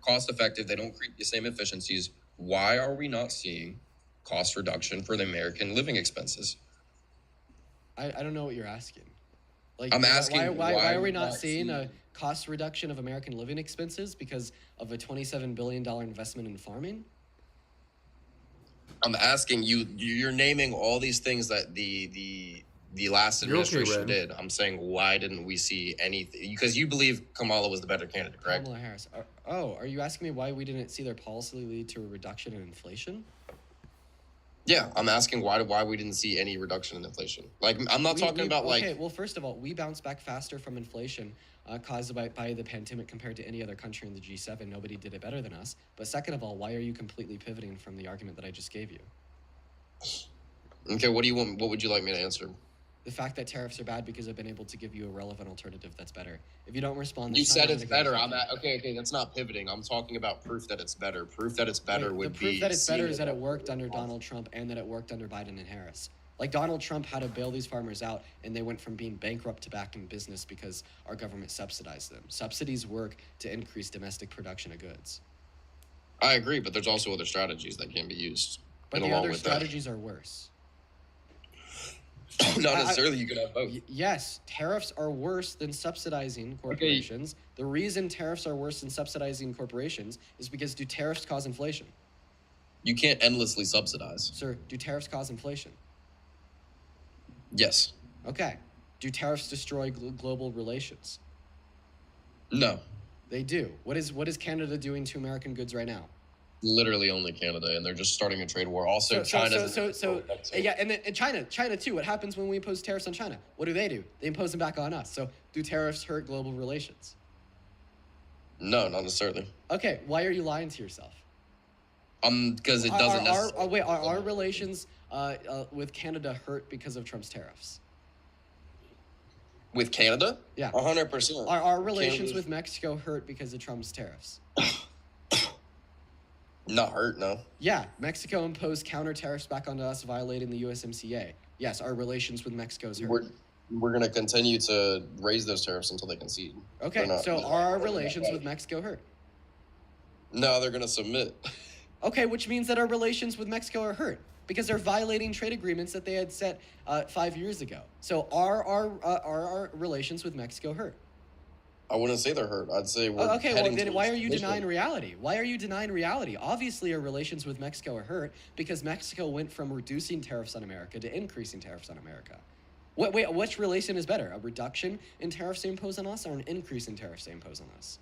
cost effective. They don't create the same efficiencies. Why are we not seeing cost reduction for the American living expenses? I don't know what you're asking. Like, I'm asking why are we not seeing a cost reduction of American living expenses because of a $27 billion investment in farming? I'm asking you. You're naming all these things that the last administration did. I'm saying, why didn't we see anything? Because you believe Kamala was the better candidate, correct? Kamala Harris. Are you asking me why we didn't see their policy lead to a reduction in inflation? Yeah, I'm asking why we didn't see any reduction in inflation. Like, I'm not talking about okay, well, first of all, we bounced back faster from inflation caused by the pandemic compared to any other country in the G7. Nobody did it better than us. But second of all, why are you completely pivoting from the argument that I just gave you? Okay, what do you want? What would you like me to answer? The fact that tariffs are bad because I've been able to give you a relevant alternative that's better. If you don't respond, you said it's better. Okay. That's not pivoting. I'm talking about proof that it's better. Proof that it's better would be. The proof that it's better is that it worked under Donald Trump and that it worked under Biden and Harris. Like, Donald Trump had to bail these farmers out, and they went from being bankrupt to back in business because our government subsidized them. Subsidies work to increase domestic production of goods. I agree, but there's also other strategies that can be used. But the other strategies are worse. Not necessarily. You could have both. Yes, tariffs are worse than subsidizing corporations. Okay. The reason tariffs are worse than subsidizing corporations is because do tariffs cause inflation? You can't endlessly subsidize. Sir, do tariffs cause inflation? Yes. Okay. Do tariffs destroy global relations? No. They do. What is Canada doing to American goods right now? Literally only Canada, and they're just starting a trade war. Also, China. Yeah, and then China too. What happens when we impose tariffs on China? What do? They impose them back on us. So, do tariffs hurt global relations? No, not necessarily. Okay, why are you lying to yourself? Because it doesn't necessarily. Are our relations with Canada hurt because of Trump's tariffs? With Canada? Yeah. 100%. Are our relations with Mexico hurt because of Trump's tariffs? Not hurt, no. Yeah, Mexico imposed counter tariffs back onto us, violating the USMCA. Yes, our relations with Mexico is hurt. We're going to continue to raise those tariffs until they concede. Okay, so are our relations with Mexico hurt? No, they're going to submit. Okay, which means that our relations with Mexico are hurt because they're violating trade agreements that they had set 5 years ago. So are our relations with Mexico hurt? I wouldn't say they're hurt. I'd say we're okay, well, then why are you denying reality? Why are you denying reality? Obviously, our relations with Mexico are hurt because Mexico went from reducing tariffs on America to increasing tariffs on America. Wait, which relation is better? A reduction in tariffs they impose on us or an increase in tariffs they impose on us?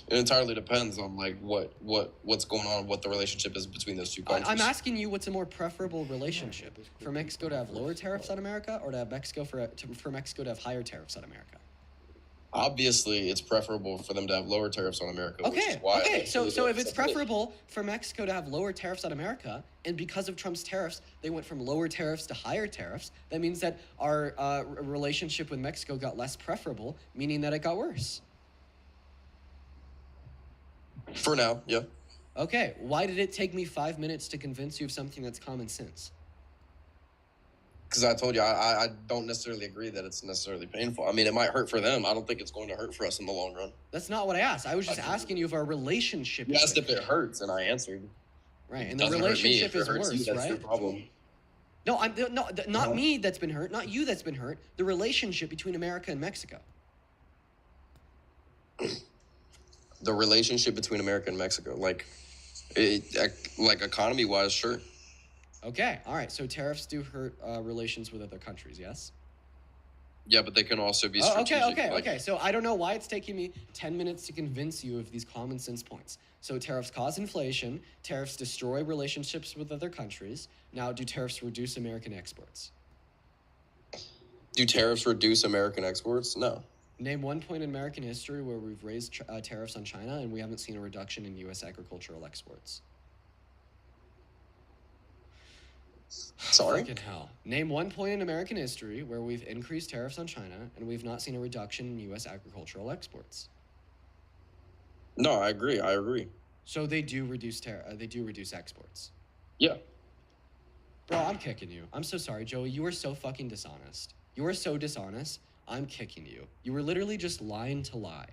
It entirely depends on like what's going on, what the relationship is between those two countries. I'm asking you what's a more preferable relationship, for Mexico to have lower tariffs on America or to have Mexico for Mexico to have higher tariffs on America? Obviously, it's preferable for them to have lower tariffs on America. Okay, which is why so if it's preferable for Mexico to have lower tariffs on America, and because of Trump's tariffs, they went from lower tariffs to higher tariffs, that means that our relationship with Mexico got less preferable, meaning that it got worse. For now, yeah. Okay, why did it take me 5 minutes to convince you of something that's common sense? Because I told you, I don't necessarily agree that it's necessarily painful. I mean, it might hurt for them. I don't think it's going to hurt for us in the long run. That's not what I asked. I was just asking you if our relationship is asked if it hurts, and I answered. Right, and the relationship is worse, right? That's your problem. No, not me that's been hurt, not you that's been hurt. The relationship between America and Mexico. The relationship between America and Mexico, like economy-wise, sure. Okay, all right. So tariffs do hurt relations with other countries, yes? Yeah, but they can also be strategic. Okay. So I don't know why it's taking me 10 minutes to convince you of these common sense points. So tariffs cause inflation. Tariffs destroy relationships with other countries. Now, do tariffs reduce American exports? Do tariffs reduce American exports? No. Name one point in American history where we've raised tariffs on China and we haven't seen a reduction in U.S. agricultural exports. Sorry? Fucking hell. Name one point in American history where we've increased tariffs on China and we've not seen a reduction in U.S. agricultural exports. No, I agree. So they do reduce exports. Yeah. Bro, I'm kicking you. I'm so sorry, Joey. You are so fucking dishonest. You are so dishonest. I'm kicking you. You were literally just lying to lie.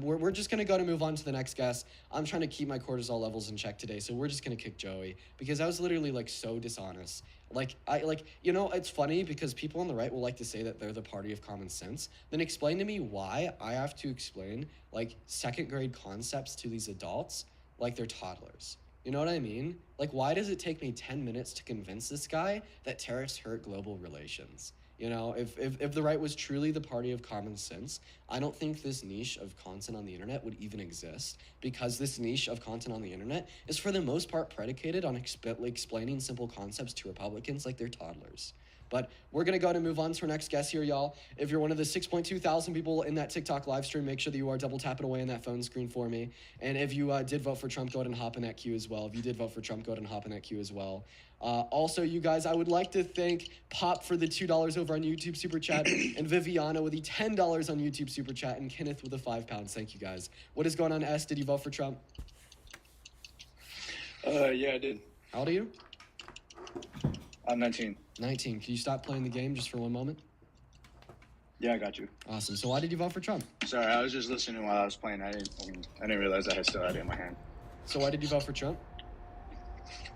We're just gonna go to move on to the next guest. I'm trying to keep my cortisol levels in check today, so we're just gonna kick Joey because I was literally like so dishonest. It's funny because people on the right will like to say that they're the party of common sense. Then explain to me why I have to explain like second grade concepts to these adults like they're toddlers. You know what I mean? Like, why does it take me 10 minutes to convince this guy that tariffs hurt global relations? You know, if the right was truly the party of common sense, I don't think this niche of content on the internet would even exist, because this niche of content on the internet is for the most part predicated on explaining simple concepts to Republicans like they're toddlers. But we're going to go ahead and move on to our next guest here, y'all. If you're one of the 6.2 thousand people in that TikTok live stream, make sure that you are double tapping away on that phone screen for me. And if you did vote for Trump, go ahead and hop in that queue as well. If you did vote for Trump, go ahead and hop in that queue as well. Also, you guys, I would like to thank Pop for the $2 over on YouTube Super Chat, and Viviana with the $10 on YouTube Super Chat, and Kenneth with the £5. Thank you, guys. What is going on, S? Did you vote for Trump? Yeah, I did. How old are you? I'm 19. 19. Can you stop playing the game just for one moment? Yeah, I got you. Awesome. So why did you vote for Trump? Sorry, I was just listening while I was playing. I didn't realize I still had it in my hand. So why did you vote for Trump?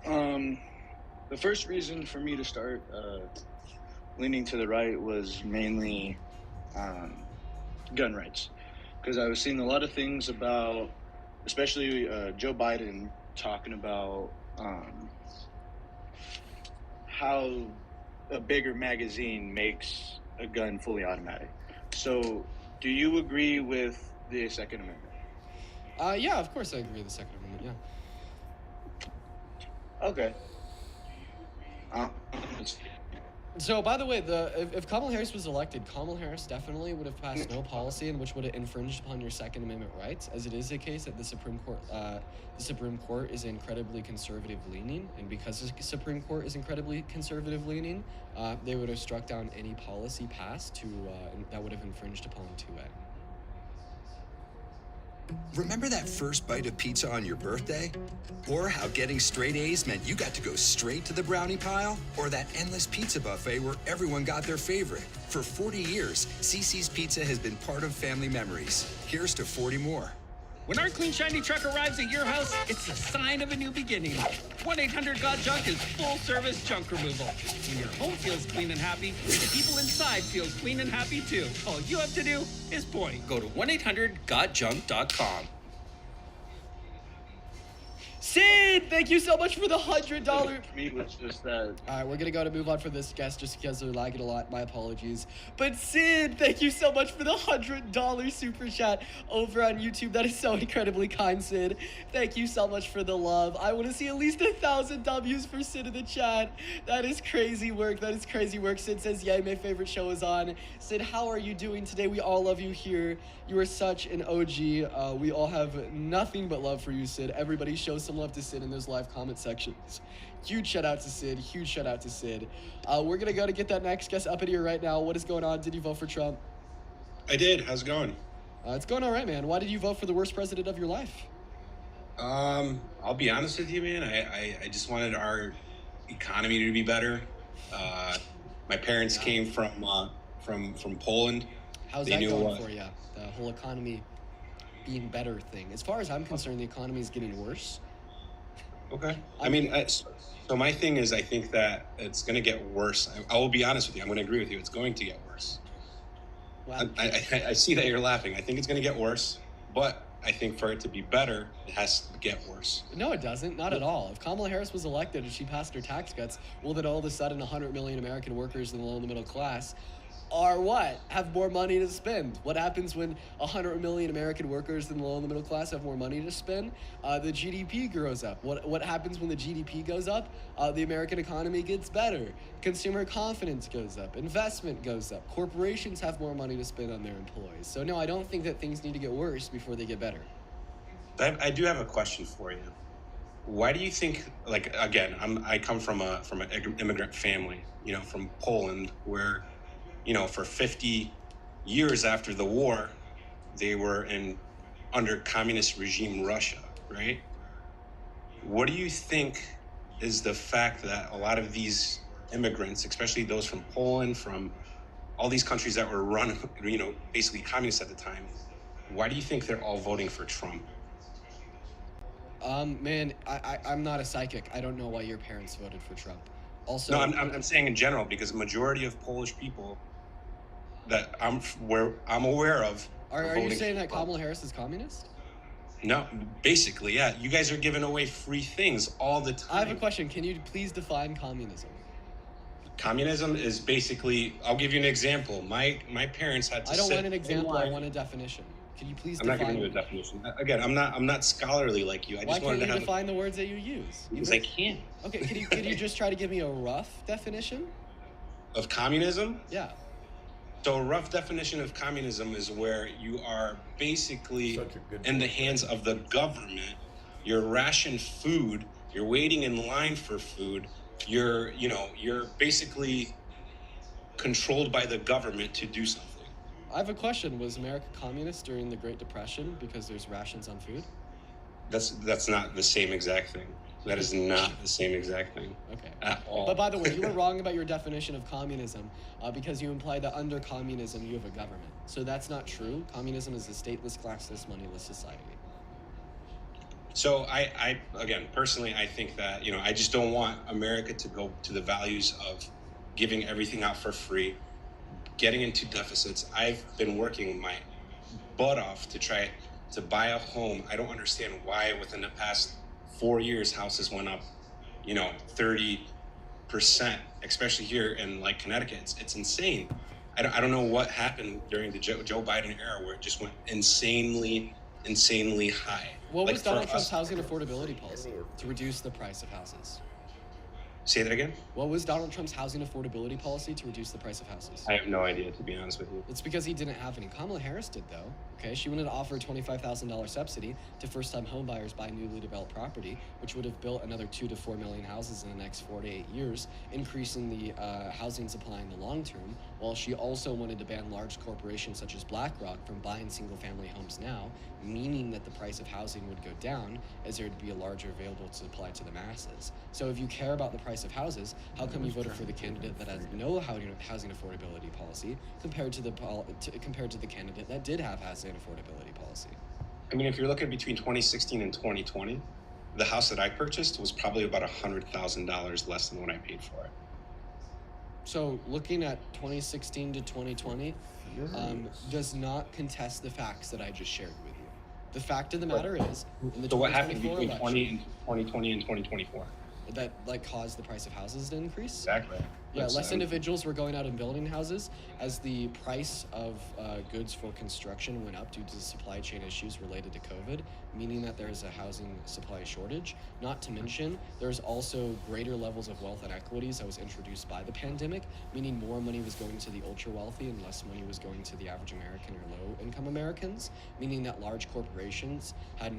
The first reason for me to start leaning to the right was mainly gun rights, because I was seeing a lot of things about, especially Joe Biden talking about how a bigger magazine makes a gun fully automatic. So, do you agree with the Second Amendment? Yeah, of course I agree with the Second Amendment, yeah. Okay. So, by the way, if Kamala Harris was elected, Kamala Harris definitely would have passed no policy in which would have infringed upon your Second Amendment rights, as it is the case that the Supreme Court is incredibly conservative leaning, and because the Supreme Court is incredibly conservative leaning, they would have struck down any policy passed that would have infringed upon to it. Remember that first bite of pizza on your birthday? Or how getting straight A's meant you got to go straight to the brownie pile? Or that endless pizza buffet where everyone got their favorite? For 40 years, CiCi's Pizza has been part of family memories. Here's to 40 more. When our clean, shiny truck arrives at your house, it's a sign of a new beginning. 1-800-GOT-JUNK is full-service junk removal. When your home feels clean and happy, the people inside feel clean and happy too. All you have to do is point. Go to 1-800-GOT-JUNK.com. Sid, thank you so much for the $100. For me, was just that. All right, we're going to go to move on for this guest just because they're lagging a lot. My apologies. But Sid, thank you so much for the $100 super chat over on YouTube. That is so incredibly kind, Sid. Thank you so much for the love. I want to see at least 1,000 W's for Sid in the chat. That is crazy work. That is crazy work. Sid says, yay, my favorite show is on. Sid, how are you doing today? We all love you here. You are such an OG. We all have nothing but love for you, Sid. Everybody show some love to Sid in those live comment sections. Huge shout out to Sid. Huge shout out to Sid. We're going to go to get that next guest up in here right now. What is going on? Did you vote for Trump? I did. How's it going? It's going all right, man. Why did you vote for the worst president of your life? I'll be honest with you, man. I just wanted our economy to be better. My parents came from Poland. How's that going for you? The whole economy being better thing. As far as I'm concerned, the economy is getting worse. Okay. So my thing is, I think that it's going to get worse. I will be honest with you. I'm going to agree with you. It's going to get worse. Wow. I see that you're laughing. I think it's going to get worse, but I think for it to be better, it has to get worse. No, it doesn't. Not at all. If Kamala Harris was elected and she passed her tax cuts, well, then all of a sudden 100 million American workers in the low and the middle class are what? Have more money to spend. What happens when 100 million American workers in the low and the middle class have more money to spend? The GDP grows up. What happens when the GDP goes up? The American economy gets better. Consumer confidence goes up. Investment goes up. Corporations have more money to spend on their employees. So no, I don't think that things need to get worse before they get better. I do have a question for you. Why do you think, like, again, I come from an immigrant family, from Poland, where for 50 years after the war, they were under communist regime Russia, right? What do you think is the fact that a lot of these immigrants, especially those from Poland, from all these countries that were run, basically communist at the time, why do you think they're all voting for Trump? Man, I'm not a psychic. I don't know why your parents voted for Trump. Also, No, I'm saying in general, because the majority of Polish people that I'm aware of are you voting saying for that Trump. Kamala Harris is communist? No, basically, yeah. You guys are giving away free things all the time. I have a question. Can you please define communism? Communism is basically, I'll give you an example. My parents had to I don't sit want an in example. I line. want a definition. Can you please I'm not define? giving you a definition. Again, I'm not scholarly like you. I Why just wanted can't you to have define the words that you use? because I can't. Okay, can you just try to give me a rough definition? Of communism? Yeah. So a rough definition of communism is where you are basically Such a good in the point. hands of the government. You're rationed food. You're waiting in line for food. You're basically controlled by the government to do something. I have a question. Was America communist during the Great Depression because there's rations on food? That's not the same exact thing. That is not the same exact thing Okay. at all. But by the way, you were wrong about your definition of communism because you implied that under communism you have a government. So that's not true. Communism is a stateless, classless, moneyless society. So I again, personally, I think that, I just don't want America to go to the values of giving everything out for free, getting into deficits. I've been working my butt off to try to buy a home. I don't understand why within the past 4 years houses went up, 30%, especially here in like Connecticut. It's insane. I don't know what happened during the Joe Biden era where it just went insanely high. What Like, was Donald for Trump's us- housing affordability policy to reduce the price of houses? Say that again? What was Donald Trump's housing affordability policy to reduce the price of houses? I have no idea, to be honest with you. It's because he didn't have any. Kamala Harris did, though. Okay, she wanted to offer a $25,000 subsidy to first-time homebuyers buy newly developed property, which would have built another 2 to 4 million houses in the next 4 to 8 years, increasing the housing supply in the long term. While she also wanted to ban large corporations such as BlackRock from buying single-family homes now, meaning that the price of housing would go down as there would be a larger available supply to the masses. So if you care about the price of houses, how come you voted for the candidate that has no housing affordability policy compared to the candidate that did have housing affordability policy? I mean, if you're looking between 2016 and 2020, the house that I purchased was probably about $100,000 less than what I paid for it. So looking at 2016 to 2020 does not contest the facts that I just shared with you. The fact of the matter is, in the So what happened 2024 between election, 2020 and 2024? that caused the price of houses to increase? Exactly. Yeah, less individuals were going out and building houses as the price of goods for construction went up due to supply chain issues related to COVID, meaning that there's a housing supply shortage. Not to mention, there's also greater levels of wealth inequities that was introduced by the pandemic, meaning more money was going to the ultra wealthy and less money was going to the average American or low income Americans, meaning that large corporations had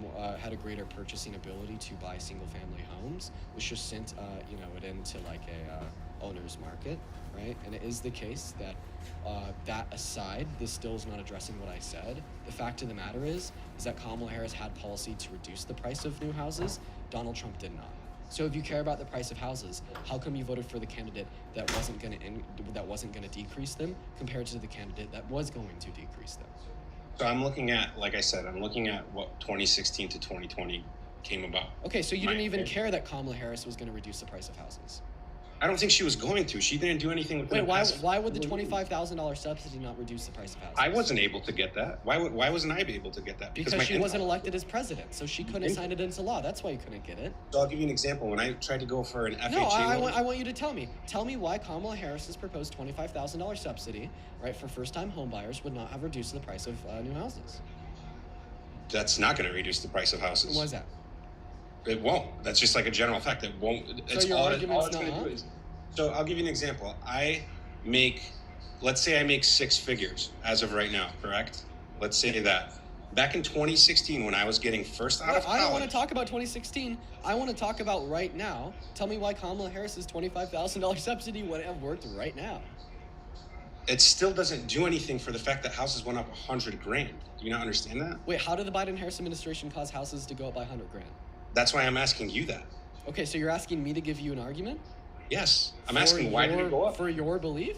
a greater purchasing ability to buy single family homes, which just sent it into like a owner's market, right? And it is the case that that aside, this still is not addressing what I said. The fact of the matter is that Kamala Harris had policy to reduce the price of new houses. Donald Trump did not. So if you care about the price of houses, how come you voted for the candidate that wasn't going to decrease them compared to the candidate that was going to decrease them? So I'm looking at, like I said, what 2016 to 2020 came about. Okay, so you My didn't even opinion. care that Kamala Harris was going to reduce the price of houses. I don't think she was going to. She didn't do anything with Wait, the past why would the 4 years. $25,000 subsidy not reduce the price of houses? I wasn't able to get that. Why wasn't I able to get that? Because my she income- wasn't elected as president, so she couldn't sign it into law. That's why you couldn't get it. So I'll give you an example. When I tried to go for an FHA No, I loan, want you to tell me. Tell me why Kamala Harris's proposed $25,000 subsidy, right, for first-time homebuyers would not have reduced the price of new houses. that's not going to reduce the price of houses. Why is that? It won't. That's just like a general fact. It won't. It's your all argument's it's going to not? do is. So I'll give you an example. Let's say I make 6 figures as of right now, correct? Let's say that. Back in 2016, when I was getting first out of I don't want college, to talk about 2016. I want to talk about right now. Tell me why Kamala Harris's $25,000 subsidy would have worked right now. it still doesn't do anything for the fact that houses went up $100,000. Do you not understand that? Wait, how did the Biden-Harris administration cause houses to go up by $100,000? That's why I'm asking you that. Okay, so you're asking me to give you an argument? Yes, I'm asking why did it go up? For your belief?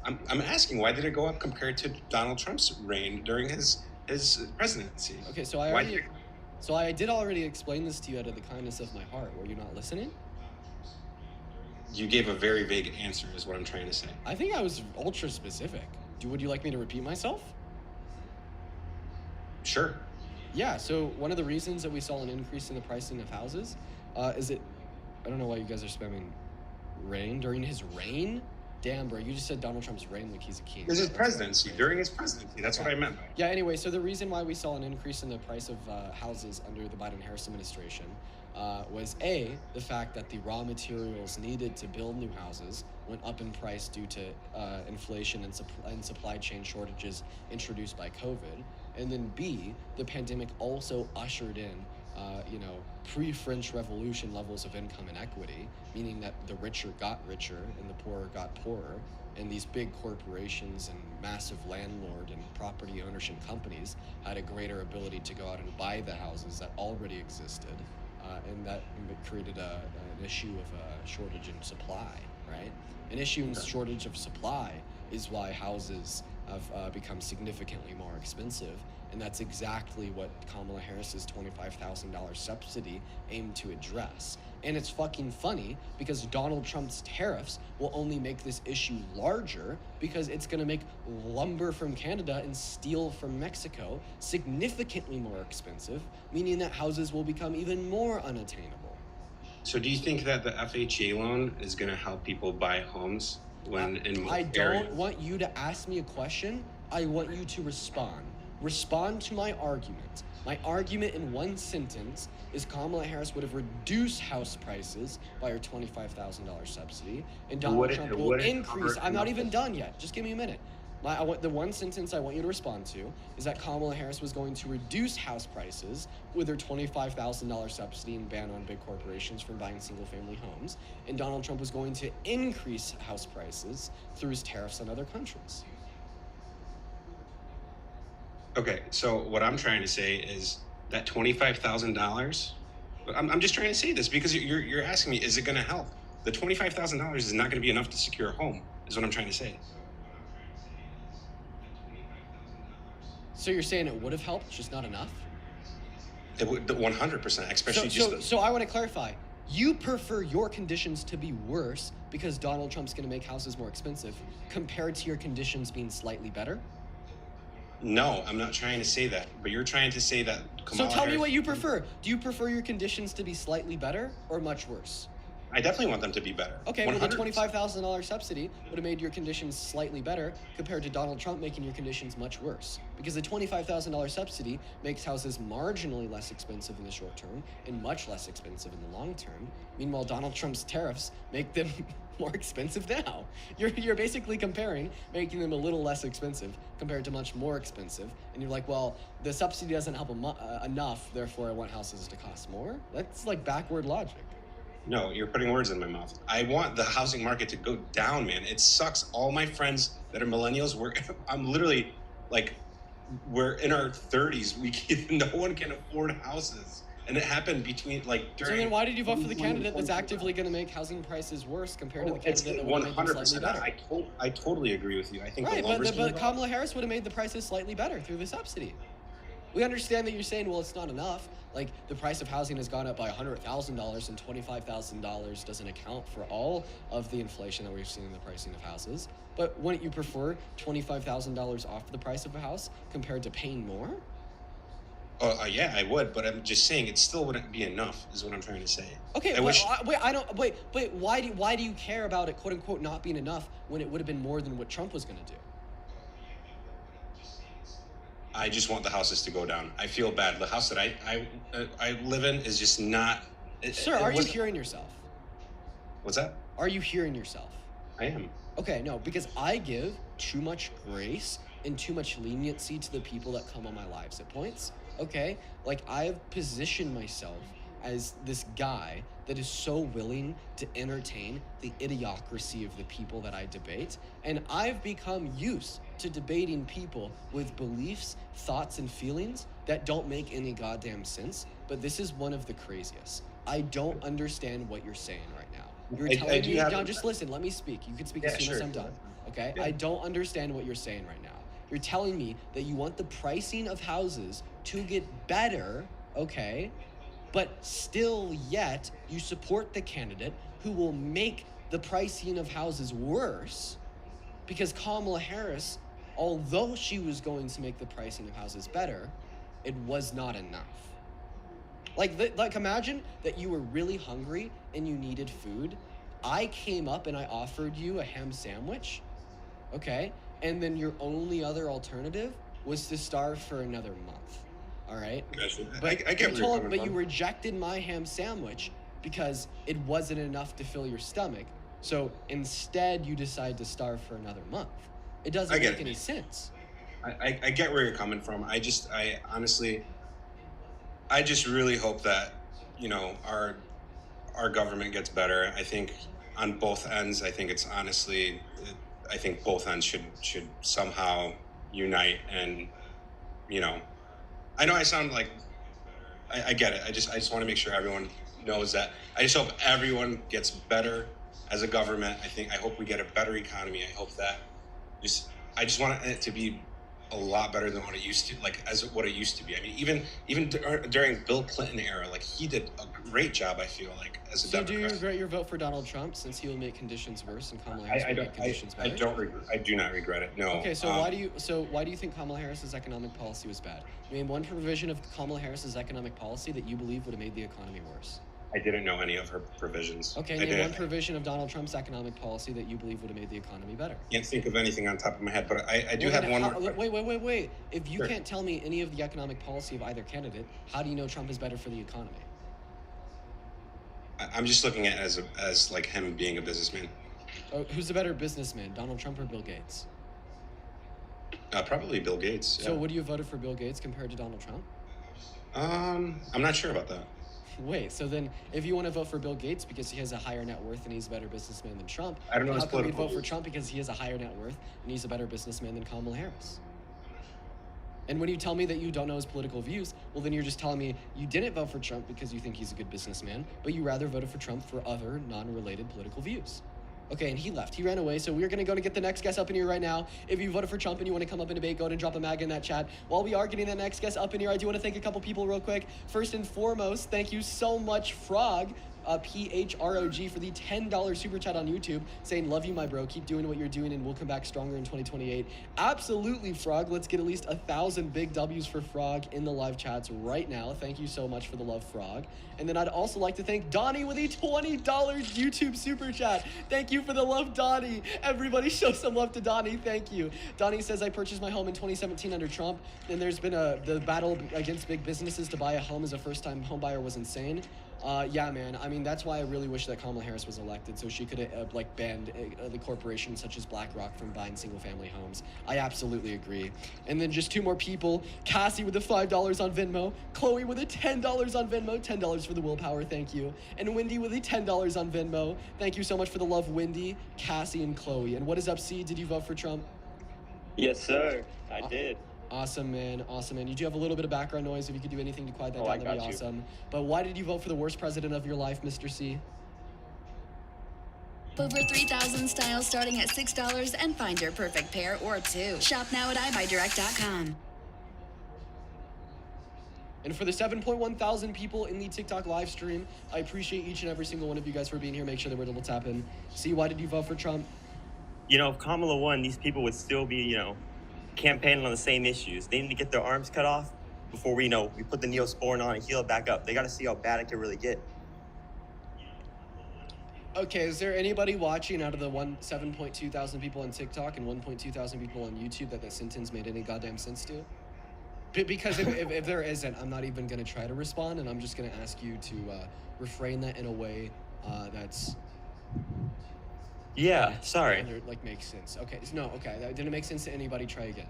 I'm asking why did it go up compared to Donald Trump's reign during his his presidency. Okay, so Why do you- I did already explain this to you out of the kindness of my heart. Were you not listening? You gave a very vague answer, is what I'm trying to say. I think I was ultra specific. Would you like me to repeat myself? Sure. Yeah, so one of the reasons that we saw an increase in the pricing of houses is it, I don't know why you guys are spamming reign during his reign. Damn, bro, you just said Donald Trump's reign like he's a king. It's his presidency, during his presidency. That's what I meant by it. Yeah, anyway, so the reason why we saw an increase in the price of houses under the Biden-Harris administration was A, the fact that the raw materials needed to build new houses went up in price due to inflation and supply chain shortages introduced by COVID. And then B, the pandemic also ushered in pre-French Revolution levels of income inequity, meaning that the richer got richer and the poorer got poorer. And these big corporations and massive landlord and property ownership companies had a greater ability to go out and buy the houses that already existed. And that created an issue of a shortage in supply, right? An issue in shortage of supply is why houses have become significantly more expensive. And that's exactly what Kamala Harris's $25,000 subsidy aimed to address. And it's fucking funny because Donald Trump's tariffs will only make this issue larger because it's going to make lumber from Canada and steel from Mexico significantly more expensive, meaning that houses will become even more unattainable. So do you think that the FHA loan is going to help people buy homes when in I most don't areas? want you to ask me a question. I want you to respond. Respond to my argument. My argument in one sentence is Kamala Harris would have reduced house prices by her $25,000 subsidy, and Donald Trump will increase. I'm not even done yet. Just give me a minute. The one sentence I want you to respond to is that Kamala Harris was going to reduce house prices with her $25,000 subsidy and ban on big corporations from buying single-family homes, and Donald Trump was going to increase house prices through his tariffs on other countries. Okay, so what I'm trying to say is that $25,000. I'm just trying to say this because you're asking me, is it going to help? The $25,000 is not going to be enough to secure a home, is what I'm trying to say. So you're saying it would have helped, just not enough? It would 100%, especially So I want to clarify. You prefer your conditions to be worse because Donald Trump's going to make houses more expensive compared to your conditions being slightly better? No, I'm not trying to say that, but you're trying to say that. So tell me what you prefer. Do you prefer your conditions to be slightly better or much worse? I definitely want them to be better. Okay, well, the 100%. $25,000 subsidy would have made your conditions slightly better compared to Donald Trump making your conditions much worse. Because the $25,000 subsidy makes houses marginally less expensive in the short term and much less expensive in the long term. Meanwhile, Donald Trump's tariffs make them more expensive now. You're basically comparing making them a little less expensive compared to much more expensive. And you're like, well, the subsidy doesn't help enough, therefore I want houses to cost more. That's like backward logic. No, you're putting words in my mouth. I want the housing market to go down, man. It sucks. All my friends that are millennials, I'm literally like, we're in our 30s. No one can afford houses. And it happened during. So then why did you vote for the candidate that's actively going to make housing prices worse compared to the candidate that would have made them slightly better? I totally agree with you. I think right, the lumber's but Kamala Harris would have made the prices slightly better through the subsidy. We understand that you're saying, well, it's not enough. Like, the price of housing has gone up by $100,000 and $25,000 doesn't account for all of the inflation that we've seen in the pricing of houses. But wouldn't you prefer $25,000 off the price of a house compared to paying more? Yeah, I would, but I'm just saying it still wouldn't be enough, is what I'm trying to say. Okay, but why do you care about it, quote unquote, not being enough when it would have been more than what Trump was going to do? I just want the houses to go down. I feel bad. The house that I live in is just not. Sir, are you hearing yourself? What's that? Are you hearing yourself? I am. Okay, no, because I give too much grace and too much leniency to the people that come on my lives at points. Okay, like I've positioned myself as this guy that is so willing to entertain the idiocracy of the people that I debate. And I've become used to debating people with beliefs, thoughts, and feelings that don't make any goddamn sense. But this is one of the craziest. I don't understand what you're saying right now. You're telling me, John, just listen, let me speak. You can speak as soon as I'm done. Okay? Yeah. I don't understand what you're saying right now. You're telling me that you want the pricing of houses to get better, okay? But still yet you support the candidate who will make the pricing of houses worse, because Kamala Harris, although she was going to make the pricing of houses better, it was not enough. Like imagine that you were really hungry and you needed food. I came up and I offered you a ham sandwich, okay? And then your only other alternative was to starve for another month, all right? Gotcha. But I get where you're coming but from. you rejected my ham sandwich because it wasn't enough to fill your stomach. So instead, you decide to starve for another month. It doesn't get make it. any sense. I get where you're coming from. I honestly, I just really hope that, you know, our government gets better. I think on both ends, I think it's honestly, I think both ends should somehow unite. And, you know, I know I sound like, I get it. I just want to make sure everyone knows that. I just hope everyone gets better as a government. I hope we get a better economy. I hope that I just want it to be a lot better than what it used to, like as what it used to be. I mean, even during Bill Clinton era, like he did a great job. I feel like as a So do you Democrat. regret your vote for Donald Trump since he will make conditions worse and Kamala Harris will make conditions better? I do not regret it. No. Okay, so why do you think Kamala Harris's economic policy was bad? Name one provision of Kamala Harris's economic policy that you believe would have made the economy worse. I didn't know any of her provisions. Okay, name one provision of Donald Trump's economic policy that you believe would have made the economy better. Can't think of anything on top of my head, but I do Well, have one more. Wait. If you Sure. can't tell me any of the economic policy of either candidate, how do you know Trump is better for the economy? I'm just looking at it as like him being a businessman. Oh, who's the better businessman, Donald Trump or Bill Gates? Probably Bill Gates. So Yeah. would you have voted for Bill Gates compared to Donald Trump? I'm not sure about that. Wait, so then if you want to vote for Bill Gates because he has a higher net worth and he's a better businessman than Trump, I don't know how his come we political vote for views. Trump because he has a higher net worth and he's a better businessman than Kamala Harris? And when you tell me that you don't know his political views, well, then you're just telling me you didn't vote for Trump because you think he's a good businessman, but you rather voted for Trump for other non-related political views. Okay, and he left. He ran away, so we're going to go to get the next guest up in here right now. If you voted for Trump and you want to come up and debate, go ahead and drop a mag in that chat. While we are getting that next guest up in here, I do want to thank a couple people real quick. First and foremost, thank you so much, Frog. PHROG for the $10 super chat on YouTube saying, love you, my bro. Keep doing what you're doing and we'll come back stronger in 2028. Absolutely, Frog. Let's get at least 1,000 big W's for Frog in the live chats right now. Thank you so much for the love, Frog. And then I'd also like to thank Donnie with a $20 YouTube super chat. Thank you for the love, Donnie. Everybody show some love to Donnie. Thank you. Donnie says, I purchased my home in 2017 under Trump. And there's been the battle against big businesses to buy a home as a first-time home buyer was insane. Yeah, man. I mean, that's why I really wish that Kamala Harris was elected, so she could like banned the corporations such as BlackRock from buying single-family homes. I absolutely agree. And then just two more people: Cassie with the $5 on Venmo, Chloe with a $10 on Venmo, $10 for the willpower, thank you, and Wendy with a $10 on Venmo. Thank you so much for the love, Wendy, Cassie, and Chloe. And what is up, C? Did you vote for Trump? Yes, sir. I did. Awesome, man. Awesome, man. You do have a little bit of background noise. If you could do anything to quiet that down, that'd be awesome. But why did you vote for the worst president of your life, Mr. C? Over 3,000 styles starting at $6 and find your perfect pair or two. Shop now at iBuyDirect.com. And for the 7.1 thousand people in the TikTok live stream, I appreciate each and every single one of you guys for being here. Make sure that we're double tapping. C, why did you vote for Trump? You know, if Kamala won, these people would still be, you know, campaigning on the same issues. They need to get their arms cut off before we put the Neosporin on and heal it back up. They got to see how bad it can really get. Okay, is there anybody watching out of the 7.2 thousand people on TikTok and 1.2 thousand people on YouTube that sentence made any goddamn sense to? Because if there isn't, I'm not even going to try to respond, and I'm just going to ask you to refrain that in a way that's... Yeah, sorry. Like makes sense. Okay, no, okay, that didn't make sense to anybody. Try again.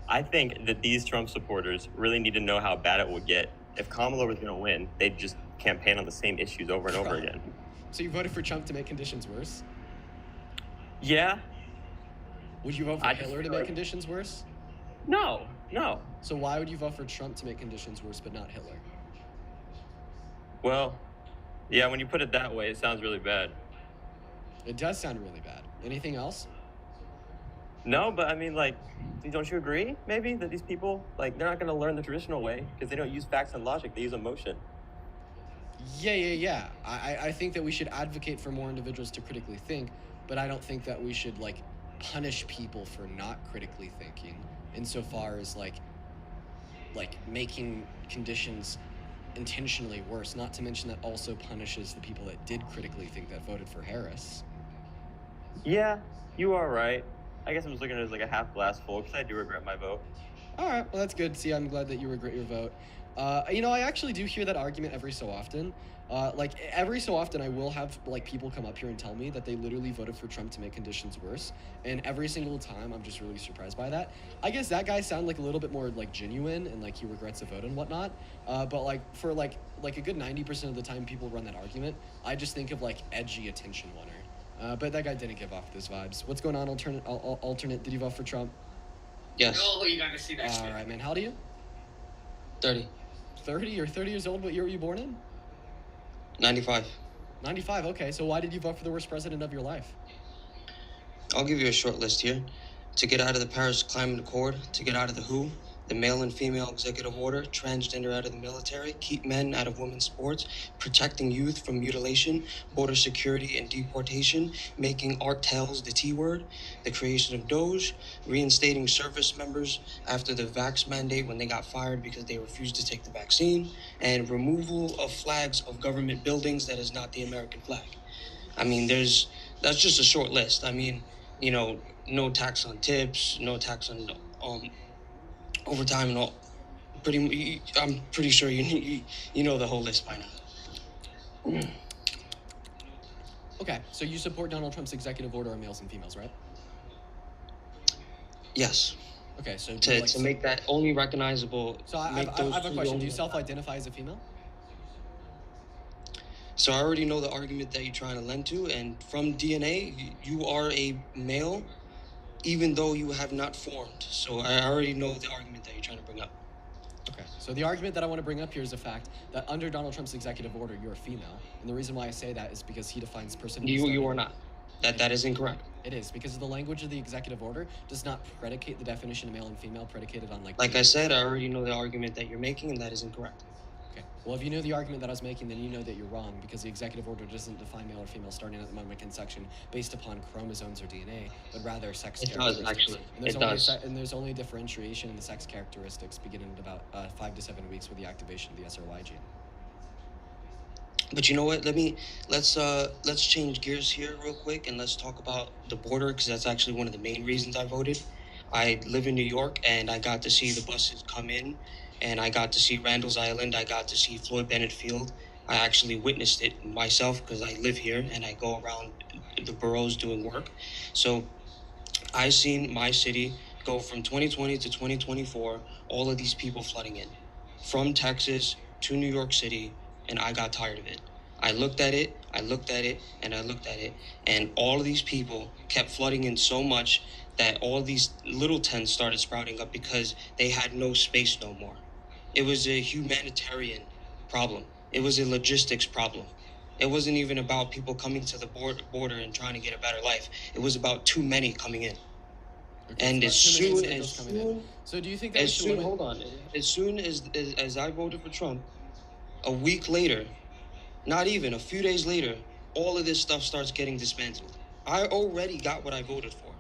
I think that these Trump supporters really need to know how bad it would get. If Kamala was going to win, they'd just campaign on the same issues over and over again. So you voted for Trump to make conditions worse? Yeah. Would you vote for Hitler to make conditions worse? No. So why would you vote for Trump to make conditions worse but not Hitler? Well, yeah, when you put it that way, it sounds really bad. It does sound really bad. Anything else? No, but I mean, like, don't you agree, maybe, that these people, like, they're not going to learn the traditional way because they don't use facts and logic, they use emotion. Yeah. I think that we should advocate for more individuals to critically think, but I don't think that we should, like, punish people for not critically thinking insofar as, like making conditions intentionally worse, not to mention that also punishes the people that did critically think that voted for Harris. Yeah, you are right. I guess I'm just looking at it as like a half glass full because I do regret my vote. All right, well, that's good. See, I'm glad that you regret your vote. I actually do hear that argument every so often. Every so often, I will have, like, people come up here and tell me that they literally voted for Trump to make conditions worse. And every single time, I'm just really surprised by that. I guess that guy sounded like a little bit more, like, genuine and, like, he regrets the vote and whatnot. But, like, for, like a good 90% of the time people run that argument, I just think of, like, edgy attention winner. But that guy didn't give off those vibes. What's going on, alternate? Did you vote for Trump? Yes. Oh, you gotta see that. All right, man. How old are you? 30. 30? You're 30 years old? What year were you born in? 95. 95, okay. So why did you vote for the worst president of your life? I'll give you a short list here. To get out of the Paris Climate Accord, to get out of the WHO, the male and female executive order, transgender out of the military, keep men out of women's sports, protecting youth from mutilation, border security and deportation, making art tales the T word, the creation of Doge, reinstating service members after the vax mandate when they got fired because they refused to take the vaccine, and removal of flags of government buildings that is not the American flag. I mean, that's just a short list. I mean, no tax on tips, no tax on overtime and all. I'm pretty sure you know the whole list by now. Okay, so you support Donald Trump's executive order on males and females, right? Yes. Okay, so to make that only recognizable. So I have a question. Do you self-identify as a female? So I already know the argument that you're trying to lend to, and from DNA, you are a male, even though you have not formed. So I already know the argument that you're trying to bring up. Okay, so the argument that I want to bring up here is the fact that under Donald Trump's executive order, you're a female, and the reason why I say that is because he defines person. You are not. That is incorrect. It is, because the language of the executive order does not predicate the definition of male and female predicated on Like I said, I already know the argument that you're making, and that is incorrect. Okay. Well, if you know the argument that I was making, then you know that you're wrong, because the executive order doesn't define male or female starting at the moment of conception based upon chromosomes or DNA, but rather sex characteristics. It does, actually. And there's only differentiation in the sex characteristics beginning at about 5 to 7 weeks with the activation of the SRY gene. But you know what? Let's change gears here real quick, and let's talk about the border, because that's actually one of the main reasons I voted. I live in New York, and I got to see the buses come in, and I got to see Randall's Island. I got to see Floyd Bennett Field. I actually witnessed it myself because I live here and I go around the boroughs doing work. So I seen my city go from 2020 to 2024, all of these people flooding in from Texas to New York City, and I got tired of it. I looked at it, and I looked at it, and all of these people kept flooding in so much that all these little tents started sprouting up because they had no space no more. It was a humanitarian problem. It was a logistics problem. It wasn't even about people coming to the border and trying to get a better life. It was about too many coming in. Okay, And so do you think that as soon as I voted for Trump, a week later, not even a few days later, all of this stuff starts getting dismantled. I already got what I voted for.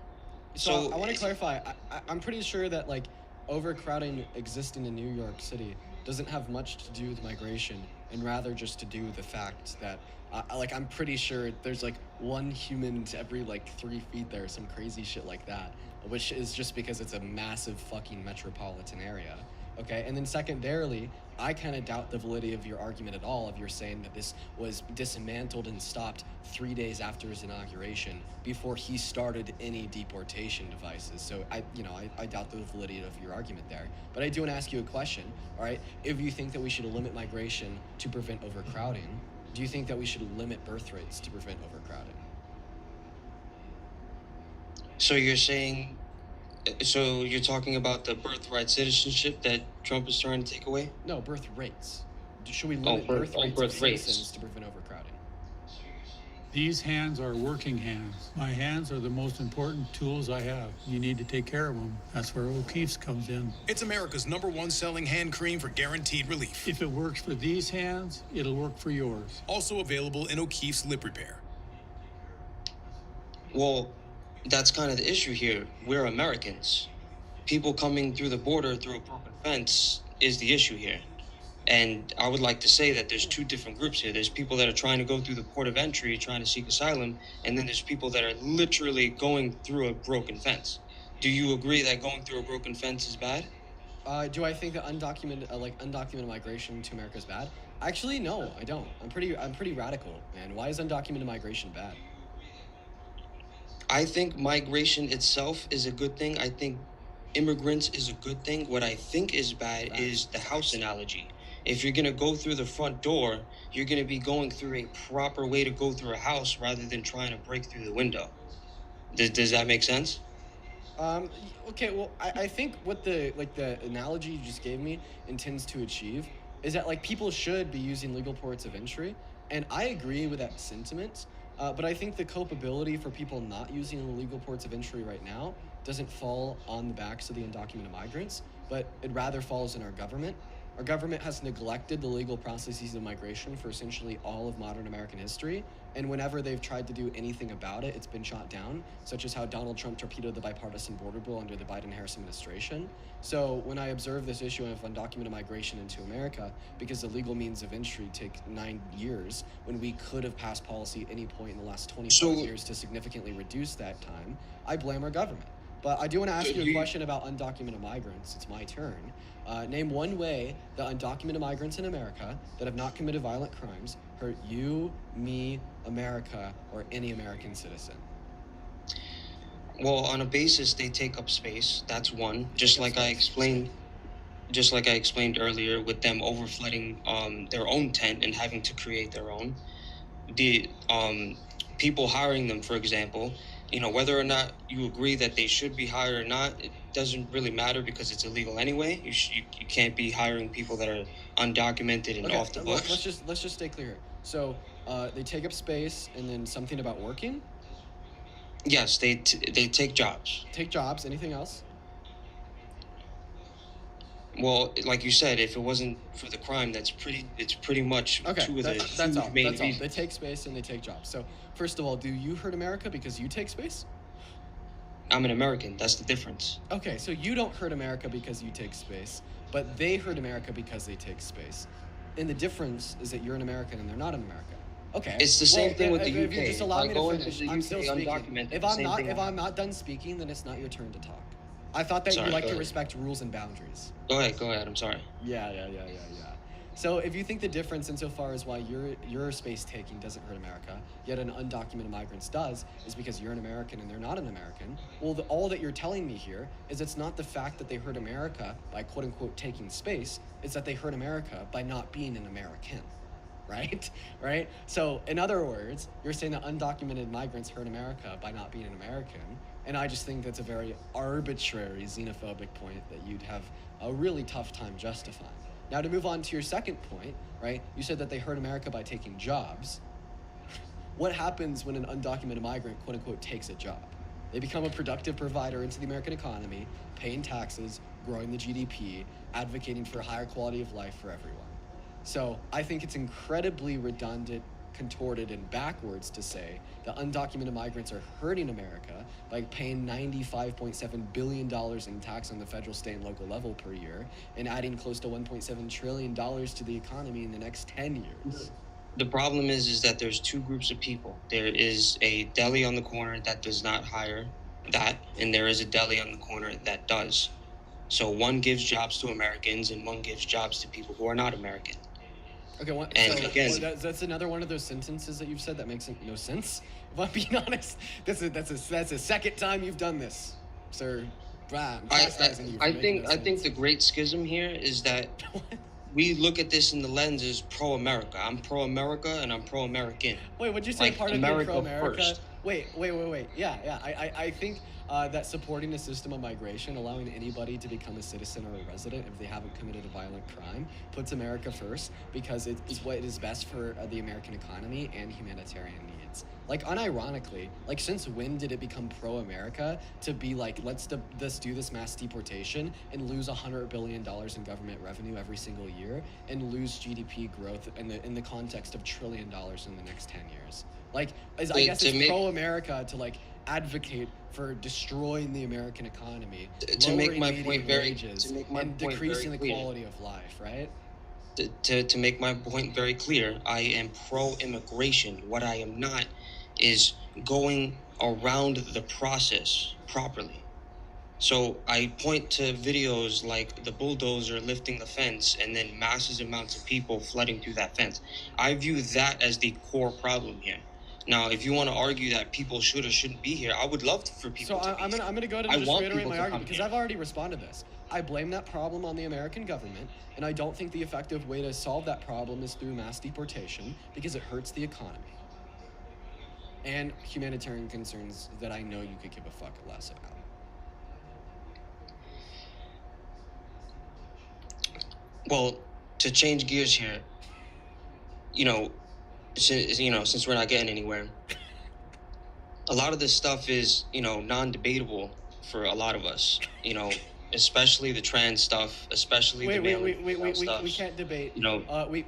So I want to clarify. I'm pretty sure that, like, overcrowding existing in New York City doesn't have much to do with migration, and rather just to do with the fact that, I'm pretty sure there's, like, one human to every, like, 3 feet there, some crazy shit like that, which is just because it's a massive fucking metropolitan area. Okay, and then secondarily, I kind of doubt the validity of your argument at all if you're saying that this was dismantled and stopped 3 days after his inauguration before he started any deportation devices. So I doubt the validity of your argument there. But I do want to ask you a question, all right? If you think that we should limit migration to prevent overcrowding, do you think that we should limit birth rates to prevent overcrowding? So you're talking about the birthright citizenship that Trump is trying to take away? No, birth rates. Should we limit birth rates of citizens to prevent overcrowding? These hands are working hands. My hands are the most important tools I have. You need to take care of them. That's where O'Keeffe's comes in. It's America's #1 selling hand cream for guaranteed relief. If it works for these hands, it'll work for yours. Also available in O'Keeffe's Lip Repair. Well, that's kind of the issue here. We're Americans. People coming through the border through a broken fence is the issue here. And I would like to say that there's two different groups here. There's people that are trying to go through the port of entry, trying to seek asylum, and then there's people that are literally going through a broken fence. Do you agree that going through a broken fence is bad? Do I think that undocumented migration to America is bad? Actually, no, I don't. I'm pretty radical, man. Why is undocumented migration bad? I think migration itself is a good thing. I think immigrants is a good thing. What I think is bad is the house analogy. If you're gonna go through the front door, you're gonna be going through a proper way to go through a house rather than trying to break through the window. Does that make sense? Okay, well, I think what the analogy you just gave me intends to achieve is that people should be using legal ports of entry, and I agree with that sentiment. But I think the culpability for people not using the legal ports of entry right now doesn't fall on the backs of the undocumented migrants, but it rather falls in our government. Our government has neglected the legal processes of migration for essentially all of modern American history, and whenever they've tried to do anything about it, it's been shot down, such as how Donald Trump torpedoed the bipartisan border bill under the Biden-Harris administration. So when I observe this issue of undocumented migration into America, because the legal means of entry take 9 years, when we could have passed policy at any point in the last 25 years to significantly reduce that time, I blame our government. But I do want to ask you a question about undocumented migrants. It's my turn. Name one way that undocumented migrants in America that have not committed violent crimes hurt you, me, America, or any American citizen. Well, on a basis, they take up space. That's one. Just like I explained earlier, with them overflooding their own tent and having to create their own. The people hiring them, for example, whether or not you agree that they should be hired or not, it doesn't really matter because it's illegal anyway. You can't be hiring people that are undocumented and off the books. Let's just stay clear. So they take up space, and then something about working. Yes, they take jobs. Take jobs. Anything else? Well, like you said, if it wasn't for the crime, it's pretty much two of the that's all. main That's all. reasons. They take space and they take jobs. So first of all, do you hurt America because you take space? I'm an American. That's the difference. Okay, so you don't hurt America because you take space, but they hurt America because they take space. And the difference is that you're an American and they're not an American. Okay. It's the same thing with the if UK. you just allow me to Going finish, the I'm UK still speaking. undocumented, If I'm not done speaking, then it's not your turn to talk. I thought that Sorry, you like go to ahead. respect rules and boundaries. Go ahead. I'm sorry. Yeah. So if you think the difference insofar as why your space taking doesn't hurt America, yet an undocumented migrants does, is because you're an American and they're not an American, well, all that you're telling me here is it's not the fact that they hurt America by quote unquote taking space, it's that they hurt America by not being an American. Right? So in other words, you're saying that undocumented migrants hurt America by not being an American, and I just think that's a very arbitrary xenophobic point that you'd have a really tough time justifying. Now to move on to your second point, right? You said that they hurt America by taking jobs. What happens when an undocumented migrant, quote unquote, takes a job? They become a productive provider into the American economy, paying taxes, growing the GDP, advocating for a higher quality of life for everyone. So I think it's incredibly redundant, contorted, and backwards to say that undocumented migrants are hurting America by paying $95.7 billion in tax on the federal, state, and local level per year and adding close to $1.7 trillion to the economy in the next 10 years. The problem is that there's two groups of people. There is a deli on the corner that does not hire that, and there is a deli on the corner that does. So one gives jobs to Americans and one gives jobs to people who are not American. Okay, that's another one of those sentences that you've said that makes no sense. If I'm being honest, that's the second time you've done this, sir. I'm chastising you for making no I think the great schism here is that we look at this in the lens as pro-America. I'm pro-America and I'm pro-American. Wait, would you say like part of America being pro-America? first. Wait. Yeah. I think that supporting a system of migration, allowing anybody to become a citizen or a resident if they haven't committed a violent crime, puts America first because it is what is best for the American economy and humanitarian needs. Like, unironically, like, since when did it become pro-America to be like, let's do this mass deportation and lose $100 billion in government revenue every single year and lose GDP growth in the context of $1 trillion in the next 10 years? Like, I guess it's pro-America to, like, advocate for destroying the American economy, lowering median wages, and decreasing the quality of life, right? To make my point very clear, I am pro-immigration. What I am not is going around the process properly. So I point to videos like the bulldozer lifting the fence and then massive amounts of people flooding through that fence. I view that as the core problem here. Now, if you want to argue that people should or shouldn't be here, I would love for people to be I'm gonna go ahead and just reiterate my argument because I've already responded to this. I blame that problem on the American government, and I don't think the effective way to solve that problem is through mass deportation because it hurts the economy and humanitarian concerns that I know you could give a fuck less about. Well, to change gears here, since we're not getting anywhere, a lot of this stuff is, non-debatable for a lot of us, especially the trans stuff, especially the male stuff. We can't debate.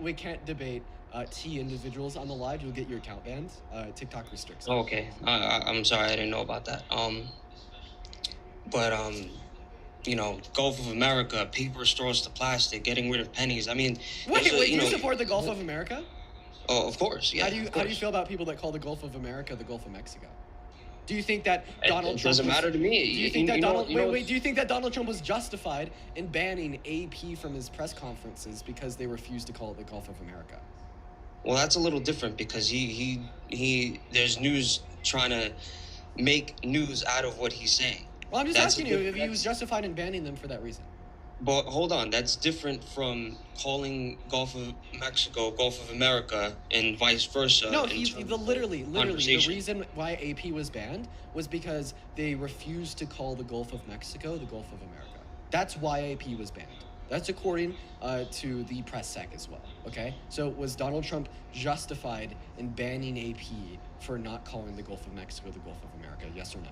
We can't debate T individuals on the live. You'll get your account banned. TikTok restricts. Oh, okay. I'm sorry, I didn't know about that. Gulf of America, paper straws to plastic, getting rid of pennies. I mean, wait, do you support the Gulf of America? Oh, of course, yeah. How do you feel about people that call the Gulf of America the Gulf of Mexico? Do you think that Donald Trump doesn't matter to me? Do you think do you think that Donald Trump was justified in banning AP from his press conferences because they refused to call it the Gulf of America? Well, that's a little different because he there's news trying to make news out of what he's saying. Well, I'm just asking you if he was justified in banning them for that reason. But hold on, that's different from calling Gulf of Mexico Gulf of America and vice versa. No, literally, the reason why AP was banned was because they refused to call the Gulf of Mexico the Gulf of America. That's why AP was banned. That's according to the press sec as well, okay? So was Donald Trump justified in banning AP for not calling the Gulf of Mexico the Gulf of America, yes or no?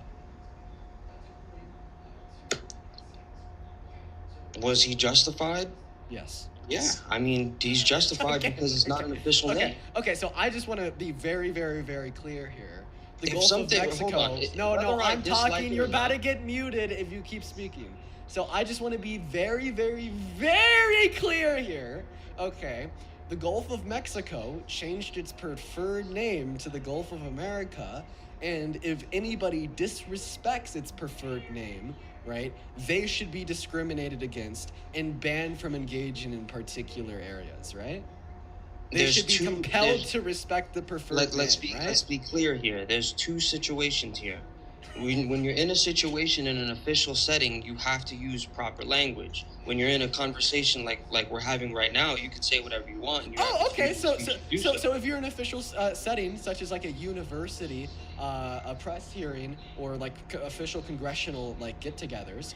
Was he justified? Yes. Yeah, I mean, he's justified because it's not an official name. Okay, so I just want to be very, very, very clear here. The Gulf of Mexico. No, I'm talking. You're about to get muted if you keep speaking. So I just want to be very, very, very clear here. Okay, the Gulf of Mexico changed its preferred name to the Gulf of America, and if anybody disrespects its preferred name, right, they should be discriminated against and banned from engaging in particular areas, right? They should be compelled to respect the preferred name, right? Let's be clear here. There's two situations here. When you're in a situation in an official setting, you have to use proper language. When you're in a conversation like we're having right now, you can say whatever you want. And okay. So if you're in an official setting, such as like a university, a press hearing, or like official congressional like get-togethers,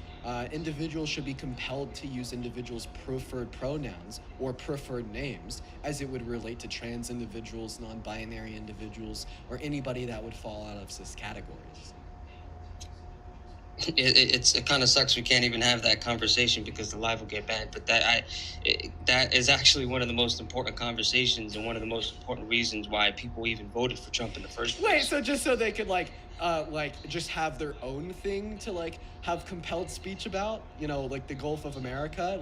individuals should be compelled to use individuals' preferred pronouns or preferred names, as it would relate to trans individuals, non-binary individuals, or anybody that would fall out of cis categories. It kind of sucks we can't even have that conversation because the live will get banned. But that is actually one of the most important conversations and one of the most important reasons why people even voted for Trump in the first place. Wait, so just so they could just have their own thing to like have compelled speech about, like the Gulf of America,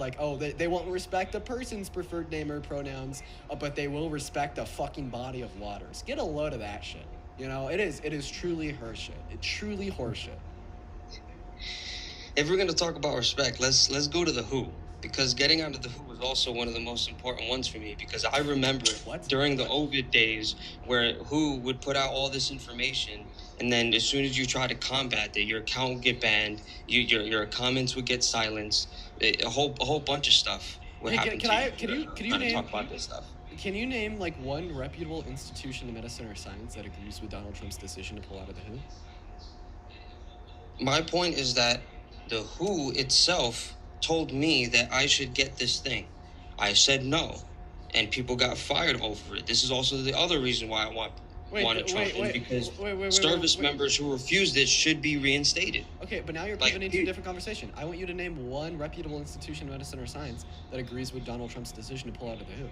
they won't respect a person's preferred name or pronouns, but they will respect a fucking body of waters. Get a load of that shit. It is truly horseshit. It's truly horseshit. If we're going to talk about respect, let's go to the WHO, because getting onto the WHO was also one of the most important ones for me, because I remember during the Ovid days where WHO would put out all this information, and then as soon as you try to combat it, your account would get banned, your comments would get silenced, a whole bunch of stuff would happen Can you name, talk about this stuff. Can you name like one reputable institution in medicine or science that agrees with Donald Trump's decision to pull out of the WHO? My point is that the WHO itself told me that I should get this thing. I said no, and people got fired over it. This is also the other reason why I wanted Trump in, because service members who refused it should be reinstated. Okay, but now you're pivoting into a different conversation. I want you to name one reputable institution of medicine or science that agrees with Donald Trump's decision to pull out of the WHO.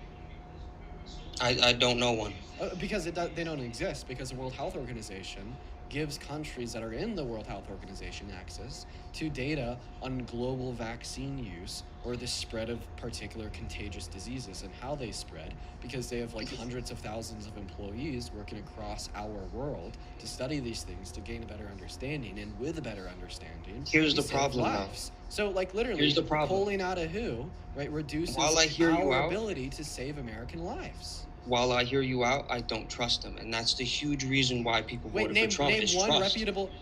I don't know one. Because they don't exist, because the World Health Organization gives countries that are in the World Health Organization access to data on global vaccine use or the spread of particular contagious diseases and how they spread, because they have like hundreds of thousands of employees working across our world to study these things to gain a better understanding, and with a better understanding, here's we the save problem now. lives. So like literally Here's the problem. pulling out of WHO, right, reduces While I hear you our out, ability to save American lives. While I hear you out, I don't trust them, and that's the huge reason why people voted for Trump.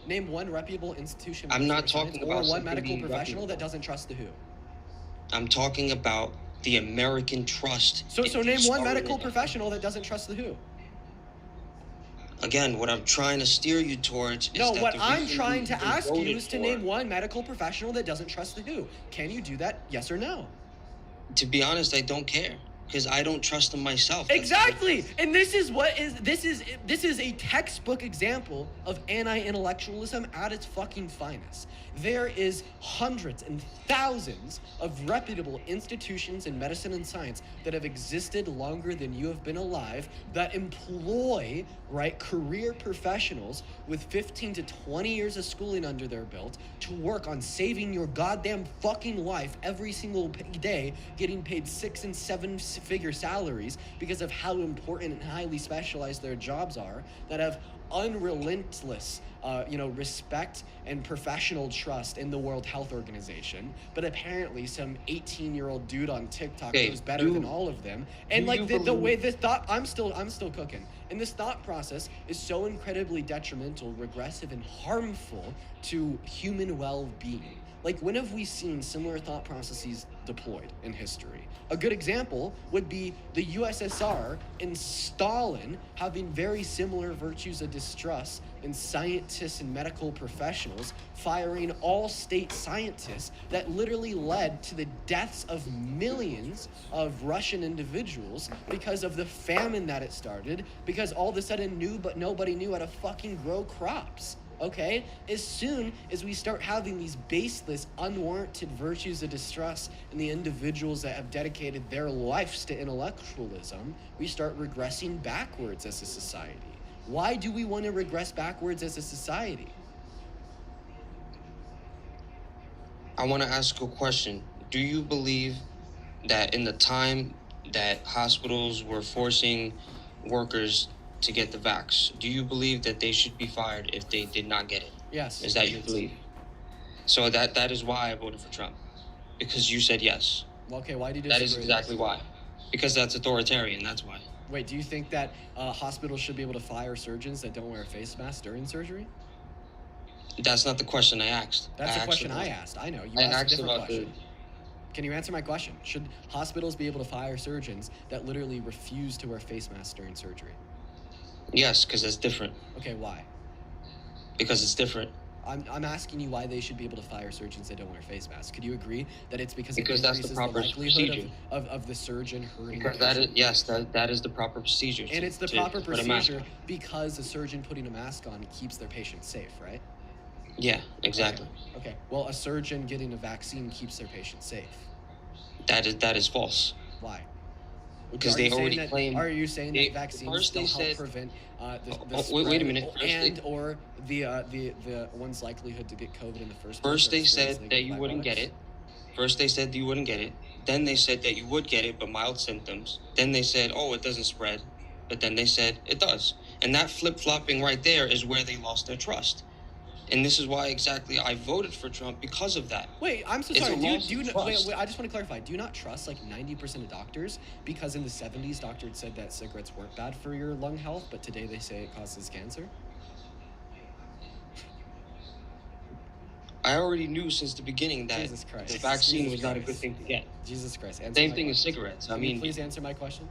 Name one reputable institution. I'm not talking about or one medical professional that doesn't trust the WHO. I'm talking about the American trust. So name one medical professional that doesn't trust the WHO. Again, what I'm trying to steer you towards is no, that what the I'm reason trying to ask you is to for- name one medical professional that doesn't trust the WHO. Can you do that? Yes or no? To be honest, I don't care, because I don't trust them myself. Exactly, and this is a textbook example of anti-intellectualism at its fucking finest. There is hundreds and thousands of reputable institutions in medicine and science that have existed longer than you have been alive, that employ, right, career professionals with 15 to 20 years of schooling under their belt to work on saving your goddamn fucking life every single day, getting paid 6- and 7-figure salaries because of how important and highly specialized their jobs are, that have unrelentless respect and professional trust in the World Health Organization, but apparently some 18-year-old dude on TikTok knows better than all of them. And like the way this thought, I'm still cooking. And this thought process is so incredibly detrimental, regressive, and harmful to human well-being. Like, when have we seen similar thought processes deployed in history? A good example would be the USSR and Stalin having very similar virtues of distrust in scientists and medical professionals, firing all state scientists that literally led to the deaths of millions of Russian individuals because of the famine that it started, because all of a sudden nobody knew how to fucking grow crops. Okay? As soon as we start having these baseless, unwarranted virtues of distrust in the individuals that have dedicated their lives to intellectualism, we start regressing backwards as a society. Why do we want to regress backwards as a society? I want to ask a question. Do you believe that in the time that hospitals were forcing workers to get the vax, do you believe that they should be fired if they did not get it? Yes. Is that your belief? So that is why I voted for Trump, because you said yes. Well, okay, why did you That disagree? is exactly why. Because that's authoritarian, that's why. Wait, do you think that hospitals should be able to fire surgeons that don't wear a face mask during surgery? That's not the question I asked. That's the question I asked. I know. You asked a different question. Can you answer my question? Should hospitals be able to fire surgeons that literally refuse to wear face masks during surgery? Yes, because that's different. Okay, why? Because it's different. I'm asking you why they should be able to fire surgeons that don't wear face masks. Could you agree that it's because that's it increases the proper likelihood procedure. of the surgeon hurting Because the patient? that is the proper procedure. And it's the proper procedure because the surgeon putting a mask on keeps their patient safe, right? Yeah, exactly. Okay. Well, a surgeon getting a vaccine keeps their patient safe. That is false. Why? Because they already claimed. Are you saying that vaccines still help prevent the spread wait a minute. or the one's likelihood to get COVID in the first place? First they said that you wouldn't get it. Then they said that you would get it, but mild symptoms. Then they said, oh, it doesn't spread. But then they said it does. And that flip-flopping right there is where they lost their trust. And this is why exactly I voted for Trump, because of that. Wait, I'm so It's sorry. a Do loss you of wait, trust. I just want to clarify. Do you not trust like 90% of doctors? Because in the 70s, doctors said that cigarettes weren't bad for your lung health, but today they say it causes cancer? I already knew since the beginning that Jesus Christ. the vaccine Jesus was not a Christ. good thing to get. Jesus Christ. Answer Same my thing as question. cigarettes. Can you please answer my question?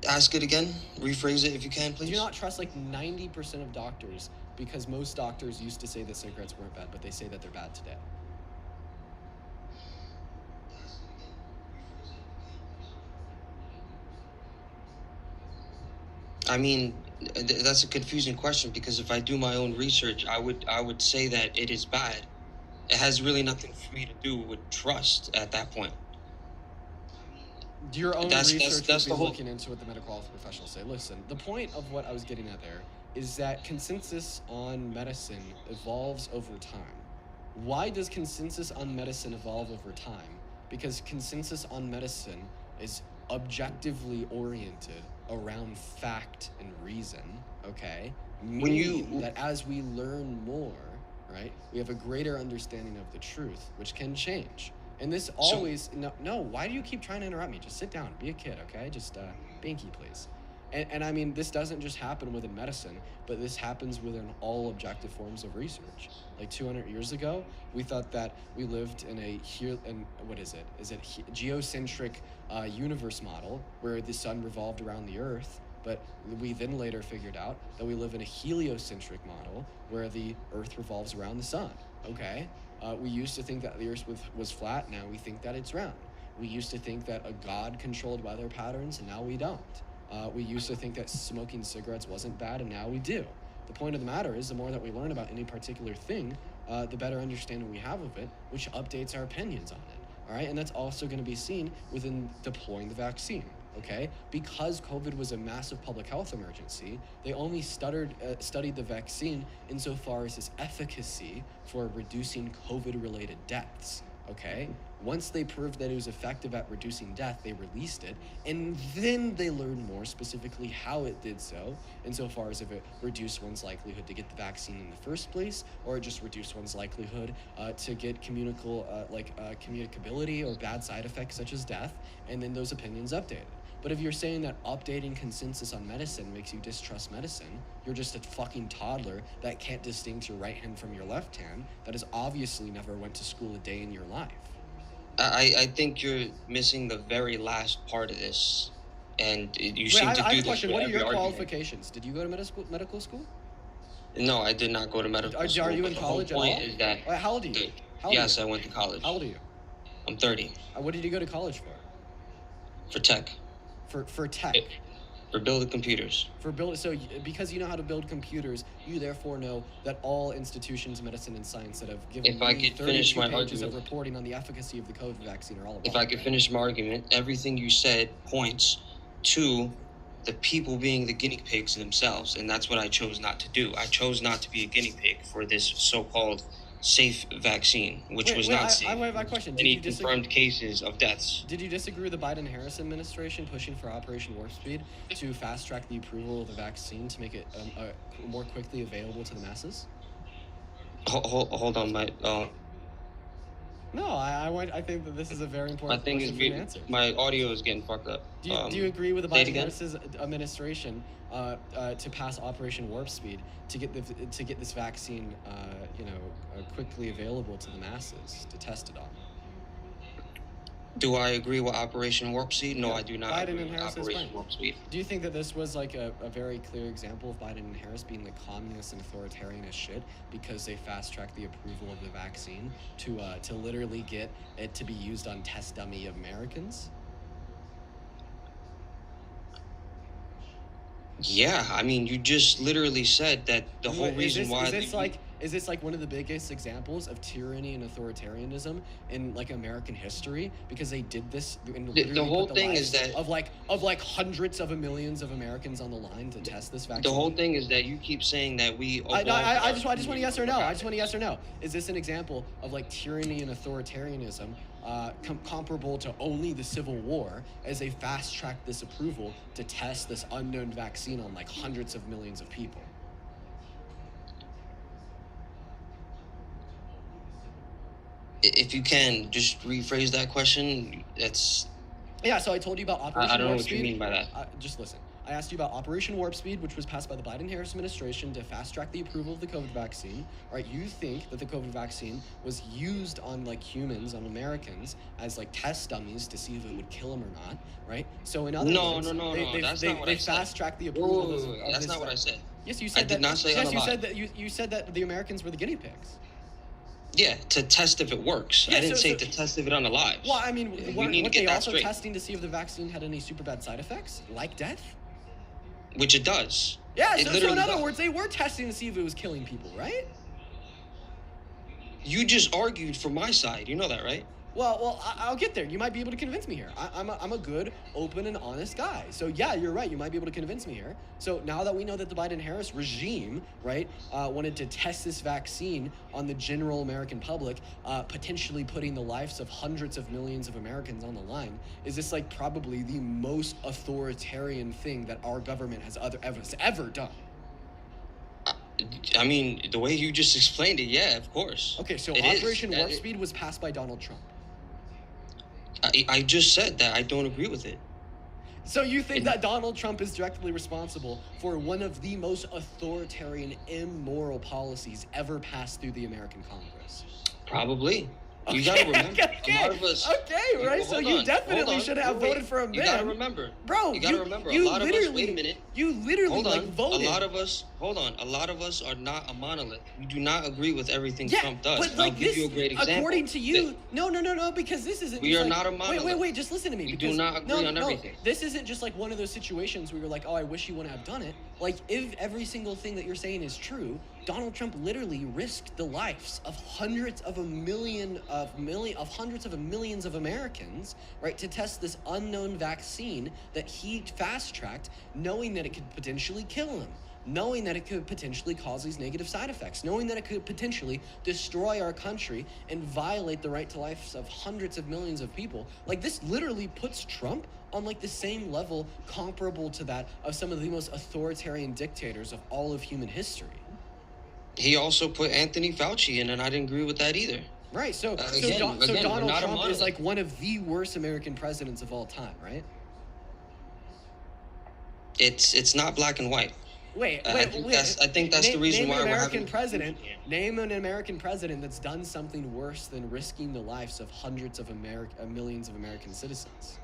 Ask it again. Rephrase it if you can, please. Do you not trust like 90% of doctors because most doctors used to say that cigarettes weren't bad, but they say that they're bad today. I mean, that's a confusing question because if I do my own research, I would say that it is bad. It has really nothing for me to do with trust at that point. Your own That's research the would be whole. looking into what the medical health professionals say. Listen, the point of what I was getting at there is that consensus on medicine evolves over time. Why does consensus on medicine evolve over time? Because consensus on medicine is objectively oriented around fact and reason, okay? Meaning that as we learn more, right, we have a greater understanding of the truth, which can change. And this always, no, why do you keep trying to interrupt me? Just sit down, be a kid, okay? Just, binky, please. And I mean, this doesn't just happen within medicine, but this happens within all objective forms of research. Like 200 years ago, we thought that we lived in a geocentric universe model where the sun revolved around the earth. But we then later figured out that we live in a heliocentric model where the earth revolves around the sun, okay? We used to think that the earth was flat, now we think that it's round. We used to think that a god controlled weather patterns, and now we don't. We used to think that smoking cigarettes wasn't bad, and now we do. The point of the matter is, the more that we learn about any particular thing, the better understanding we have of it, which updates our opinions on it, all right? And that's also going to be seen within deploying the vaccine, okay? Because COVID was a massive public health emergency, they only studied the vaccine insofar as its efficacy for reducing COVID-related deaths, okay? Once they proved that it was effective at reducing death, they released it, and then they learned more specifically how it did so, insofar as if it reduced one's likelihood to get the vaccine in the first place, or it just reduced one's likelihood to get communicability or bad side effects such as death, and then those opinions updated. But if you're saying that updating consensus on medicine makes you distrust medicine, you're just a fucking toddler that can't distinguish your right hand from your left hand, that has obviously never went to school a day in your life. I think you're missing the very last part of this, and you seem to do this. I have a question. What are your argument. qualifications? Did you go to medical school? No, I did not go to medical school. Are you in college at all? The whole point is that. How old are you? Yes, I went to college. How old are you? I'm 30. What did you go to college for? For tech. For tech. For building computers. So because you know how to build computers, you therefore know that all institutions of medicine and science that have given If I could finish my pages of argument. reporting on the efficacy of the COVID vaccine are all about. If I could finish my argument, everything you said points to the people being the guinea pigs themselves, and that's what I chose not to do. I chose not to be a guinea pig for this so-called safe vaccine, which was not safe. I have a question. Any confirmed cases of deaths. Did you disagree with the Biden-Harris administration pushing for Operation Warp Speed to fast-track the approval of the vaccine to make it more quickly available to the masses? Hold on, my. No, I think that this is a very important question for you to answer. My audio is getting fucked up. Do you agree with the Biden-Harris administration to pass Operation Warp Speed to get this vaccine, quickly available to the masses to test it on? Do I agree with Operation Warp Speed? No, I do not Biden agree and with Harris is Operation fine. Warp Speed. Do you think that this was like a very clear example of Biden and Harris being the communist and authoritarian as shit because they fast-tracked the approval of the vaccine to literally get it to be used on test dummy Americans? Yeah, I mean, you just literally said that the whole reason why. Is this like one of the biggest examples of tyranny and authoritarianism in like American history? Because they did this and The whole thing is that of hundreds of millions of Americans on the line to test this vaccine. The whole thing is that you keep saying that we. I just want a yes or no. I just want a yes or no. Is this an example of like tyranny and authoritarianism comparable to only the Civil War as they fast-tracked this approval to test this unknown vaccine on like hundreds of millions of people? If you can just rephrase that question, that's. Yeah, so I told you about Operation I don't know Warp what Speed. you mean by that. Just listen. I asked you about Operation Warp Speed, which was passed by the Biden-Harris administration to fast-track the approval of the COVID vaccine. All right, you think that the COVID vaccine was used on like humans, on Americans, as like test dummies to see if it would kill them or not, right? So in other words, they fast-tracked the approval of this. That's not what I said. Yes, you said I did not say yes, unalive. you said that the Americans were the guinea pigs. Yeah, to test if it works. Yeah, I didn't say to test if it on the lives. Well, I mean, weren't they also straight. testing to see if the vaccine had any super bad side effects, like death? Which it does. Yeah, It so in literally other does. words, they were testing to see if it was killing people, right? You just argued for my side. You know that, right? Well, I'll get there. You might be able to convince me here. I'm a good, open, and honest guy. So yeah, you're right. You might be able to convince me here. So now that we know that the Biden-Harris regime, right, wanted to test this vaccine on the general American public, potentially putting the lives of hundreds of millions of Americans on the line, is this like probably the most authoritarian thing that our government has ever done? I mean, the way you just explained it, yeah, of course. Okay, so It Operation is. Warp Speed was passed by Donald Trump. I just said that I don't agree with it. So you think that Donald Trump is directly responsible for one of the most authoritarian, immoral policies ever passed through the American Congress? Probably. You gotta remember, a lot of us. Okay, right. So you definitely should have voted for a man. You gotta remember, bro. You gotta remember. A you lot of us. literally- Wait a minute. You literally Hold on. like voted. A lot of us. Hold on. A lot of us are not a monolith. We do not agree with everything Yeah, Trump does. but And like I'll give this, you a great example. according to you, no, because this isn't. We just are like, not a monolith. Wait, just listen to me. We because, do not agree on everything. This isn't just like one of those situations where you're like, oh, I wish you wouldn't have done it. Like, if every single thing that you're saying is true, Donald Trump literally risked the lives of hundreds of millions of Americans, right, to test this unknown vaccine that he fast-tracked, knowing that it could potentially kill him, knowing that it could potentially cause these negative side effects, knowing that it could potentially destroy our country and violate the right to life of hundreds of millions of people. Like, this literally puts Trump on like the same level comparable to that of some of the most authoritarian dictators of all of human history. He also put Anthony Fauci in, and I didn't agree with that either. Right. So Again, Donald we're not a Trump is monolith. like one of the worst American presidents of all time, right? It's not black and white. Wait. I think that's the reason why we're having. Name an American president that's done something worse than risking the lives of hundreds of millions of American citizens.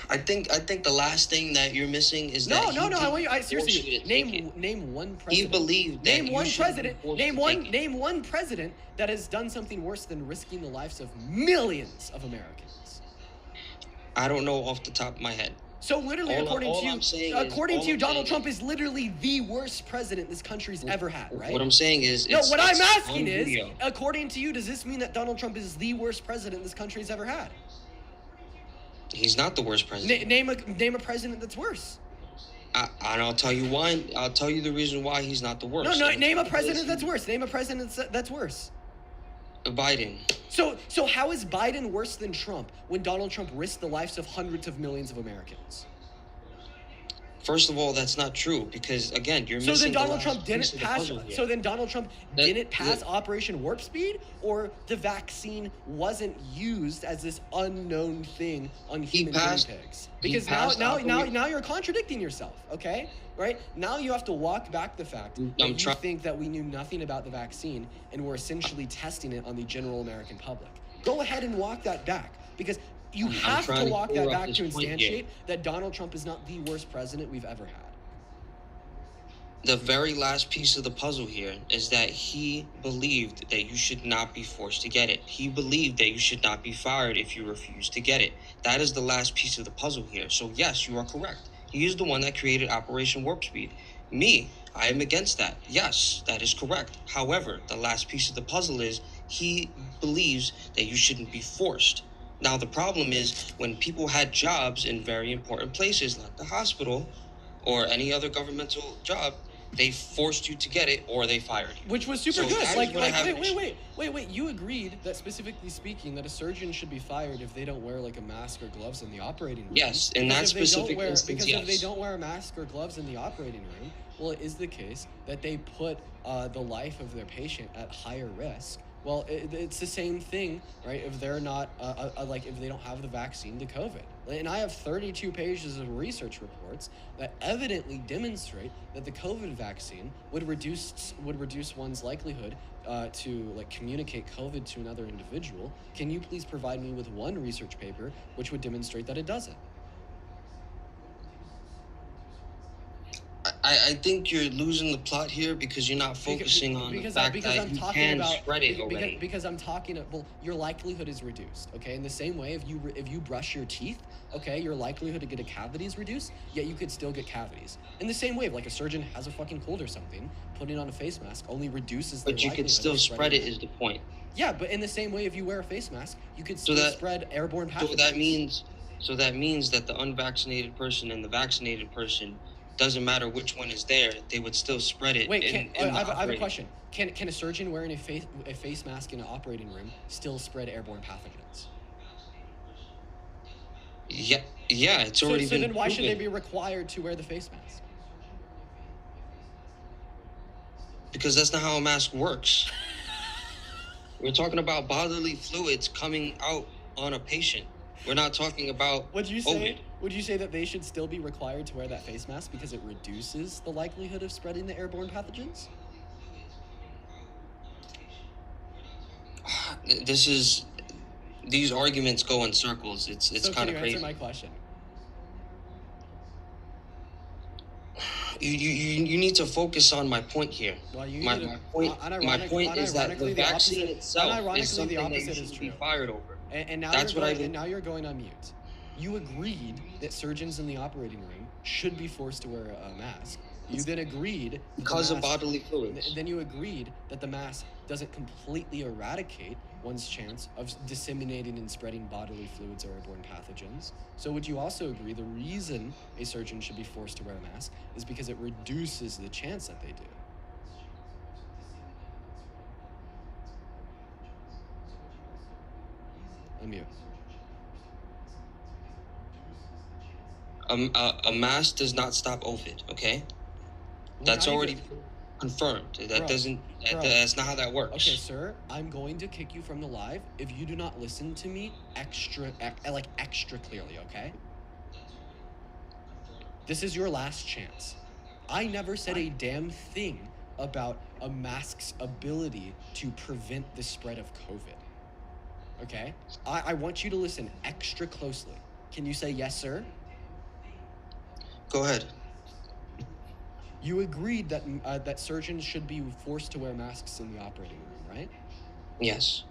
I think the last thing that you're missing is No. that I want you. Seriously, forced you to take it. name one president. He believed that Name you one shouldn't president. be forced Name to one. take it. Name one president that has done something worse than risking the lives of millions of Americans. I don't know off the top of my head. So literally, All according I'm saying to you, is- Donald Trump is literally the worst president this country's ever had, right? What I'm saying is, No, what I'm asking on is, video. according to you, does this mean that Donald Trump is the worst president this country's ever had? He's not the worst president. Name a president that's worse. And I'll tell you why. I'll tell you the reason why he's not the worst. No, And name a because president that's worse. Name a president that's worse. Biden. So how is Biden worse than Trump when Donald Trump risked the lives of hundreds of millions of Americans? First of all, that's not true because again, you're So missing. then Donald the Trump last didn't piece of the pass. puzzle here. So then Donald Trump That- didn't pass that- Operation Warp Speed, or the vaccine wasn't used as this unknown thing on human guinea passed- pigs. he Because passed now you're contradicting yourself. Okay, right? Now you have to walk back the fact that you think that we knew nothing about the vaccine and we're essentially testing it on the general American public. Go ahead and walk that back because you I'm have trying to to walk clear that up back this to point here. instantiate that Donald Trump is not the worst president we've ever had. The very last piece of the puzzle here is that he believed that you should not be forced to get it. He believed that you should not be fired if you refuse to get it. That is the last piece of the puzzle here. So yes, you are correct. He is the one that created Operation Warp Speed. Me, I am against that. Yes, that is correct. However, the last piece of the puzzle is he believes that you shouldn't be forced. Now, the problem is when people had jobs in very important places like the hospital or any other governmental job, they forced you to get it or they fired you. Which was super So good. that is Like what I have an issue. wait. You agreed that specifically speaking that a surgeon should be fired if they don't wear like a mask or gloves in the operating room. Yes, in Because that if they don't specific instance, because yes. if they don't wear a mask or gloves in the operating room, well, it is the case that they put the life of their patient at higher risk, Well, it's the same thing, right? If they're not, like, if they don't have the vaccine to COVID. And I have 32 pages of research reports that evidently demonstrate that the COVID vaccine would reduce one's likelihood to, like, communicate COVID to another individual. Can you please provide me with one research paper which would demonstrate that it doesn't? I think you're losing the plot here because you're not focusing on the fact that you can spread it already. Because I'm talking, well, your likelihood is reduced, okay? In the same way, if you brush your teeth, okay, your likelihood to get a cavity is reduced, yet you could still get cavities. In the same way, if, like, a surgeon has a fucking cold or something, putting on a face mask only reduces their But you likelihood could still of spread spreading it is the point. Yeah, but in the same way, if you wear a face mask, you could So still that- spread airborne pathogens. So that means that the unvaccinated person and the vaccinated person, doesn't matter which one is there, they would still spread it. Wait, I have a operating. question. Can a surgeon wearing a face mask in an operating room still spread airborne pathogens? Yeah, it's already So been then why should they proven. be required to wear the face mask? Because that's not how a mask works. We're talking about bodily fluids coming out on a patient. We're not talking about Would you COVID. say that they should still be required to wear that face mask because it reduces the likelihood of spreading the airborne pathogens? These arguments go in circles. It's So kind can of you crazy. answer my question? You need to focus on my point here. Well, you My need to- point is that the unironically, vaccine itself unironically, is something the that you opposite is shouldn't be true. fired over. And now That's you're what I going, mean. and now you're going on mute. You agreed that surgeons in the operating room should be forced to wear a mask. You then agreed that the Because of mask- bodily fluids. Then you agreed that the mask doesn't completely eradicate one's chance of disseminating and spreading bodily fluids or airborne pathogens. So would you also agree the reason a surgeon should be forced to wear a mask is because it reduces the chance that they do? Unmute. A mask does not stop COVID, okay? That's not already even- confirmed. Bro, bro. That's not how that works. Okay, sir, I'm going to kick you from the live if you do not listen to me extra clearly, okay? This is your last chance. I never said a damn thing about a mask's ability to prevent the spread of COVID. Okay? I want you to listen extra closely. Can you say yes, sir? Go ahead. You agreed that that surgeons should be forced to wear masks in the operating room, right? Yes.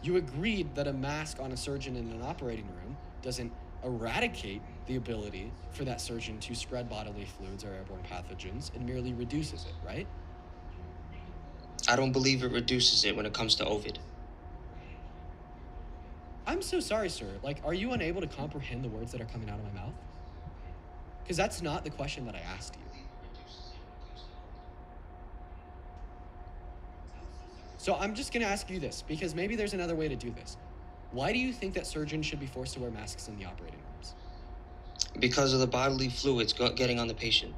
You agreed that a mask on a surgeon in an operating room doesn't eradicate the ability for that surgeon to spread bodily fluids or airborne pathogens. It merely reduces it, right? I don't believe it reduces it when it comes to COVID. I'm so sorry, sir. Like, are you unable to comprehend the words that are coming out of my mouth? Because that's not the question that I asked you. So I'm just going to ask you this, because maybe there's another way to do this. Why do you think that surgeons should be forced to wear masks in the operating rooms? Because of the bodily fluids getting on the patient.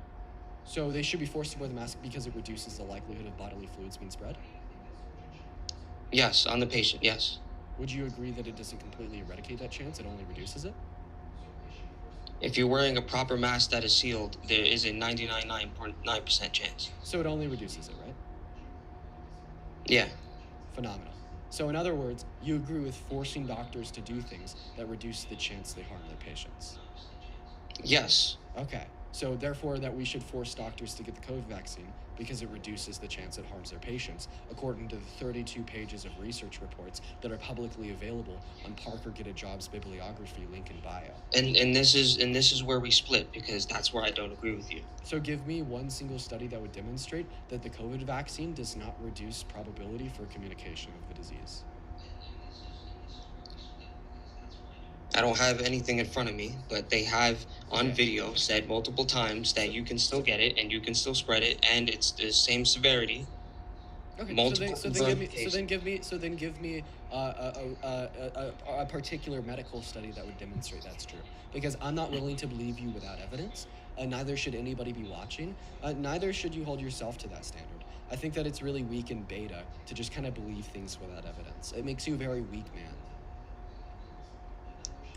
So they should be forced to wear the mask because it reduces the likelihood of bodily fluids being spread? Yes, on the patient, yes. Would you agree that it doesn't completely eradicate that chance, it only reduces it? If you're wearing a proper mask that is sealed, there is a 99.9% chance. So it only reduces it, right? Yeah. Phenomenal. So in other words, you agree with forcing doctors to do things that reduce the chance they harm their patients? Yes. Okay. So therefore that we should force doctors to get the COVID vaccine because it reduces the chance it harms their patients, according to the 32 pages of research reports that are publicly available on Parker Get a Jobs bibliography link in bio. And this is where we split, because that's where I don't agree with you. So give me one single study that would demonstrate that the COVID vaccine does not reduce probability for communication of the disease. I don't have anything in front of me, but they have on video said multiple times that you can still get it and you can still spread it, and it's the same severity. Okay, Multiple so then give me a particular medical study that would demonstrate that's true. Because I'm not willing to believe you without evidence. Neither should anybody be watching. Neither should you hold yourself to that standard. I think that it's really weak in beta to just kind of believe things without evidence. It makes you a very weak man.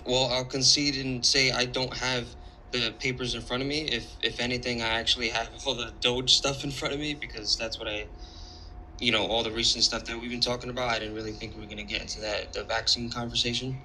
Well, I'll concede and say I don't have the papers in front of me. If anything, I actually have all the Doge stuff in front of me because that's what all the recent stuff that we've been talking about. I didn't really think we were going to get into the vaccine conversation.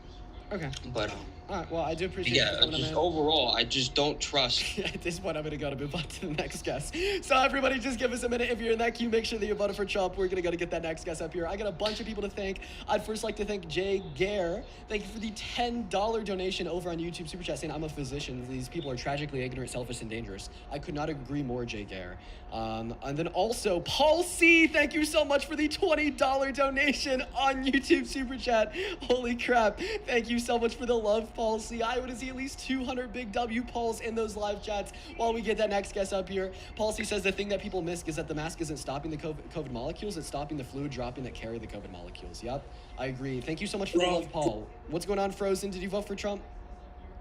Okay. But all right. Well, I do appreciate you coming just in. overall, I just don't trust. At this point, I'm going to move on to the next guest. So everybody, just give us a minute. If you're in that queue, make sure that you voted for Trump. We're going to get that next guest up here. I got a bunch of people to thank. I'd first like to thank Jay Gare. Thank you for the $10 donation over on YouTube Super Chat saying, I'm a physician. These people are tragically ignorant, selfish, and dangerous. I could not agree more, Jay Gare. And then also, Paul C., thank you so much for the $20 donation on YouTube Super Chat. Holy crap. Thank you so much for the love, Paul C. I want to see at least 200 big W Pauls in those live chats while we get that next guest up here. Paul C. says the thing that people miss is that the mask isn't stopping the COVID molecules, it's stopping the fluid dropping that carry the COVID molecules. Yep, I agree. Thank you so much for the love, Paul. What's going on, Frozen? Did you vote for Trump?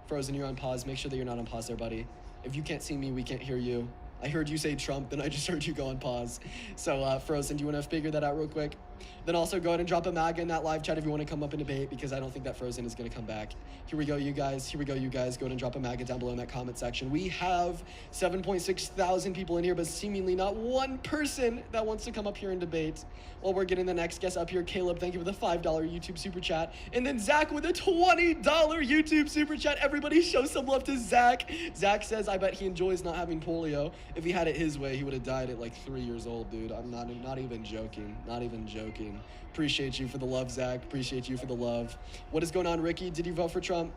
Frozen, you're on pause. Make sure that you're not on pause there, buddy. If you can't see me, we can't hear you. I heard you say Trump, then I just heard you go on pause. So, Frozen, do you want to figure that out real quick? Then also go ahead and drop a MAGA in that live chat if you want to come up and debate, because I don't think that Frozen is going to come back. Here we go, you guys. Here we go, you guys. Go ahead and drop a MAGA down below in that comment section. We have 7.6 thousand people in here, but seemingly not one person that wants to come up here and debate. Well, we're getting the next guest up here. Caleb, thank you for the $5 YouTube Super Chat. And then Zach with a $20 YouTube Super Chat. Everybody show some love to Zach. Zach says, I bet he enjoys not having polio. If he had it his way, he would have died at like 3 years old, dude. I'm not even joking. Not even joking. Appreciate you for the love, Zach. Appreciate you for the love. What is going on, Ricky? Did you vote for Trump?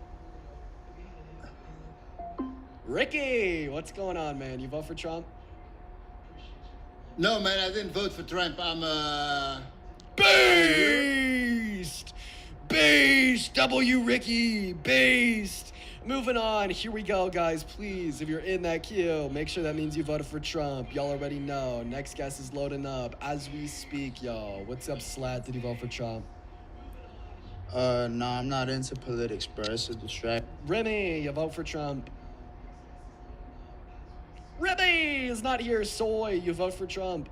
Ricky, what's going on, man? You vote for Trump? No, man, I didn't vote for Trump. I'm Based! Based! W Ricky! Based! Moving on. Here we go, guys. Please, if you're in that queue, make sure that means you voted for Trump. Y'all already know. Next guest is loading up as we speak, y'all. What's up, Slat? Did you vote for Trump? No, I'm not into politics, bro. It's a distract. Remy, you vote for Trump. Remy is not here. Soy, you vote for Trump.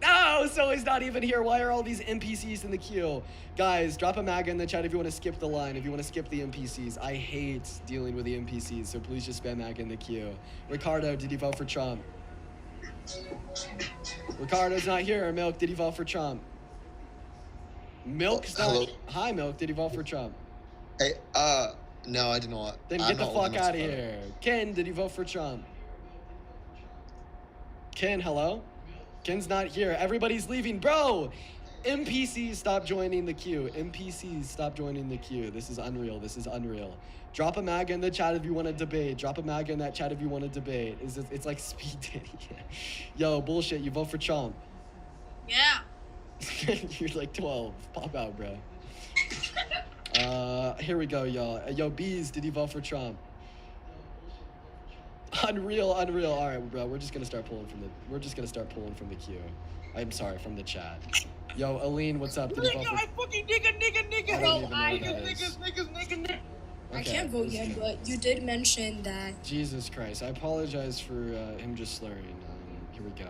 No, Soy's not even here. Why are all these NPCs in the queue? Guys, drop a MAGA in the chat if you want to skip the line, if you want to skip the NPCs. I hate dealing with the NPCs, so please just spam MAGA in the queue. Ricardo, did you vote for Trump? Ricardo's not here. Milk, did you vote for Trump? Milk's not. Hello. Hi, Milk, did you vote for Trump? Hey, no, I did not. Then get the fuck out of here. Ken, did you vote for Trump? Ken, hello? Ken's not here. Everybody's leaving. Bro, NPCs, stop joining the queue. NPCs, stop joining the queue. This is unreal. This is unreal. Drop a MAGA in the chat if you want to debate. Drop a MAGA in that chat if you want to debate. It's like speed dating. Yo, bullshit. You vote for Trump. Yeah. You're like 12. Pop out, bro. Here we go, y'all. Yo, Bees, did you vote for Trump? Unreal. All right, bro. We're just gonna start pulling from the queue. I'm sorry, from the chat. Yo, Aline, what's up? Did you vote for... I fucking nigga. I don't I even know what that is. niggas. I Okay, can't vote this yet, guy. but you did mention that. Jesus Christ. I apologize for him just slurring. Here we go.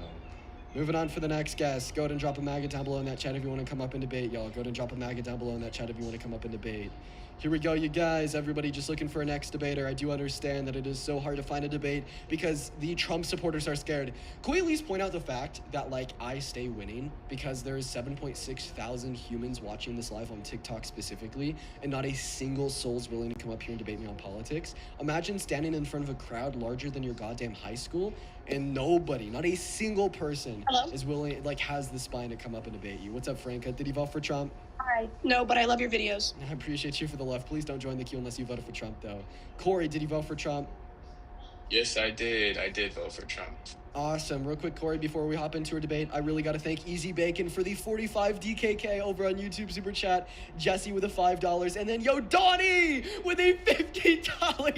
Moving on for the next guest. Go ahead and drop a MAGA down below in that chat if you want to come up and debate, y'all. Go ahead and drop a MAGA down below in that chat if you want to come up and debate. Here we go, you guys. Everybody just looking for a next debater. I do understand that it is so hard to find a debate because the Trump supporters are scared. Can we at least point out the fact that, like, I stay winning because there is 7.6 thousand humans watching this live on TikTok specifically, and not a single soul's willing to come up here and debate me on politics? Imagine standing in front of a crowd larger than your goddamn high school, and nobody, not a single person, is willing, like, has the spine to come up and debate you. What's up, Franca? Did you vote for Trump? Hi. No, but I love your videos. I appreciate you for the love. Please don't join the queue unless you voted for Trump, though. Corey, did you vote for Trump? Yes, I did. I did vote for Trump. Awesome. Real quick, Corey, before we hop into our debate, I really got to thank Easy Bacon for the 45 DKK over on YouTube Super Chat, Jesse with a $5, and then yo, Donnie with a $50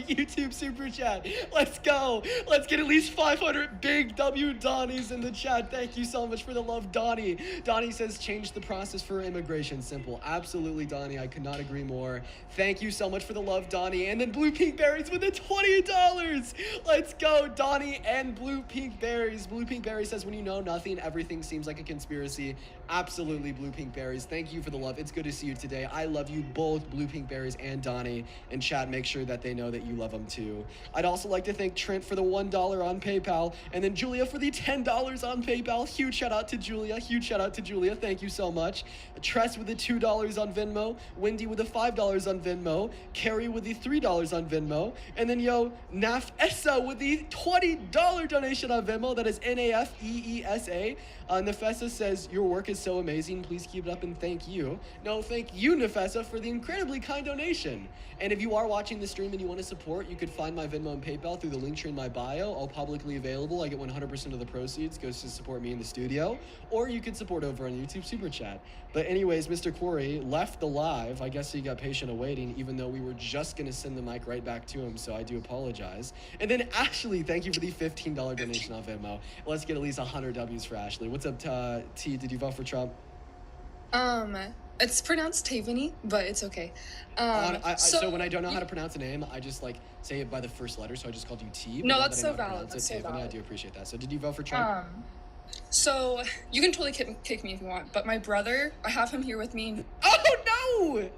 YouTube Super Chat. Let's go. Let's get at least 500 big W Donnies in the chat. Thank you so much for the love, Donnie. Donnie says, change the process for immigration. Simple. Absolutely, Donnie. I could not agree more. Thank you so much for the love, Donnie. And then Blue Pink Berries with a $20. Let's go, Donnie and Blue Pink Berries. Blue Pink Berry says, when you know nothing, everything seems like a conspiracy. Absolutely, Blue Pink Berries. Thank you for the love. It's good to see you today. I love you both, Blue Pink Berries and Donnie. And chat, make sure that they know that you love them too. I'd also like to thank Trent for the $1 on PayPal, and then Julia for the $10 on PayPal. Huge shout out to Julia. Huge shout out to Julia. Thank you so much. Tress with the $2 on Venmo. Wendy with the $5 on Venmo. Carrie with the $3 on Venmo. And then, Naf Essa with the $20 donation on Venmo. That is Nafeesa. Nefessa says, your work is so amazing. Please keep it up and thank you. No, thank you, Nefessa, for the incredibly kind donation. And if you are watching the stream and you want to support, you could find my Venmo and PayPal through the link tree in my bio, all publicly available. I get 100% of the proceeds goes to support me in the studio, or you could support over on YouTube Super Chat. But anyways, Mr. Corey left the live. I guess he got patient awaiting, even though we were just going to send the mic right back to him, so I do apologize. And then Ashley, thank you for the $15 donation on Venmo. Let's get at least 100 W's for Ashley. What's up, T? Did you vote for Trump? It's pronounced Tavany, but it's okay. So when I don't know how to pronounce a name, I just like say it by the first letter. So I just called you T. No, now that's that I so know how to valid. pronounce That's it, so Tiffany, I valid. do appreciate that. So did you vote for Trump? So you can totally kick me if you want, but my brother, I have him here with me. Oh no!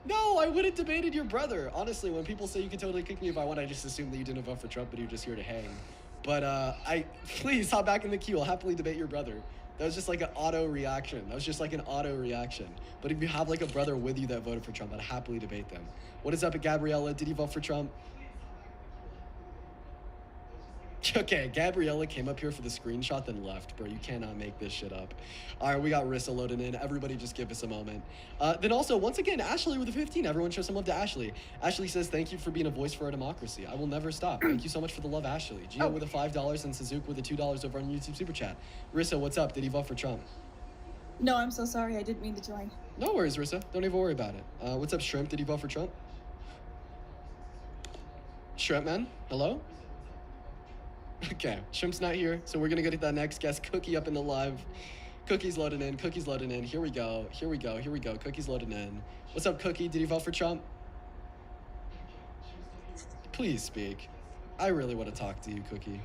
No, I wouldn't debated your brother. Honestly, when people say you can totally kick me if I want, I just assume that you didn't vote for Trump, but you're just here to hang. But please hop back in the queue. I'll happily debate your brother. That was just like an auto reaction. But if you have like a brother with you that voted for Trump, I'd happily debate them. What is up, Gabriella? Did you vote for Trump? Okay, Gabriella came up here for the screenshot, then left, bro. You cannot make this shit up. All right, we got Rissa loading in. Everybody just give us a moment. Then also, once again, Ashley with a 15. Everyone show some love to Ashley. Ashley says, thank you for being a voice for our democracy. I will never stop. Thank you so much for the love, Ashley. Gio with a $5 and Suzuki with a $2 over on YouTube Super Chat. Rissa, what's up? Did you vote for Trump? No, I'm so sorry. I didn't mean to join. No worries, Rissa. Don't even worry about it. What's up, Shrimp? Did you vote for Trump? Shrimp Man, hello? Okay, Shrimp's not here, so we're gonna go to that next guest. Cookie up in the live. Cookie's loading in. Here we go. Cookie's loading in. What's up, Cookie? Did you vote for Trump? Please speak. I really want to talk to you, Cookie.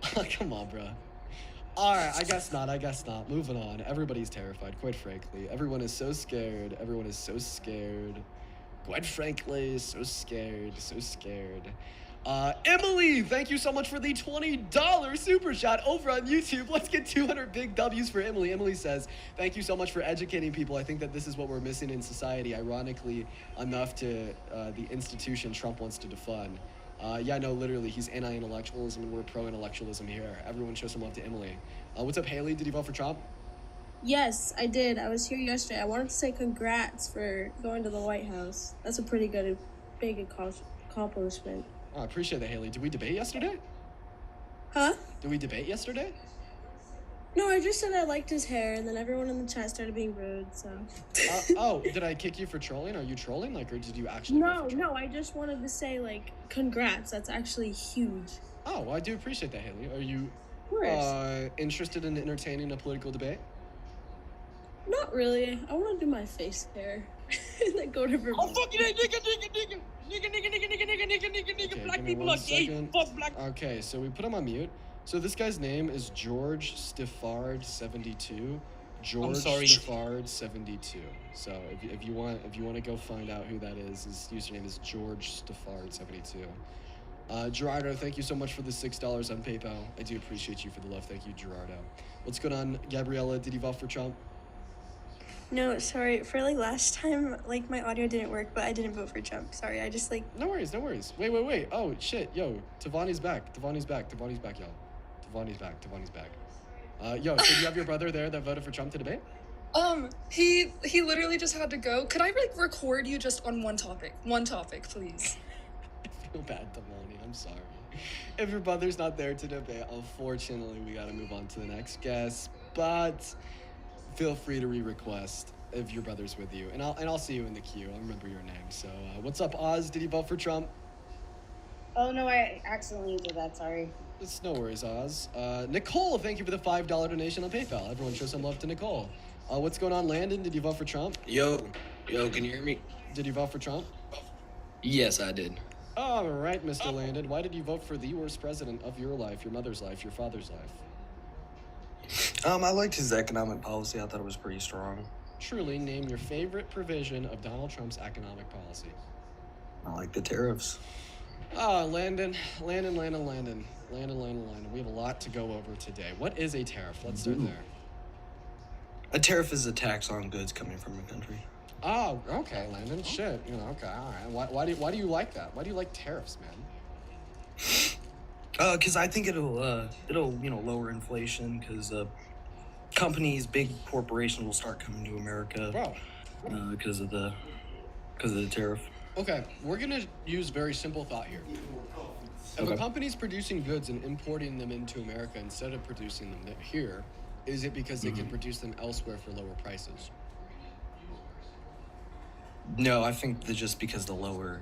Come on, bro. All right, I guess not. Moving on. Everybody's terrified, quite frankly. Everyone is so scared. Quite frankly, so scared. Emily, thank you so much for the $20 super chat over on YouTube. Let's get 200 big W's for Emily. Emily says, thank you so much for educating people. I think that this is what we're missing in society, ironically enough to the institution Trump wants to defund. Yeah, no, literally, he's anti-intellectualism and we're pro-intellectualism here. Everyone show some love to Emily. What's up, Haley? Did you vote for Trump? Yes, I did. I was here yesterday. I wanted to say congrats for going to the White House. That's a pretty good, big accomplishment. Oh, I appreciate that, Haley. Did we debate yesterday? Huh? Did we debate yesterday? No, I just said I liked his hair, and then everyone in the chat started being rude, so... Oh, did I kick you for trolling? Are you trolling? Like, or did you actually No, I just wanted to say, like, congrats. That's actually huge. Oh, well, I do appreciate that, Haley. Are you interested in entertaining a political debate? Not really. I want to do my face hair. And then go to Vermont. Oh, fucking nigga. Black people are gay. Fuck black. Okay, so we put him on mute. So this guy's name is George Stiffard72. Stiffard72. So if you want to go find out who that is, his username is George Stiffard72. Gerardo, thank you so much for the $6 on PayPal. I do appreciate you for the love. Thank you, Gerardo. What's going on, Gabriella? Did you vote for Trump? No, sorry. For last time, my audio didn't work, but I didn't vote for Trump. Sorry, I just No worries. Wait. Oh, shit. Yo, Tavani's back, y'all. Tavani's back. Yo, so do you have your brother there that voted for Trump to debate? He literally just had to go. Could I record you just on one topic? One topic, please. I feel bad, Tavani. I'm sorry. If your brother's not there to debate, unfortunately, we gotta move on to the next guest. But feel free to re-request if your brother's with you, and I'll see you in the queue. I'll remember your name. So, what's up, Oz? Did you vote for Trump? Oh no, I accidentally did that. Sorry. It's no worries, Oz. Nicole, thank you for the $5 donation on PayPal. Everyone show some love to Nicole. What's going on, Landon? Did you vote for Trump? Yo, can you hear me? Did you vote for Trump? Yes, I did. All right, Mr. Landon, why did you vote for the worst president of your life, your mother's life, your father's life? I liked his economic policy. I thought it was pretty strong. Truly, name your favorite provision of Donald Trump's economic policy. I like the tariffs. Ah, Landon. We have a lot to go over today. What is a tariff? Let's start there. A tariff is a tax on goods coming from a country. Oh, okay, Landon. Shit. Okay, all right. Why do you like that? Why do you like tariffs, man? Because I think it'll lower inflation. Because companies, big corporations will start coming to America. Wow. Because of the tariff. Okay, we're gonna use very simple thought here. If a company's producing goods and importing them into America instead of producing them here, is it because they can produce them elsewhere for lower prices? No, I think that just because the labor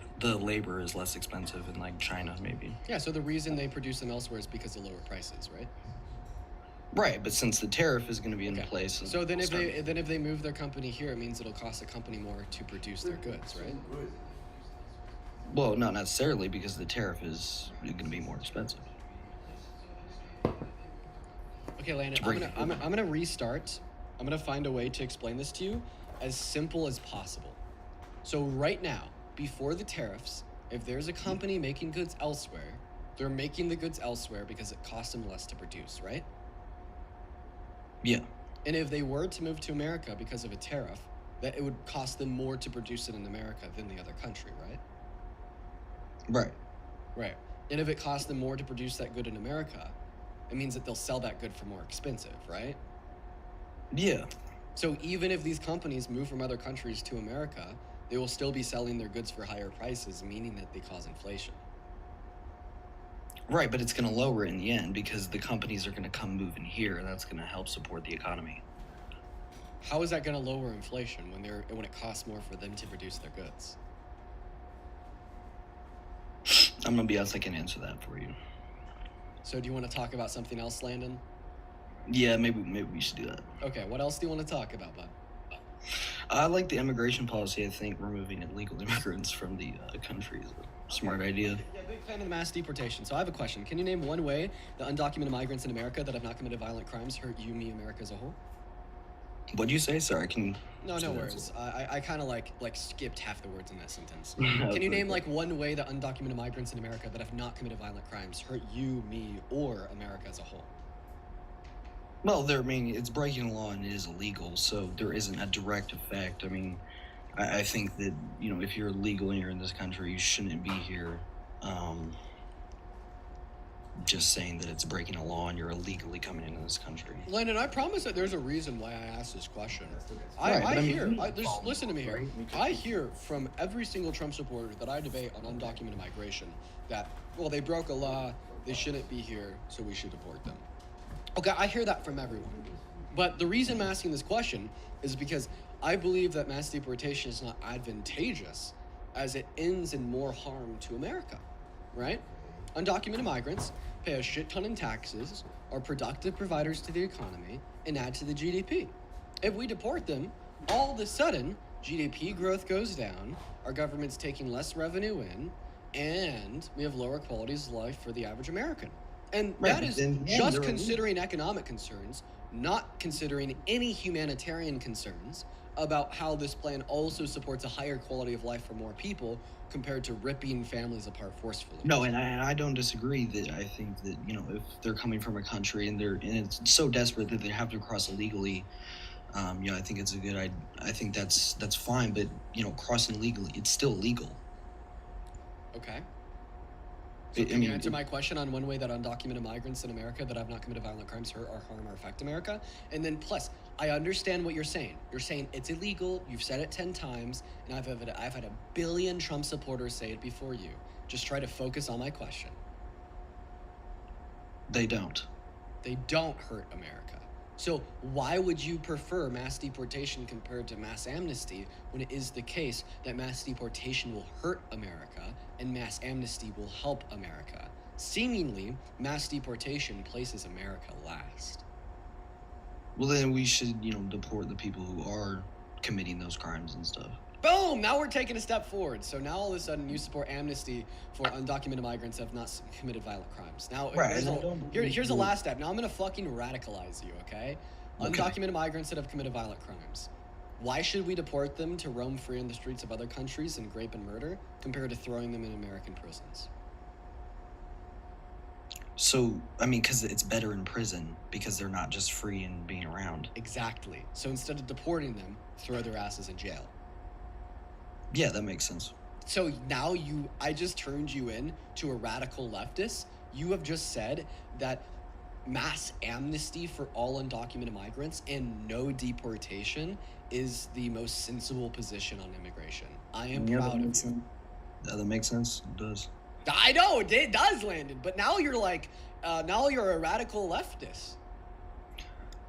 is less expensive in like China, maybe. Yeah, so the reason they produce them elsewhere is because of lower prices, right? Right, but since the tariff is going to be in place, so then if they move their company here, it means it'll cost the company more to produce their goods, right? Well, not necessarily, because the tariff is going to be more expensive. Okay, Landon, I'm gonna restart. I'm gonna find a way to explain this to you as simple as possible. So right now, before the tariffs, if there's a company making goods elsewhere, they're making the goods elsewhere because it costs them less to produce, right? Yeah. And if they were to move to America because of a tariff, that it would cost them more to produce it in America than the other country, right? Right. Right. And if it costs them more to produce that good in America, it means that they'll sell that good for more expensive, right? Yeah. So even if these companies move from other countries to America, they will still be selling their goods for higher prices, meaning that they cause inflation. Right, but it's going to lower it in the end because the companies are going to come move in here, and that's going to help support the economy. How is that going to lower inflation when it costs more for them to produce their goods? I'm going to be honest, I can answer that for you. So do you want to talk about something else, Landon? Yeah, maybe we should do that. Okay, what else do you want to talk about, bud? I like the immigration policy. I think removing illegal immigrants from the country is a smart idea. Yeah, big fan of the mass deportation. So I have a question. Can you name one way that undocumented migrants in America that have not committed violent crimes hurt you, me, America as a whole? What'd you say? Sorry, No worries. I kind of like skipped half the words in that sentence. Can you name like one way that undocumented migrants in America that have not committed violent crimes hurt you, me, or America as a whole? Well, it's breaking the law and it is illegal, so there isn't a direct effect. I mean, I think that, if you're legal and you're in this country, you shouldn't be here. Just saying that it's breaking a law and you're illegally coming into this country. Landon, I promise that there's a reason why I asked this question. Listen to me here. I hear from every single Trump supporter that I debate on undocumented migration that, well, they broke a law, they shouldn't be here, so we should deport them. Okay, I hear that from everyone. But the reason I'm asking this question is because I believe that mass deportation is not advantageous as it ends in more harm to America, right? Undocumented migrants pay a shit ton in taxes, are productive providers to the economy, and add to the GDP. If we deport them, all of a sudden, GDP growth goes down, our government's taking less revenue in, and we have lower qualities of life for the average American. And that is just considering economic concerns, not considering any humanitarian concerns about how this plan also supports a higher quality of life for more people compared to ripping families apart forcefully. No, and I don't disagree that I think that, if they're coming from a country and it's so desperate that they have to cross illegally, I think it's I think that's fine, but, crossing illegally, it's still legal. Okay. So can you answer my question on one way that undocumented migrants in America that have not committed violent crimes hurt or harm or affect America? And then plus, I understand what you're saying. You're saying it's illegal, you've said it 10 times, and I've had a billion Trump supporters say it before you. Just try to focus on my question. They don't. They don't hurt America. So why would you prefer mass deportation compared to mass amnesty when it is the case that mass deportation will hurt America and mass amnesty will help America? Seemingly, mass deportation places America last. Well, then we should, deport the people who are committing those crimes and stuff. Boom! Now we're taking a step forward. So now all of a sudden you support amnesty for undocumented migrants that have not committed violent crimes. Now Right, here's the last step. Now I'm gonna fucking radicalize you, okay? Undocumented migrants that have committed violent crimes. Why should we deport them to roam free in the streets of other countries and rape and murder compared to throwing them in American prisons? So, I mean, because it's better in prison because they're not just free and being around. Exactly. So instead of deporting them, throw their asses in jail. Yeah, that makes sense. So now I just turned you in to a radical leftist. You have just said that mass amnesty for all undocumented migrants and no deportation is the most sensible position on immigration. I am proud of you. Yeah, that makes sense. It does. I know it does, Landon, but now you're like, now you're a radical leftist.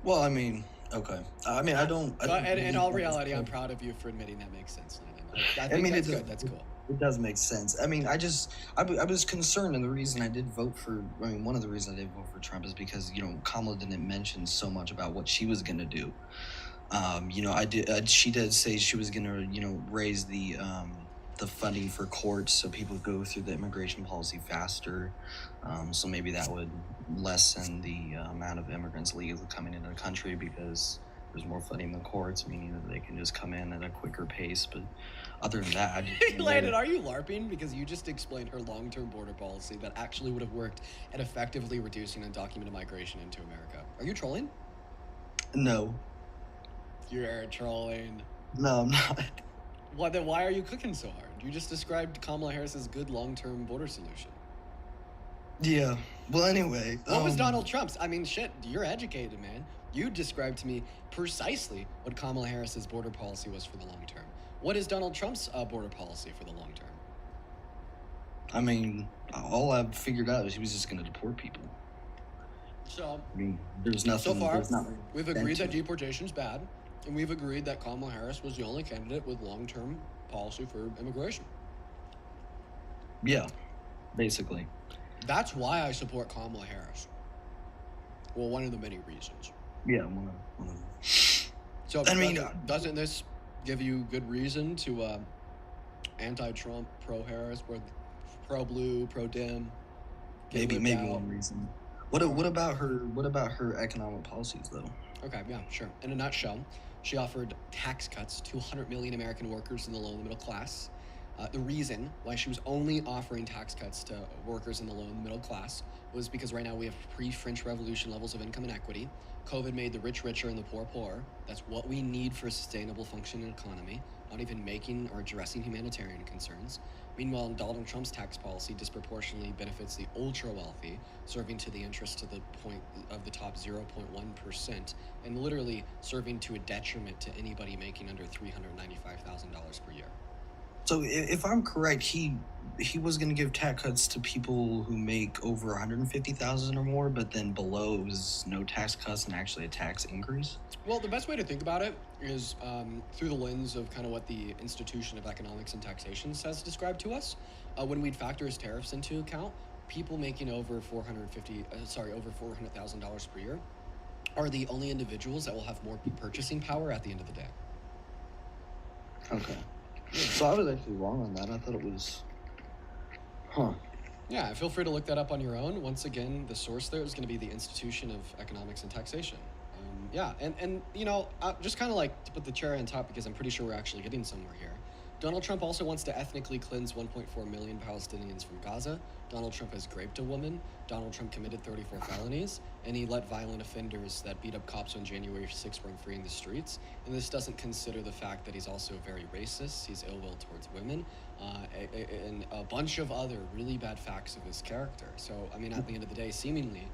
Well, I mean, okay. I mean, I don't. But in all reality, I'm proud of you for admitting that makes sense, Landon. I think that's good. That's cool. It does make sense. I mean, I was concerned, and the reason I did vote for, I mean, one of the reasons I did vote for Trump is because, you know, Kamala didn't mention so much about what she was going to do. You know, she did say she was going to, you know, raise the funding for courts so people go through the immigration policy faster. So maybe that would lessen the amount of immigrants legally coming into the country because there's more funding in the courts, meaning that they can just come in at a quicker pace. But other than that, Landon, are you LARPing? Because you just explained her long-term border policy that actually would have worked at effectively reducing undocumented migration into America. Are you trolling? No. You're trolling. No, I'm not. Well, then why are you cooking so hard? You just described Kamala Harris's good long-term border solution. Yeah. Well, anyway. What was Donald Trump's? I mean, shit, you're educated, man. You described to me precisely what Kamala Harris's border policy was for the long term. What is Donald Trump's border policy for the long term? I mean, all I've figured out is he was just going to deport people. So, I mean, there's nothing. So far, there's not we've agreed that deportation's bad, and we've agreed that Kamala Harris was the only candidate with long-term policy for immigration. Yeah, basically. That's why I support Kamala Harris. Well, one of the many reasons. Yeah, one of them. So, I mean, doesn't this give you good reason to anti-Trump, pro-Harris, pro-blue, pro-Dem? Maybe one reason. What about her economic policies though? Okay, yeah, sure. In a nutshell, she offered tax cuts to 100 million American workers in the low and middle class. The reason why she was only offering tax cuts to workers in the low and middle class was because right now we have pre-French Revolution levels of income inequity. COVID made the rich richer and the poor poorer. That's what we need for a sustainable functioning economy, not even making or addressing humanitarian concerns. Meanwhile, Donald Trump's tax policy disproportionately benefits the ultra-wealthy, serving to the interest to the point of the top 0.1%, and literally serving to a detriment to anybody making under $395,000 per year. So if I'm correct, he was going to give tax cuts to people who make over 150,000 or more, but then below it was no tax cuts and actually a tax increase. Well, the best way to think about it is through the lens of kind of what the Institution of Economics and Taxation says described to us. When we'd factor his tariffs into account, people making over $400,000 per year are the only individuals that will have more purchasing power at the end of the day. Okay. So I was actually wrong on that. I thought it was... Yeah, feel free to look that up on your own. Once again, the source there is going to be the Institution of Economics and Taxation. Yeah, and you know, just kind of like to put the cherry on top because I'm pretty sure we're actually getting somewhere here. Donald Trump also wants to ethnically cleanse 1.4 million Palestinians from Gaza. Donald Trump has raped a woman. Donald Trump committed 34 felonies, and he let violent offenders that beat up cops on January 6th run free in the streets. And this doesn't consider the fact that he's also very racist. He's ill will towards women, and a bunch of other really bad facts of his character. So, I mean, at the end of the day, seemingly,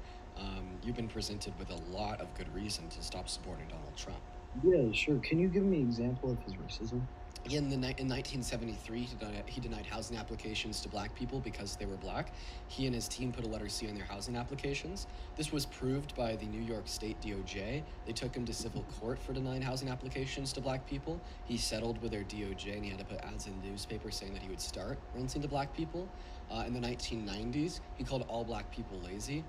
you've been presented with a lot of good reason to stop supporting Donald Trump. Yeah, sure. Can you give me an example of his racism? In 1973, he denied housing applications to black people because they were black. He and his team put a letter C on their housing applications. This was proved by the New York State DOJ. They took him to civil court for denying housing applications to black people. He settled with their DOJ, and he had to put ads in newspapers saying that he would start renting to black people. In the 1990s, he called all black people lazy,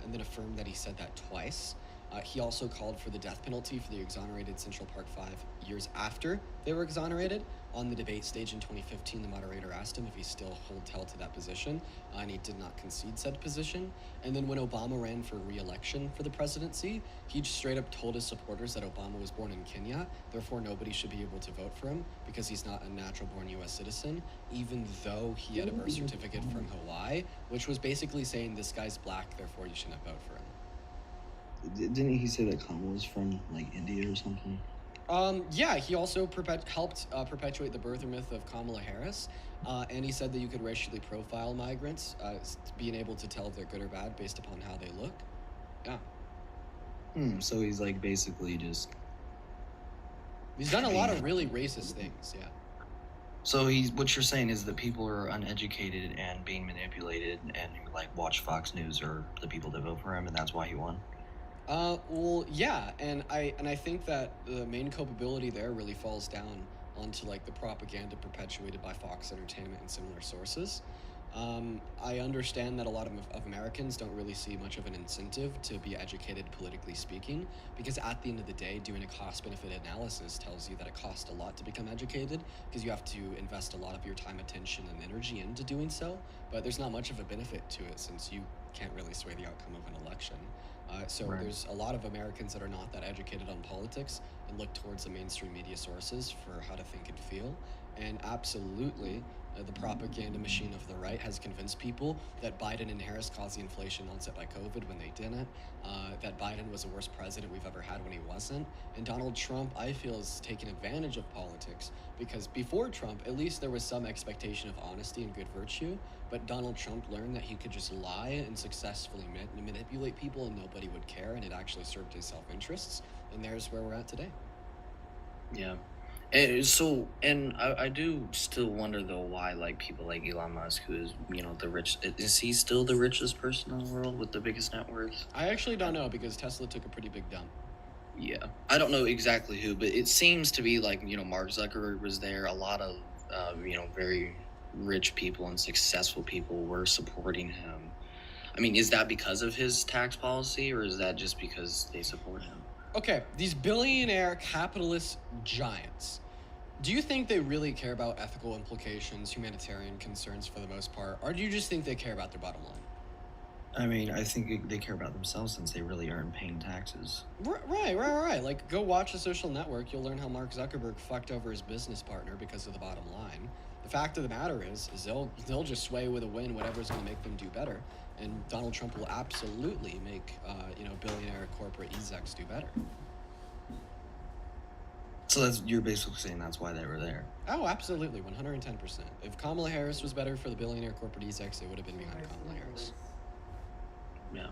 and then affirmed that he said that twice. He also called for the death penalty for the exonerated Central Park Five years after they were exonerated. On the debate stage in 2015, the moderator asked him if he still held to that position, and he did not concede said position. And then when Obama ran for re-election for the presidency, he just straight up told his supporters that Obama was born in Kenya, therefore nobody should be able to vote for him because he's not a natural-born U.S. citizen, even though he had a birth certificate from Hawaii, which was basically saying this guy's black, therefore you shouldn't vote for him. Didn't he say that Kamala was from like India or something? Yeah, he also helped perpetuate the birther myth of Kamala Harris, and he said that you could racially profile migrants, being able to tell if they're good or bad based upon how they look. Yeah. So he's like basically just... He's done a lot of really racist things, yeah. So what you're saying is that people are uneducated and being manipulated and who like watch Fox News are the people that vote for him, and that's why he won? Well, yeah, and I think that the main culpability there really falls down onto like the propaganda perpetuated by Fox Entertainment and similar sources. I understand that a lot of Americans don't really see much of an incentive to be educated politically speaking, because at the end of the day, doing a cost-benefit analysis tells you that it costs a lot to become educated, because you have to invest a lot of your time, attention, and energy into doing so, but there's not much of a benefit to it since you can't really sway the outcome of an election. So Right. there's a lot of Americans that are not that educated on politics and look towards the mainstream media sources for how to think and feel. And absolutely, the propaganda machine of the right has convinced people that Biden and Harris caused the inflation onset by COVID when they didn't, that Biden was the worst president we've ever had when he wasn't, and Donald Trump, I feel, has taken advantage of politics, because before Trump, at least there was some expectation of honesty and good virtue, but Donald Trump learned that he could just lie and successfully manipulate people and nobody would care, and it actually served his self-interests, and there's where we're at today. Yeah. And I do still wonder though why like people like Elon Musk, who is is he still the richest person in the world with the biggest net worth? I actually don't know, because Tesla took a pretty big dump. Yeah, I don't know exactly who, but it seems to be like Mark Zuckerberg was there. A lot of very rich people and successful people were supporting him. I mean, is that because of his tax policy, or is that just because they support him? Okay, these billionaire capitalist giants, do you think they really care about ethical implications, humanitarian concerns for the most part, or do you just think they care about their bottom line? I mean, I think they care about themselves since they really aren't paying taxes. Right. Like, go watch The Social Network. You'll learn how Mark Zuckerberg fucked over his business partner because of the bottom line. The fact of the matter is they'll just sway with a win whatever's going to make them do better. And Donald Trump will absolutely make, billionaire corporate execs do better. So you're basically saying that's why they were there. Oh, absolutely, 110%. If Kamala Harris was better for the billionaire corporate execs, they would have been behind Kamala Harris. Yeah.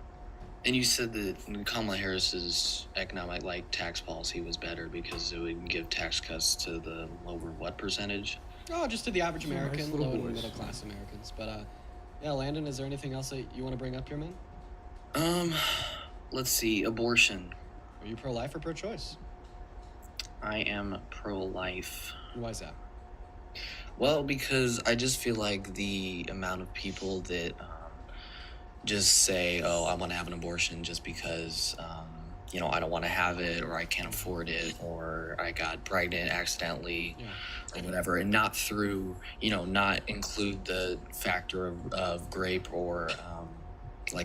And you said that Kamala Harris's economic tax policy was better because it would give tax cuts to the lower what percentage? Oh, just to the average American, nice little low and boys. middle class Americans. But yeah, Landon, is there anything else that you want to bring up here, man? Let's see, abortion. Are you pro-life or pro-choice? I am pro-life. Why is that? Well, because I just feel like the amount of people that just say, oh, I want to have an abortion just because, I don't want to have it, or I can't afford it, or I got pregnant accidentally, or whatever, and not through, not include the factor of rape or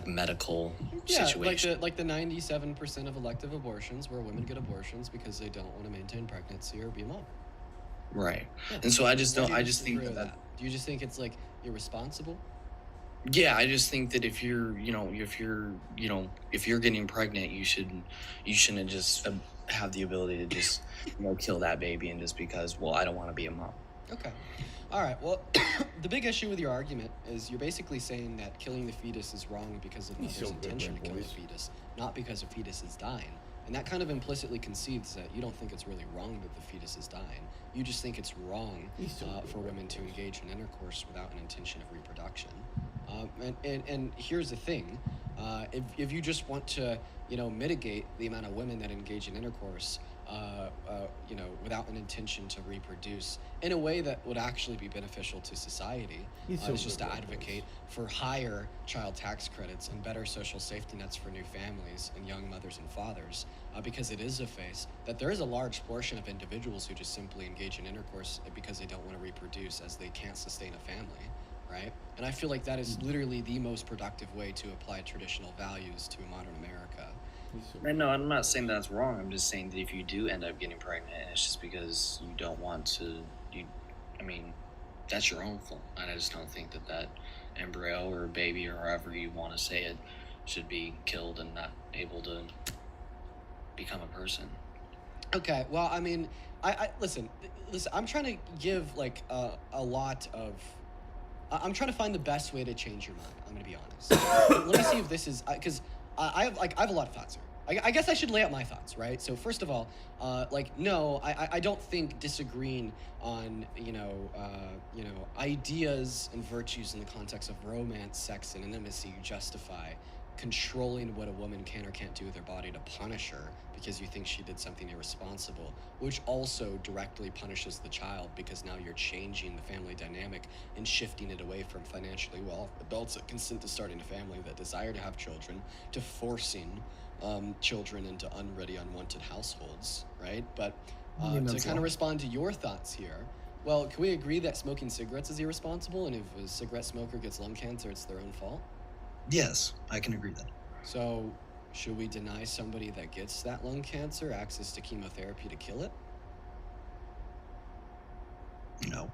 medical situation. Like the 97% of elective abortions where women get abortions because they don't want to maintain pregnancy or be a mom. Right. Yeah. And so I just Why don't, do you I just think disagree with that. Do you just think it's irresponsible? Yeah, I just think that if you're getting pregnant, you shouldn't just have the ability to just, kill that baby and just because, well, I don't want to be a mom. Okay. All right. Well, the big issue with your argument is you're basically saying that killing the fetus is wrong because of the mother's intention to kill the fetus, not because a fetus is dying. And that kind of implicitly concedes that you don't think it's really wrong that the fetus is dying. You just think it's wrong for women to engage in intercourse without an intention of reproduction. And here's the thing. If you just want to, mitigate the amount of women that engage in intercourse, without an intention to reproduce in a way that would actually be beneficial to society. It's just to advocate for higher child tax credits and better social safety nets for new families and young mothers and fathers, because it is a face that there is a large portion of individuals who just simply engage in intercourse because they don't want to reproduce, as they can't sustain a family, right? And I feel like that is literally the most productive way to apply traditional values to modern America. Right, no, I'm not saying that's wrong. I'm just saying that if you do end up getting pregnant, and it's just because you don't want to, that's your own fault. And I just don't think that embryo or baby or however you want to say it should be killed and not able to become a person. Okay, well, I listen, I'm trying to give like a lot of, I'm trying to find the best way to change your mind. I'm gonna be honest. Let me see if this is, because I have a lot of thoughts here. I guess I should lay out my thoughts, right? So first of all, no, I don't think disagreeing on, ideas and virtues in the context of romance, sex, and intimacy justify controlling what a woman can or can't do with her body to punish her because you think she did something irresponsible, which also directly punishes the child because now you're changing the family dynamic and shifting it away from financially well adults that consent to starting a family that desire to have children to forcing children into unready, unwanted households, right? But to kind of respond to your thoughts here, well, can we agree that smoking cigarettes is irresponsible, and if a cigarette smoker gets lung cancer, it's their own fault? Yes, I can agree with that. So, should we deny somebody that gets that lung cancer access to chemotherapy to kill it? No.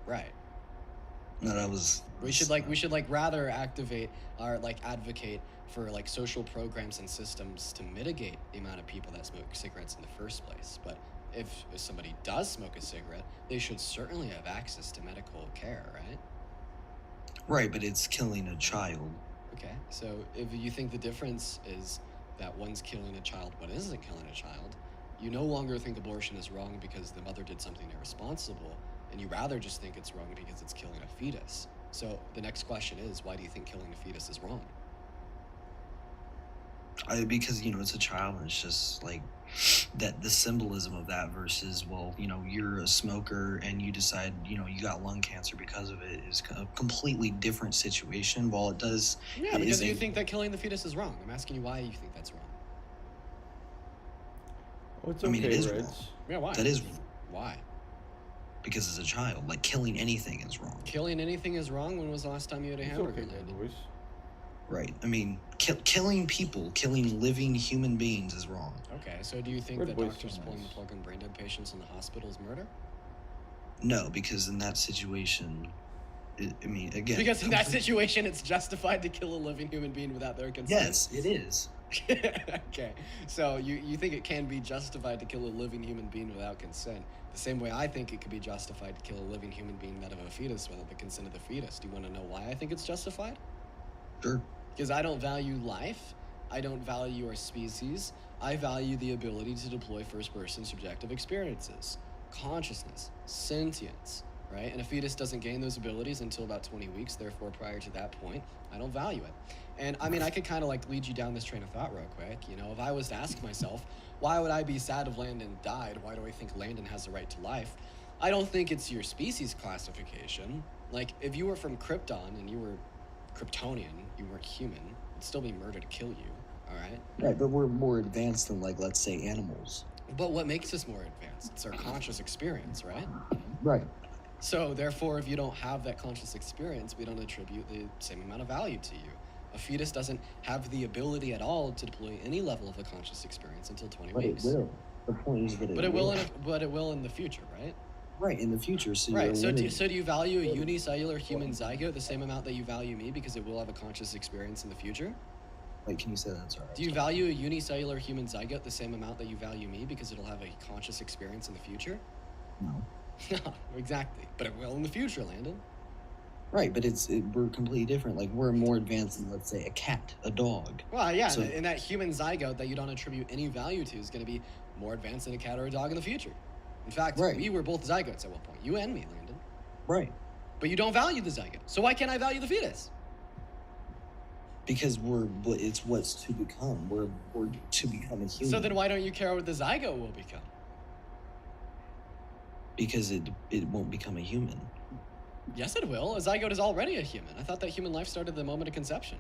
Right. No, that was. We should rather activate or advocate for social programs and systems to mitigate the amount of people that smoke cigarettes in the first place. But if somebody does smoke a cigarette, they should certainly have access to medical care, right? Right, but it's killing a child. Okay, so if you think the difference is that one's killing a child, one isn't killing a child, you no longer think abortion is wrong because the mother did something irresponsible, and you rather just think it's wrong because it's killing a fetus. So the next question is, why do you think killing a fetus is wrong? Because it's a child, and it's just that the symbolism of that versus, well, you're a smoker and you decide you got lung cancer because of it is a completely different situation. While it does, yeah, because you think that killing the fetus is wrong. I'm asking you why you think that's wrong. Oh, it's it is Reg. wrong. Yeah, why? That is wrong. Why? Because as a child, killing anything is wrong. Killing anything is wrong? When was the last time you had a hamburger, Landon? Right. Killing people, killing living human beings is wrong. Okay, so do you think that doctors pulling the plug on brain dead patients in the hospital is murder? No, because in that situation, again... Because in that situation, it's justified to kill a living human being without their consent? Yes, it is. Okay, so you think it can be justified to kill a living human being without consent, the same way I think it could be justified to kill a living human being out of a fetus without the consent of the fetus. Do you want to know why I think it's justified? Sure. Because I don't value life, I don't value our species, I value the ability to deploy first-person subjective experiences, consciousness, sentience, right? And a fetus doesn't gain those abilities until about 20 weeks, therefore prior to that point, I don't value it. And I could kind of lead you down this train of thought real quick. If I was to ask myself, why would I be sad if Landon died? Why do I think Landon has a right to life? I don't think it's your species classification. If you were from Krypton and you were Kryptonian, you weren't human, it'd still be murder to kill you, all right? Right, but we're more advanced than, let's say, animals. But what makes us more advanced? It's our conscious experience, right? Right. So, therefore, if you don't have that conscious experience, we don't attribute the same amount of value to you. A fetus doesn't have the ability at all to deploy any level of a conscious experience until 20 weeks. But it will. The point is that it will in the future, right? Right, in the future. So right, so do you value a unicellular human zygote the same amount that you value me because it will have a conscious experience in the future? Wait, can you say that? Sorry. Do you value a unicellular human zygote the same amount that you value me because it'll have a conscious experience in the future? No. No, exactly. But it will in the future, Landon. Right, but we're completely different. We're more advanced than, let's say, a cat, a dog. Well, yeah, so, and that human zygote that you don't attribute any value to is going to be more advanced than a cat or a dog in the future. In fact, we were both zygotes at one point. You and me, Landon. Right. But you don't value the zygote. So why can't I value the fetus? Because it's what's to become. We're to become a human. So then why don't you care what the zygote will become? Because it won't become a human. Yes, it will. A zygote is already a human. I thought that human life started the moment of conception.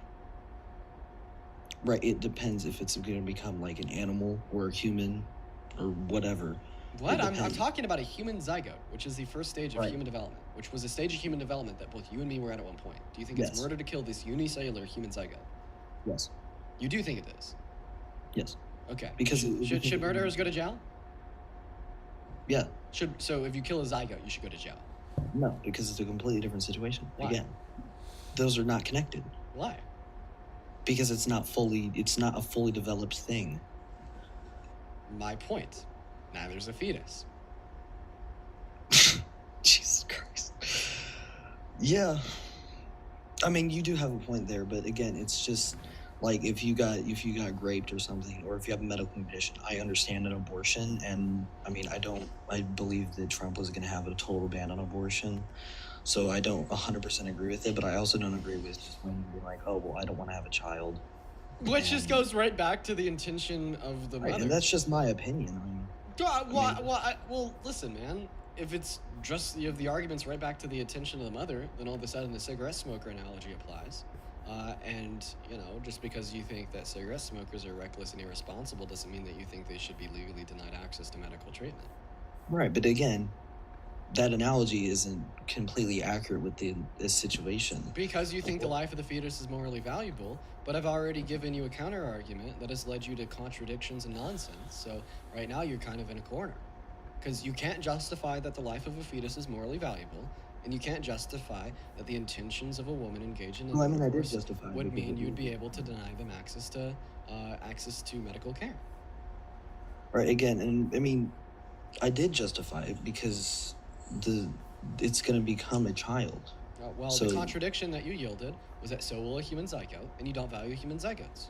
Right. It depends if it's going to become like an animal or a human or whatever. What? I'm talking about a human zygote, which is the first stage of human development, which was a stage of human development that both you and me were at one point. Do you think it's murder to kill this unicellular human zygote? Yes. You do think it is? Yes. Okay. Because should murderers go to jail? Yeah. So if you kill a zygote, you should go to jail. No, because it's a completely different situation. Why? Again, those are not connected. Why? Because it's not a fully developed thing. My point. Neither's a fetus. Jesus Christ. Yeah. I mean, you do have a point there, but again, it's just like if you got raped or something, or if you have a medical condition, I understand an abortion, and I mean, I believe that Trump was going to have a total ban on abortion, so I don't 100% agree with it, but I also don't agree with just when you're like, oh, well, I don't want to have a child. Which just goes right back to the intention of the Right, mother. and that's just my opinion. I mean, Well, listen, man. If it's just you have the arguments right back to the attention of the mother, then all of a sudden the cigarette smoker analogy applies. And just because you think that cigarette smokers are reckless and irresponsible doesn't mean that you think they should be legally denied access to medical treatment. right, but again, that analogy isn't completely accurate with this situation. Because you think the life of the fetus is morally valuable, but I've already given you a counter argument that has led you to contradictions and nonsense. So right now you're kind of in a corner. Because you can't justify that the life of a fetus is morally valuable, and you can't justify that the intentions of a woman engaged in Well, I mean, I did intercourse justify it would because mean it you'd was- be able to deny them access to medical care. Right, again, and I mean, I did justify it because it's going to become a child. Well, So- the contradiction that you yielded was that so will a human zygote, and you don't value human zygotes.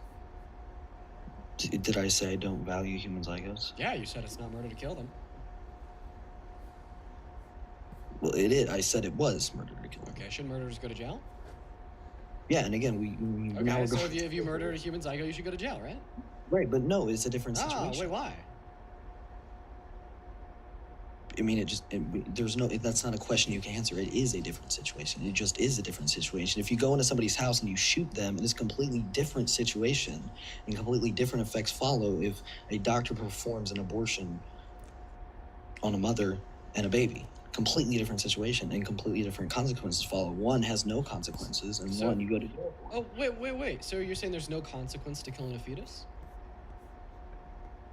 Did I say I don't value human zygotes? Yeah, you said it's not murder to kill them. Well, it is. I said it was murder to kill them. Okay, should murderers go to jail? Yeah, and again, now Okay, we're so going. if you murdered a human zygote, you should go to jail, right? Right, but no, it's a different situation. Wait, why? I mean, that's not a question you can answer. It is a different situation. It just is a different situation. If you go into somebody's house and you shoot them, it's a completely different situation, and completely different effects follow if a doctor performs an abortion on a mother and a baby. Completely different situation, and completely different consequences follow. One has no consequences, and one you go to jail for. Oh, wait. So you're saying there's no consequence to killing a fetus?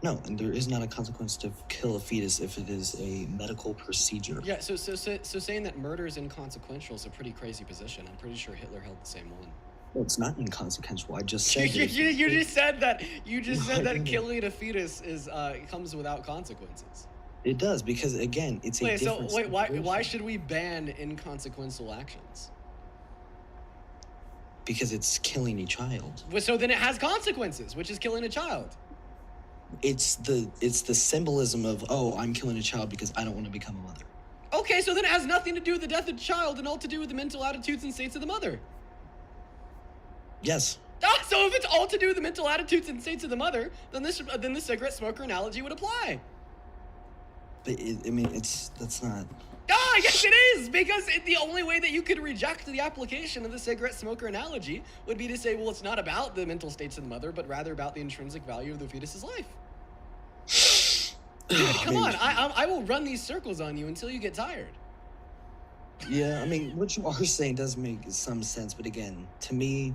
No, and there is not a consequence to kill a fetus if it is a medical procedure. Yeah, so saying that murder is inconsequential is a pretty crazy position. I'm pretty sure Hitler held the same one. No, it's not inconsequential. I just said you just said that killing a fetus is comes without consequences. It does, because again, it's a different situation. Why should we ban inconsequential actions? Because it's killing a child. Well, so then it has consequences, which is killing a child. It's the symbolism of, oh, I'm killing a child because I don't want to become a mother. Okay, so then it has nothing to do with the death of the child and all to do with the mental attitudes and states of the mother. Yes. So if it's all to do with the mental attitudes and states of the mother, then the cigarette smoker analogy would apply. But that's not. Yes it is, because the only way that you could reject the application of the cigarette smoker analogy would be to say, well, it's not about the mental states of the mother, but rather about the intrinsic value of the fetus's life. Dude, come on, I will run these circles on you until you get tired. Yeah, I mean, what you are saying does make some sense, but again, to me,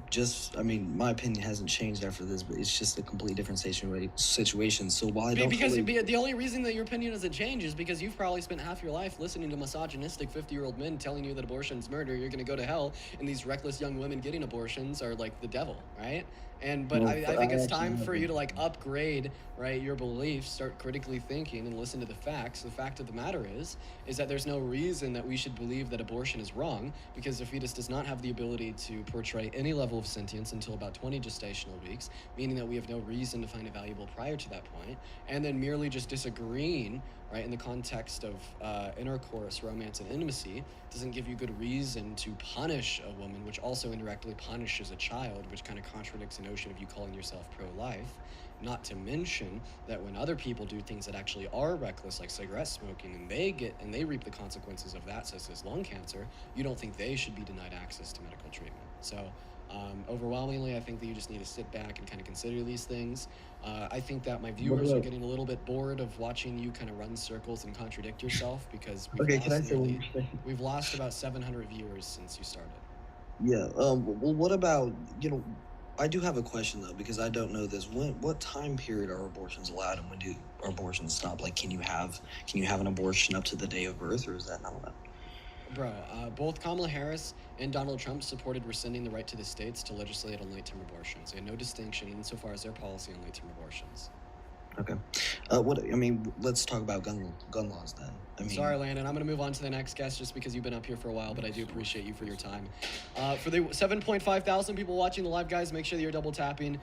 my opinion hasn't changed after this, but it's just a completely different situation. So while I don't The only reason that your opinion doesn't change is because you've probably spent half your life listening to misogynistic 50-year-old men telling you that abortion's murder, you're going to go to hell, and these reckless young women getting abortions are like the devil, right? But I think it's time for you to upgrade, right, your beliefs, start critically thinking, and listen to the facts. The fact of the matter is that there's no reason that we should believe that abortion is wrong, because the fetus does not have the ability to portray any level of sentience until about 20 gestational weeks, meaning that we have no reason to find it valuable prior to that point, and then merely just disagreeing right, in the context of intercourse, romance, and intimacy, doesn't give you good reason to punish a woman, which also indirectly punishes a child, which kind of contradicts the notion of you calling yourself pro-life. Not to mention that when other people do things that actually are reckless, like cigarette smoking, and they reap the consequences of that, such as lung cancer, you don't think they should be denied access to medical treatment. So overwhelmingly, I think that you just need to sit back and kind of consider these things. I think that my viewers are getting a little bit bored of watching you kind of run circles and contradict yourself, because we've lost about 700 viewers since you started. Yeah. Well, what about, I do have a question though, because I don't know this. What time period are abortions allowed, and when do abortions stop? Like, can you have an abortion up to the day of birth, or is that not allowed? Bro, both Kamala Harris and Donald Trump supported rescinding the right to the states to legislate on late-term abortions. They had no distinction insofar as their policy on late-term abortions. Okay. Let's talk about gun laws then. Sorry, Landon. I'm going to move on to the next guest just because you've been up here for a while, but I do appreciate you for your time. For the 7.5 thousand people watching the live, guys, make sure that you're double tapping.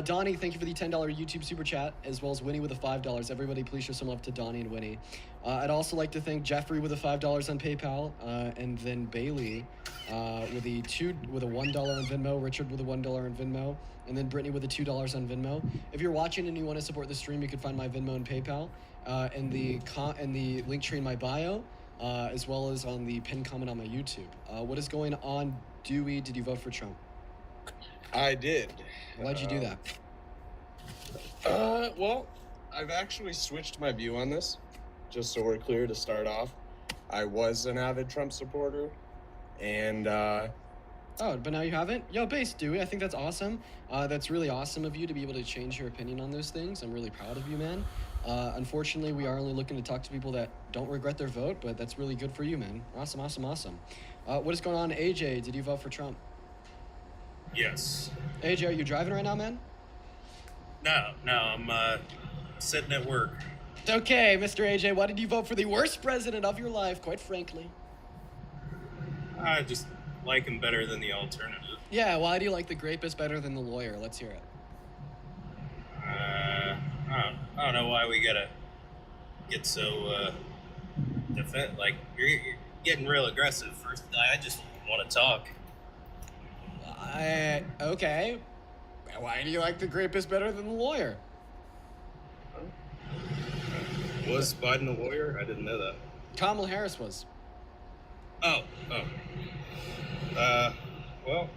Donnie, thank you for the $10 YouTube super chat, as well as Winnie with the $5. Everybody, please show some love to Donnie and Winnie. I'd also like to thank Jeffrey with the $5 on PayPal, and then Bailey with a $1 on Venmo, Richard with a $1 on Venmo, and then Brittany with the $2 on Venmo. If you're watching and you want to support the stream, you can find my Venmo and PayPal in the link tree in my bio, as well as on the pinned comment on my YouTube. What is going on, Dewey? Did you vote for Trump? I did. Why'd you do that? Well, I've actually switched my view on this, just so we're clear to start off. I was an avid Trump supporter, and Oh, but now you haven't? Yo, Base, Dewey, I think that's awesome. That's really awesome of you to be able to change your opinion on those things. I'm really proud of you, man. Unfortunately, we are only looking to talk to people that don't regret their vote, but that's really good for you, man. Awesome, awesome, awesome. What is going on, AJ? Did you vote for Trump? Yes. AJ, are you driving right now, man? No, I'm sitting at work. Okay, Mr. AJ, why did you vote for the worst president of your life, quite frankly? I just like him better than the alternative. Yeah, why do you like the grapist better than the lawyer? Let's hear it. I don't know why we gotta get so like you're getting real aggressive. First, I just want to talk. Okay. Why do you like the grapist better than the lawyer? Was Biden a lawyer? I didn't know that. Kamala Harris was. Oh. Well,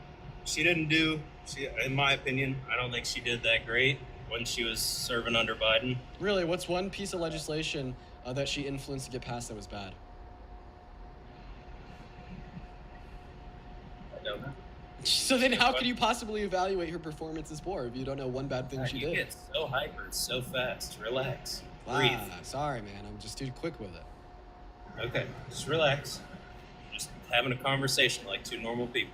in my opinion, I don't think she did that great when she was serving under Biden. Really, what's one piece of legislation that she influenced to get passed that was bad? I don't know. So then how can you possibly evaluate her performance as poor if you don't know one bad thing she You did? get so hyper, so fast. Relax. Wow, Breathe. sorry, man. I'm just too quick with it. Okay, just relax. Just having a conversation like two normal people.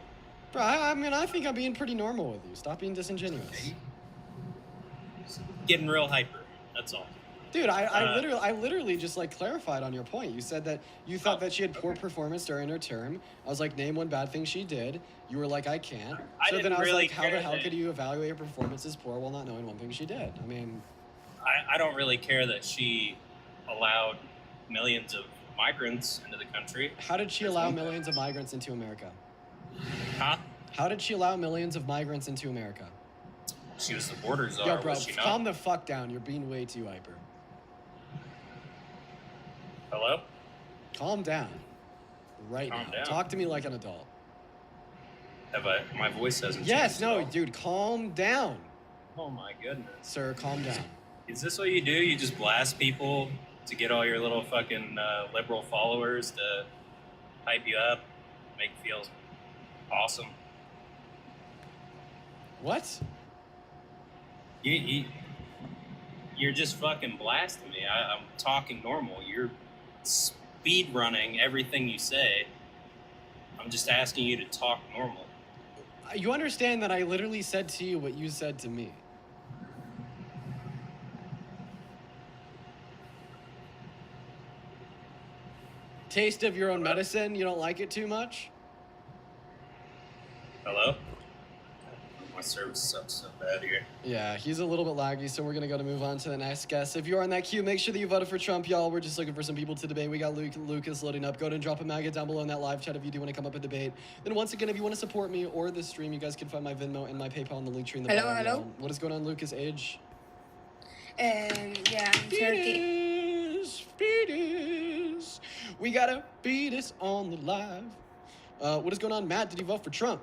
Bro, I think I'm being pretty normal with you. Stop being disingenuous. Getting real hyper. That's all. Dude, I literally just like clarified on your point. You said that you thought that she had poor performance during her term. I was like, name one bad thing she did. You were like, I can't. I So then didn't I was really like, how care the hell that- could you evaluate her performance as poor while not knowing one thing she did? I mean, I don't really care that she allowed millions of migrants into the country. how did she allow millions of migrants into America? Huh? How did she allow millions of migrants into America? She was the border czar, Yo, bro, was she not? calm the fuck down. You're being way too hyper. Hello? Calm down. Right Calm now. down. Talk to me like an adult. My voice hasn't Yes, changed at no, all. dude, calm down. Oh my goodness. Sir, calm down. Is this what you do? You just blast people to get all your little fucking liberal followers to hype you up, make you feel awesome? What? You're just fucking blasting me. I'm talking normal. You're speed running everything you say. I'm just asking you to talk normal. You understand that I literally said to you what you said to me. Taste of your own medicine? You don't like it too much? Hello? My service sucks so bad here. Yeah, he's a little bit laggy, so we're gonna go to move on to the next guest. If you're on that queue, make sure that you voted for Trump, y'all. We're just looking for some people to debate. We got Lucas loading up. Go ahead and drop a MAGA down below in that live chat if you do want to come up and debate. Then once again, if you want to support me or this stream, you guys can find my Venmo and my PayPal in the link tree in the Hello, bio. hello. Y'all. What is going on, Lucas? Age? Yeah, I'm 30. Fetus. We gotta beat us on the live. What is going on, Matt? Did you vote for Trump?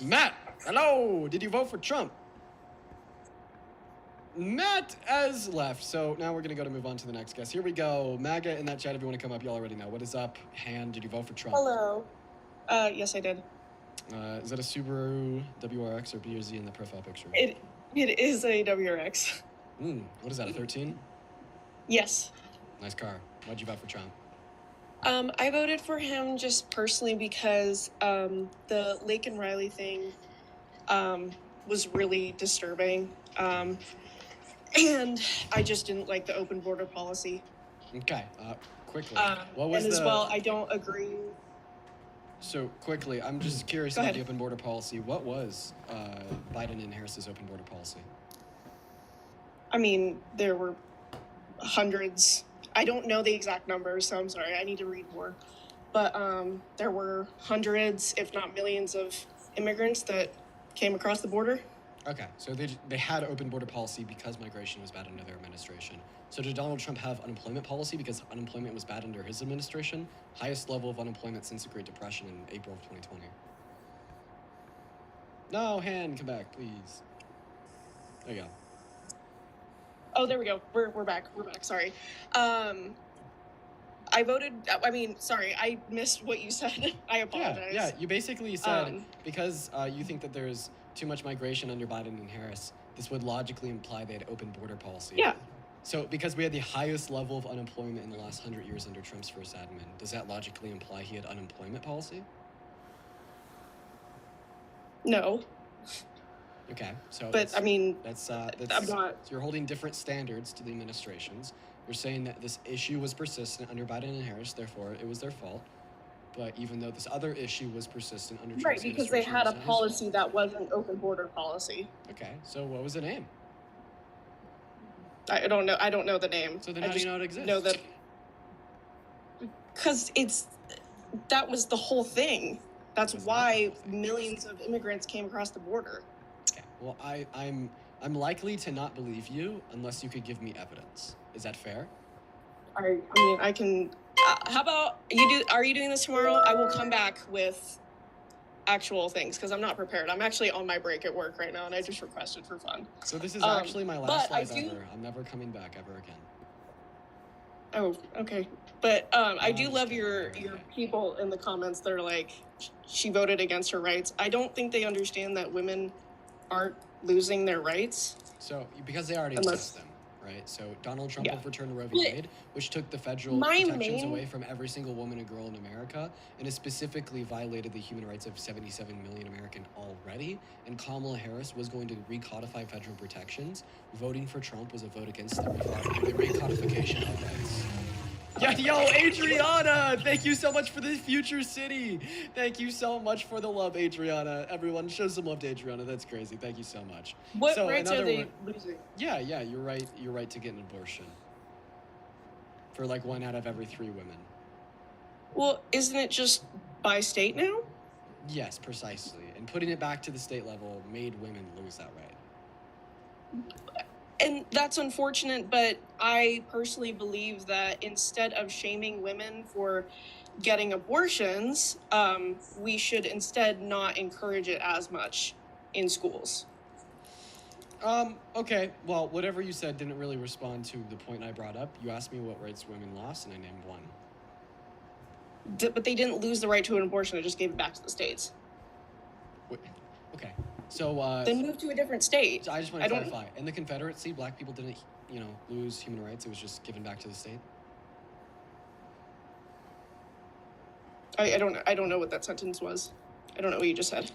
Matt, hello. Did you vote for Trump? Matt has left, so now we're gonna go to move on to the next guest. Here we go. MAGA in that chat. If you want to come up, you already know. What is up? Han, did you vote for Trump? Hello. Yes, I did. Is that a Subaru WRX or B or Z in the profile picture? It is a WRX. What is that? A 13? Yes. Nice car. Why'd you vote for Trump? I voted for him just personally because the Lake and Riley thing was really disturbing. And I just didn't like the open border policy. Okay. Quickly. What was and as well, I don't agree. So quickly, I'm just curious Go about ahead. the open border policy. What was Biden and Harris's open border policy? I mean, there were hundreds. I don't know the exact numbers, so I'm sorry. I need to read more. But there were hundreds, if not millions, of immigrants that came across the border. Okay, so they had open border policy because migration was bad under their administration. So did Donald Trump have unemployment policy because unemployment was bad under his administration? Highest level of unemployment since the Great Depression in April of 2020. No, Han, come back, please. There you go. Oh, there we go. We're back. We're back. Sorry. I voted. I mean, sorry. I missed what you said. I apologize. Yeah. You basically said because you think that there's too much migration under Biden and Harris, this would logically imply they had open border policy. Yeah. So because we had the highest level of unemployment in the last 100 years under Trump's first admin, does that logically imply he had unemployment policy? No. Okay, so But I mean, that's I'm not. you're holding different standards to the administrations. You're saying that this issue was persistent under Biden and Harris, therefore it was their fault. But even though this other issue was persistent under Right, Trump's because they administration, had a it was not his policy that wasn't open border policy. fault. Okay, so what was the name? I don't know. I don't know the name. So then I how do you just know it exists? Know that because that was the whole thing. That's why millions of immigrants came across the border. Okay, well I'm likely to not believe you unless you could give me evidence. Is that fair? I mean, I can. How about you do? Are you doing this tomorrow? I will come back with actual things because I'm not prepared. I'm actually on my break at work right now, and I just requested for fun. So this is actually my last but I live do- ever. I'm never coming back ever again. Oh, okay. But I do love your people in the comments that are like, she voted against her rights. I don't think they understand that women aren't losing their rights. So because they already Unless- exist them, right? So Donald Trump Yeah. overturned Roe v. But Wade, which took the federal my protections main- away from every single woman and girl in America, and it specifically violated the human rights of 77 million Americans already. And Kamala Harris was going to recodify federal protections. Voting for Trump was a vote against the recodification of rights. Yeah, yo, Adriana! Thank you so much for the future city. Thank you so much for the love, Adriana. Everyone, show some love to Adriana. That's crazy. Thank you so much. What So, rights in are other they wor- losing? Yeah, you're right. You're right to get an abortion. For like 1 out of every 3 women. Well, isn't it just by state now? Yes, precisely. And putting it back to the state level made women lose that right. And that's unfortunate, but I personally believe that instead of shaming women for getting abortions, we should instead not encourage it as much in schools. Okay. Well, whatever you said didn't really respond to the point I brought up. You asked me what rights women lost, and I named one. But they didn't lose the right to an abortion, they just gave it back to the states. Okay. So, Then move to a different state. I just want I to don't- clarify. In the Confederacy, black people didn't, lose human rights. It was just given back to the state. I don't know what that sentence was. I don't know what you just said.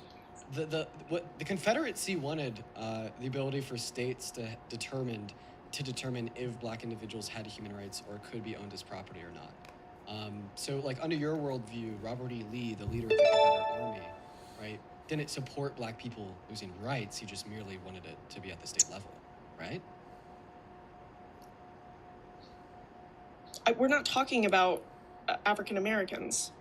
What the Confederacy wanted the ability for states to determine if black individuals had human rights or could be owned as property or not. So like under your worldview, Robert E. Lee, the leader of the Confederate Army, right, didn't support black people losing rights. He just merely wanted it to be at the state level, right? We're not talking about African Americans.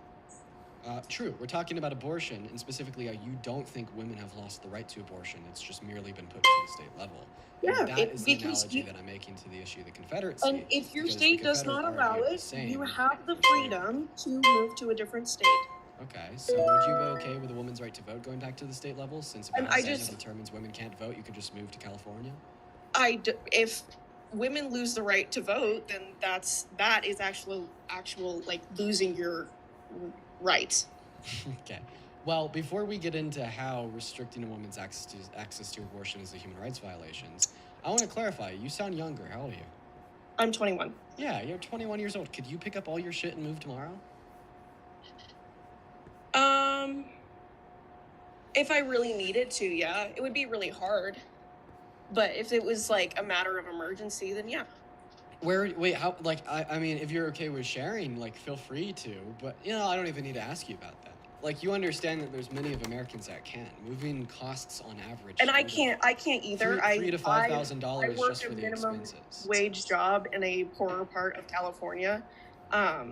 True. We're talking about abortion, and specifically how you don't think women have lost the right to abortion. It's just merely been put to the state level. Yeah, And that is the because analogy you, that I'm making to the issue of the Confederacy. and if your because the state does not Confederate allow argued the it, same. you have the freedom to move to a different state. Okay, so would you be okay with a woman's right to vote going back to the state level? Since if And I Alexander just- determines women can't vote, you could just move to California? If women lose the right to vote, then that is actual like losing your rights. Okay. Well, before we get into how restricting a woman's access to abortion is a human rights violation, I want to clarify. You sound younger. How old are you? I'm 21. Yeah, you're 21 years old. Could you pick up all your shit and move tomorrow? If I really needed to, yeah, it would be really hard. But if it was like a matter of emergency, then yeah. Wait, how, like, I mean, if you're okay with sharing, like, feel free to, but, you know, I don't even need to ask you about that. Like, you understand that there's many of Americans that can. Moving costs on average. And I can't either. $3,000 to $5,000 I work just a for the minimum expenses. wage job in a poorer part of California.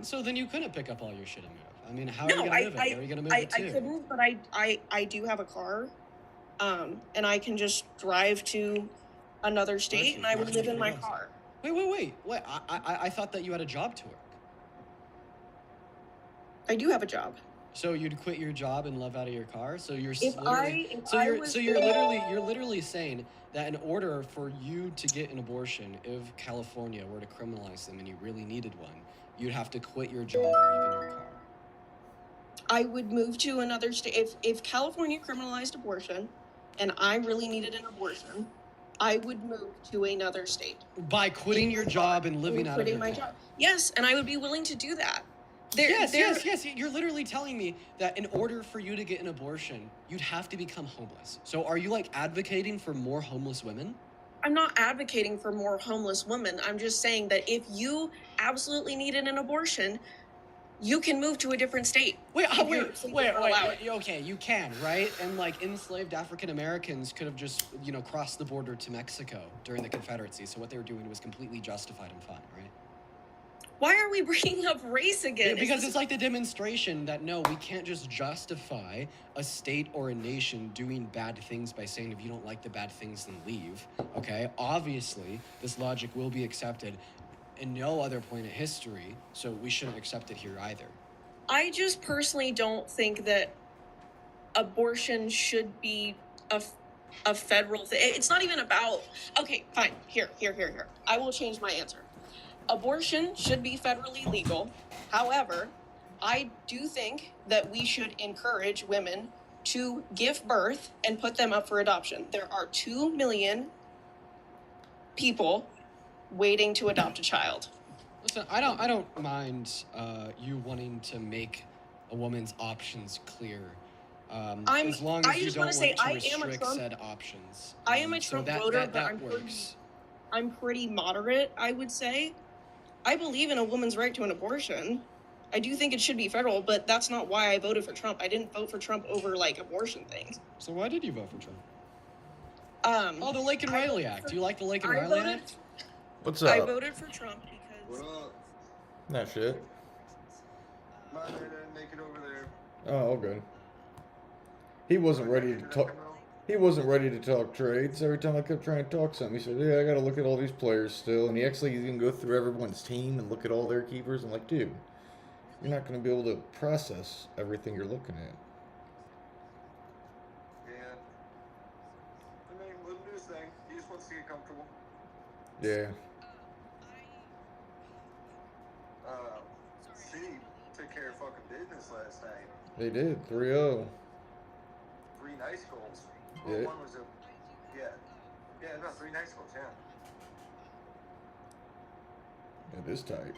So then you couldn't pick up all your shit and move. I mean, how No, are you gonna move it? Where are you gonna move it to? I couldn't, but I do have a car, and I can just drive to another state, and I would live in my car. Wait. I thought that you had a job to work. I do have a job. So you'd quit your job and live out of your car? So you're If you're literally saying that in order for you to get an abortion, if California were to criminalize them and you really needed one, you'd have to quit your job and live in your car. I would move to another state. If California criminalized abortion, and I really needed an abortion, I would move to another state. By quitting your job and living out of your my car. job. Yes, and I would be willing to do that. Yes. You're literally telling me that in order for you to get an abortion, you'd have to become homeless. So are you like advocating for more homeless women? I'm not advocating for more homeless women. I'm just saying that if you absolutely needed an abortion, you can move to a different state. Wait. Okay, you can, right? And like enslaved African Americans could have just, you know, crossed the border to Mexico during the Confederacy. So what they were doing was completely justified and fine, right? Why are we bringing up race again? Because it's like the demonstration that no, we can't just justify a state or a nation doing bad things by saying if you don't like the bad things, then leave. Okay? Obviously, this logic will be accepted in no other point in history, so we shouldn't accept it here either. I just personally don't think that abortion should be a federal thing. It's not even about, okay, fine, here. I will change my answer. Abortion should be federally legal. However, I do think that we should encourage women to give birth and put them up for adoption. There are 2 million people waiting to adopt a child. Listen, I don't mind you wanting to make a woman's options clear. As long as you don't want to restrict said options. I am a Trump voter, but that works. I'm pretty moderate, I would say. I believe in a woman's right to an abortion. I do think it should be federal, but that's not why I voted for Trump. I didn't vote for Trump over like abortion things. So why did you vote for Trump? The Laken Riley Act. Do you like the Laken Riley Act? What's up? I voted for Trump because. Nah, shit. Mine didn't make it over there. Oh, all good. He wasn't ready to talk. He wasn't ready to talk trades. Every time I kept trying to talk something, he said, "Yeah, I got to look at all these players still." And he's gonna go through everyone's team and look at all their keepers. I'm like, dude, you're not gonna be able to process everything you're looking at. Yeah. I mean, let him do his thing. He just wants to get comfortable. Yeah. City took care of fucking business last night. They did 3-0. 3 nice goals. Yeah. Well, one was a, yeah, no, 3 nice goals, yeah. It is tight.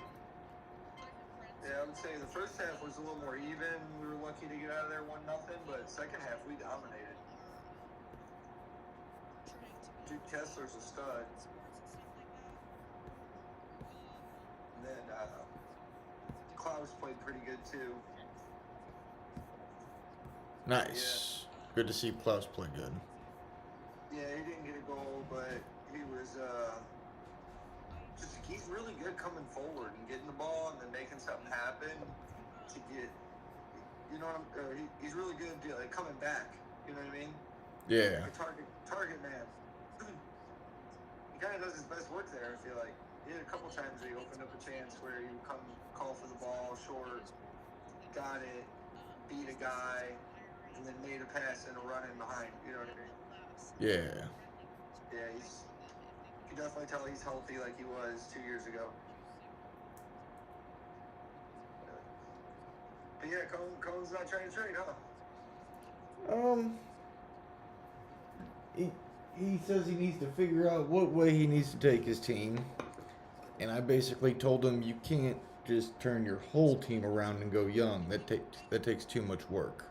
Yeah, I would say the first half was a little more even. We were lucky to get out of there 1-0, but second half we dominated. Dude, Kessler's a stud. And then Klaus played pretty good too. Nice. Good to see Klaus play good. Yeah, he didn't get a goal, but he was he's really good coming forward and getting the ball and then making something happen to get, you know, he's really good like coming back. You know what I mean? Yeah. Like a target man. He kind of does his best work there. I feel like he had a couple times where he opened up a chance where he would come call for the ball short, got it, beat a guy, and then made a pass and a run in behind. You know what I mean? Yeah. Yeah, you can definitely tell he's healthy like he was 2 years ago. But yeah, Cohen's not trying to trade, huh? He says he needs to figure out what way he needs to take his team, and I basically told him you can't just turn your whole team around and go young. That takes too much work.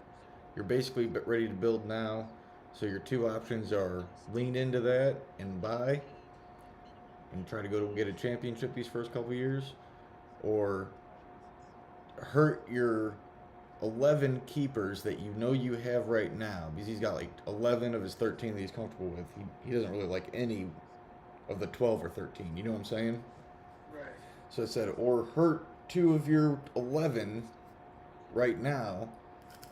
You're basically ready to build now, so your two options are lean into that and buy, and try to go to get a championship these first couple years, or hurt your 11 keepers that you know you have right now, because he's got like 11 of his 13 that he's comfortable with. He doesn't really like any of the 12 or 13. You know what I'm saying? Right. So I said, or hurt 2 of your 11 right now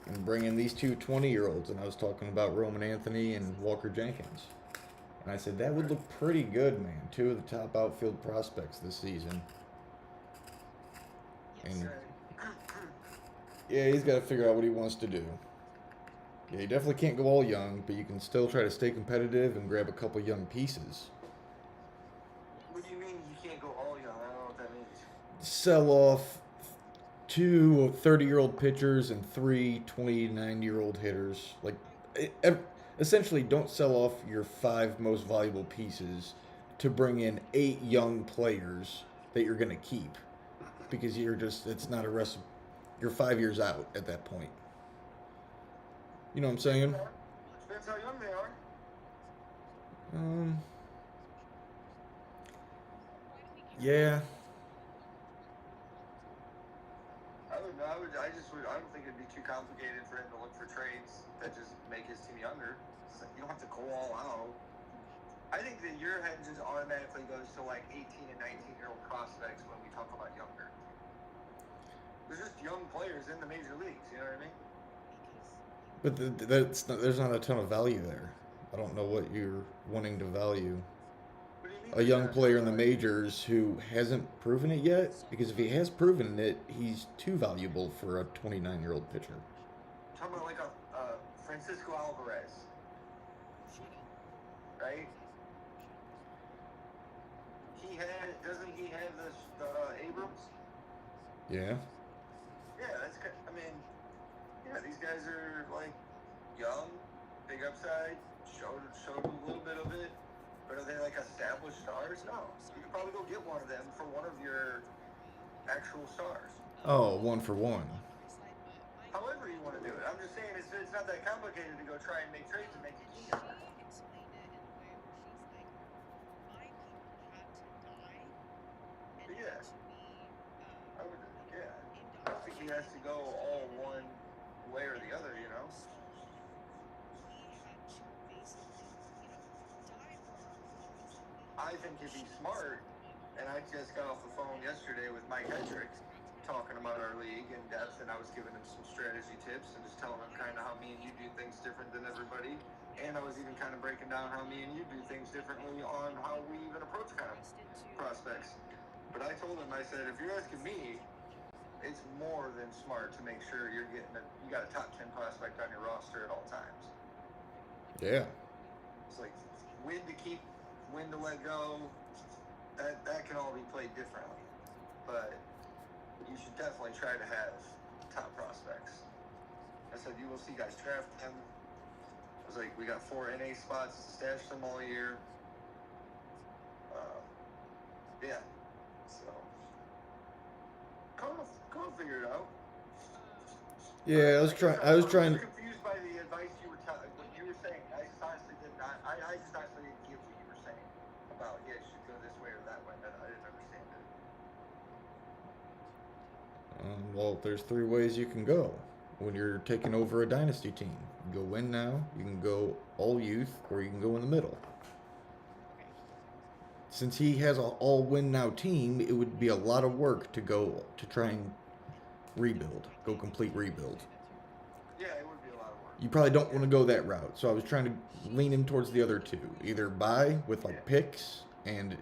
and bring in these two 20-year-olds. And I was talking about Roman Anthony and Walker Jenkins. And I said, that would look pretty good, man. 2 of the top outfield prospects this season. And yeah, he's got to figure out what he wants to do. Yeah, you definitely can't go all young, but you can still try to stay competitive and grab a couple young pieces. What do you mean you can't go all young? I don't know what that means. Sell off 2 30-year-old pitchers and 3 29-year-old hitters. Like, essentially, don't sell off your 5 most valuable pieces to bring in 8 young players that you're going to keep. Because it's not a recipe. You're 5 years out at that point. You know what I'm saying? Depends how young they are. Yeah. I don't think it'd be too complicated for him to look for trades that just make his team younger. So you don't have to go all out. I think that your head just automatically goes to like 18 and 19-year-old prospects when we talk about younger. There's just young players in the major leagues, you know what I mean? But there's not a ton of value there. I don't know what you're wanting to value. A young player in the majors who hasn't proven it yet, because if he has proven it, he's too valuable for a 29-year-old pitcher. I'm talking about like a Francisco Alvarez, right? Doesn't he have the Abrams? Yeah. Yeah, these guys are like young, big upside, showed a little bit of it, but are they like established stars? No. You could probably go get one of them for one of your actual stars. Oh, 1 for 1. However you want to do it. I'm just saying it's not that complicated to go try and make trades and make it easier. But yeah. I don't think he has to go all one way or the other, you know? I think if he's smart, and I just got off the phone yesterday with Mike Hendricks talking about our league in depth, and I was giving him some strategy tips and just telling him kind of how me and you do things different than everybody, and I was even kind of breaking down how me and you do things differently on how we even approach kind of prospects. But I told him, I said, if you're asking me, it's more than smart to make sure you got a top 10 prospect on your roster at all times. Yeah. It's like when to keep, when to let go. That can all be played differently, but you should definitely try to have top prospects. I said you will see guys draft them. I was like, we got 4 NA spots to stash them all year. Yeah. So come on, figure it out. Yeah, I was trying. Confused by the advice what you were saying. I just honestly did not. I just honestly didn't get what you were saying about you should go this way or that way. I didn't understand it. Well, there's 3 ways you can go when you're taking over a dynasty team. can go win now, you can go all youth, or you can go in the middle. Since he has an all win now team, it would be a lot of work to go to try and rebuild, go complete rebuild. Yeah, it would be a lot of work. You probably don't want to go that route. So I was trying to lean him towards the other two. Either buy with like picks and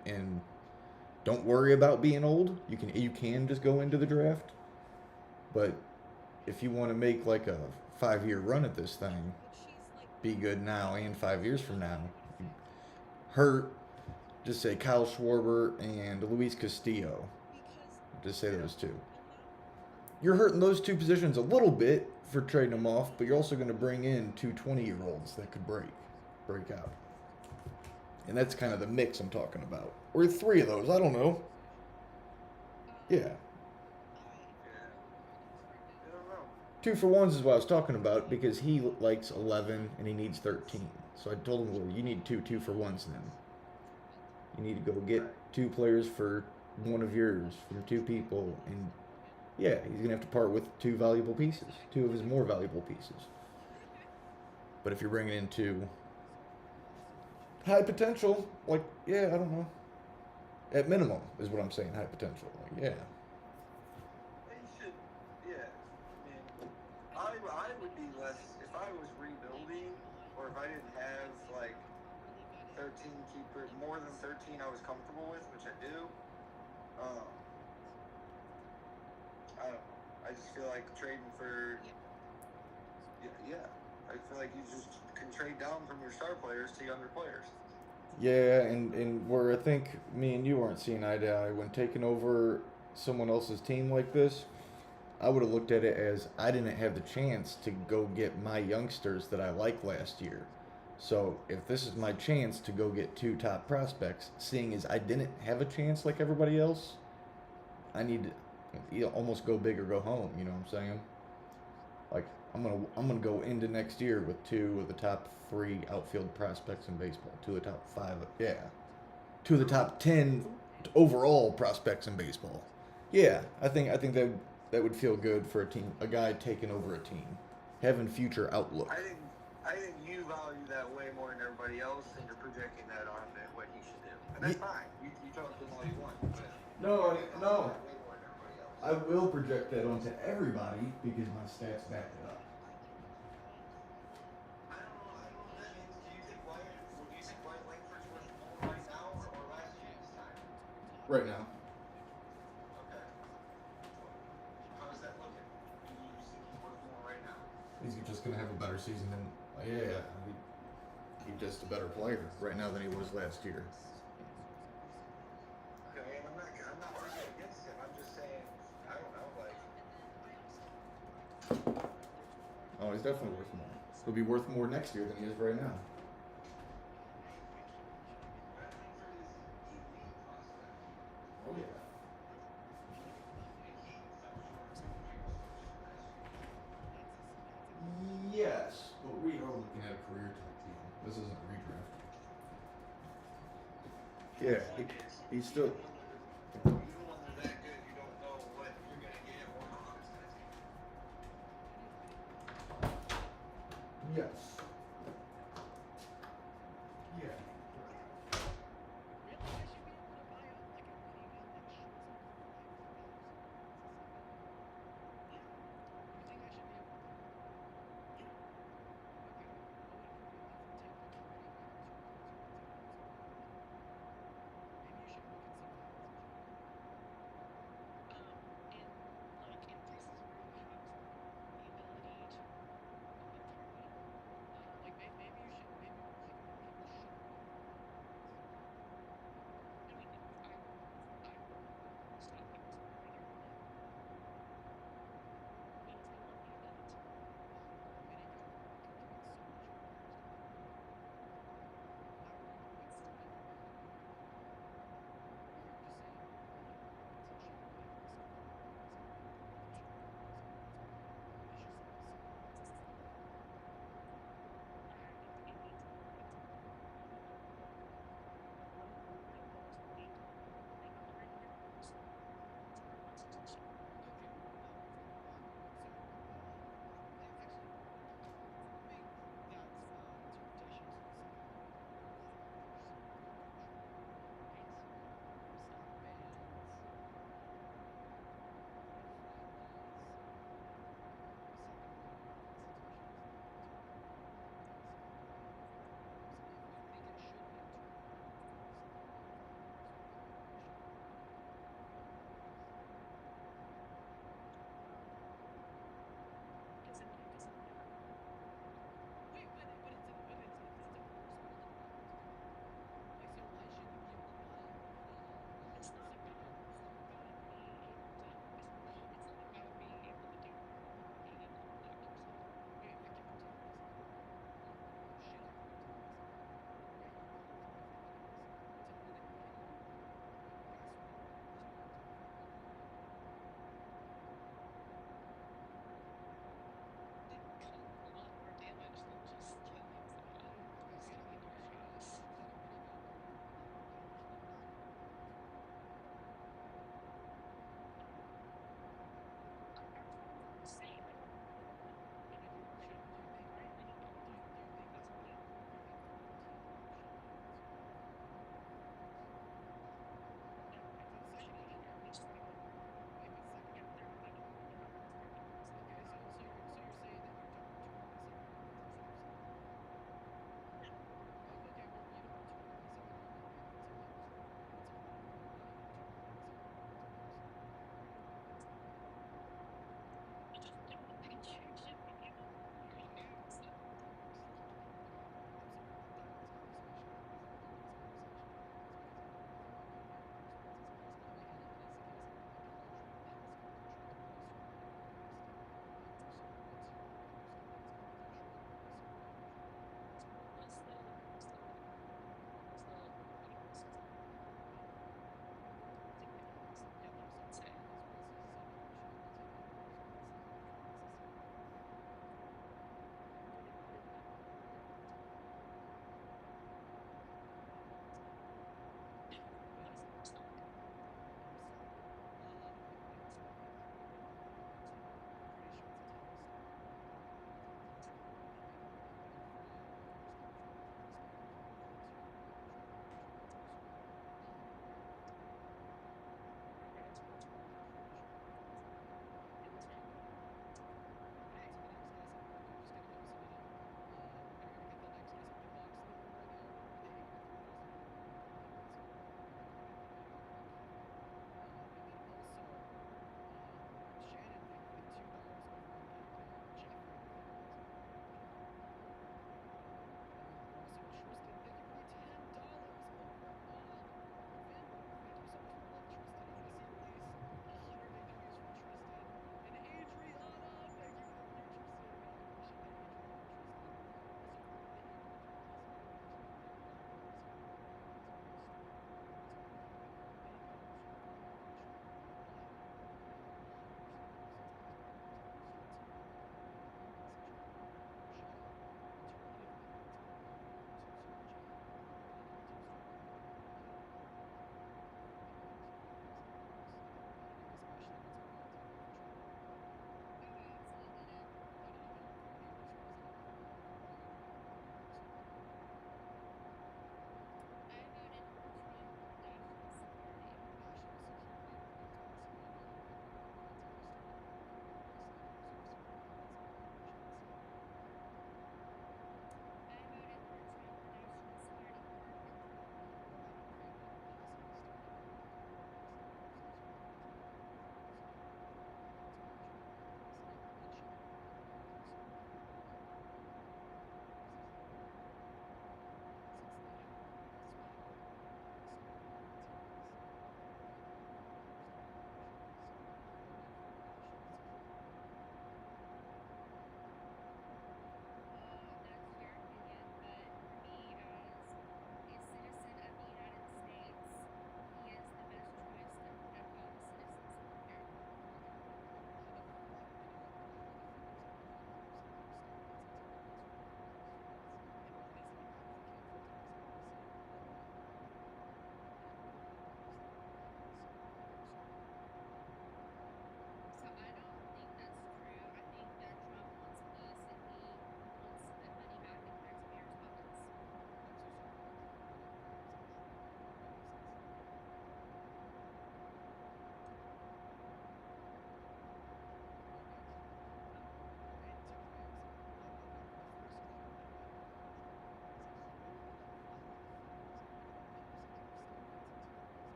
don't worry about being old. You can just go into the draft. But if you want to make like a 5-year run at this thing, be good now and 5 years from now. Hurt, just say Kyle Schwarber and Luis Castillo. Just say those two. You're hurting those two positions a little bit for trading them off, but you're also going to bring in two 20-year-olds that could break out. And that's kind of the mix I'm talking about. Or 3 of those, I don't know. Yeah. 2 for 1s is what I was talking about, because he likes 11 and he needs 13. So I told him, well, you need 2 for 1s then. You need to go get 2 players for one of yours from 2 people, and yeah, he's going to have to part with 2 valuable pieces, 2 of his more valuable pieces. But if you're bringing in 2 high potential, like, yeah, I don't know. At minimum is what I'm saying, high potential. Like, yeah. They should, yeah. I mean, I would be less, if I was rebuilding, or if I didn't have, like, 13 keeper, more than 13 I was comfortable with, which I do. I don't know. I just feel like trading for, yeah. I feel like you just can trade down from your star players to younger players. Yeah, and where I think me and you aren't seeing eye to eye, when taking over someone else's team like this, I would have looked at it as I didn't have the chance to go get my youngsters that I liked last year. So if this is my chance to go get 2 top prospects, seeing as I didn't have a chance like everybody else, I need to almost go big or go home. You know what I'm saying? Like I'm gonna go into next year with 2 of the top 3 outfield prospects in baseball, 2 of the top 5, 2 of the top 10 overall prospects in baseball. Yeah, I think that would feel good for a team, a guy taking over a team, having future outlook. I think you value that way more than everybody else, and you're projecting that on what he should do. And that's fine. You talk to him all you want. But No. I will project that onto everybody because my stats back it up. I don't know what that means. Do you think Wyatt Langford's worth more right now or last year's time? Right now. Okay. How is that looking? Do you think he's worth more right now? He's just gonna have a better season than he's just a better player right now than he was last year. Okay, and I'm not working against him. I'm just saying, I don't know, like. Oh, he's definitely worth more. He'll be worth more next year than he is right now. Oh yeah. Yes, but we are looking at a career type team. This isn't a redraft. Yeah, he's still. Yes. Yeah.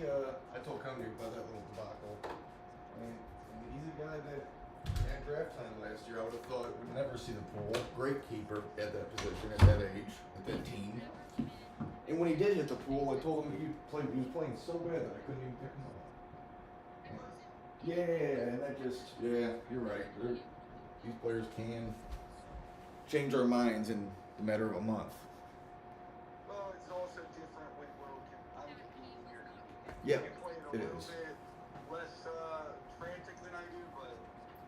I told Cody about that little debacle. I mean, he's a guy that at draft time last year I would have thought would never see the pool. Great keeper at that position, at that age, at that team. And when he did hit the pool, I told him he was playing so bad that I couldn't even pick him up. Yeah, and that just, yeah, you're right. These players can change our minds in a matter of a month. Well, it's also different when I'm competing here. Yeah, You play it a little bit less frantic than I do, but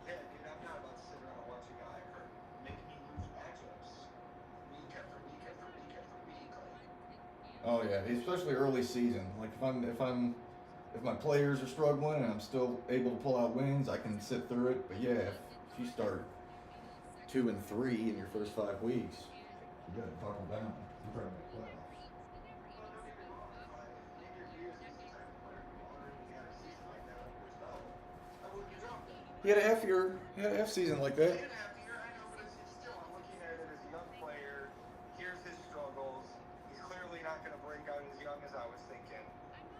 yeah, dude, I'm not about to sit around and watch a guy hurt, making me lose matchups week after week after week after week. Oh yeah, especially early season. Like if my players are struggling and I'm still able to pull out wins, I can sit through it. But yeah, if you start 2 and 3 in your first 5 weeks, you gotta buckle down. You're trying to make playoffs. He had a half season like that. I'm looking at it as a young player. Here's his struggles. He's clearly not going to break out as young as I was thinking.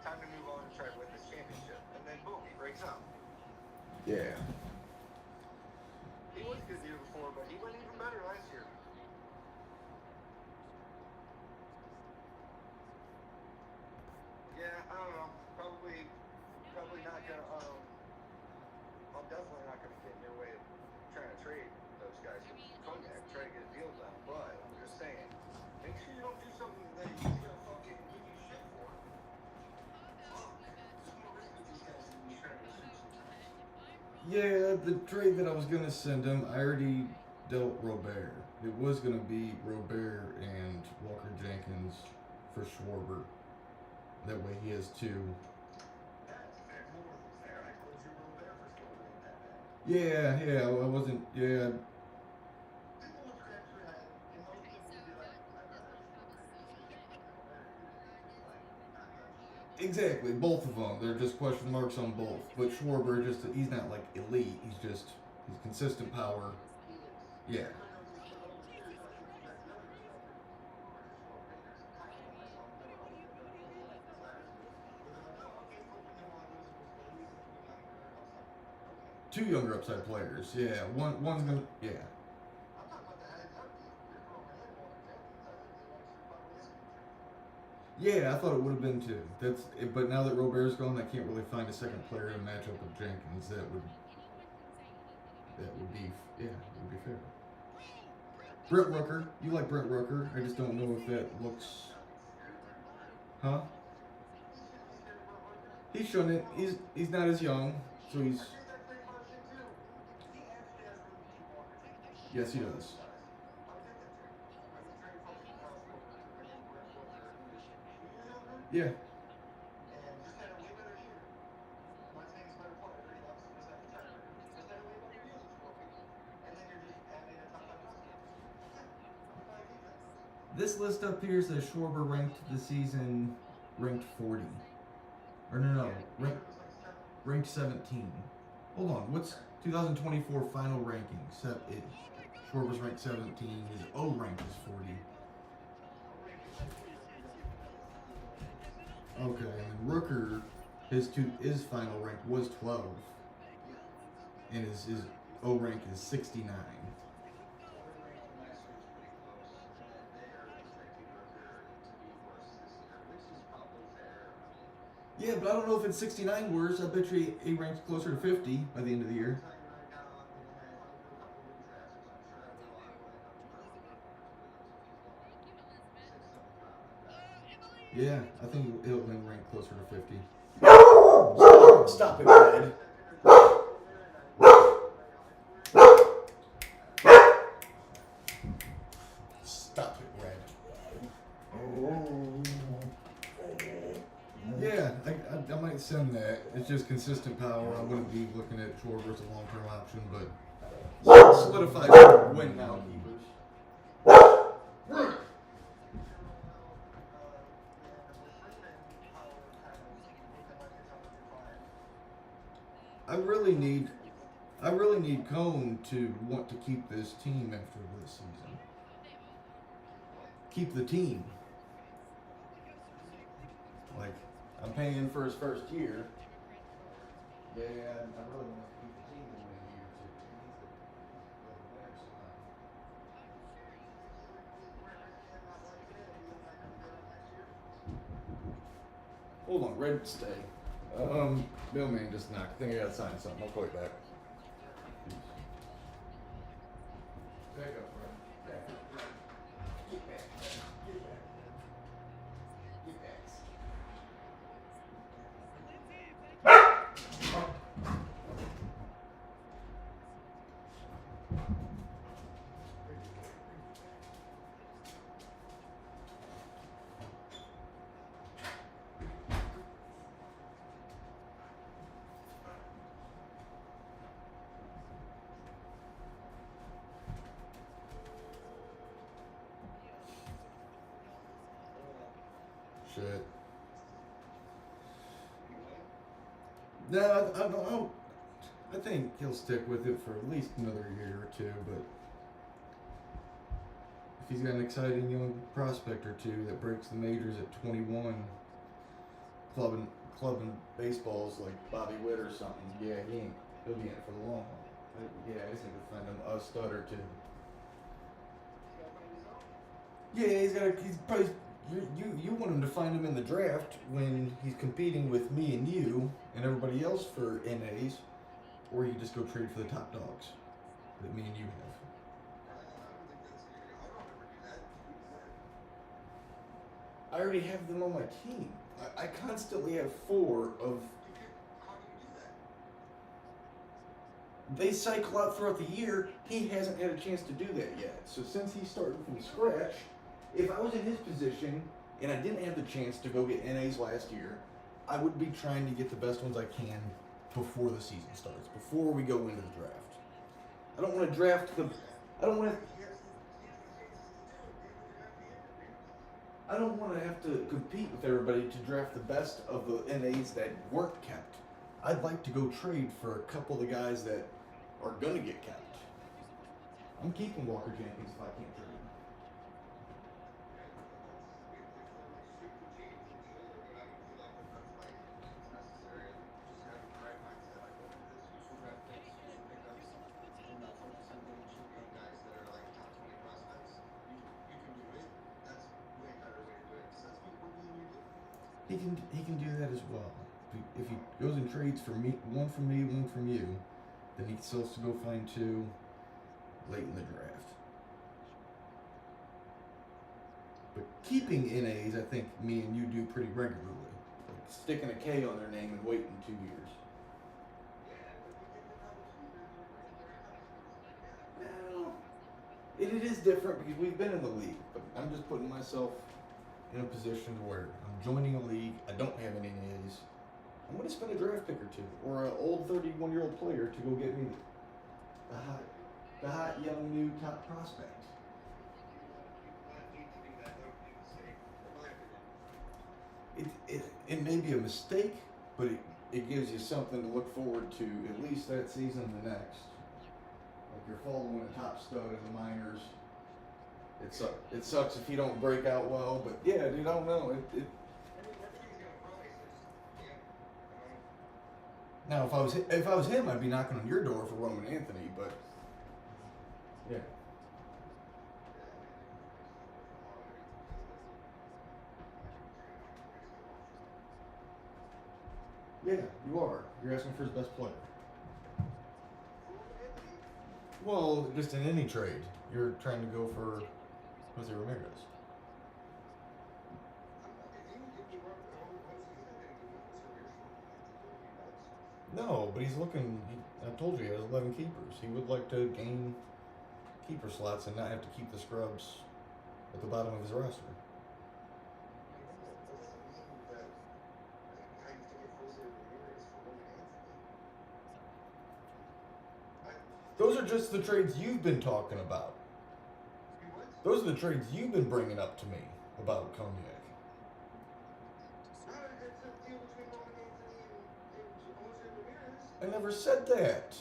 Time to move on and try to win this championship. And then boom, he breaks out. Yeah. He was good the year before, but he went even better last year. Yeah, I don't know. Probably not gonna. I'm definitely not gonna get in your way of trying to trade those guys for Cognac, try to get a deal done. But I'm just saying, make sure you don't do something that he's gonna fucking give you shit for. Yeah, the trade that I was gonna send him, I already dealt Robert. It was gonna be Robert and Walker Jenkins for Schwarber. That way he has 2. Yeah, I wasn't, yeah. Exactly, both of them. They're just question marks on both. But Schwarber, he's not like elite. He's consistent power. Yeah. Two younger upside players. Yeah, one's gonna. Yeah. Yeah, I thought it would have been 2. But now that Robert's gone, I can't really find a second player to match up with Jenkins. That would be fair. Brent Rooker, you like Brent Rooker? I just don't know if that looks. Huh? He's shown it. He's not as young, so he's. Yes, he does. Yeah. This list up here says Schwarber ranked the season ranked 40. Or no, ranked 17. Hold on, what's 2024 final rankings? Schwarber's ranked 17, his O rank is 40. Okay, and Rooker, his final rank was 12. And his O rank is 69. Yeah, but I don't know if it's 69 worse. I bet you he ranks closer to 50 by the end of the year. Yeah, I think he'll rank closer to 50. Stop it, Red. Stop it, Red. Yeah, I might send that. It's just consistent power. I wouldn't be looking at Schwarber as a long-term option, but solidified win now keepers. I really need Cone to want to keep this team after this season. Keep the team. Like, I'm paying for his first year. Yeah, I really want to keep the team in a year or two. He needs to go from there sometime. Hold on, Red, stay. Mailman just knocked. I think I gotta sign something. I'll call you back. Back up, bro. Back up, bro. Get back. Get back. Get back. Shit. No, I don't know. I think he'll stick with it for at least another year or two, but if he's got an exciting young prospect or two that breaks the majors at 21, clubbing baseballs like Bobby Witt or something, yeah, he'll be in it for the long haul. Yeah, I just need to find him a stud or two. Yeah, he's probably. You want him to find him in the draft when he's competing with me and you and everybody else for NAs, or you just go trade for the top dogs that me and you have. I already have them on my team. I constantly have 4 of. They cycle out throughout the year. He hasn't had a chance to do that yet. So since he's starting from scratch, if I was in his position and I didn't have the chance to go get NAs last year, I would be trying to get the best ones I can before the season starts, before we go into the draft. I don't want to draft the. I don't want to have to compete with everybody to draft the best of the NAs that weren't kept. I'd like to go trade for a couple of the guys that are gonna get kept. I'm keeping Walker Jenkins if I can't trade him. He can do that as well. If he goes and trades for one from me, one from you, then he still has to go find 2 late in the draft. But keeping NAs, I think me and you do pretty regularly. Like sticking a K on their name and waiting 2 years. Well, it is different because we've been in the league, but I'm just putting myself in a position where I'm joining a league, I don't have any NAs. I'm going to spend a draft pick or 2, or an old 31-year-old player to go get me the hot young new top prospect. It may be a mistake, but it gives you something to look forward to at least that season and the next. Like you're following a top stud in the minors. It sucks if you don't break out well, but yeah, dude, I don't know. Now, if I was him, I'd be knocking on your door for Roman Anthony, but yeah. Yeah, you are. You're asking for his best player. Well, just in any trade, you're trying to go for Jose Ramirez. No, but he's looking. I told you he has 11 keepers. He would like to gain keeper slots and not have to keep the scrubs at the bottom of his roster. Those are just the trades you've been talking about. Those are the trades you've been bringing up to me about Cognac. I never said that.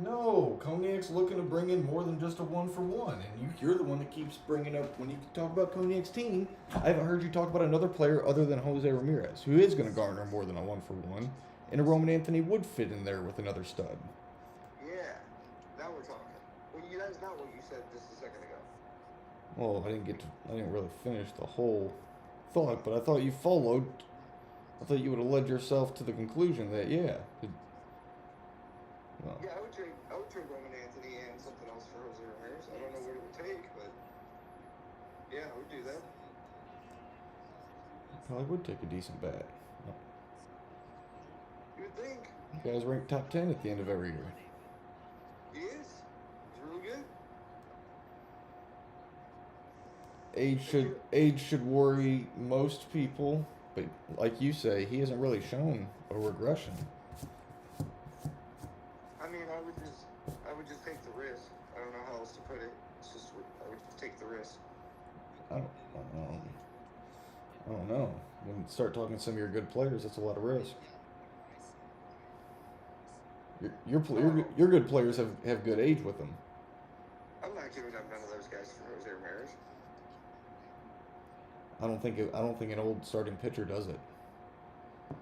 No, Koniak's looking to bring in more than just a 1-for-1, and you're the one that keeps bringing up when you talk about Koniak's team. I haven't heard you talk about another player other than Jose Ramirez, who is going to garner more than a 1-for-1, and a Roman Anthony would fit in there with another stud. Yeah, now we're talking. Well, that's not what you said just a second ago. Well, I didn't really finish the whole thought, but I thought you followed. I thought you would have led yourself to the conclusion that well, Yeah, I would trade Roman Anthony and something else for Jose Ramirez. I don't know what it would take, but yeah, I would do that. probably would take a decent bat. You would think. You guys ranked top 10 at the end of every year. He is. He's really good. Age should worry most people, but like you say, he hasn't really shown a regression. I mean, I would just take the risk. I don't know how else to put it. It's just, I would just take the risk. I don't know. When you start talking to some of your good players, that's a lot of risk. Your good players have good age with them. I'm not giving up none of those guys for Jose Ramirez. I don't think an old starting pitcher does it.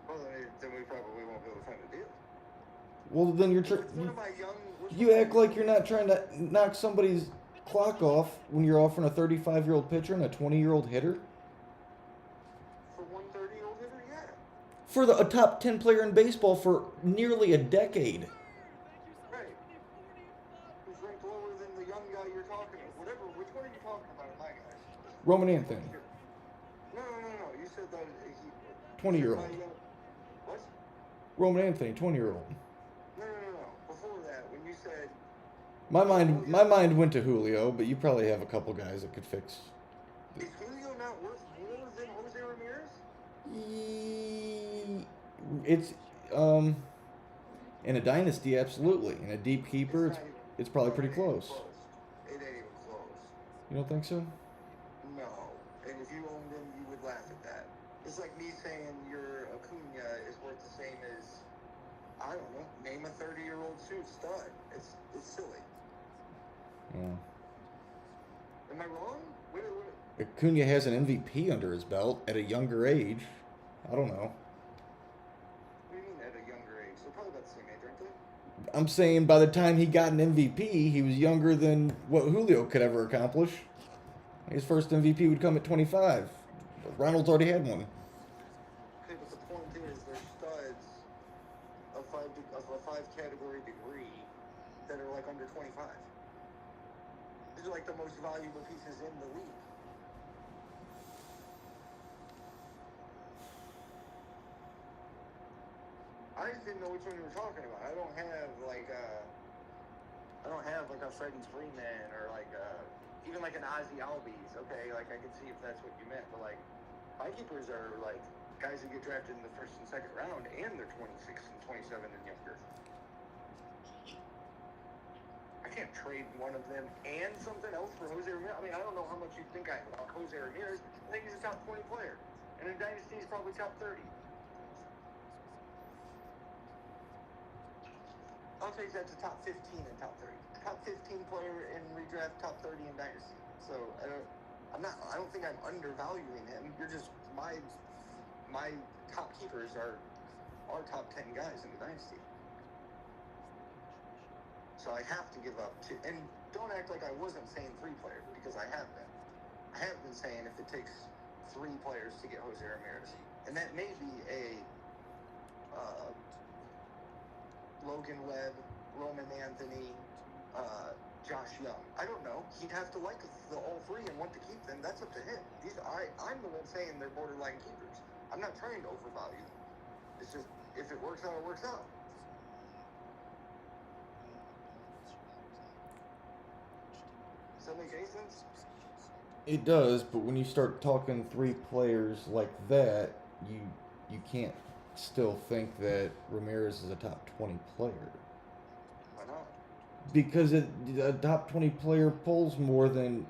Well, then we probably won't be able to find a deal. Well, then you act like you're not trying to knock somebody's clock off when you're offering a 35-year-old pitcher and a 20-year-old hitter. For one 30-year-old hitter, yeah. For a top 10 player in baseball for nearly a decade. Right. Who's ranked lower than the young guy you're talking about? Whatever. Which one are you talking about in my guys? Roman Anthony, No. You said that he. 20-year-old. What? Roman Anthony, 20-year-old. No. Before that, when you said. My mind went to Julio, but you probably have a couple guys that could fix. Is Julio not worth more than Jose Ramirez? It's in a dynasty, absolutely. In a deep keeper, it's probably pretty close. It ain't even close. You don't think so? No. And if you owned him, you would laugh at that. It's like me saying your Acuna is worth the same as, I don't know, name a 30-year-old suit stud. It's silly. Yeah. Am I wrong? Wait. Acuna has an MVP under his belt at a younger age. I don't know. What do you mean at a younger age? They're probably about the same age, aren't they? I'm saying by the time he got an MVP, he was younger than what Julio could ever accomplish. His first MVP would come at 25. Ronald's already had one. Okay, but the point is, they're studs of a five-category degree that are like under 25. These are like the most valuable pieces in the league. I just didn't know which one you were talking about. I don't have like a Freddie Freeman or like even like an Ozzy Albies. Okay, like I can see if that's what you meant, but like my keepers are like guys that get drafted in the first and second round, and they're 26 and 27 and younger. I can't trade one of them and something else for Jose Ramirez. I mean, I don't know how much you think I like Jose Ramirez. I think he's a top 20 player, and in Dynasty he's probably top 30. I'll take that to top 15 and top 30. Top 15 player in redraft, top 30 in Dynasty. So I don't think I'm undervaluing him. You're just my top keepers are top 10 guys in the Dynasty. So I have to give up to, and don't act like I wasn't saying 3 players, because I have been. I have been saying if it takes 3 players to get Jose Ramirez, and that may be a Logan Webb, Roman Anthony, Josh Young. I don't know. He'd have to like all 3 and want to keep them. That's up to him. I'm the one saying they're borderline keepers. I'm not trying to overvalue them. It's just, if it works out, it works out. Does that make any sense? It does, but when you start talking 3 players like that, you can't still think that Ramirez is a top 20 player. Why not? Because a top 20 player pulls more than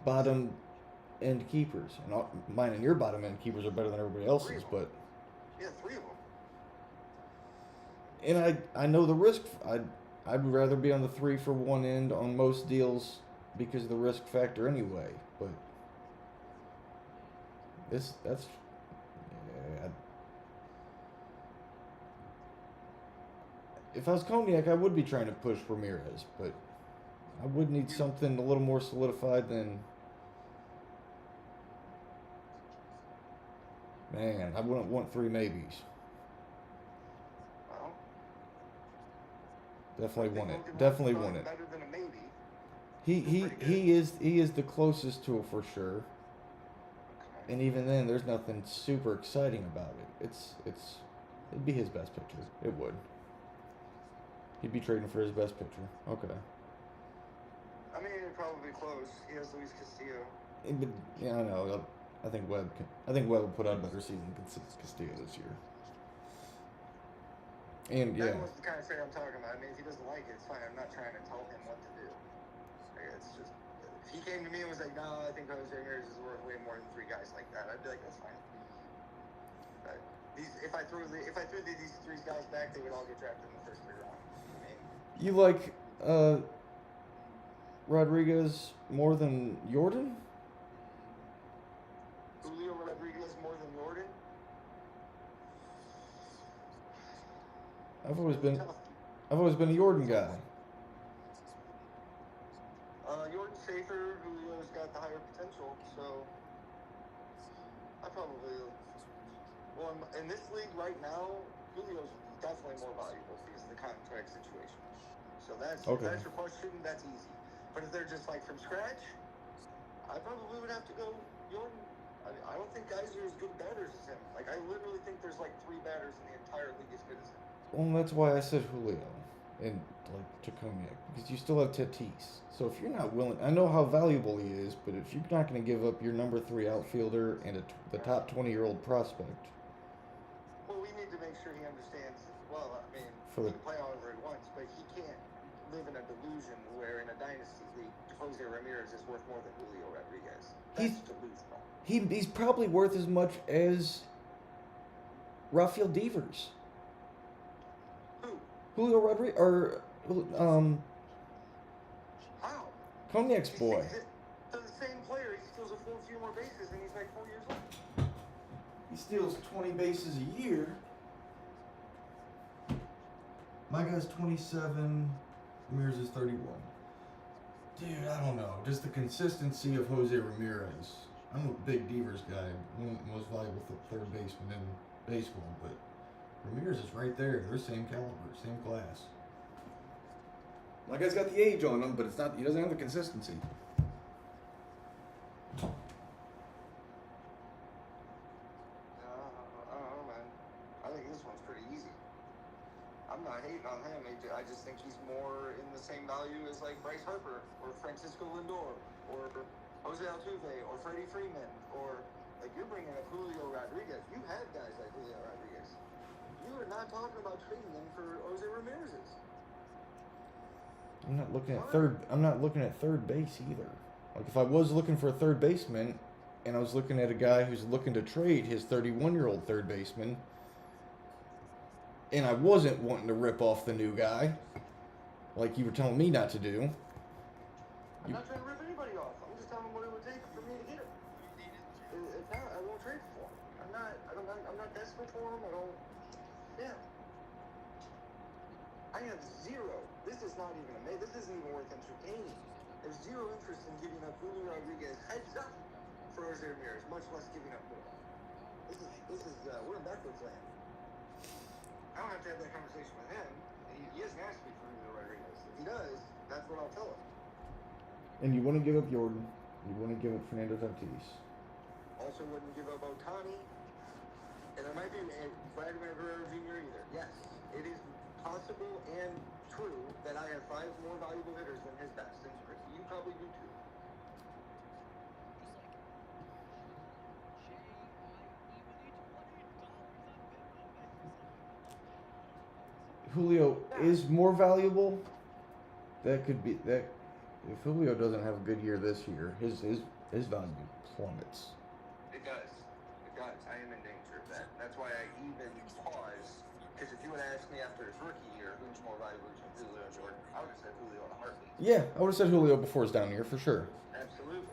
bottom end keepers. And mine and your bottom end keepers are better than everybody else's, but yeah, 3 of them. and I know the risk. I'd rather be on the 3 for 1 end on most deals because of the risk factor anyway. But that's yeah. If I was Cognac, I would be trying to push Ramirez, but I would need something a little more solidified than. Man, I wouldn't want 3 maybes. Well, Definitely want it. Logan Definitely Paul's want it. Better than a maybe. He is the closest to it for sure. And even then, there's nothing super exciting about it. It'd be his best picture. It would. He'd be trading for his best picture. Okay. I mean, it'd probably be close. He has Luis Castillo. But yeah, I know. I think Webb will put out a better season than Castillo this year. And yeah. That was the kind of trade I'm talking about. I mean, if he doesn't like it, it's fine. I'm not trying to tell him what to do. Like, it's just, if he came to me and was like, "No, I think Jose Ramirez is worth way more than 3 guys like that," I'd be like, "That's fine." But if I threw these 3 guys back, they would all get drafted in the first 3 rounds. I mean, You like Rodriguez more than Jordan? Julio Rodriguez more than Jordan? I've always been a Jordan guy. Jordan's safer. Julio's got the higher potential, so I probably. Well, in this league right now, Julio's definitely more valuable because of the contract situation. So if that's your question, that's easy. But if they're just like from scratch, I probably would have to go Jordan. I don't think guys are as good batters as him. Like, I literally think there's like 3 batters in the entire league as good as him. Well, that's why I said Julio and like to Cognac, because you still have Tatis. So if you're not willing, I know how valuable he is, but if you're not going to give up your number 3 outfielder and the top 20-year-old prospect. Well, we need to make sure he understands. Well, I mean, For he the- can play however he wants, but he can't live in a delusion where in a dynasty league, Jose Ramirez is worth more than Julio Rodriguez. That's delusional. He's probably worth as much as Rafael Devers. Who? Julio Rodriguez or How? Cognac's boy. To the same player, he steals a full few more bases and he's like 4 years old. He steals 20 bases a year. My guy's 27. Ramirez is 31. Dude, I don't know. Just the consistency of Jose Ramirez. I'm a big Devers guy, one of the most valuable third baseman in baseball, but Ramirez is right there. They're same caliber, same class. My guy's got the age on him, but it's not. He doesn't have the consistency. I don't know, man. I think this one's pretty easy. I'm not hating on him. I just think he's more in the same value as like Bryce Harper or Francisco Lindor or Jose Altuve or Freddie Freeman or like you're bringing up Julio Rodriguez. You had guys like Julio Rodriguez. You are not talking about trading them for Jose Ramirez's. I'm not looking at third base either. Like if I was looking for a third baseman, and I was looking at a guy who's looking to trade his 31-year-old third baseman, and I wasn't wanting to rip off the new guy, like you were telling me not to do. I'm not trying to rip anybody off. I'm just telling them what it would take for me to get him. If not, I won't trade for him. I'm not desperate for him. Yeah. I have 0. This is not even this isn't even worth entertaining. There's 0 interest in giving up Julio Rodriguez heads up for Jose Ramirez, much less giving up more. We're in backwards land. I don't have to have that conversation with him. He hasn't asked me for Julio Rodriguez. If he does, that's what I'll tell him. And you want to give up Jordan. You want to give up Fernando Tatis. Also wouldn't give up Ohtani. And there might be Vladimir Guerrero Jr. either. Yes, it is possible and true that I have 5 more valuable hitters than his best. And you probably do too. Julio is more valuable. That could be that. If Julio doesn't have a good year this year, his value plummets. It does. I am in danger of that. That's why I even pause. Because if you would ask me after his rookie year who much more valuable than Julio and Jordan. I would have said Julio in a heartbeat. Yeah, I would have said Julio before he's down here for sure. Absolutely.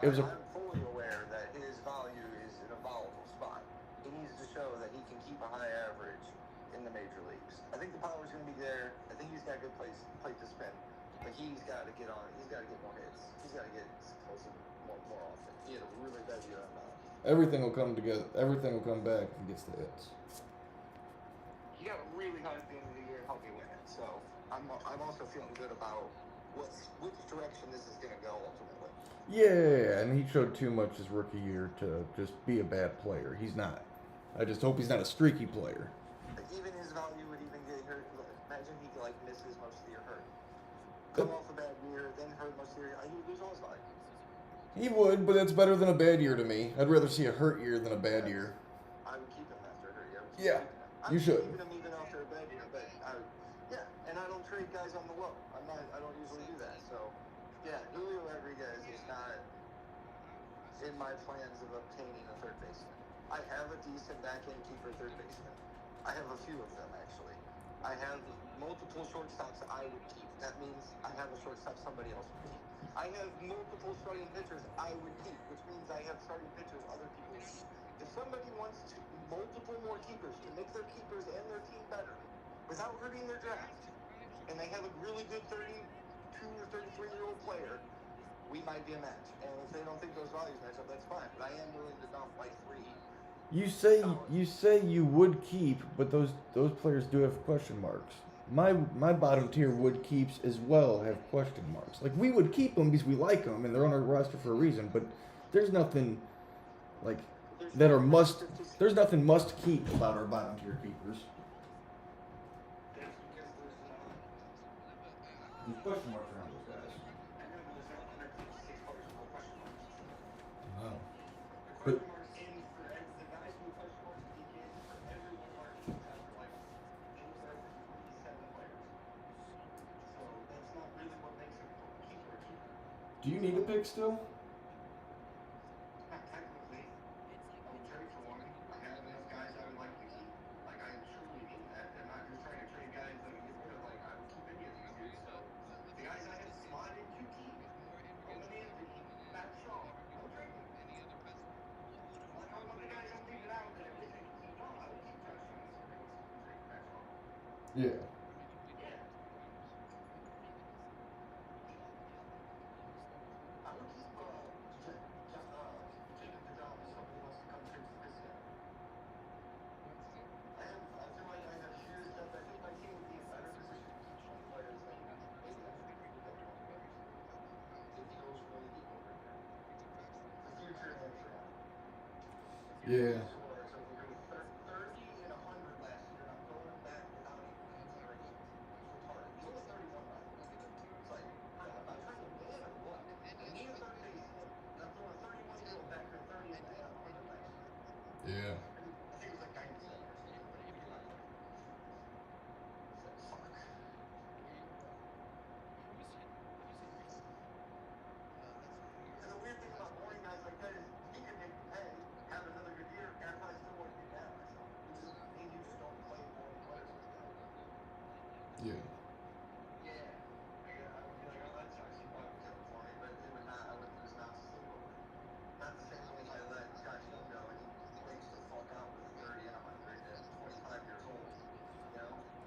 It was I'm fully aware that his value is in a volatile spot. He needs to show that he can keep a high average in the major leagues. I think the power's going to be there. I think he's got a good plate to spin. But he's got to get on it. He's got to get more hits. He's got to get explosive more often. He had a really bad year on that. Everything will come together. Everything will come back if he gets the hits. He got really hot at the end of the year and helped me win it. So I'm also feeling good about which direction this is going to go ultimately. Yeah, and he showed too much his rookie year to just be a bad player. He's not. I just hope he's not a streaky player. Even his value would even get hurt. Imagine he like misses most of the year hurt. Come off a bad year, then hurt most of the year. He would lose all his value. He would, but that's better than a bad year to me. I'd rather see a hurt year than a bad year. I would keep him after a hurt year. Yeah, you should. I would keep him even after a bad year, but yeah, and I don't trade guys on the low. I don't usually do that. So yeah, Julio Rodriguez is not in my plans of obtaining a third baseman. I have a decent backhand keeper third baseman. I have a few of them actually. I have multiple shortstops I would keep. That means I have a shortstop somebody else would keep. I have multiple starting pitchers I would keep, which means I have starting pitchers other people would keep. If somebody wants multiple more keepers to make their keepers and their team better without hurting their draft, and they have a really good 32 or 33-year-old player, we might be a match. And if they don't think those values match up, that's fine. But I am willing to dump like 3. You say you would keep, but those players do have question marks. My bottom tier would keeps as well have question marks. Like we would keep them because we like them and they're on our roster for a reason. But there's nothing like that are must. There's nothing must keep about our bottom tier keepers. There's question marks around those guys. Wow. But do you need a pick still? Not technically. I would trade for one. I have enough guys I would like to keep. Like, I truly mean that. I'm not just trying to trade guys that we get rid of. Like, I would keep any of these dudes. So, the guys I have slotted to keep, Roman Anthony, Matt Shaw, I would trade them. Like, how one of the guys I'm leaving out that I wish I could keep on, I would keep Josh Jones. Trade Matt Shaw. Yeah. Yeah. Yeah. Yeah.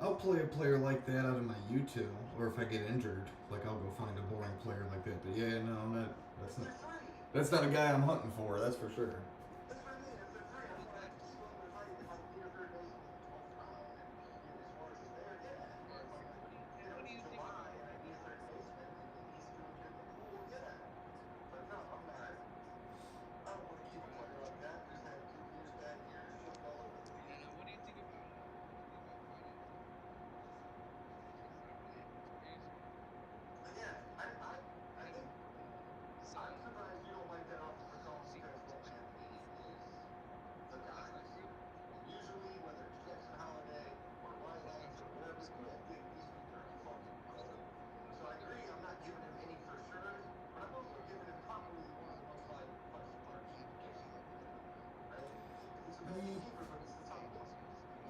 I'll play a player like that out of my U2, or if I get injured, like I'll go find a boring player like that. But yeah, no, I'm not. That's not a guy I'm hunting for. That's for sure.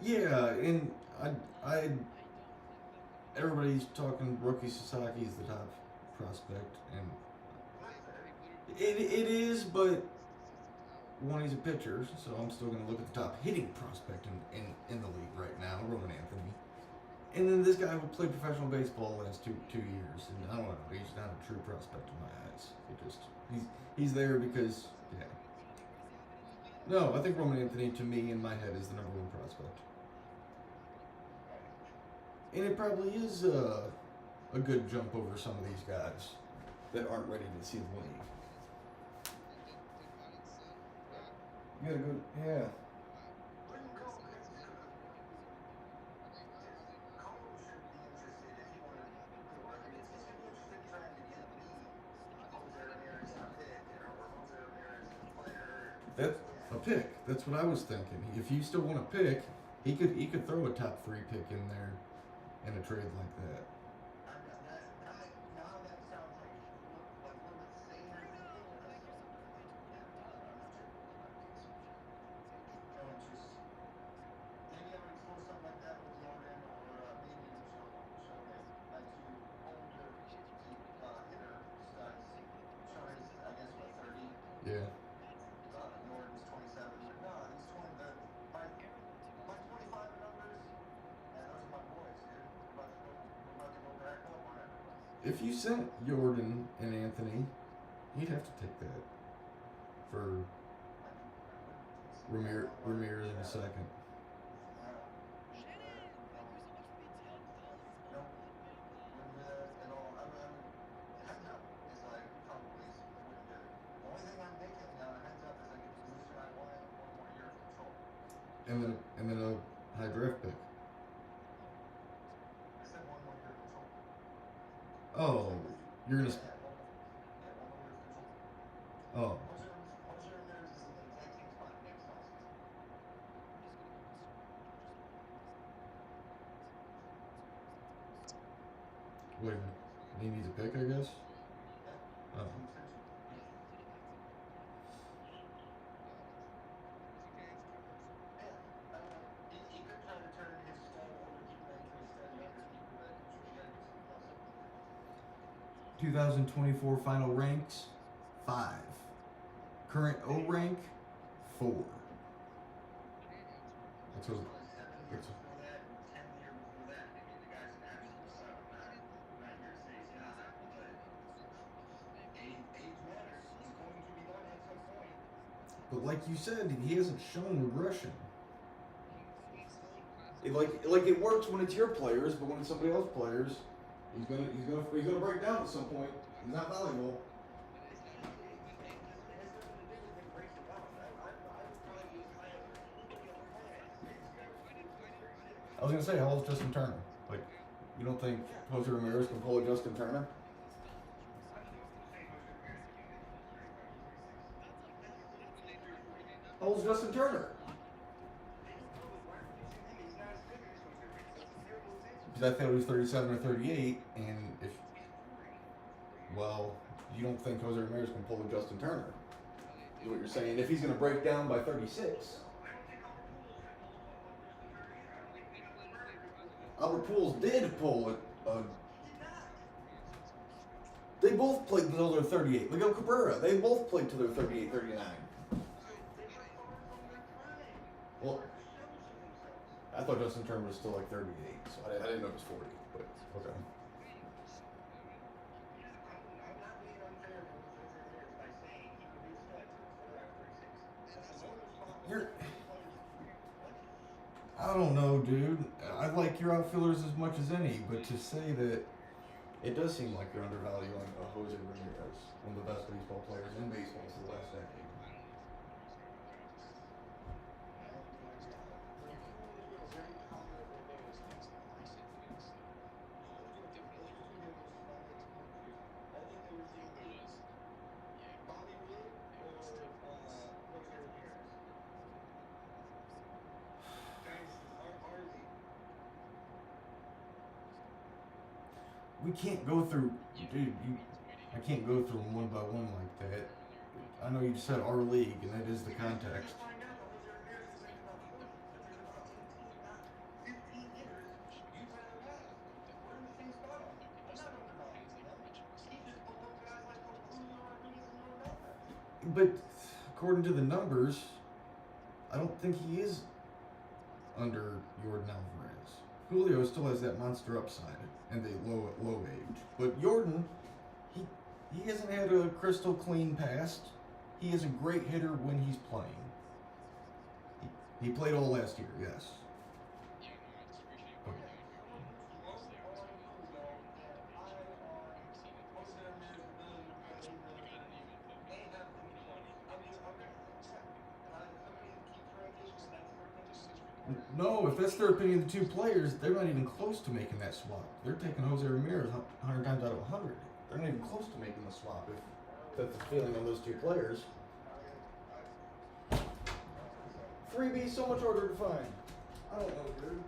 Yeah, and I everybody's talking Rookie Sasaki is the top prospect, and it is, but one, he's a pitcher, so I'm still going to look at the top hitting prospect in the league right now, Roman Anthony. And then this guy who played professional baseball the last two years, and I don't know, he's not a true prospect in my eyes. He's there because, yeah. No, I think Roman Anthony, to me, in my head, is the number one prospect. And it probably is a good jump over some of these guys that aren't ready to see the league. You gotta go, yeah. That's a pick. That's what I was thinking. If you still want to pick, he could throw a top 3 pick in there in a trade like that. Yeah. If you sent Jordan and Anthony, he'd have to take that for Ramirez in a second. And then a high draft pick. Oh, you're gonna. Oh. Wait, he needs a pick, I guess. Oh. 2024 final ranks 5. Current O rank 4. That's what. But like you said, he hasn't shown regression. Like it works when it's your players, but when it's somebody else's players, he's gonna break down at some point. He's not valuable. I was gonna say, how old is Justin Turner? Like, you don't think Jose Ramirez can pull a Justin Turner? How old is Justin Turner? Because I thought he was 37 or 38, and if, well, you don't think Jose Ramirez can pull a Justin Turner, is what you're saying. If he's going to break down by 36. Albert Pujols did pull they both played until they're 38. Miguel Cabrera, they both played till they're 38, 39. Well, I thought Justin Turner was still like 38, so I didn't know it was 40, but okay. I don't know, dude. I like your outfielders as much as any, but to say that it does seem like you're undervaluing Jose Ramirez, one of the best baseball players in baseball for the last decade. We can't go through, dude, I can't go through them one by one like that. I know you said our league, and that is the context. but according to the numbers, I don't think he is under Jordan Alvarez. Julio still has that monster upside and the low age. But Jordan, he hasn't had a crystal clean past. He is a great hitter when he's playing. He played all last year, yes. No, if that's their opinion of the two players, they're not even close to making that swap. They're taking Jose Ramirez 100 times out of 100. They're not even close to making the swap if that's the feeling on those two players. Freebie so much harder to find. I don't know, dude.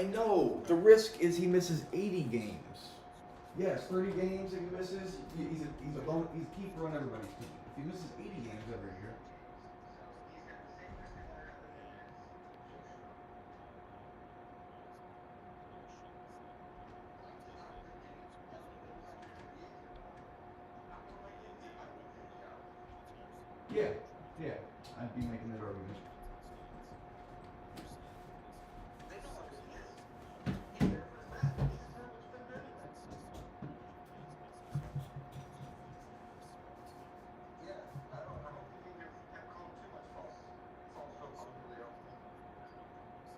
know. The risk is he misses 80 games. Yes, 30 games that he misses. He's a keeper on everybody's team. If he misses 80 games every year. Yeah, I'd be making that argument.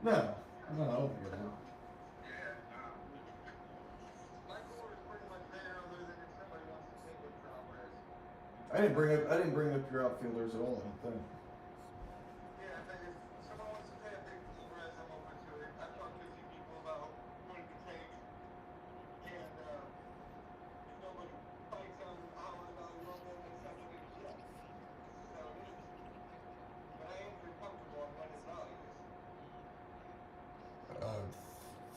No, I don't think it. I didn't bring up your outfielders at all. I don't think. Uh,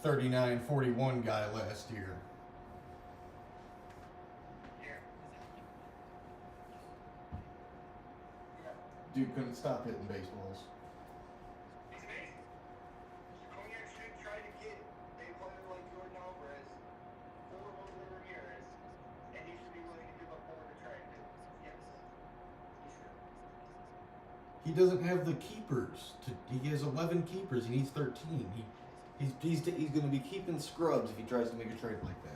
39-41 guy last year. Dude couldn't stop hitting baseballs. He doesn't have the keepers. He has 11 keepers. He needs 13. He's going to be keeping scrubs if he tries to make a trade like that.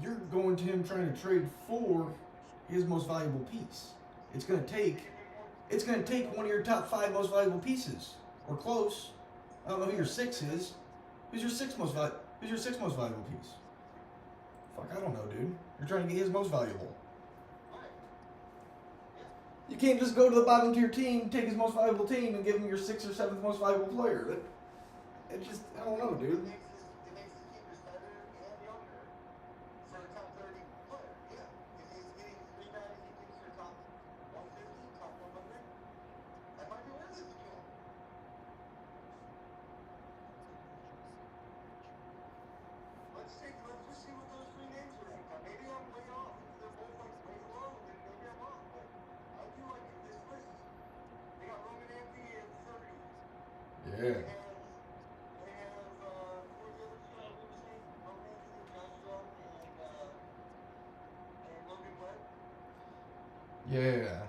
You're going to him trying to trade for his most valuable piece. It's going to take one of your top 5 most valuable pieces, or close. I don't know who your 6 is. Who's your sixth most valuable piece? Fuck, I don't know, dude. You're trying to get his most valuable. You can't just go to the bottom tier team, take his most valuable team, and give him your 6th or 7th most valuable player. It just, I don't know, dude. Yeah. Yeah.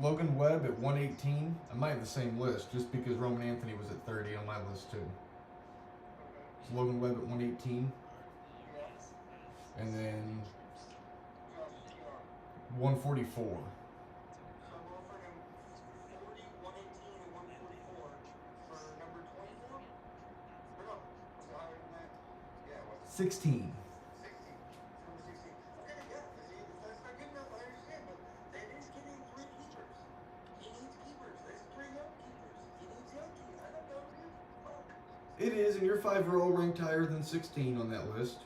Logan Webb at 118. I might have the same list just because Roman Anthony was at 30 on my list too. So Logan Webb at 118. And then 144. $16. It is, and your 5-year-old ranked higher than 16 on that list.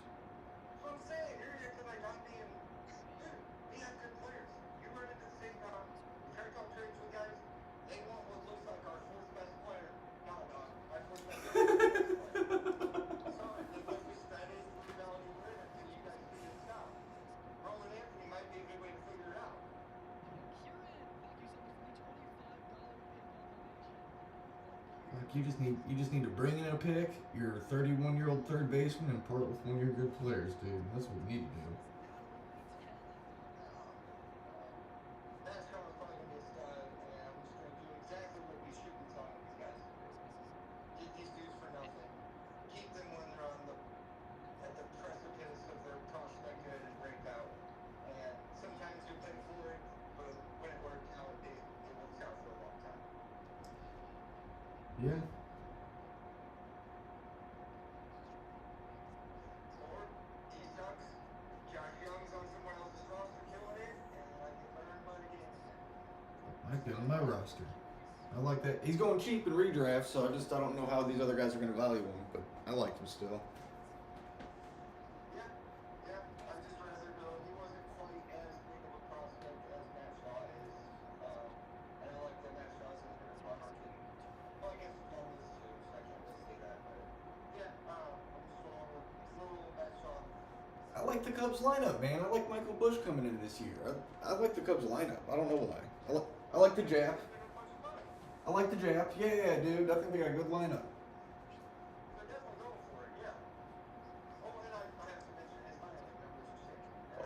You just need to bring in a pick, your 31-year-old third baseman, and part with one of your good players, dude. That's what we need to do. Yeah. I like that on my roster. I like that. He's going cheap in redraft, so I don't know how these other guys are going to value him, but I liked him still. I like the Cubs lineup, man. I like Michael Busch coming in this year. I like the Cubs lineup. I don't know why. I like the Jap. I like the Jap. Yeah, dude. I think they got a good lineup.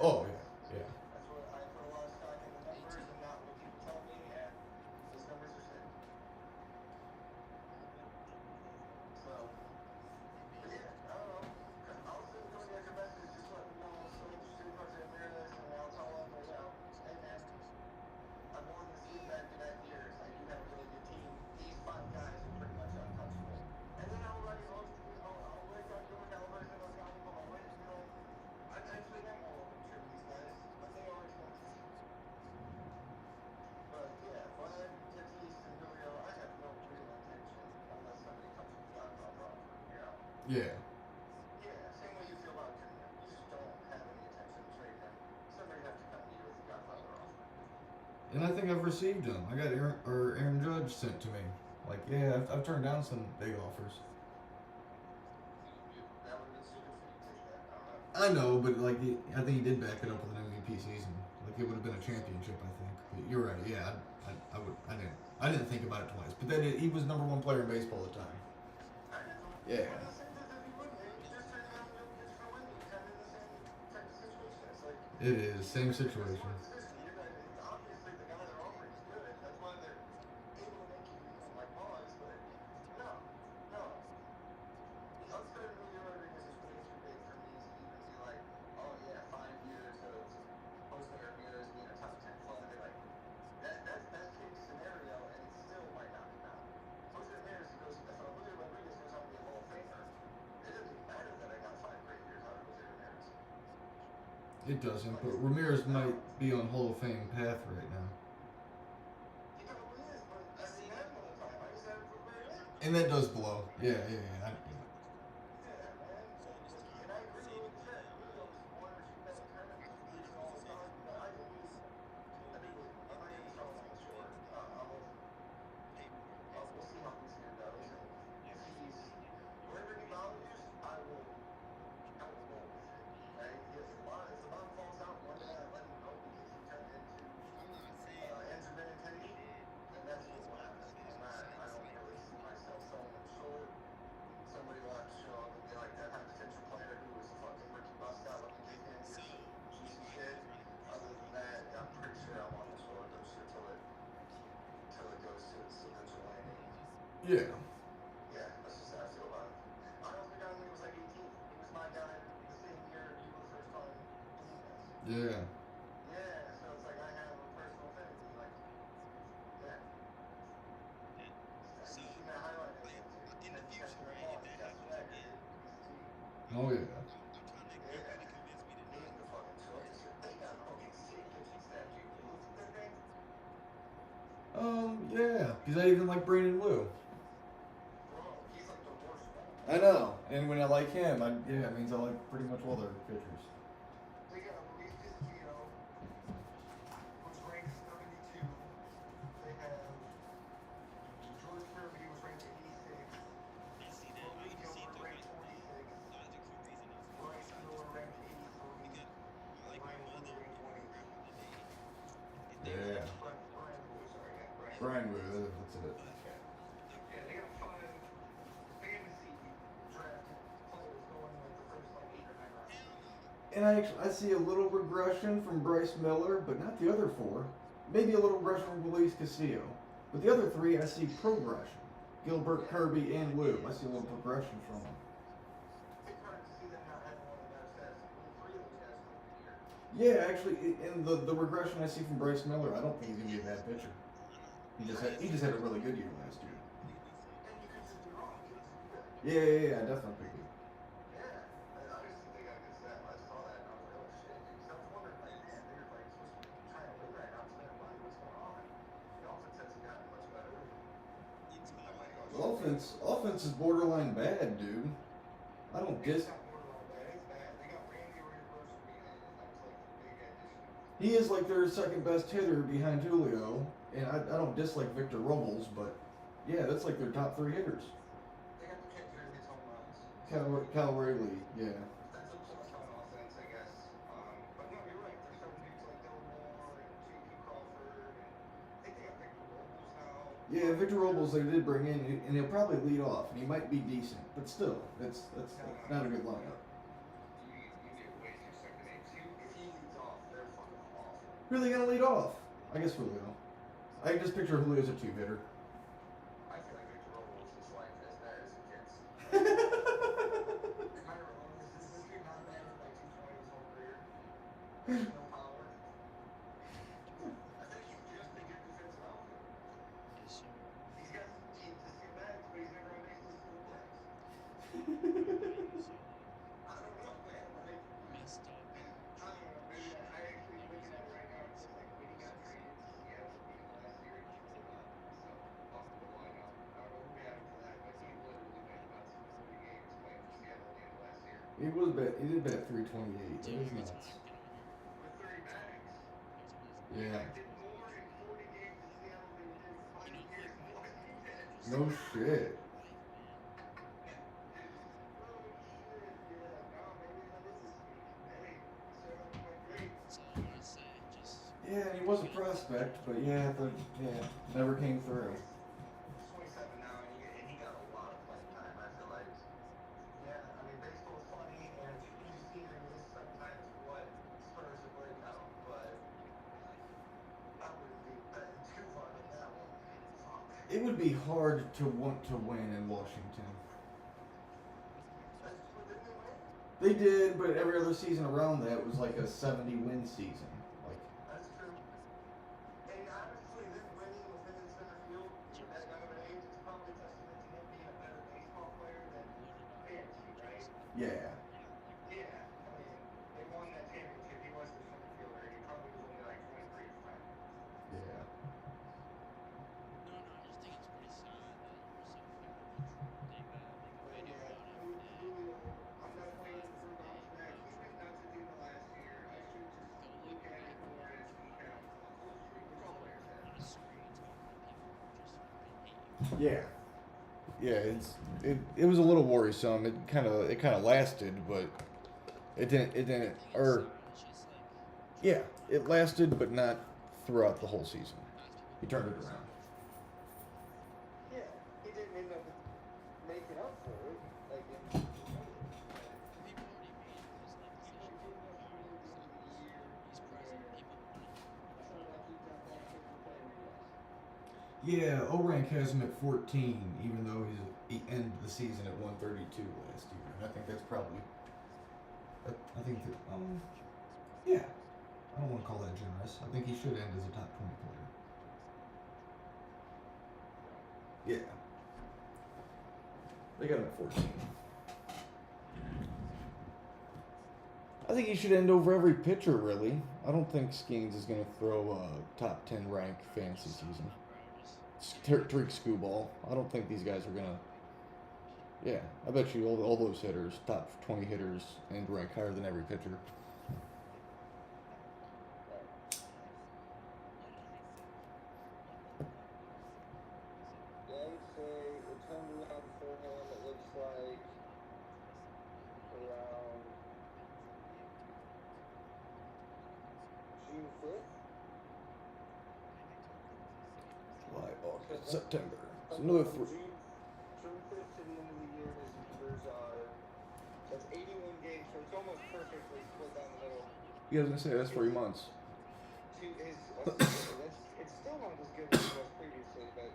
Oh, yeah. Yeah. Yeah. And I think I've received them. I got Aaron Judge sent to me. Like, yeah, I've turned down some big offers. I know, but like, I think he did back it up with an MVP season. Like, it would have been a championship, I think. But you're right. Yeah, I didn't think about it twice. But then he was number one player in baseball at the time. Yeah. It is same situation. It doesn't, but Ramirez might be on Hall of Fame path right now. And that does blow. Yeah. Yeah. Yeah, that's just how I feel about it. I also got him when he was like 18. He was my guy the same year he was first time in the Yeah. Yeah, so it's like I have a personal affinity. Like, yeah. So, you see that highlight in the future, right? Oh, yeah. Yeah. Because I even like Brandon Wu. I know. And when I like him, it means I like pretty much all their pitchers. Yeah. Brian Wu, that's it. And I see a little regression from Bryce Miller, but not the other four. Maybe a little regression from Luis Castillo. But the other three, I see progression. Gilbert, Kirby, and Wu. I see a little progression from them. Yeah, actually, in the regression I see from Bryce Miller, I don't think he's going to be a bad pitcher. He just had a really good year last year. Yeah, I definitely think he. Offense is borderline bad, dude. I don't dis. He is like their second best hitter behind Julio, and I don't dislike Victor Robles, but yeah, that's like their top 3 hitters. Cal Rayleigh, yeah. Yeah, Victor Robles they did bring in, and he'll probably lead off, and he might be decent, but still, that's not a good lineup. Really gonna lead off? I guess Julio. I can just picture Julio as a 2-hitter. I feel like Victor Robles is like as bad as it gets. Am I wrong? Is this dude not bad at like 220 his whole career? No power. I think he's just a good defensive outfielder. He's got some bags, but he's never on base with full legs. I don't know, man. Like, messed up. I don't know, maybe I actually looking at it right now. It's just like when he got traded to Seattle last year, he pulled out off the lineup. I don't know who got him for that, but he literally made about 40 games playing for Seattle at the end of last year. He was bat. He did bat 328. It is nuts. With 30 bags. Yeah. Did more in 40 games in Seattle than he did in 5 years in Washington. No shit. Yeah, and he was a prospect, but yeah, never came through. 27 now, and he got a lot of playing time. I feel like, yeah, I mean, baseball's funny, and you see or miss sometimes what spurs a breakout, but I wouldn't be betting too hard on that one. Fuck. It would be hard to want to win in Washington. They did, but every other season around that was like a 70-win season. Like. That's true. And honestly, them winning with him in center field at that young of an age is probably testament to him being a better baseball player than fantasy, right? Yeah. Yeah. I mean, they won that championship. He was the center fielder. He probably was only like 23 at the time. Yeah. Yeah. Yeah, it was a little worrisome. It kind of lasted, but it didn't yeah, it lasted but not throughout the whole season. He turned it around. Yeah, he didn't end up making up for it. Like in Yeah, O-Rank has him at 14, even though he ended the season at 132 last year. And I think that's probably, I think that, yeah, I don't want to call that generous. I think he should end as a top 20 player. Yeah. They got him at 14. I think he should end over every pitcher, really. I don't think Skeens is going to throw a top 10 rank fantasy season. Tariq Skubal. I don't think these guys are gonna. Yeah, I bet you all those hitters, top 20 hitters, and rank higher than every pitcher. Yeah, I would say it turned around for him. It looks like around June 5th. July, August, September. So another three. June 5th to the end of the year, his numbers are, that's 81 games, so it's almost perfectly split down the middle. Yeah, I was gonna say that's 3 months. It's still not as good as it was previously, but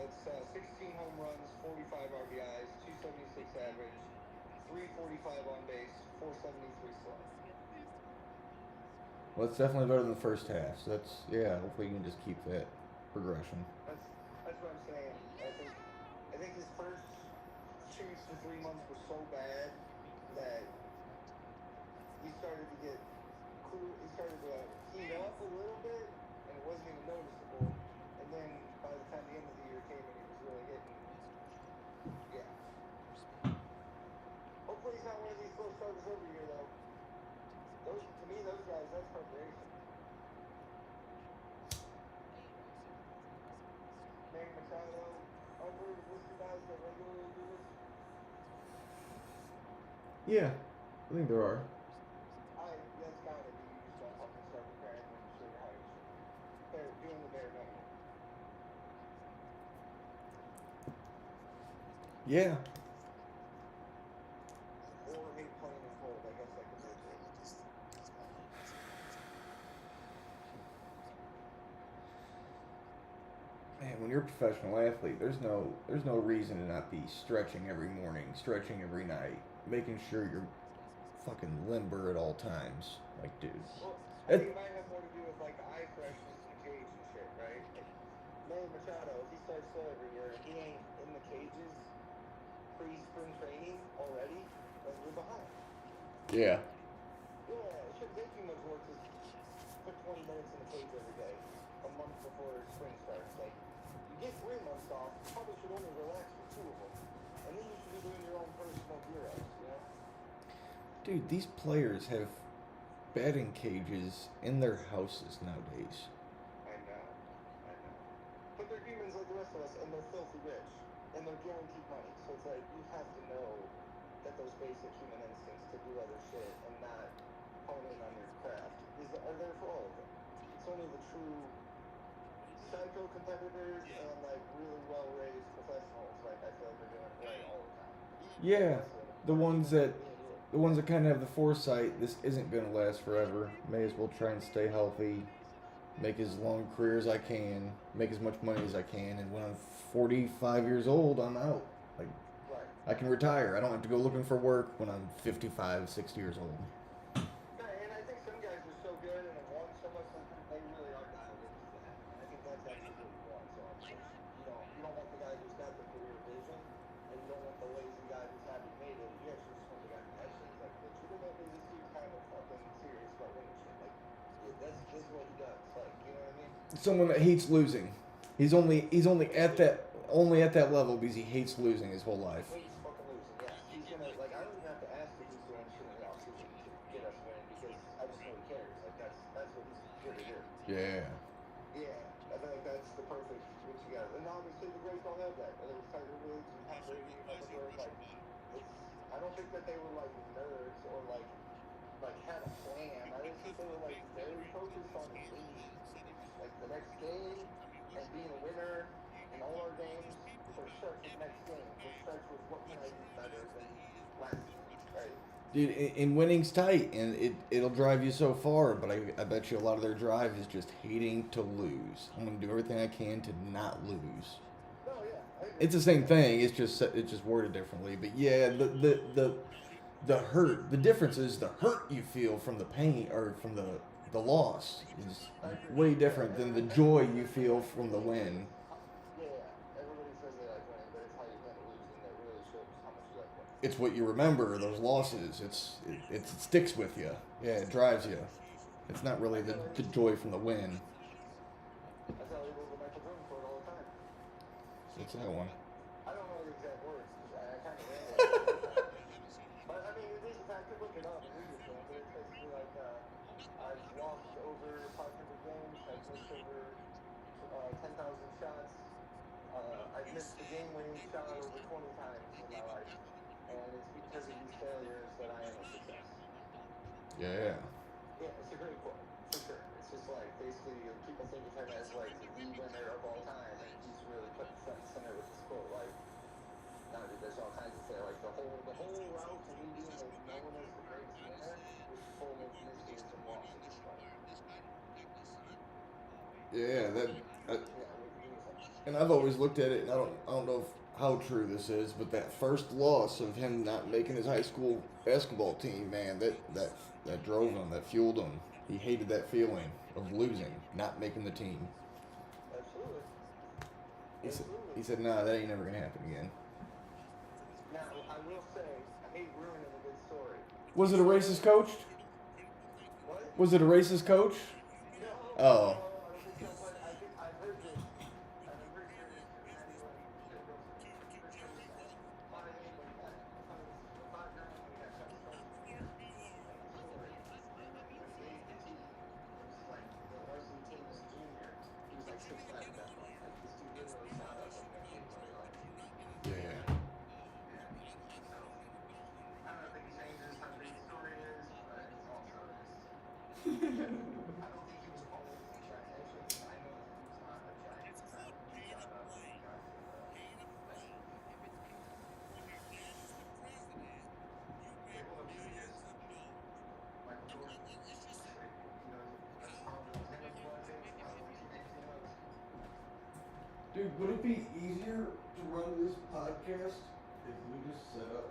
it's 16 home runs, 45 RBIs, 276 average, 345 on base, 473 slugs. Well, it's definitely better than the first half. So that's, yeah, hopefully you can just keep that progression. That's what I'm saying. I think his first 2 to 3 months were so bad that he started to get cool. He started to heat up a little bit, and it wasn't even noticeable. And then by the time the end of the year came, and he was really hitting. Yeah. Hopefully Hopefully he's not one of these slow starters over here, though. Those, to me, those guys, that's preparation. Manny Machado, other listed guys that regularly do this. Yeah, I think there are. That's gotta be, you just gotta help them start preparing and show you how you should. They're doing the bare minimum. Yeah. Or hate playing in cold, I guess I could do too. Man, when you're a professional athlete, there's no reason to not be stretching every morning, stretching every night, making sure you're fucking limber at all times. Like, dude. Well, I think it might have more to do with like eye freshness in the cage and shit, right? Manny Machado, if he starts slow every year and he ain't in the cages pre-spring training already, then you're behind. Yeah. Yeah, it shouldn't take too much work to put 20 minutes in the cage every day, a month before spring starts. Like, you get 3 months off, you probably should only relax for 2 of them. And then you should be doing your own personal bureaus, you know? Dude, these players have batting cages in their houses nowadays. I know. But they're humans like the rest of us, and they're filthy rich, and they're guaranteed money. So it's like, you have to know that those basic human instincts to do other shit and not hone in on your craft are there for all of them. It's only the true psycho competitors and like really well-raised professionals, like I feel like they're doing it right all the time. Yeah, the ones that kind of have the foresight. This isn't gonna last forever. May as well try and stay healthy, make as long a career as I can, make as much money as I can, and when I'm 45 years old, I'm out. Like, I can retire. I don't have to go looking for work when I'm 55, 60 years old. And I think some guys are so good and have won so much that they really are dialed into that. And I think that's actually what you want. So you don't want the guy who's got the career vision, and you don't want the lazy guy who's happy made it. You actually just want the guy who actually is like legitimately this dude's kind of fucking serious about winning shit. Like this is what he does. Like, you know what I mean? Someone that hates losing. He's only at that level because he hates losing his whole life. He's fucking losing. Yeah, he's gonna like. I don't even have to ask if he's doing shit in the offseason to get us winning because I just know he cares. Like that's what he's here to do. Yeah. Yeah, I feel like that's the perfect what you got. And obviously the Braves don't have that. Whether it was Tiger Woods and Tom Brady and Butler, like it's. I don't think that they were like nerds or like had a plan. I just think they were like very focused on the game, like the next game and being a winner in all our games. For sure, the next game, which starts with what can I do better than last game, right? Dude, and winning's tight, and it'll drive you so far, but I bet you a lot of their drive is just hating to lose. I'm going to do everything I can to not lose. No, yeah. It's the same thing, it's just worded differently. But yeah, the hurt, the difference is the hurt you feel from the pain, or from the loss, is way different than the joy you feel from the win. Everybody says they like winning, but it's how you handle losing that really shows how much you like winning. It's what you remember, those losses. It sticks with you. Yeah, it drives you. It's not really the joy from the win. That's how they go to Michael Jordan for it all the time. What's that one? I don't know the exact words, 'cause I kind of ran it. But I mean, it is a fact. I could look it up and read it, though. But it's basically like I've lost over 500 games. I've missed over 10,000 shots. I've missed the game-winning shot over 20 times in my life, and it's because of these failures that I am a success. Yeah. Yeah, it's a great quote, for sure. It's just like, basically, people think of him as like the winner of all time, and he's really put front and center with this quote. Like, now there's all kinds of say, like the whole route to me being known as the greatest winner was full of misses and losses. Yeah, and I've always looked at it, and I don't know how true this is, but that first loss of him not making his high school basketball team, man, that drove him, that fueled him. He hated that feeling of losing, not making the team. Absolutely. He said, nah, that ain't never gonna happen again. Now, I will say, I hate ruining a good story. Was it a racist coach? What? Was it a racist coach? No. Oh. I've heard this. I'm pretty sure this is Dude, would it be easier to run this podcast if we just set up?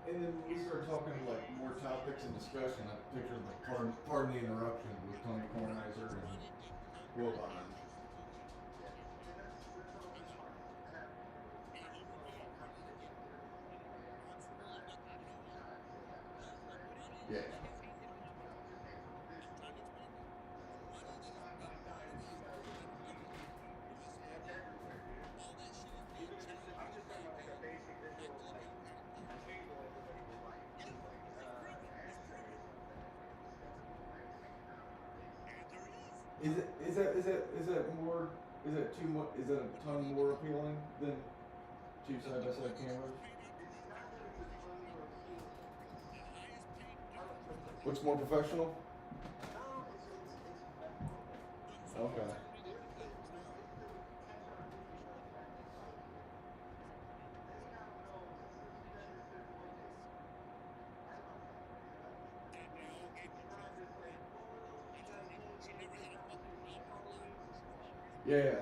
And then when we start talking like more topics and discussion, I picture like pardon the interruption with Tony Kornheiser and Will Bond. Yeah. Is that too much? Is that a ton more appealing than two side by side cameras? What's more professional? Okay. Yeah.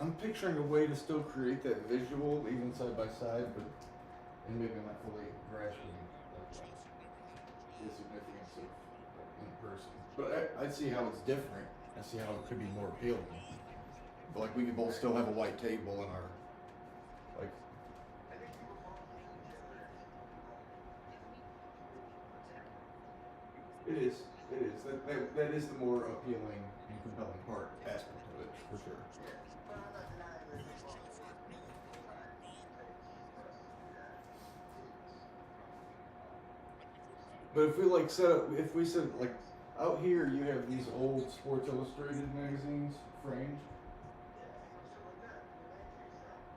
I'm picturing a way to still create that visual even side by side, but and maybe I'm not fully grasping the significance of in person. But I see how it's different. I see how it could be more appealing. But like we could both still have a white table in our like. It is. That is the more appealing and compelling part aspect of it for sure. But if we said like out here you have these old Sports Illustrated magazines framed.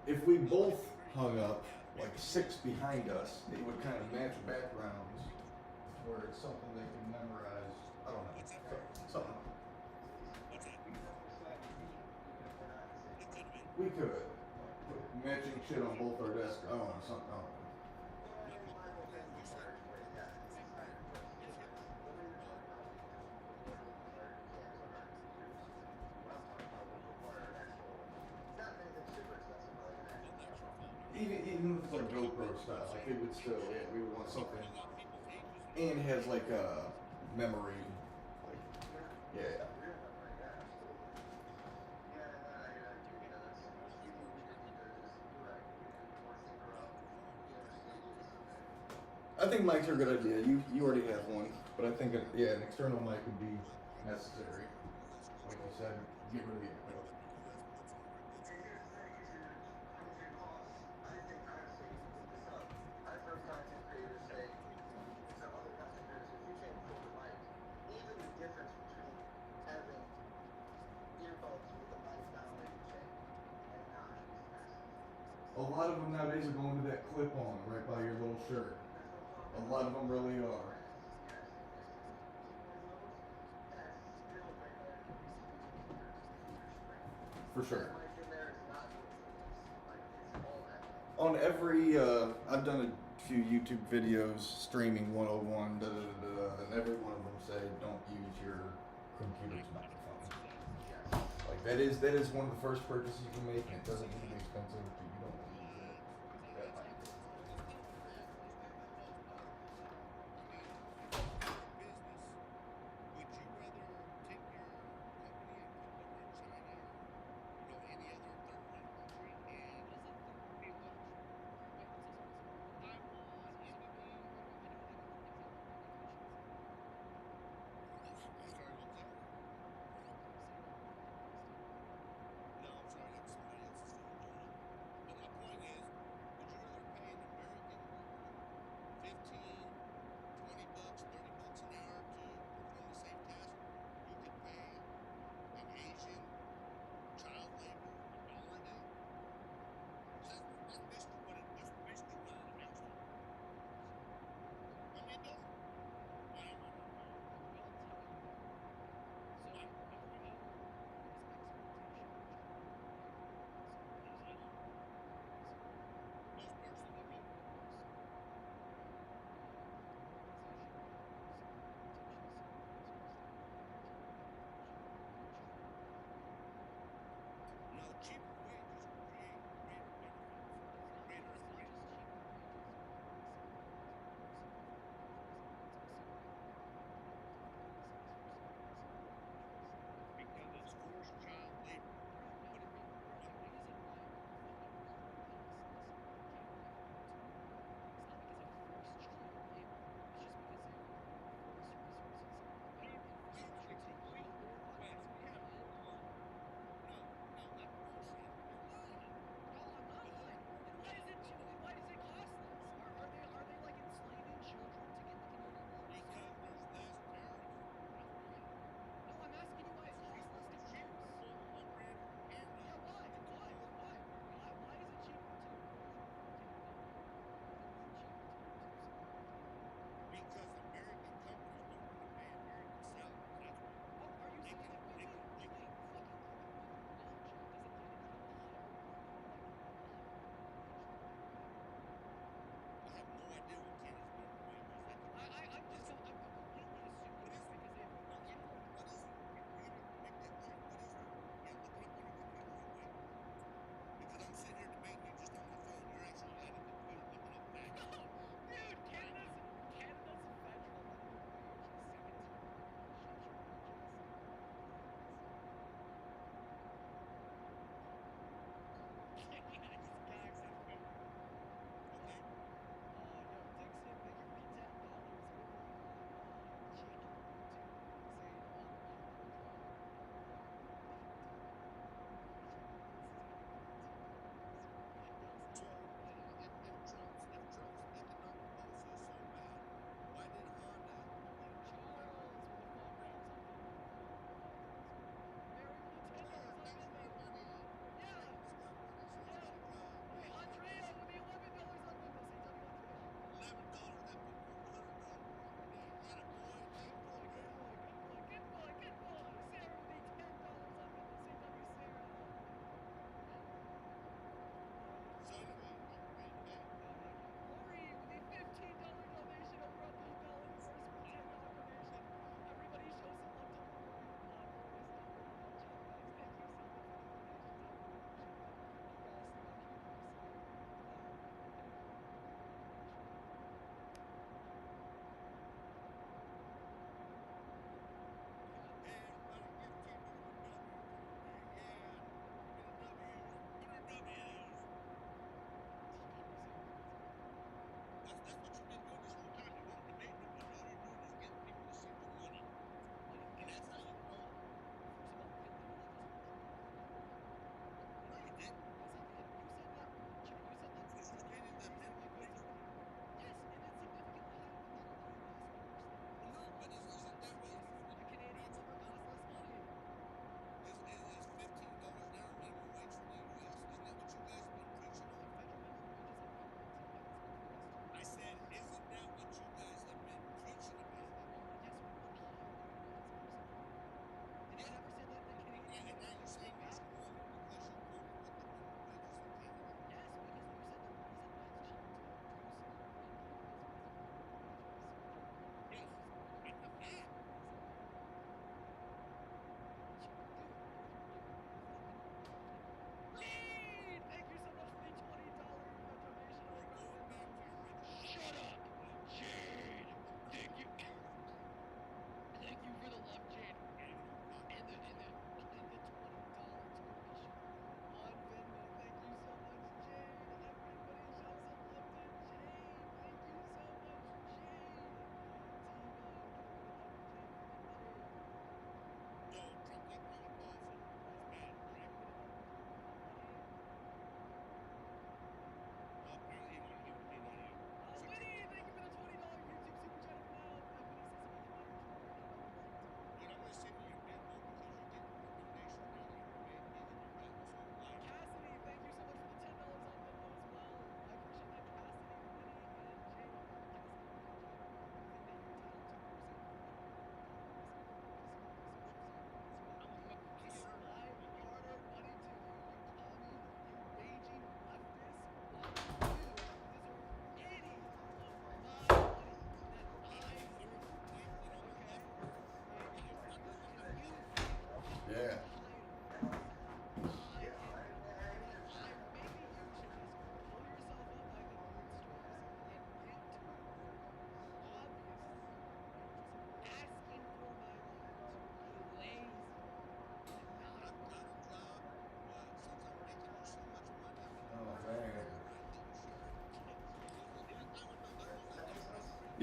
If we both hung up like 6 behind us, it would kind of match backgrounds where it's something they can memorize. I don't know. Something. We could put matching shit on both our desks. I don't know, something. I don't know. Even if it's like GoPro style, like it would still, yeah, we would want something, and it has like a memory, like, yeah. I think mics are a good idea. You already have one, but I think an external mic would be necessary. Like I said, get rid of the echo. A lot of them nowadays are going to that clip-on right by your little shirt. A lot of them really are. For sure. On every, I've done a few YouTube videos, streaming 101, and every one of them say don't use your computer's microphone. Like that is one of the first purchases you can make, and it doesn't need to be expensive, but you don't want to use it. That might be.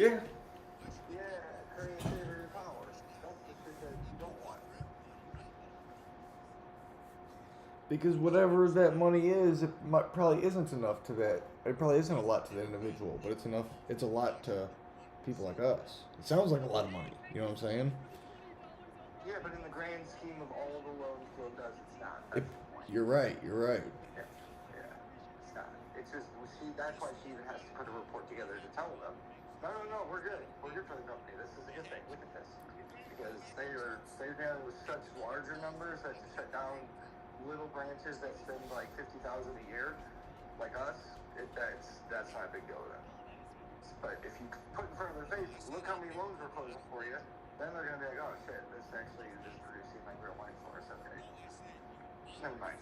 Yeah. Yeah, curry and favor your power. That's the shit that you don't want. Because whatever that money is, it probably isn't enough to that. It probably isn't a lot to that individual, but it's enough. It's a lot to people like us. It sounds like a lot of money. You know what I'm saying? Yeah, but in the grand scheme of all the loans Joe does, it's not. It, you're right. You're right. Yeah, it's not. It's just, that's why she even has to put a report together to tell them, no, we're good. We're good for the company. This is a good thing. Look at this. Because they're dealing with such larger numbers that to shut down little branches that spend like $50,000 a year, like us, that's not a big deal to them. But if you put in front of their face, look how many loans we're closing for you, then they're gonna be like, oh shit, this actually is just producing like real money for us. Okay, never mind.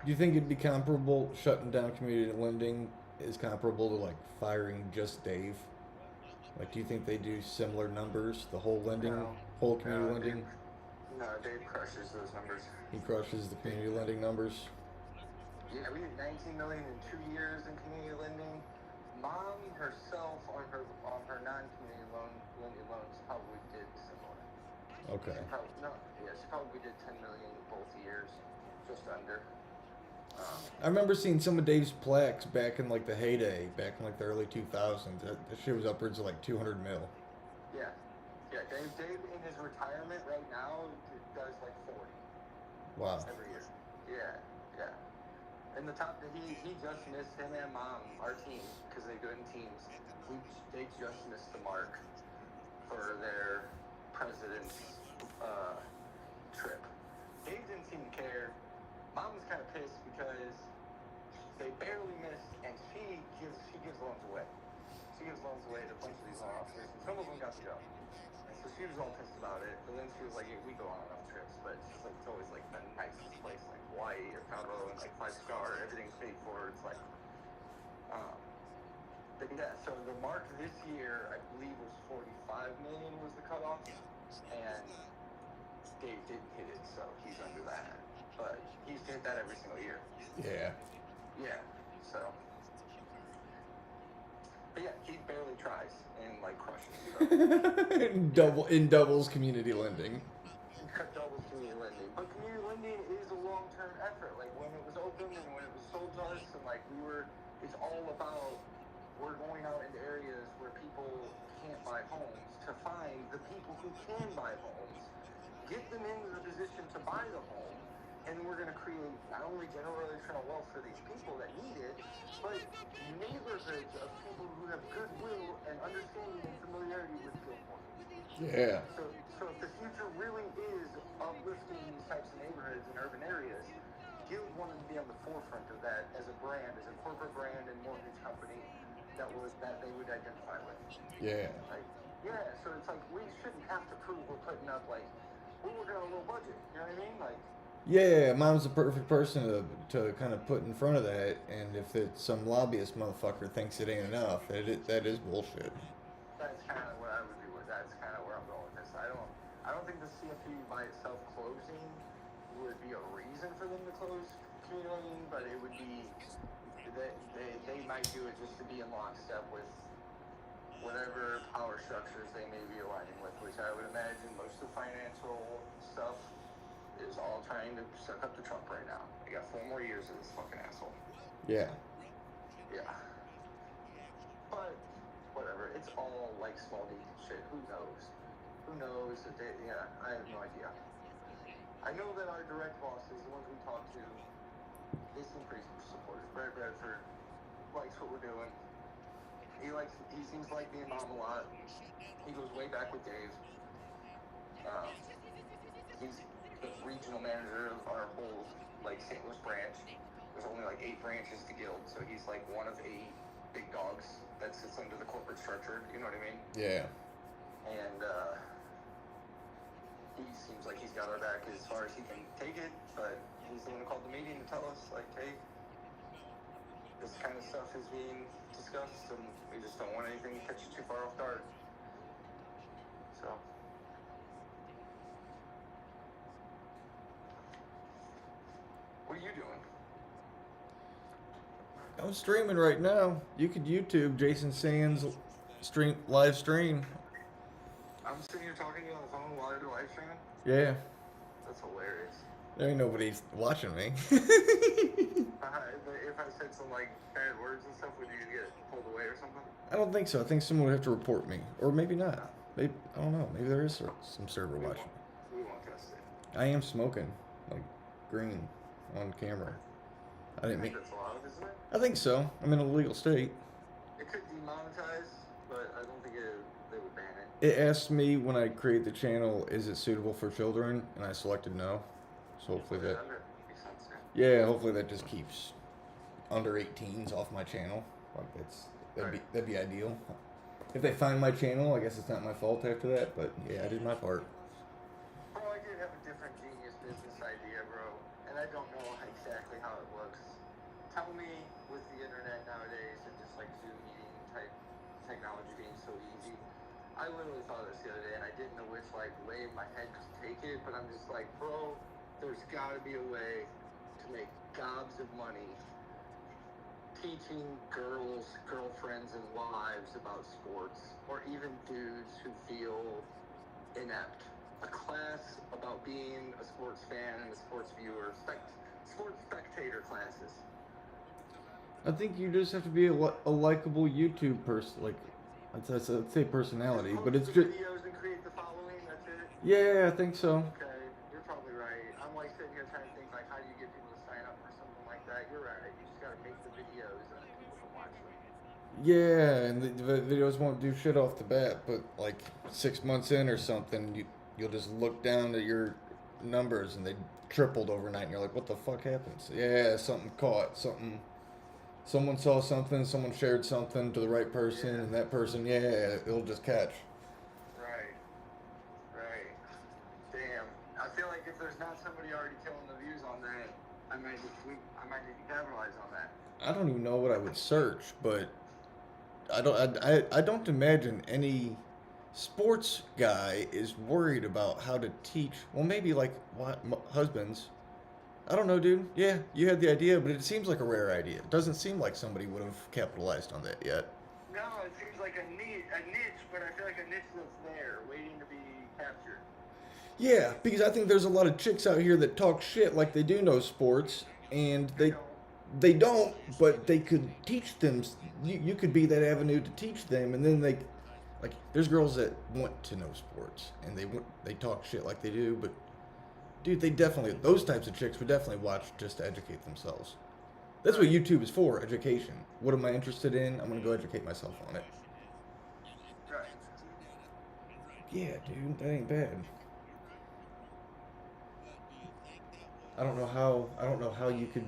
Do you think it'd be comparable, shutting down community lending is comparable to like firing just Dave? Like, do you think they do similar numbers, the whole lending, whole community lending? Dave crushes those numbers. He crushes the community lending numbers. Yeah, we did 19 million in 2 years in community lending. Mom herself on her non-community lending loans probably did similar. Okay. She probably did 10 million both years, just under. I remember seeing some of Dave's plaques back in like the heyday, back in like the early 2000s. That shit was upwards of like 200 mil. Yeah. Dave in his retirement right now does like 40. Wow. Every year. Yeah. And the top, he just missed, him and Mom, our team, because they do it in teams. They just missed the mark for their president's trip. Dave didn't seem to care. Mom was kind of pissed because they barely missed, and she gives loans away. She gives loans away to a bunch of these loan officers, and some of them got to go. And so she was all pissed about it, but then she was like, yeah, we go on enough trips, but she's like, it's always like the nicest place, like Hawaii or Cabo, and like 5-star, everything's paid for. It's like, but yeah, so the mark this year, I believe, was 45 million was the cutoff, and Dave didn't hit it, so he's under that. But he used to hit that every single year. Yeah. Yeah, so. But yeah, he barely tries and like crushes. So. in doubles community lending. Doubles community lending. But community lending is a long-term effort. Like when it was open and when it was sold to us, and like it's all about, we're going out into areas where people can't buy homes to find the people who can buy homes, get them into the position to buy the home, and we're going to create not only generational wealth for these people that need it, but neighborhoods of people who have goodwill and understanding and familiarity with Guildmore. Yeah. So if the future really is uplifting these types of neighborhoods and urban areas, Guild wanted to be on the forefront of that as a brand, as a corporate brand and mortgage company that they would identify with. Yeah. So it's like we shouldn't have to prove we're putting up like we're working on a low budget. You know what I mean? Like. Yeah, Mom's the perfect person to kind of put in front of that, and if it's some lobbyist motherfucker thinks it ain't enough, that is bullshit. That's kind of what I would do with. That's kind of where I'm going with this. I don't think the CFP by itself closing would be a reason for them to close community, but it would be they might do it just to be in lockstep with whatever power structures they may be aligning with, which I would imagine most of the financial stuff is all trying to suck up to Trump right now. We got 4 more years of this fucking asshole. Yeah. Yeah. But whatever. It's all like small detail shit. Who knows? Who knows that they? Yeah, I have no idea. I know that our direct bosses, the ones we talk to, they seem pretty supportive. Brad Bradford likes what we're doing. He seems like me and Mom a lot. He goes way back with Dave. He's the regional manager of our whole St. Louis branch. There's only 8 branches to Guild, so he's one of 8 big dogs that sits under the corporate structure. You know what I mean? Yeah. And he seems like he's got our back as far as he can take it, but he's the one who called the meeting to tell us, hey, this kind of stuff is being discussed, and we just don't want anything to catch you too far off guard. So. What are you doing? I'm streaming right now. You could YouTube Jason Sands live stream. I'm sitting here talking to you on the phone while you're live streaming. Yeah. That's hilarious. There ain't nobody watching me. If I said some like bad words and stuff, would you get pulled away or something? I don't think so. I think someone would have to report me. Or maybe not. Maybe, I don't know. Maybe there is some server watching. We won't test it. I am smoking, like, green on camera. I didn't mean. That's allowed, isn't it? I think so. I'm in a legal state. It could demonetize, but I don't think they would ban it. It asked me when I create the channel, is it suitable for children? And I selected no. So hopefully that. Makes sense, Yeah, hopefully that just keeps under 18s off my channel. Like that'd be ideal. If they find my channel, I guess it's not my fault after that. But yeah, I did my part. Bro, I did have a different genius business idea, bro, and I don't know exactly how it looks. Tell me, with the internet nowadays and just like Zoom meeting type technology being so easy, I literally thought of this the other day, and I didn't know which like way my head to take it, but I'm just like, bro, there's got to be a way to make gobs of money teaching girls, girlfriends, and wives about sports, or even dudes who feel inept. A class about being a sports fan and a sports viewer, sports spectator classes. I think you just have to be a likable YouTube person, like I'd say personality, but it's just. Videos and create the following. That's it. Yeah, I think so. Okay, you're probably right. I'm like sitting here trying to think like, how do you get people to sign up for something like that? You're right. You just gotta make the videos and people can watch them. Yeah, and the videos won't do shit off the bat, but like 6 months in or something, you'll just look down at your numbers and they tripled overnight, and you're like, what the fuck happens? Yeah, something caught, someone saw something, someone shared something to the right person, and that person, yeah, it'll just catch. Right. Damn. I feel like if there's not somebody already killing the views on that, I might need to capitalize on that. I don't even know what I would search, but I don't imagine any sports guy is worried about how to teach. Well, maybe like husbands. I don't know, dude. Yeah, you had the idea, but it seems like a rare idea. It doesn't seem like somebody would have capitalized on that yet. No, it seems like a niche, but I feel like a niche that's there, waiting to be captured. Yeah, because I think there's a lot of chicks out here that talk shit like they do know sports, and they don't, but they could teach them. You could be that avenue to teach them, and then there's girls that want to know sports, and they talk shit like they do, but dude, those types of chicks would definitely watch just to educate themselves. That's what YouTube is for, education. What am I interested in? I'm gonna go educate myself on it. Right. Yeah, dude, that ain't bad. I don't know how you could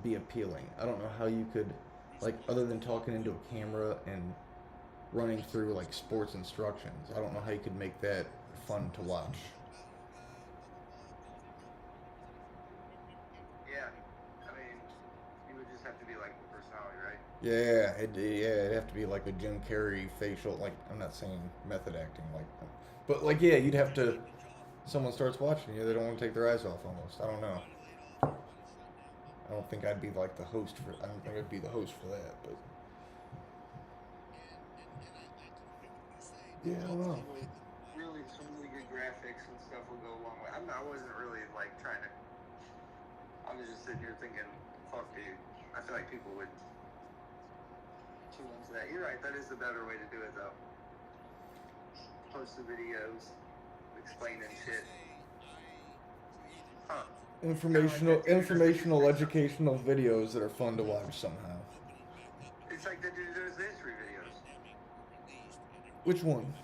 be appealing. I don't know how you could, like, other than talking into a camera and running through like sports instructions, I don't know how you could make that fun to watch. Yeah. I mean, you would just have to be like the personality, right? Yeah, it'd have to be like a Jim Carrey facial. Like, I'm not saying method acting, like, but like, yeah, you'd have to. Someone starts watching you, they don't want to take their eyes off. Almost, I don't know. I don't think I'd be like the host for. I don't think I'd be the host for that, but. Yeah, I don't know. Really, some really good graphics and stuff will go a long way. I wasn't really like trying to. I was just sitting here thinking, fuck, dude. I feel like people would tune into that. You're right. That is the better way to do it, though. Post the videos, explaining shit. Huh. Informational, educational videos that are fun to watch somehow. It's like they do those history videos. Which one?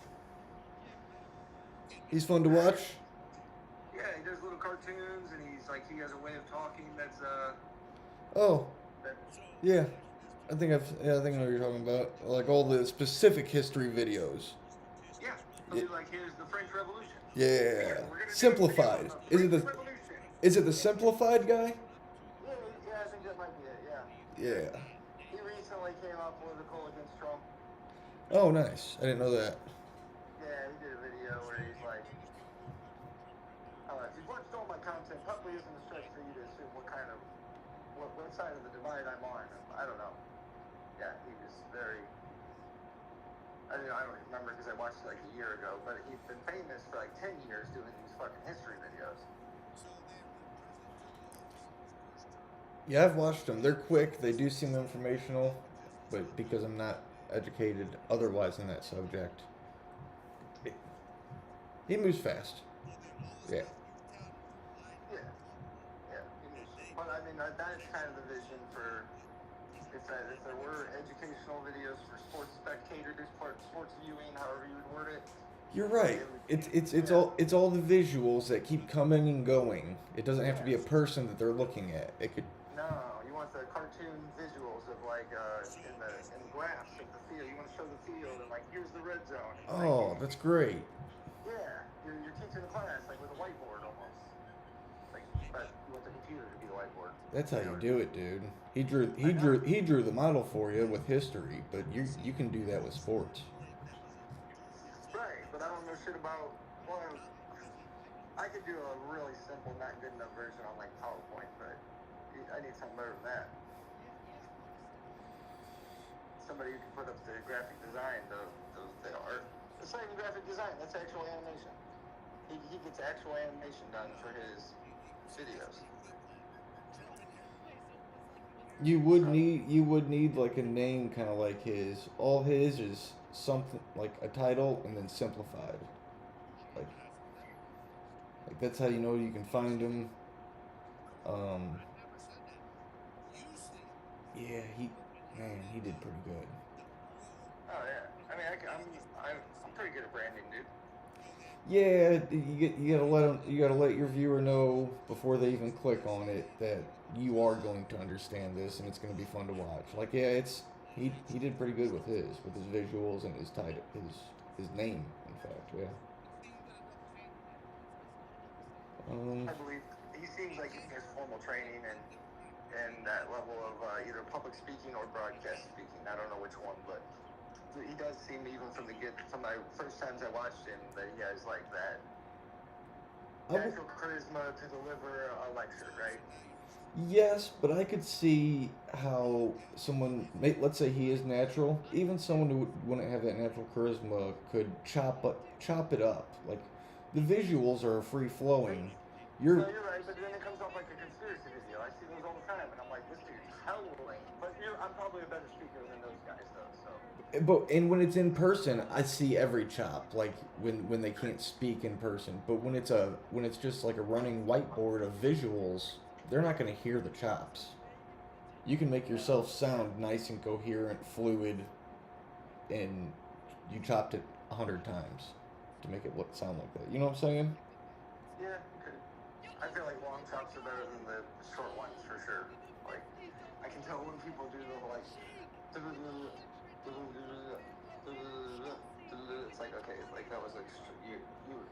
He's fun to watch? Yeah, he does little cartoons, and he has a way of talking that's Oh. Yeah. I think I know what you're talking about. Like all the specific history videos. Yeah. He'll be like, here's the French Revolution. Yeah. Simplified. Is it the simplified guy? Yeah, I think that might be it, yeah. Yeah. He recently came out political against Trump. Oh, nice. I didn't know that. Yeah, he did a video where he's like, if you've watched all my content, probably isn't a stretch for you to assume what what side of the divide I'm on. I don't know. Yeah, he was very. I don't remember because I watched it like a year ago, but he's been famous for like 10 years doing these fucking history videos. Yeah, I've watched them. They're quick. They do seem informational, but because I'm not educated otherwise in that subject, he moves fast. Yeah. Yeah. But I mean, that's kind of the vision for if there were educational videos for sports spectators, sports viewing, however you would word it. You're right. It's all the visuals that keep coming and going. It doesn't have to be a person that they're looking at. It could. No, you want the cartoon visuals of like in the graphs of the field. You want to show the field and like here's the red zone. Oh, that's great. Yeah, you're teaching the class like with a whiteboard almost. Like, but you want the computer to be the whiteboard. That's how you do it, dude. He drew the model for you with history, but you can do that with sports. Right, but I don't know shit about. Well, I could do a really simple, not good enough version on like PowerPoint, but I need something better than that. Somebody who can put up the graphic design, the art. It's not even graphic design. That's actual animation. He gets actual animation done for his videos. You would need like a name kind of like his. All his is something like a title and then simplified. Like that's how you know you can find him. Yeah, he did pretty good. Oh yeah, I mean I'm pretty good at branding, dude. Yeah, you gotta let your viewer know before they even click on it that you are going to understand this and it's gonna be fun to watch. Like yeah, he did pretty good with his visuals and his title, his name, in fact, yeah. I believe he seems like he has formal training and that level of either public speaking or broadcast speaking. I don't know which one, but he does seem, even from my first times I watched him, that he has like that natural charisma to deliver a lecture, right? Yes, but I could see how someone, let's say he is natural, even someone who wouldn't have that natural charisma could chop it up. Like the visuals are free flowing. No, you're right, but then it comes off like a conspiracy video. I see those all the time, and I'm like, this dude's howling. But I'm probably a better speaker than those guys, though. So. And when it's in person, I see every chop. Like when they can't speak in person. But when it's just like a running whiteboard of visuals, they're not going to hear the chops. You can make yourself sound nice and coherent, fluid, and you chopped it 100 times to make it sound like that. You know what I'm saying? Yeah. I feel like long chops are better than the short ones for sure. Like, I can tell when people do the like, it's like okay, like that was like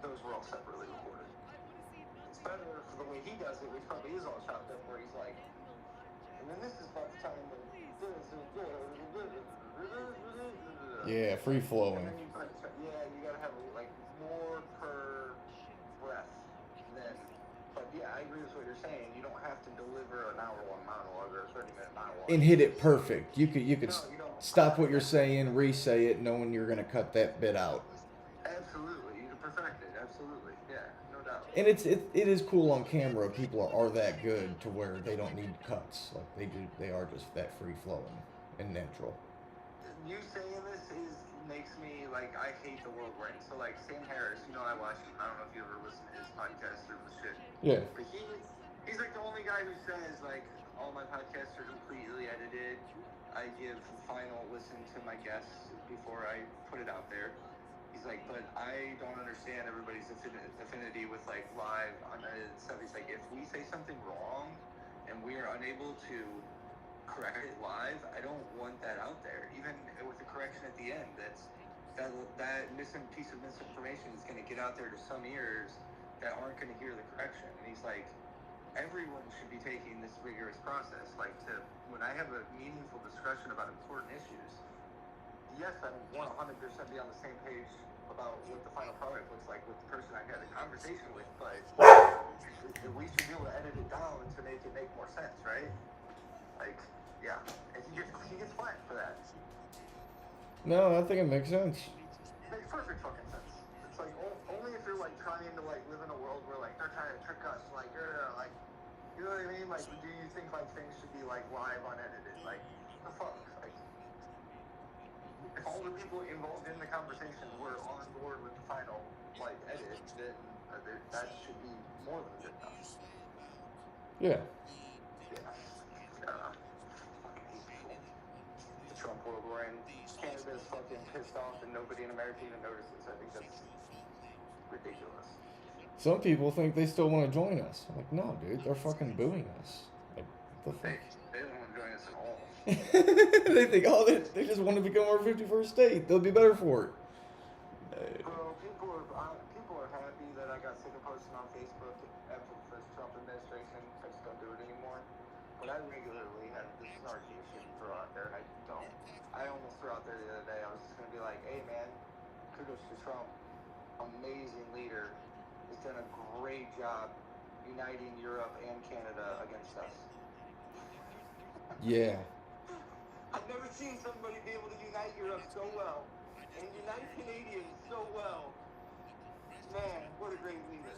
those were all separately recorded. It's better for the way he does it, which probably is all chopped up, where he's like, and then this is about the time when Yeah, free flowing. And then you gotta have like more per breath than. But yeah, I agree with what you're saying. You don't have to deliver an hour-long monologue or a 30-minute monologue. And hit it perfect. You could stop what you're saying, re-say it, knowing you're gonna cut that bit out. Absolutely, you can perfect it. Absolutely, yeah, no doubt. And it is cool on camera. People are that good to where they don't need cuts. Like they are just that free flowing and natural. You saying this makes me like I hate the world right. So like Sam Harris, I watch him. I don't know if you ever listen to his podcast or the shit. Yeah. But he's like the only guy who says like all my podcasts are completely edited. I give final listen to my guests before I put it out there. He's like, but I don't understand everybody's affinity with like live unedited stuff. He's like, if we say something wrong and we are unable to correct it live, I don't want that out there. Even with the correction at the end, that piece of misinformation is going to get out there to some ears that aren't going to hear the correction. And he's like, everyone should be taking this rigorous process. Like when I have a meaningful discussion about important issues, yes, I want 100% be on the same page about what the final product looks like with the person I had a conversation with, but we should be able to edit it down to make it make more sense, right? like, yeah, and he gets flack for that. No, I think it makes sense. Makes perfect fucking sense. It's like only if you're like trying to like live in a world where like they're trying to trick us, like like, you know what I mean? Like, do you think like things should be like live, unedited? Like, the fuck? Like, if all the people involved in the conversation were on board with the final like edit, then that should be more than good enough. Yeah. Yeah. The Trump world we're in. Canada's fucking pissed off and nobody in America even notices. I think that's ridiculous. Some people think they still want to join us. I'm like, no, dude, they're fucking booing us. Like, what the fuck? They don't want to join us at all. They think, oh, they just want to become our 51st state. They'll be better for it. Bro, people are happy that I got sick of posting on Facebook after the first Trump administration. I just don't do it anymore. But I regularly have this snarky shit to throw out there, and I don't. I almost threw out there the other day. I was just gonna be like, hey man, kudos to Trump. Amazing leader. He's done a great job uniting Europe and Canada against us. Yeah. I've never seen somebody be able to unite Europe so well and unite Canadians so well. Man, what a great leader.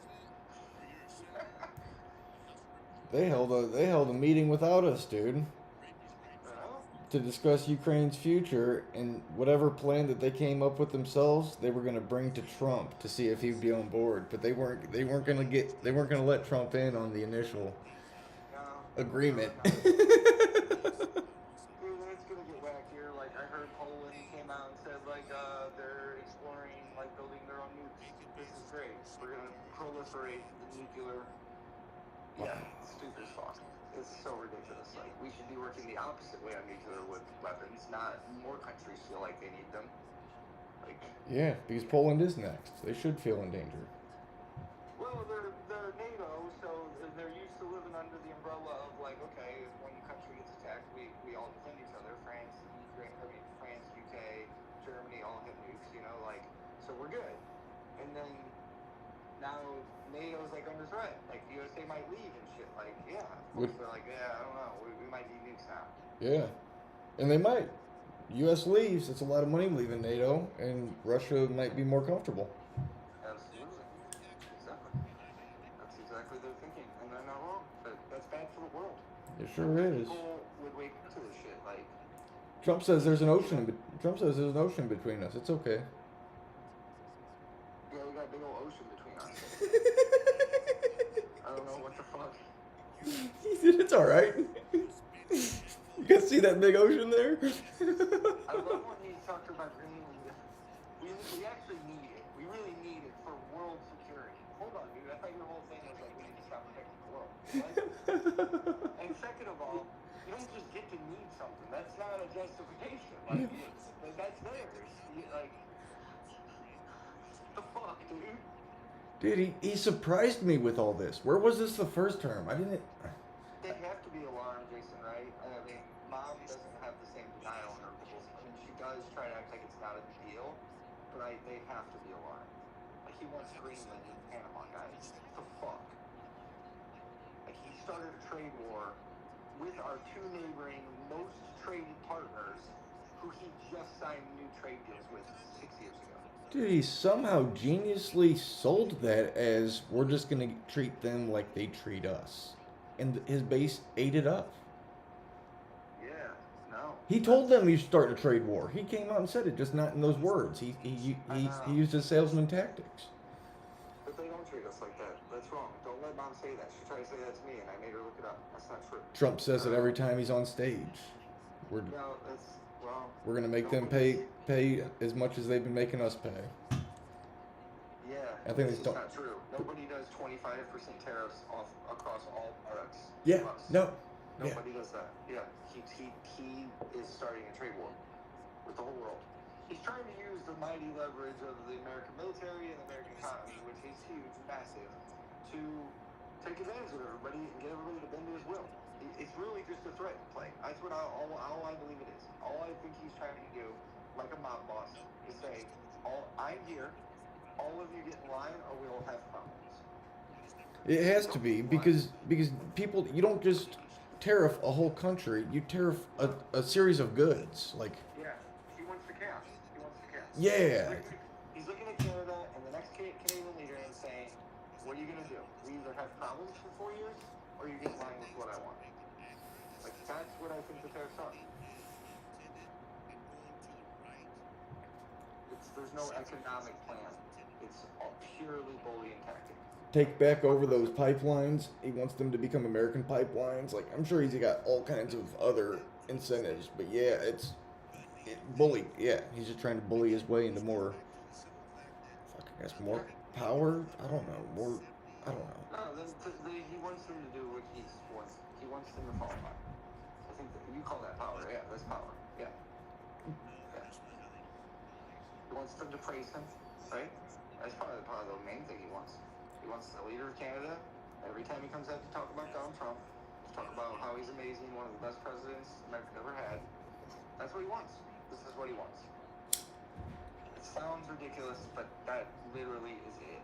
They held a meeting without us, dude, to discuss Ukraine's future, and whatever plan that they came up with themselves, they were going to bring to Trump to see if he'd be on board. But they weren't going to let Trump in on the initial agreement. It's gonna get wackier. Like I heard Poland came out and said like they're exploring like building their own nukes. This is great. We're gonna proliferate the nuclear. Yeah, stupid as fuck. It's so ridiculous. Like we should be working the opposite way on nuclear weapons, not more countries feel like they need them. Like Yeah, because Poland is next. They should feel in danger. well, they're NATO, so they're used to living under the umbrella of like, okay, if one country gets attacked, we all defend each other. France, UK, Germany all have nukes, you know, like, so we're good. And then now NATO's like under threat. Like the USA might leave and shit. Like, yeah, they're like, yeah, I don't know, we might need nukes now. Yeah, and they might. U.S. leaves. It's a lot of money leaving NATO, and Russia might be more comfortable. Absolutely, exactly. That's exactly their thinking, and they're not wrong. But that's bad for the world. It sure is. People would wake up to this shit. Like, Trump says there's an ocean. Trump says there's an ocean between us. It's okay. yeah, we got a big old ocean between us. I don't know what the fuck. It's all right. You guys see that big ocean there? I love when he talked about Greenland. We actually need it. We really need it for world security. Hold on, dude. I thought your whole thing was like we need to stop protecting the world. What? And second of all, you don't just get to need something. That's not a justification. Like that's theirs. Like, the fuck, dude? Dude, he surprised me with all this. Where was this the first term? I didn't. They have to be alarmed, Jason, right? I mean, Mom doesn't have the same denial intervals. I mean, she does try to act like it's not a big deal, but they have to be alarmed. Like, he wants Greenland and Panama, guys. What the fuck? Like, he started a trade war with our two neighboring, most traded partners, who he just signed new trade deals with 6 years ago. Dude, he somehow geniusly sold that as we're just gonna treat them like they treat us, and his base ate it up. Yeah, no. He told them he should start a trade war. He came out and said it, just not in those words. He used his salesman tactics. But they don't treat us like that. That's wrong. Don't let Mom say that. She tried to say that to me, and I made her look it up. That's not true. Trump says it every time he's on stage. We're No, that's wrong. we're gonna make them pay as much as they've been making us pay. Yeah, I think this it's is not true. Nobody does 25% tariffs off across all products. Yeah, Us. no, yeah. Nobody does that. Yeah, he is starting a trade war with the whole world. He's trying to use the mighty leverage of the American military and the American economy, which is huge, massive, to take advantage of everybody and get everybody to bend to his will. It's really just a threat play. That's what all I believe it is. All I think he's trying to do, like a mob boss, is say, I'm here, all of you get in line or we'll have problems. It has to be because people, you don't just tariff a whole country. You tariff a series of goods. Like, Yeah, he wants the chaos. He wants the chaos. yeah. He's looking at Canada and the next Canadian leader and saying, what are you going to do? We either have problems for 4 years or you get in line with what I want. Like, that's what I think the tariffs are. There's no economic plan. It's all purely bullying tactic. Take back over those pipelines. He wants them to become American pipelines. Like, I'm sure he's got all kinds of other incentives, but yeah, bully. Yeah, he's just trying to bully his way into more. Fuck, I guess more power. I don't know. More. I don't know. No, he wants them to do what he wants. He wants them to fall apart. I think that you call that power. Yeah, that's power. Yeah. He wants them to praise him, right? That's probably the main thing he wants. He wants the leader of Canada. Every time he comes out to talk about Donald Trump, to talk about how he's amazing, one of the best presidents America's ever had. That's what he wants. This is what he wants. It sounds ridiculous, but that literally is it.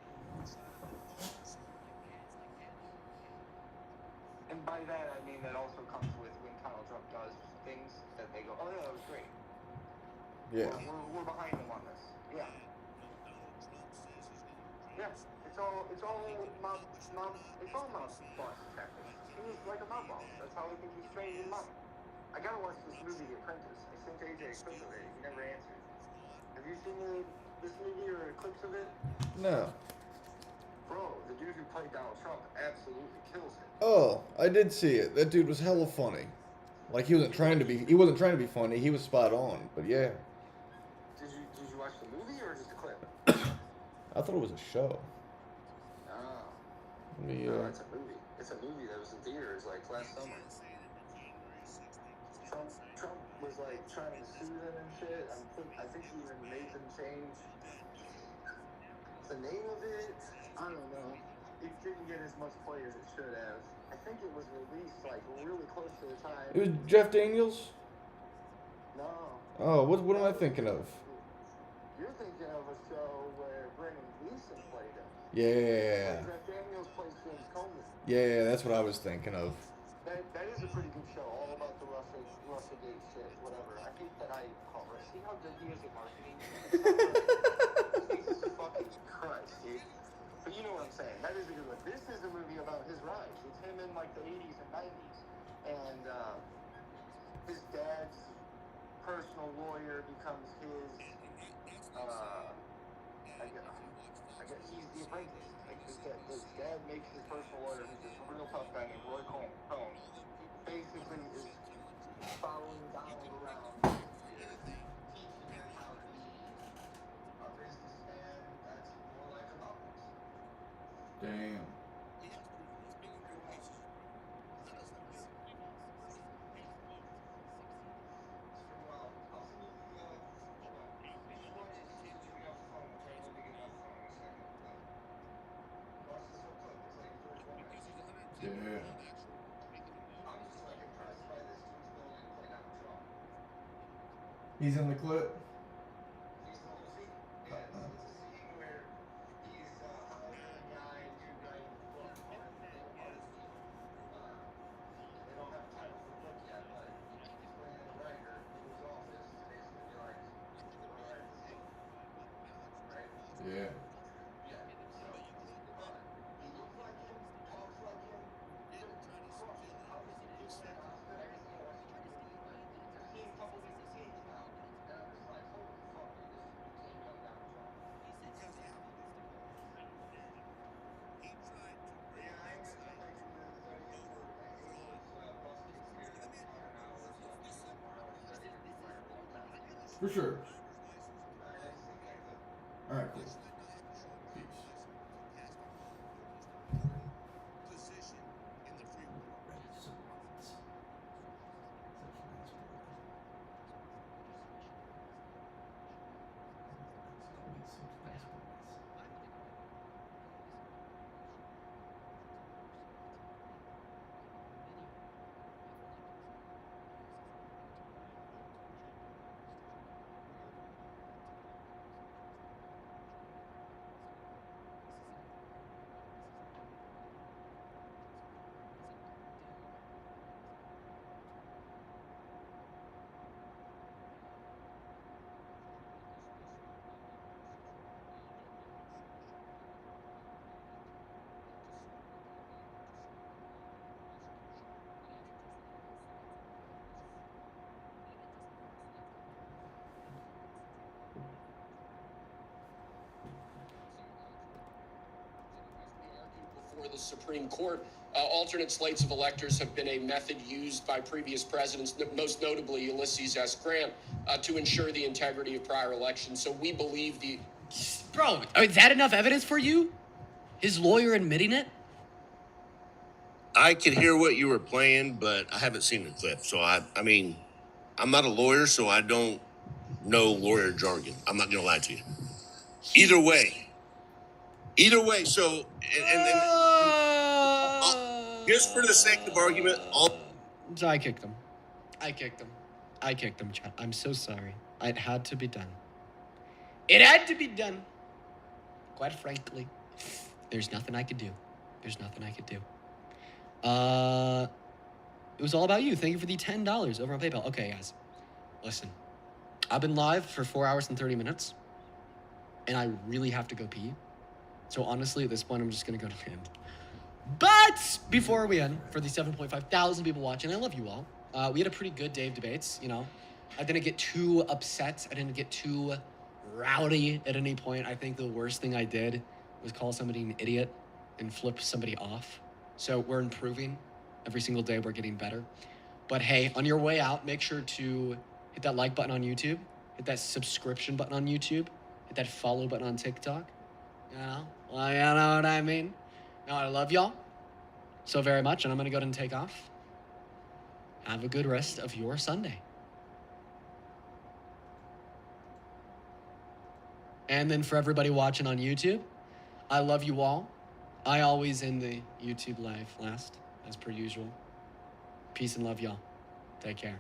And by that, I mean that also comes with when Donald Trump does things that they go, oh yeah, that was great. Yeah. We're behind him on this. Yeah. Yeah. It's all mob boss tactics. He was like a mob boss. That's how I think he's trained in mob. I gotta watch this movie, The Apprentice. I sent AJ a clip of it. He never answered. Have you seen this movie or clips of it? No. Bro, the dude who played Donald Trump absolutely kills it. Oh, I did see it. That dude was hella funny. Like, he wasn't trying to be funny. He was spot on. But yeah. Did you watch the movie or just a clip? I thought it was a show. No, it's a movie. It's a movie that was in theaters like last summer. Trump was like trying to sue them and shit. I think he even made them change the name of it. I don't know. It didn't get as much play as it should have. I think it was released like really close to the time. It was Jeff Daniels? No. Oh, what am I thinking of? You're thinking of a show where Brendan Gleeson played him. Yeah. Jeff Daniels plays James Coleman. Yeah, that's what I was thinking of. That is a pretty good show, all about the Russiagate shit, whatever. I hate that I call it. See how good he is at marketing? Jesus fucking Christ, dude. But you know what I'm saying. That is a good one. This is a movie about his rise. It's him in like the 80s and 90s. And his dad's personal lawyer becomes his, I guess he's the apprentice. Like his dad makes his personal lawyer, who's this real tough guy named Roy Cohn. Basically is following Donald around, teaching him how to be a businessman that's more like a novelist. Damn. Yeah. He's in the clip. Yeah. For sure. Alright, cool. Peace. over the Supreme Court. Alternate slates of electors have been a method used by previous presidents, most notably Ulysses S. Grant, to ensure the integrity of prior elections. So we believe the... Bro, is that enough evidence for you? His lawyer admitting it? I could hear what you were playing, but I haven't seen the clip. So I mean, I'm not a lawyer, so I don't know lawyer jargon. I'm not gonna lie to you. Either way. So, just for the sake of argument, So I kicked him. Chat. I'm so sorry. It had to be done. Quite frankly, there's nothing I could do. It was all about you. Thank you for the $10 over on PayPal. Okay, guys, listen. I've been live for 4 hours and 30 minutes, and I really have to go pee. So honestly, at this point, I'm just gonna go to the end. But before we end, for the 7.5 thousand people watching, I love you all. We had a pretty good day of debates, you know. I didn't get too upset. I didn't get too rowdy at any point. I think the worst thing I did was call somebody an idiot and flip somebody off. So we're improving. Every single day we're getting better. But hey, on your way out, make sure to hit that like button on YouTube, hit that subscription button on YouTube, hit that follow button on TikTok. You know what I mean? Now, I love y'all so very much, and I'm gonna go ahead and take off. Have a good rest of your Sunday. And then for everybody watching on YouTube, I love you all. I always end the YouTube live last, as per usual. Peace and love, y'all. Take care.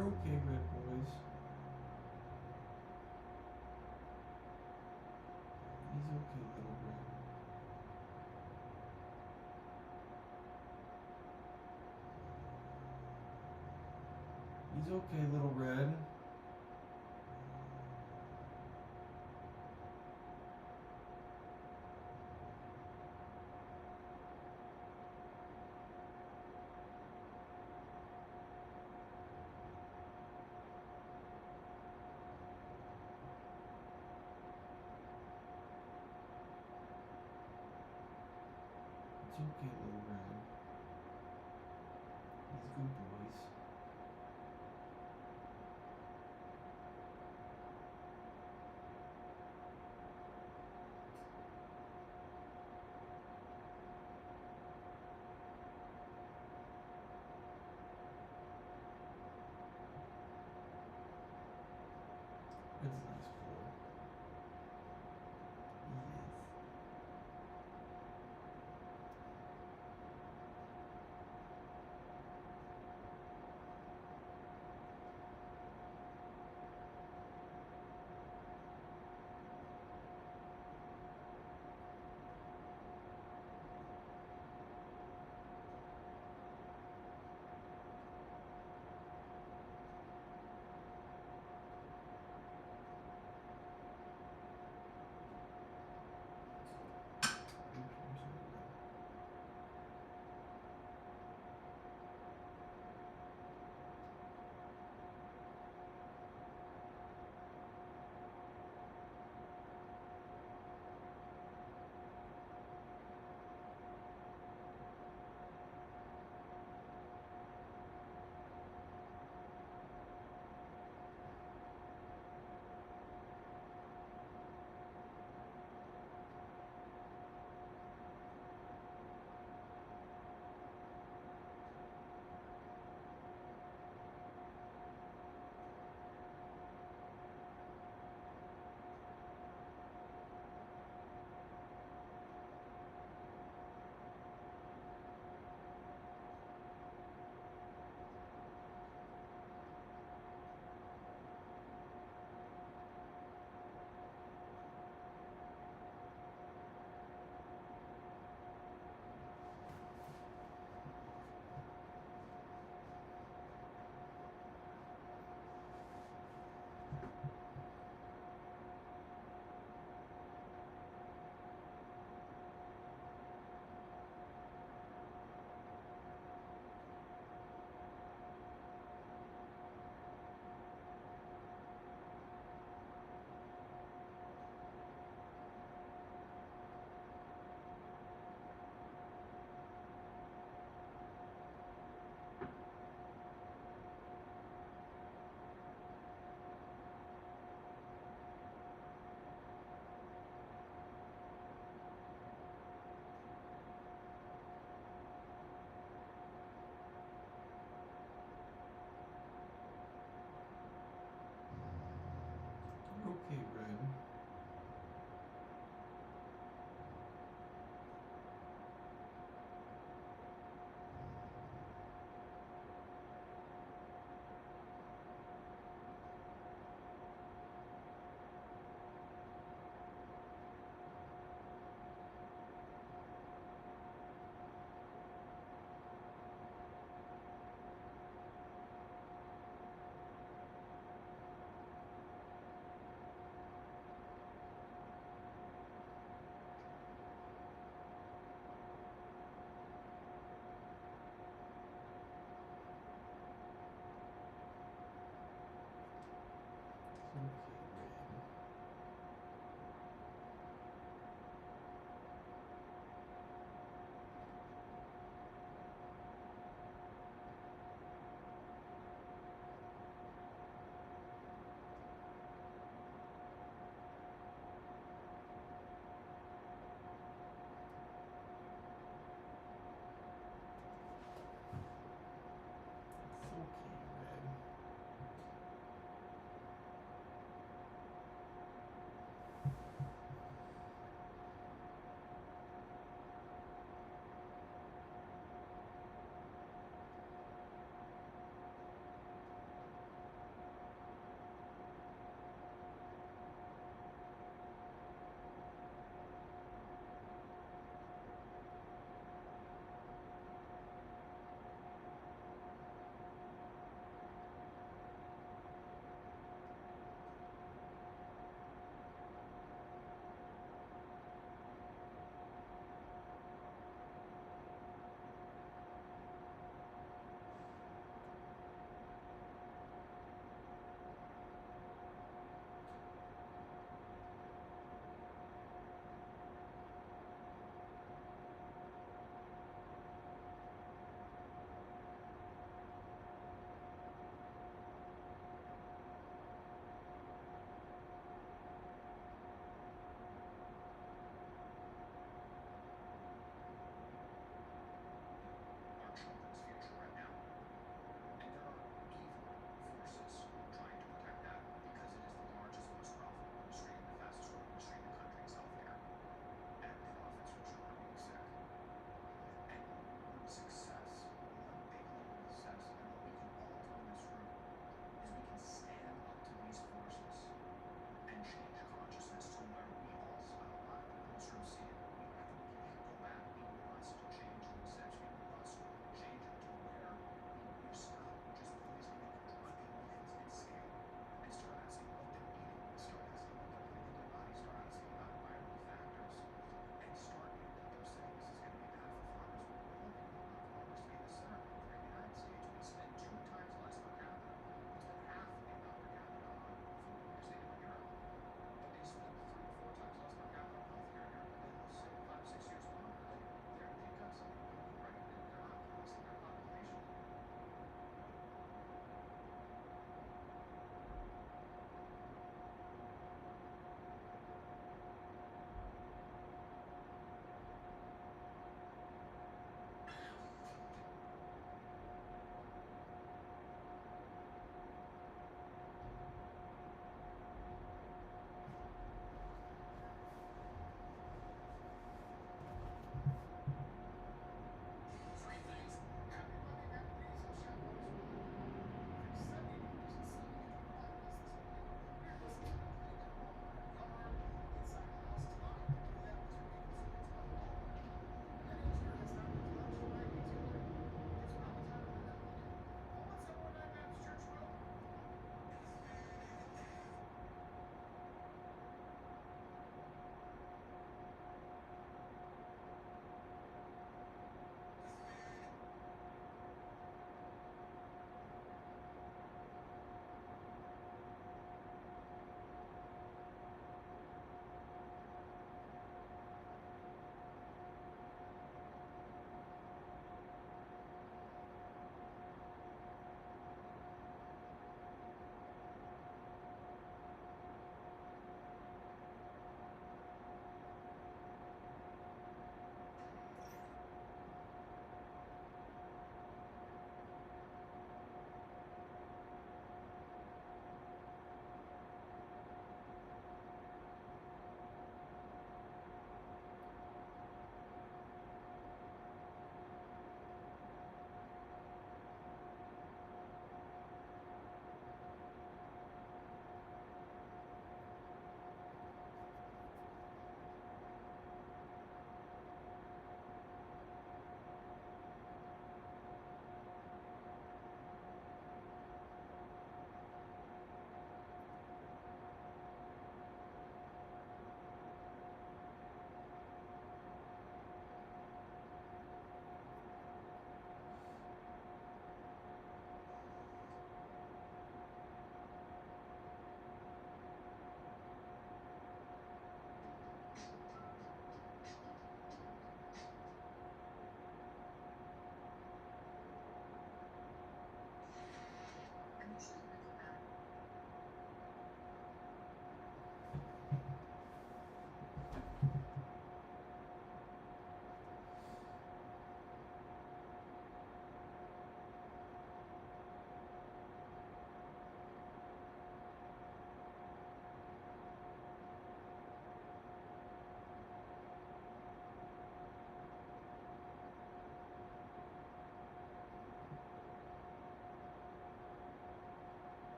You're okay, red boys. He's okay, little red. He's okay, little red. It's okay, little red. He's good, boys. That's a nice floor. Yes.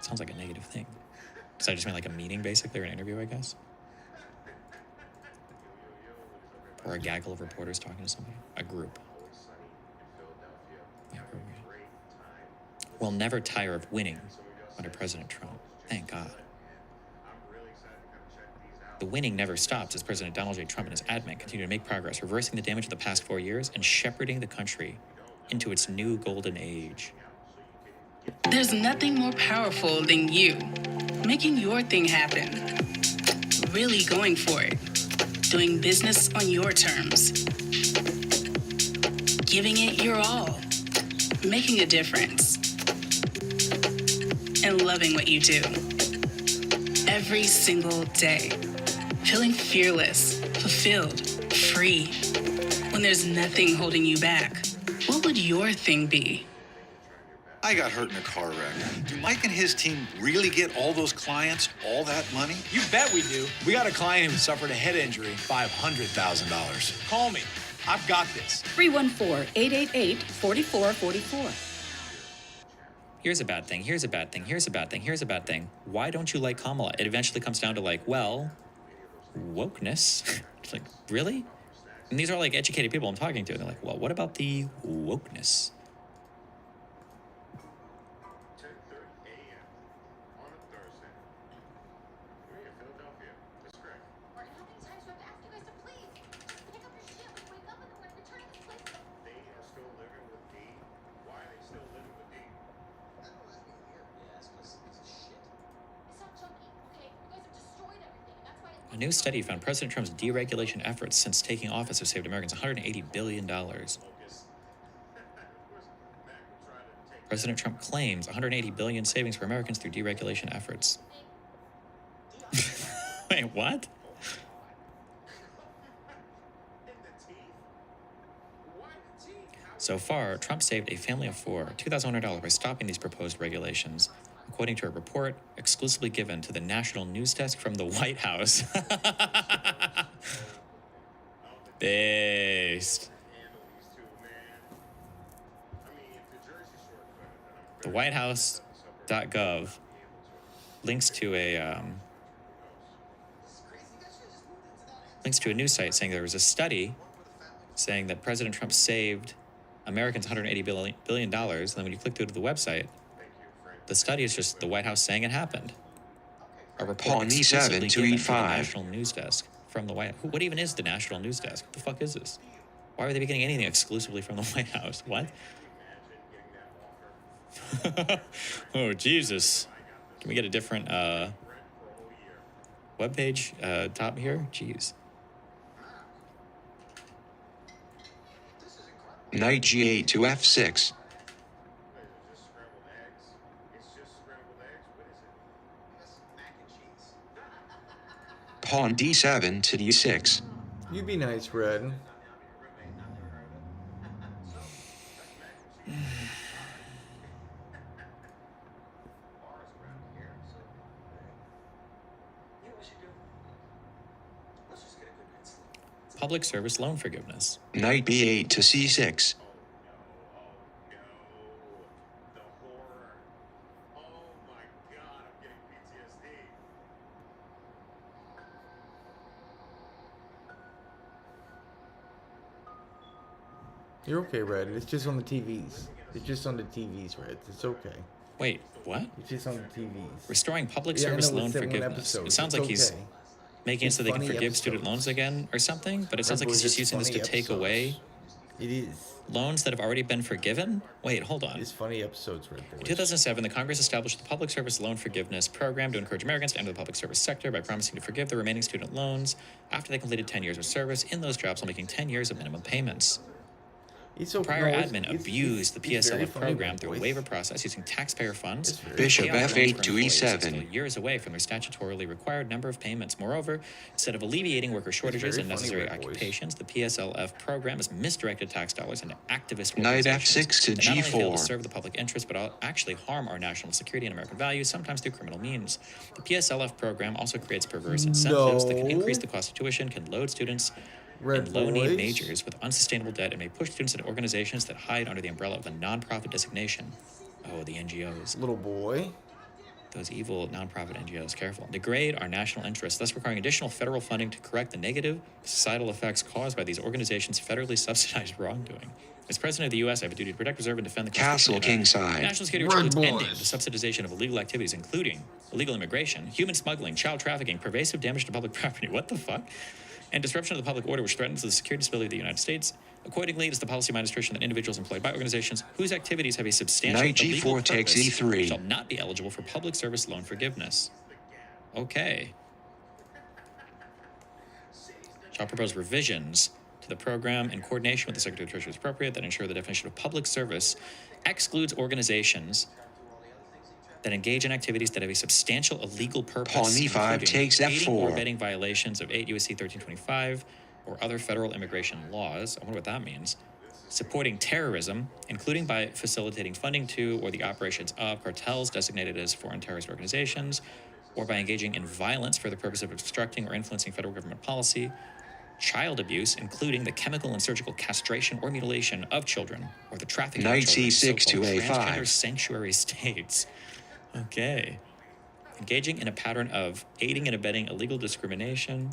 Sounds like a negative thing. Does that just mean like a meeting, basically, or an interview, I guess? Or a gaggle of reporters talking to somebody? A group. Yeah, we'll never tire of winning under President Trump. Thank God. The winning never stops as President Donald J. Trump and his admin continue to make progress, reversing the damage of the past 4 years and shepherding the country into its new golden age. There's nothing more powerful than you making your thing happen. Really going for it. Doing business on your terms. Giving it your all. Making a difference. And loving what you do. Every single day. Feeling fearless, fulfilled, free. When there's nothing holding you back. What would your thing be? I got hurt in a car wreck. Do Mike and his team really get all those clients all that money? You bet we do. We got a client who suffered a head injury, $500,000. Call me. I've got this. 314-888-4444. Here's a bad thing, here's a bad thing, here's a bad thing, here's a bad thing. Why don't you like Kamala? It eventually comes down to like, well, wokeness. It's like, really? And these are like educated people I'm talking to. And they're like, well, what about the wokeness? A new study found President Trump's deregulation efforts since taking office have saved Americans $180 billion. President Trump claims $180 billion savings for Americans through deregulation efforts. Wait, what? So far, Trump saved a family of four $2,100 by stopping these proposed regulations, according to a report exclusively given to the National News Desk from the White House. Based. The WhiteHouse.gov links to a news site saying there was a study saying that President Trump saved Americans $180 billion, and then when you click through to the website, the study is just the White House saying it happened. A report exclusively given to the National News Desk from the White House. What even is the National News Desk? What the fuck is this? Why are they getting anything exclusively from the White House? What? Oh, Jesus. Can we get a different webpage top here? Jeez. Knight G8 to F6. Pawn D7 to D6. You be nice, Red. Public service loan forgiveness. Knight B8 to C6. You're okay, Red. It's just on the TVs. It's just on the TVs, Red. It's okay. Wait, what? It's just on the TVs. Restoring public Yeah, I service know, loan it's that one forgiveness. episode. It sounds It's like he's okay. making it It's so they can funny forgive student episodes. loans again or something, but it sounds like Remember, he's just it's using this to funny take away It is. Loans that have already been forgiven? Wait, hold on. It's funny episodes, Red Boys. In 2007, the Congress established the Public Service Loan Forgiveness Program to encourage Americans to enter the public service sector by promising to forgive the remaining student loans after they completed 10 years of service in those jobs while making 10 years of minimum payments. Prior admin abused the PSLF program through a waiver process using taxpayer funds. Bishop Payout loans for F8 to employees E7. still years away from their statutorily required number of payments. Moreover, instead of alleviating worker shortages very and funny, necessary Red Boys. occupations, the PSLF program has misdirected tax dollars into activist Knight organizations F6 to that not only fail to G4. serve the public interest, but actually harm our national security and American values, sometimes through criminal means. The PSLF program also creates perverse incentives that can increase the cost of tuition, can load students in low-need majors with unsustainable debt, and may push students into organizations that hide under the umbrella of a nonprofit designation. Oh, the NGOs. Little boy. Those evil nonprofit NGOs, careful. Degrade our national interests, thus requiring additional federal funding to correct the negative societal effects caused by these organizations' federally subsidized wrongdoing. As President of the U.S., I have a duty to protect, preserve, and defend the Castle Constitution and our Kingside. national security, which includes ending the subsidization of illegal activities, including illegal immigration, human smuggling, child trafficking, pervasive damage to public property, what the fuck? And disruption of the public order, which threatens the security and stability of the United States. Accordingly, it is the policy of my administration that individuals employed by organizations whose activities have a substantial Knight illegal G4 takes purpose E3. shall not be eligible for public service loan forgiveness. Okay. Shall propose revisions to the program in coordination with the Secretary of the Treasury as appropriate that ensure the definition of public service excludes organizations that engage in activities that have a substantial illegal purpose, Pawn E5 including takes aiding or F4. abetting violations of 8 U.S.C. 1325 or other federal immigration laws. I wonder what that means. Supporting terrorism, including by facilitating funding to or the operations of cartels designated as foreign terrorist organizations, or by engaging in violence for the purpose of obstructing or influencing federal government policy. Child abuse, including the chemical and surgical castration or mutilation of children, or the trafficking of Knight children, C6 to so-called A5. transgender sanctuary states. Okay. Engaging in a pattern of aiding and abetting illegal discrimination.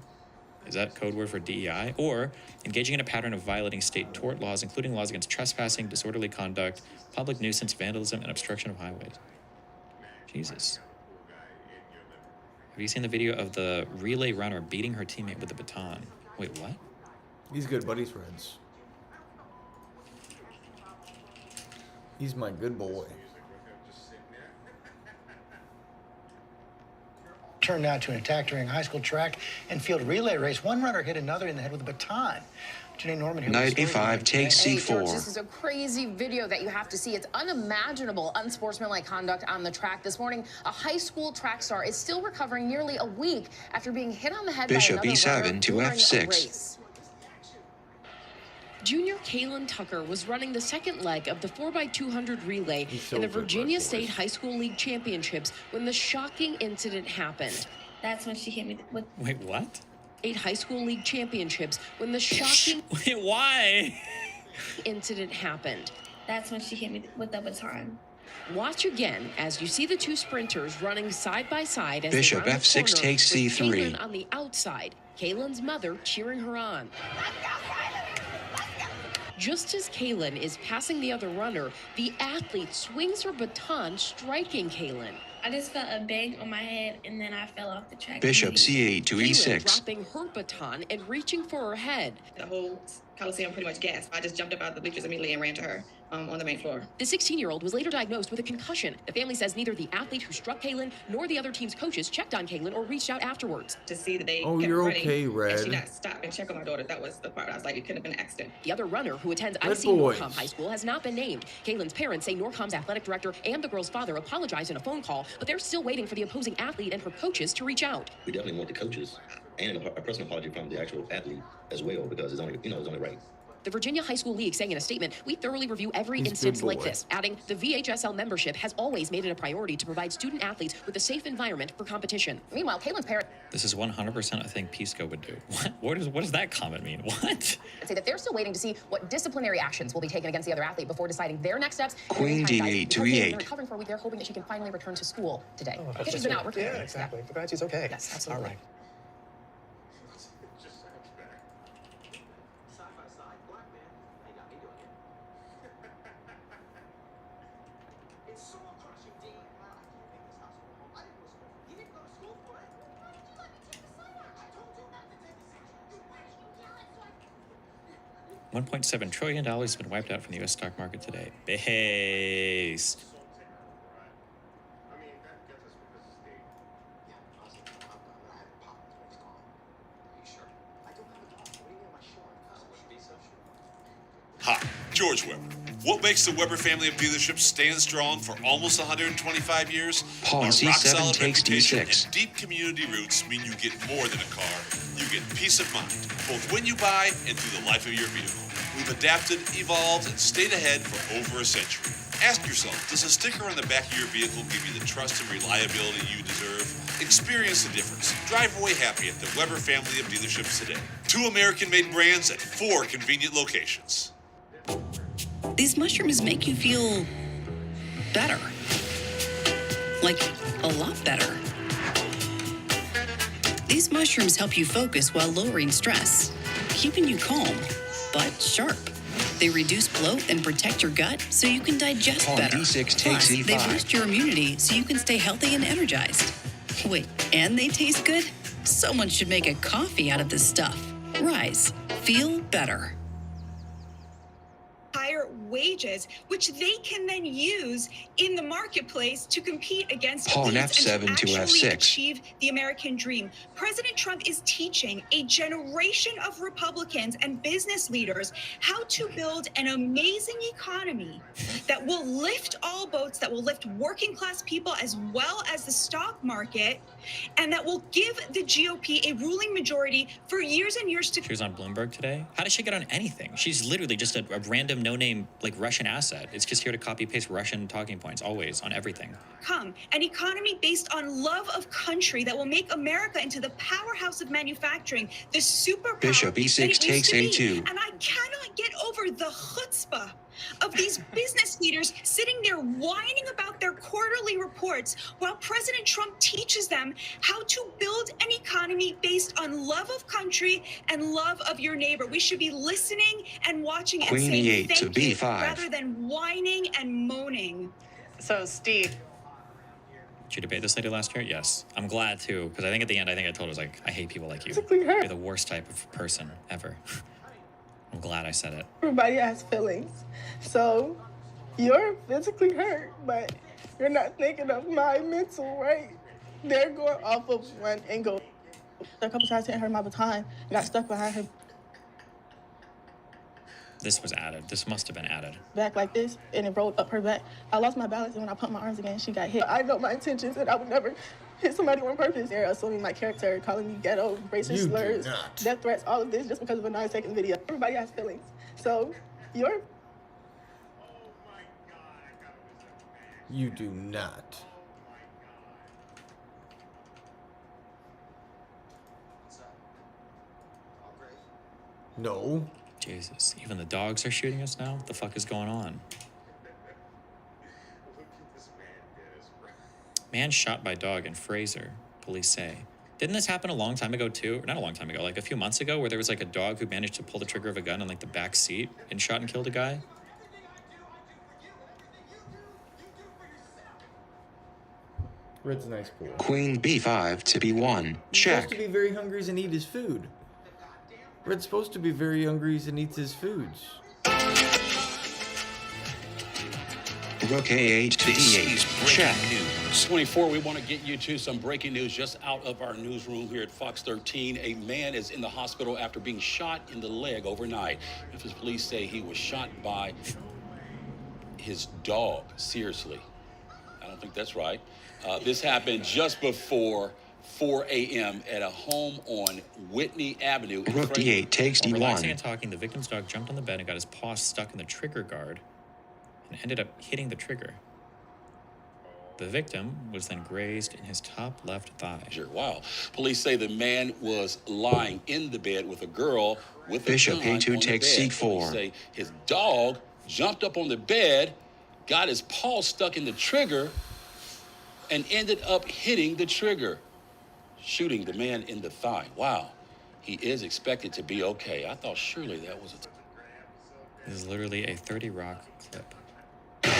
Is that code word for DEI? Or engaging in a pattern of violating state tort laws, including laws against trespassing, disorderly conduct, public nuisance, vandalism, and obstruction of highways. Jesus. Have you seen the video of the relay runner beating her teammate with a baton? Wait, what? He's good buddies, Reds. He's my good boy. Turned now to an attack during a high school track and field relay race. One runner hit another in the head with a baton. Janae Norman here. Knight E5 takes Hey, George, C4. this is a crazy video that you have to see. It's unimaginable unsportsmanlike conduct on the track. This morning, a high school track star is still recovering nearly a week after being hit on the head Bishop by another runner E7 to during a F6. race. Junior Kaylin Tucker was running the second leg of the 4x200 relay so in the good, Virginia Red Boys. State High School League Championships when the shocking incident happened. That's when she hit me with. Wait, what? 8 High School League Championships when the shocking Wait, why? incident happened. That's when she hit me with the baton. Watch again as you see the two sprinters running side by side as Bishop they round the F6 corner takes with C3. Kaylin on the outside, Kaylin's mother cheering her on. Just as Kaylin is passing the other runner, the athlete swings her baton, striking Kaylin. I just felt a bang on my head and then I fell off the track. Bishop C8 to Kaylin E6. dropping her baton and reaching for her head. The whole Coliseum pretty much gasped. I just jumped up out of the bleachers immediately and ran to her on the main floor. The 16-year-old was later diagnosed with a concussion. The family says neither the athlete who struck Kaylin nor the other team's coaches checked on Kaylin or reached out afterwards. To see that they Oh, kept you're running okay, and she Red. not stopped and check on my daughter. That was the part I was like, it couldn't have been an accident. The other runner who attends Red IC boys. Norcom High School has not been named. Kaylin's parents say Norcom's athletic director and the girl's father apologized in a phone call, but they're still waiting for the opposing athlete and her coaches to reach out. We definitely want the coaches and a personal apology from the actual athlete as well, because it's only, it's only right. The Virginia High School League saying in a statement, "We thoroughly review every He's a instance good like boy. this," adding, "The VHSL membership has always made it a priority to provide student athletes with a safe environment for competition." Meanwhile, Kaylin's parents This is 100% a thing Pisco would do. What does that comment mean? What? say that they're still waiting to see what disciplinary actions will be taken against the other athlete before deciding their next steps. Queen In the meantime, D8 guys, to because Kaylin's E8. been recovering for a week, they're hoping that she can finally return to school today. Oh, Because she's been out working. Yeah, exactly. For glad she's okay. Yes, absolutely. All right. $1.7 trillion has been wiped out from the U.S. stock market today. Based. Hi, George Weber. What makes the Weber family of dealerships stand strong for almost 125 years? Paul, Our C7 rock-solid takes reputation D6. and deep community roots mean you get more than a car. You get peace of mind, both when you buy and through the life of your vehicle. We've adapted, evolved, and stayed ahead for over a century. Ask yourself, does a sticker on the back of your vehicle give you the trust and reliability you deserve? Experience the difference. Drive away happy at the Weber family of dealerships today. 2 American-made brands at 4 convenient locations. These mushrooms make you feel better. Like a lot better. These mushrooms help you focus while lowering stress, keeping you calm, but sharp. They reduce bloat and protect your gut so you can digest Pawn better. D6 takes Plus, E5. they boost your immunity so you can stay healthy and energized. Wait, and they taste good? Someone should make a coffee out of this stuff. Rise. Feel better. Higher wages, which they can then use in the marketplace to compete against Pawn elites and F7 to actually F6. achieve the American dream. President Trump is teaching a generation of Republicans and business leaders how to build an amazing economy that will lift all boats, that will lift working class people as well as the stock market, and that will give the GOP a ruling majority for years and years to She was on Bloomberg today. How does she get on anything? She's literally just a random no-name like Russian asset. It's just here to copy paste Russian talking points always on everything. come. An economy based on love of country that will make America into the powerhouse of manufacturing, the superpower Bishop E6 that it used takes to be. A2. And I cannot get over the chutzpah of these business leaders sitting there whining about their quarterly reports while President Trump teaches them how to build an economy based on love of country and love of your neighbor. We should be listening and watching and Queen saying E8 to thank you B5. rather than whining and moaning. So, Steve. Did you debate this lady last year? Yes. I'm glad too, because I think at the end, I told her, I was like, I hate people like you. You're the worst type of person ever. I'm glad I said it. Everybody has feelings. So you're physically hurt, but you're not thinking of my mental, right? They're going off of one angle. A couple times hit her my baton, got stuck behind her This was added. This must have been added. back like this, and it rolled up her back. I lost my balance, and when I pumped my arms again, she got hit. I know my intentions, and I would never hit somebody on purpose. They're assuming my character, calling me ghetto, racist You do slurs, not. death threats, all of this just because of a 9-second video. Everybody has feelings. So you're You do not. No. Jesus. Even the dogs are shooting us now? What the fuck is going on? Man shot by dog in Fraser, police say. Didn't this happen a long time ago too? Or not a long time ago, like a few months ago, where there was like a dog who managed to pull the trigger of a gun in like the back seat and shot and killed a guy? Red's a nice boy. Queen B5 to B1. He's Check. supposed to be very hungry and eat his food. Red's supposed to be very hungry and eats his foods. Rook A8 to D8. Check. 24, we want to get you to some breaking news just out of our newsroom here at Fox 13. A man is in the hospital after being shot in the leg overnight. Memphis police say he was shot by his dog. Seriously. I don't think that's right. This happened just before 4 a.m. at a home on Whitney Avenue. in Rook D8 takes While relaxing D1. and talking, the victim's dog jumped on the bed and got his paw stuck in the trigger guard and ended up hitting the trigger. The victim was then grazed in his top left thigh. Wow. Police say the man was lying in the bed with a girl with Bishop a gun A2 on the takes bed. C4. Police say his dog jumped up on the bed, got his paw stuck in the trigger, and ended up hitting the trigger, shooting the man in the thigh. Wow. He is expected to be okay. I thought surely that was a... This is literally a 30 Rock clip. Hey,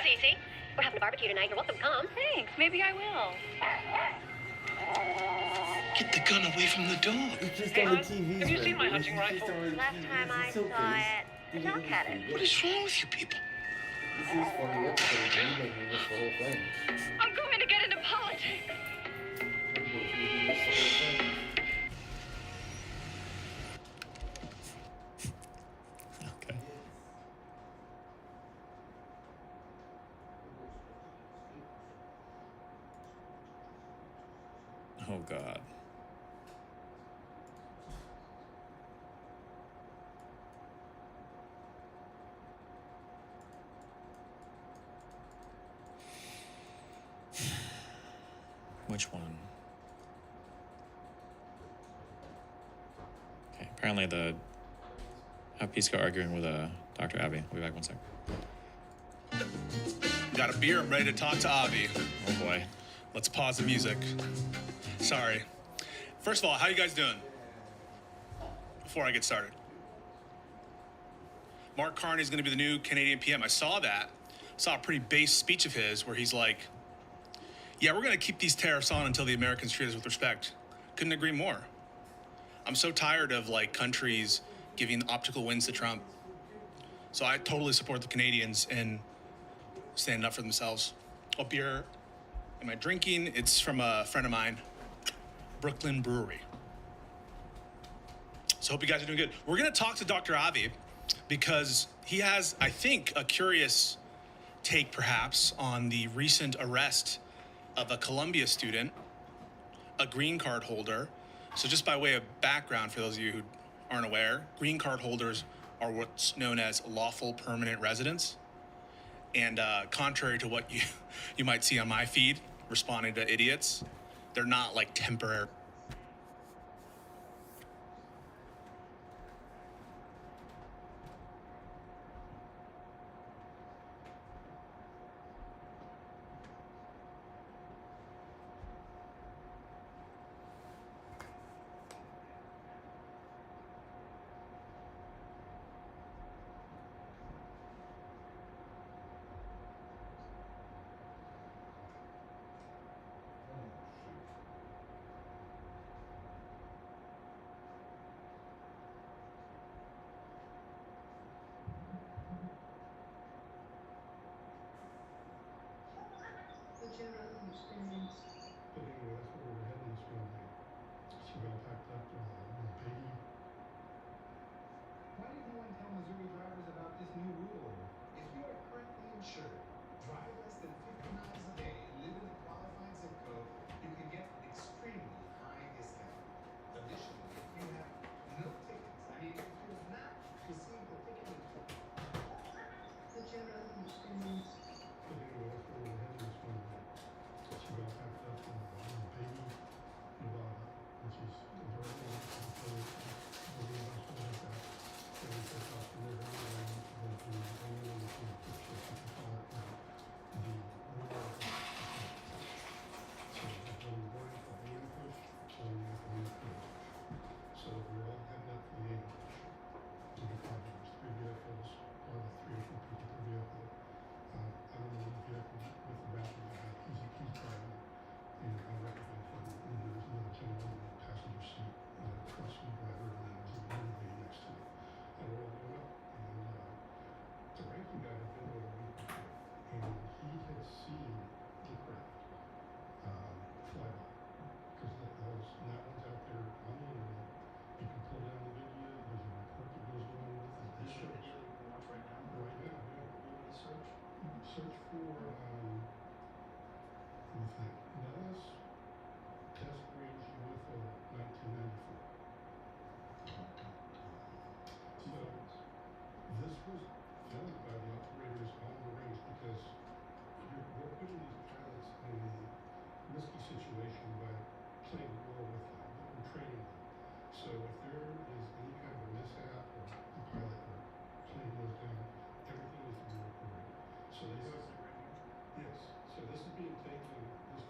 Cece. We're having a barbecue tonight. You're welcome to come. Thanks. Maybe I will. Get the gun away from the dog. It's just Hey, on the hon, TVs, have you man. seen my It's hunting just rifle? on the Last TVs. time I It's okay. saw it, the dog had it. What is wrong with you people? This is funny episode. You've been doing this the whole thing. I'm going to get into politics. You've been doing this the whole thing. Okay. Oh God. Which one? Okay, apparently have Pisco arguing with Dr. Avi. I'll be back 1 sec. Got a beer. I'm ready to talk to Avi. Oh boy. Let's pause the music. Sorry. First of all, how you guys doing? Before I get started. Mark Carney is going to be the new Canadian PM. I saw that. Saw a pretty base speech of his where he's like, yeah, we're going to keep these tariffs on until the Americans treat us with respect. Couldn't agree more. I'm so tired of like countries giving optical wins to Trump. So I totally support the Canadians in standing up for themselves. What beer am I drinking? It's from a friend of mine, Brooklyn Brewery. So hope you guys are doing good. We're going to talk to Dr. Avi because he has, I think, a curious take perhaps on the recent arrest of a Columbia student, a green card holder. So just by way of background, for those of you who aren't aware, green card holders are what's known as lawful permanent residents. And contrary to what you might see on my feed, responding to idiots, they're not like temporary. So this is being taken, this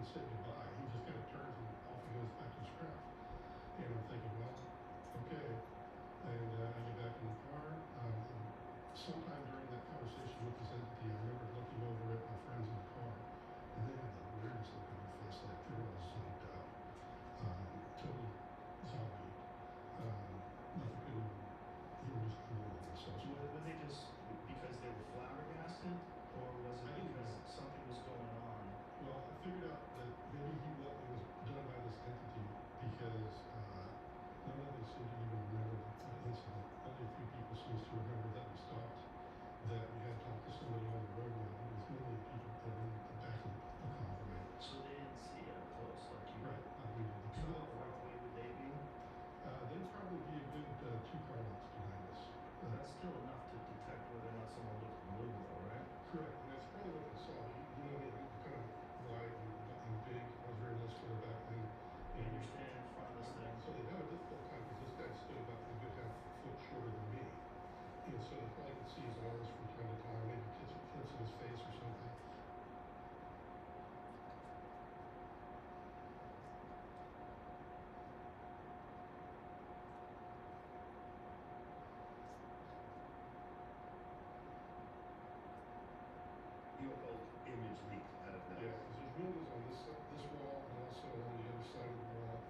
and said goodbye. He just kind of turns and off he goes back to his craft. And I'm thinking, well, okay. And I get back in the car. Sometime during that conversation with this entity, I remember looking over at my friends in the car, and they had the weirdest look on their face, like they were all zonked out, totally zombie. Nothing could even just cool with themselves. Were they just because they were flabbergasted, or was it because something was going on? Well, I figured out that maybe it was done by this entity because none of them seem to even remember the incident. Only a few people seems to remember that we stopped, that we had talked to somebody on the roadway. It was mainly people that were in the back of the convoy. So they didn't see it up close, like you. Right. We did. The So people how that far away would they be? they'd probably be a good 2 car lengths behind us. That's still enough to detect whether or not someone looked blue, though, right? Correct. And that's probably what they saw. You know, they were kind of wide and big. I was very less further back then. And you're standing in front of this thing. So they had a difficult time because this guy stood about a good half foot shorter than me. And so they probably could see his arms from time to time, maybe clips in his face or something. UFO image leak out of that. Yeah, because there's windows on this wall and also on the other side of the wall.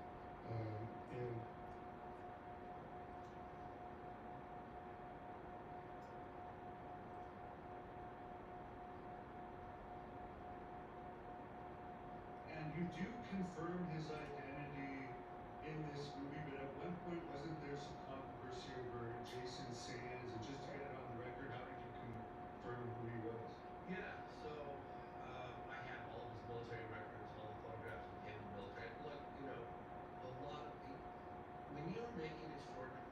And you do confirm his identity in this movie, but at one point wasn't there some controversy over Jason Sands? And just to get it on the record, how did you confirm who he was? Yeah, so I have all of his military records, all the photographs of him in the military. Look, you know, a lot of people, when you're making extraordinary.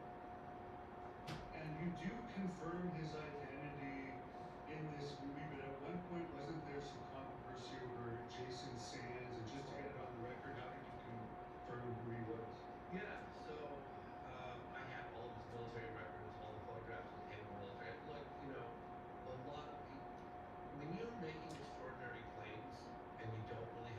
And you do confirm his identity in this movie, but at one point wasn't there some controversy over Jason Sands? And just to get it on the record, how did you confirm who he was? Yeah, so I have all of his military records, all the photographs of him in the military. Look, you know, a lot of people, when you're making extraordinary claims and you don't really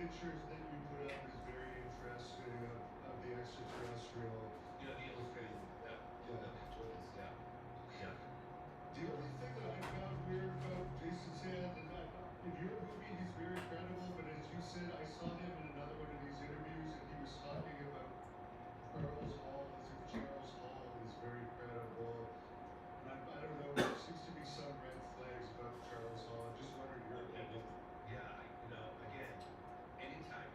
pictures that you put up is very interesting of the extraterrestrial. You know, the illustrated, yeah, the picture is, yeah, yeah. The only thing that I found weird about Jason Sands is that in your movie he's very credible, but as you said, I saw him in another one of these interviews and he was talking about Charles Hall as if Charles Hall is very credible. And I don't know, there seems to be some red flags about Charles Hall. I just wondered your opinion. Yeah, you know, again, anytime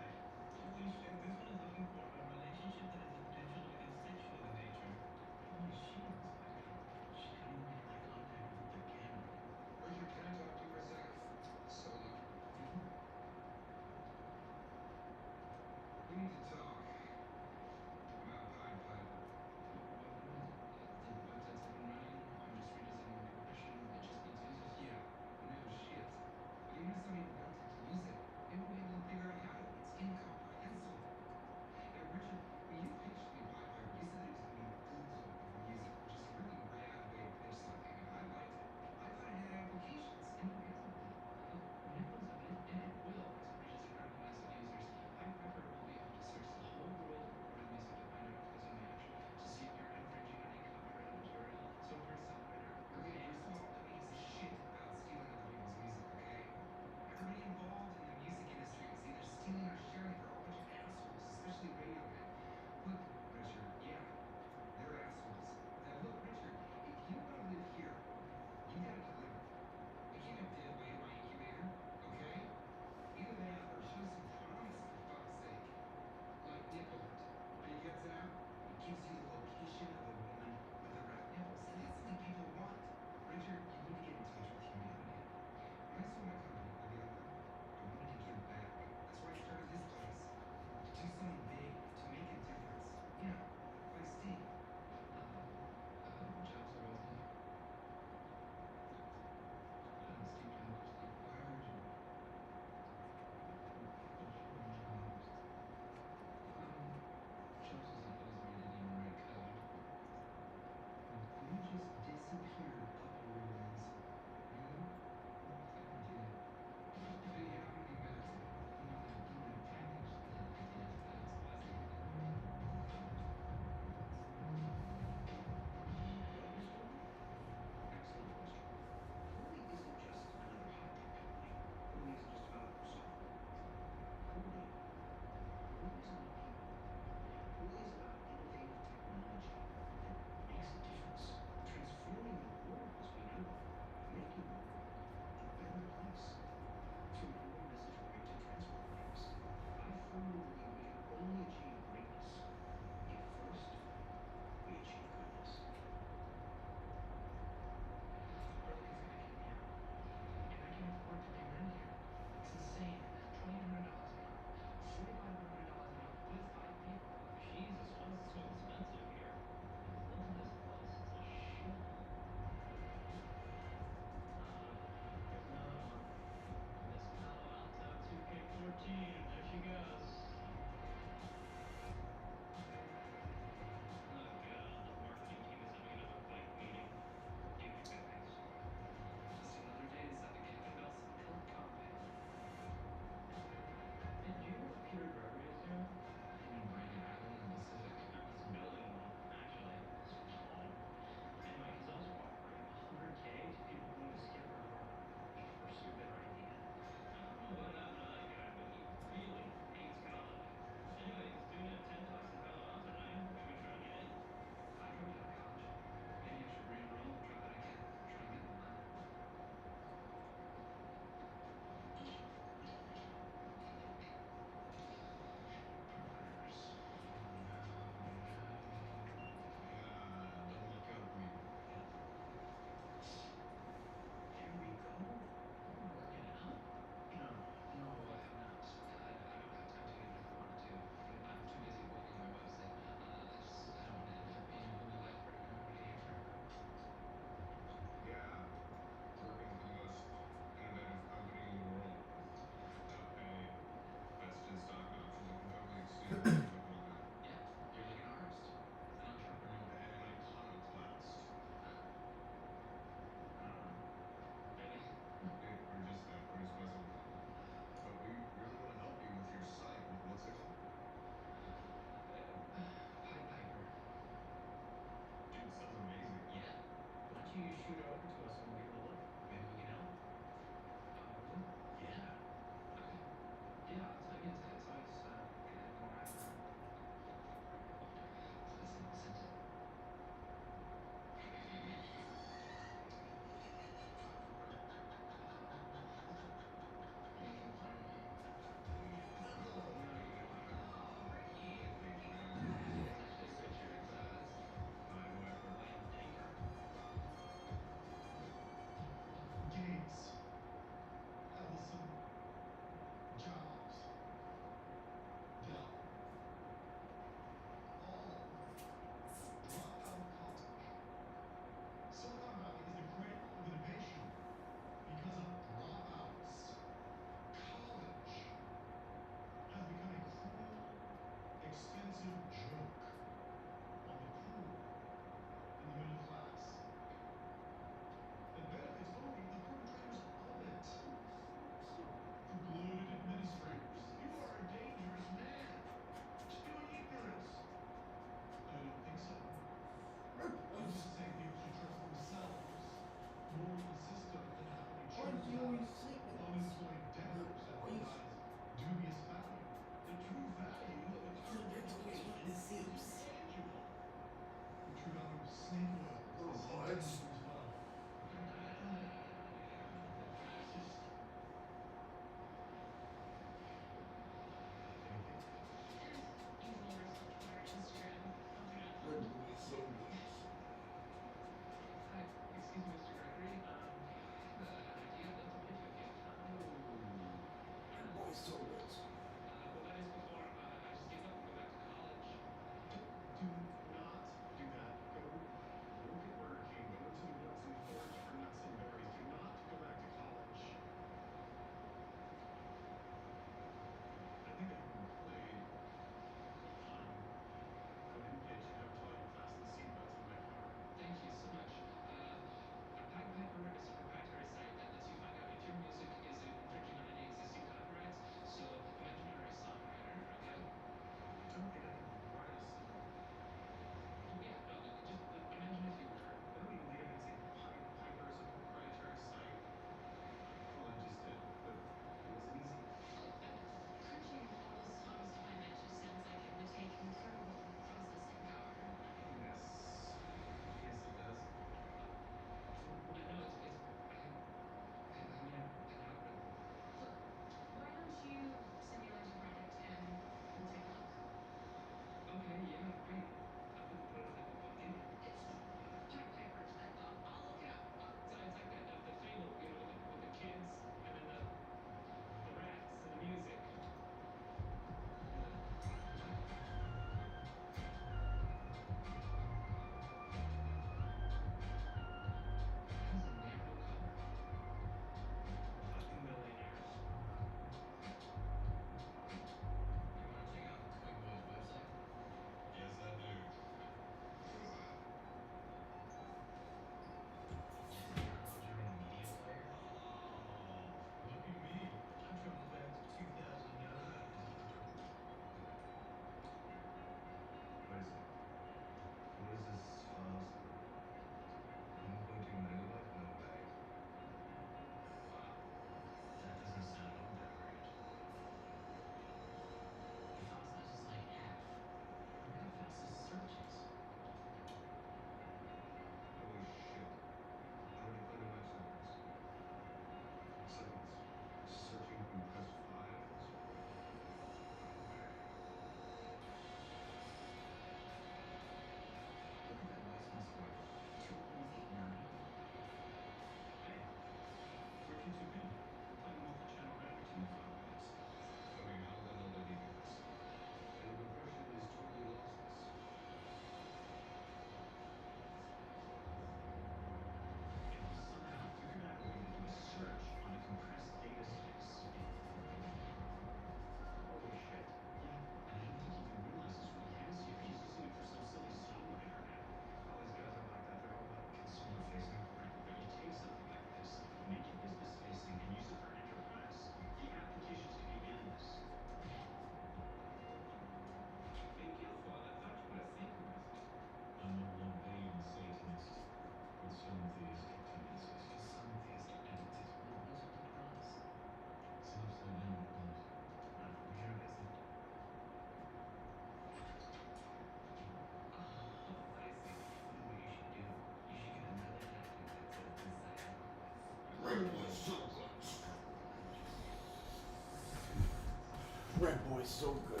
Red Boy's so good.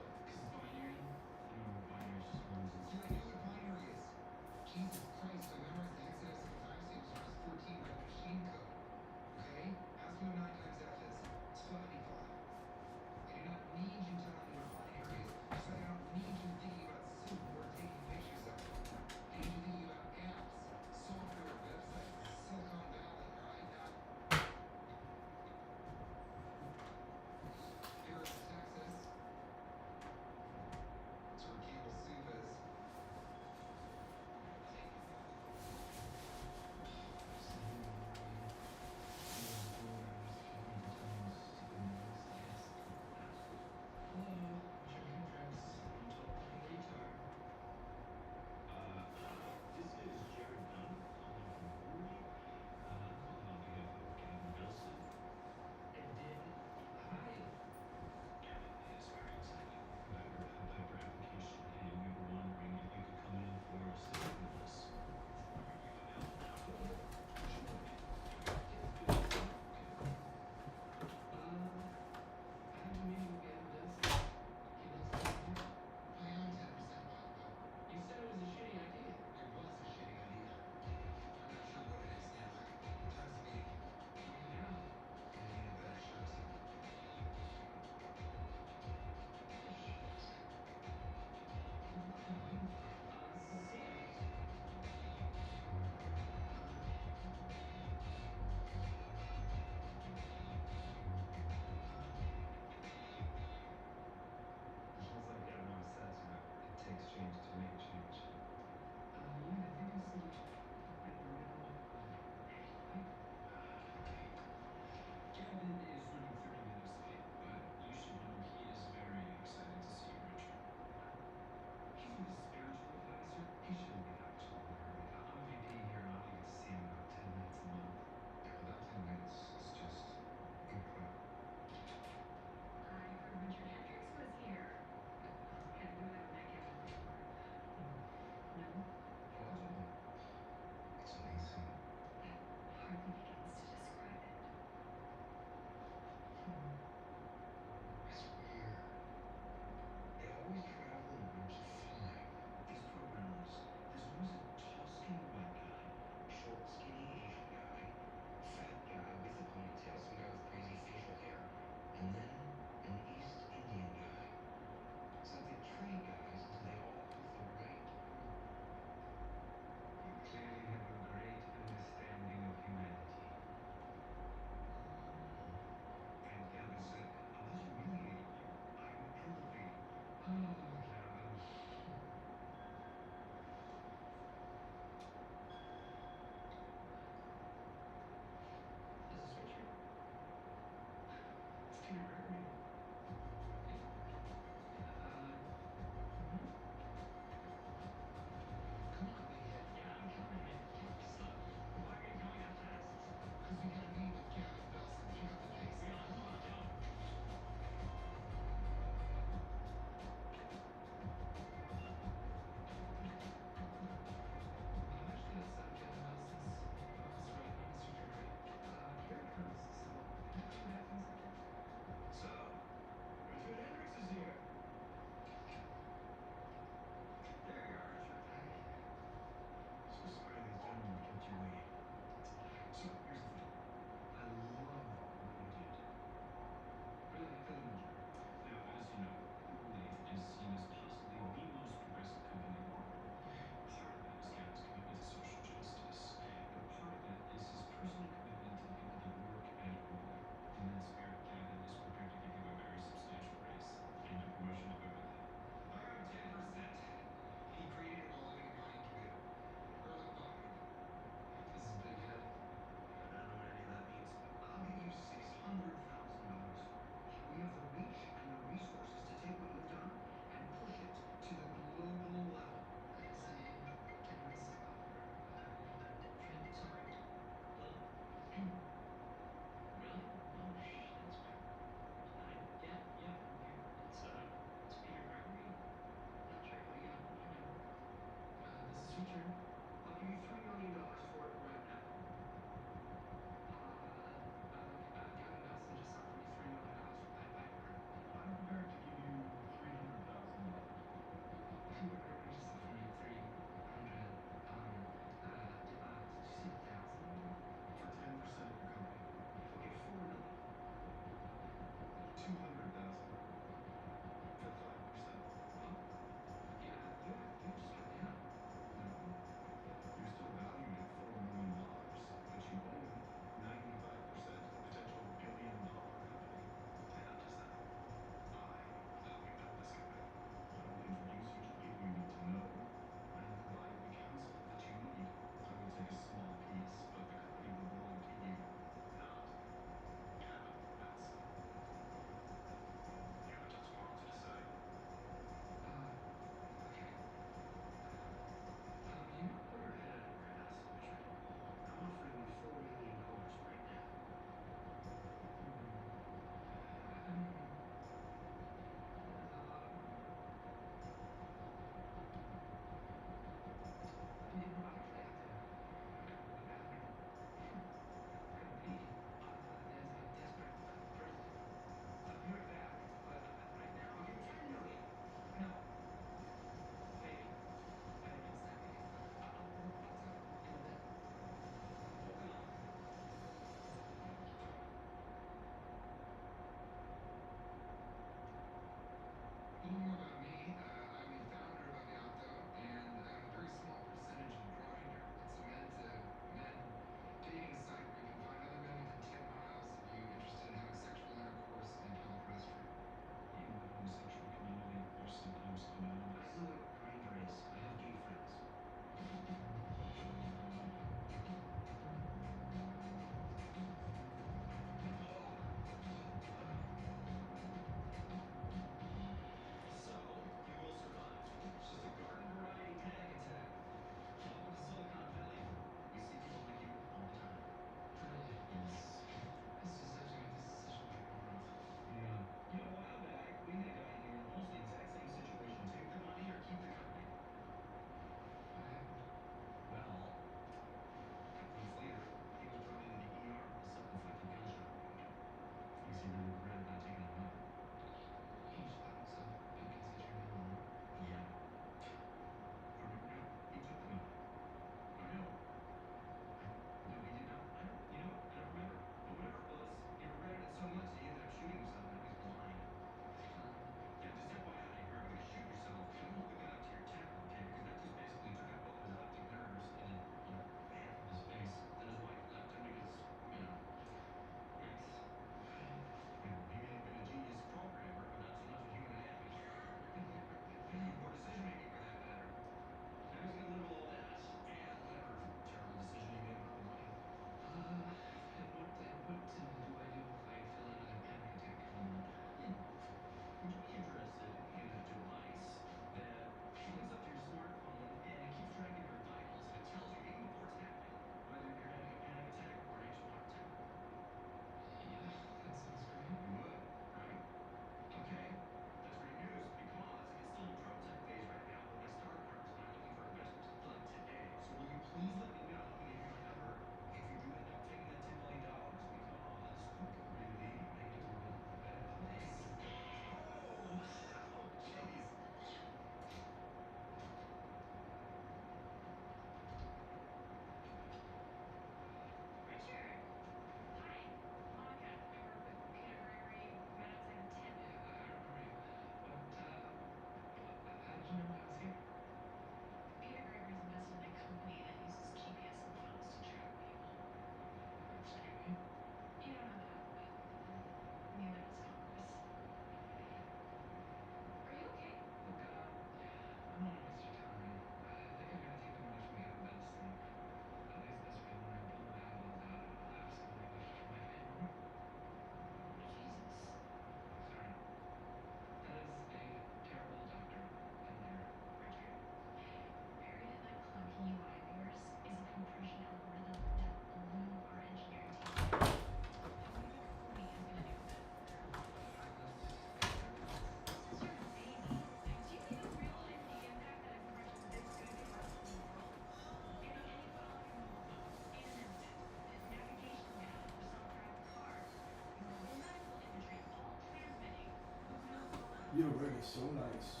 You're really so nice.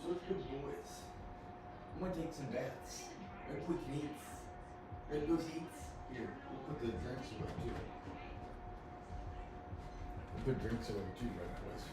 Such good boys. I'm gonna take some baths. Red Bull eats. Red Bull eats. Here, we'll put the drinks away too. We'll put drinks away too, Red Boys.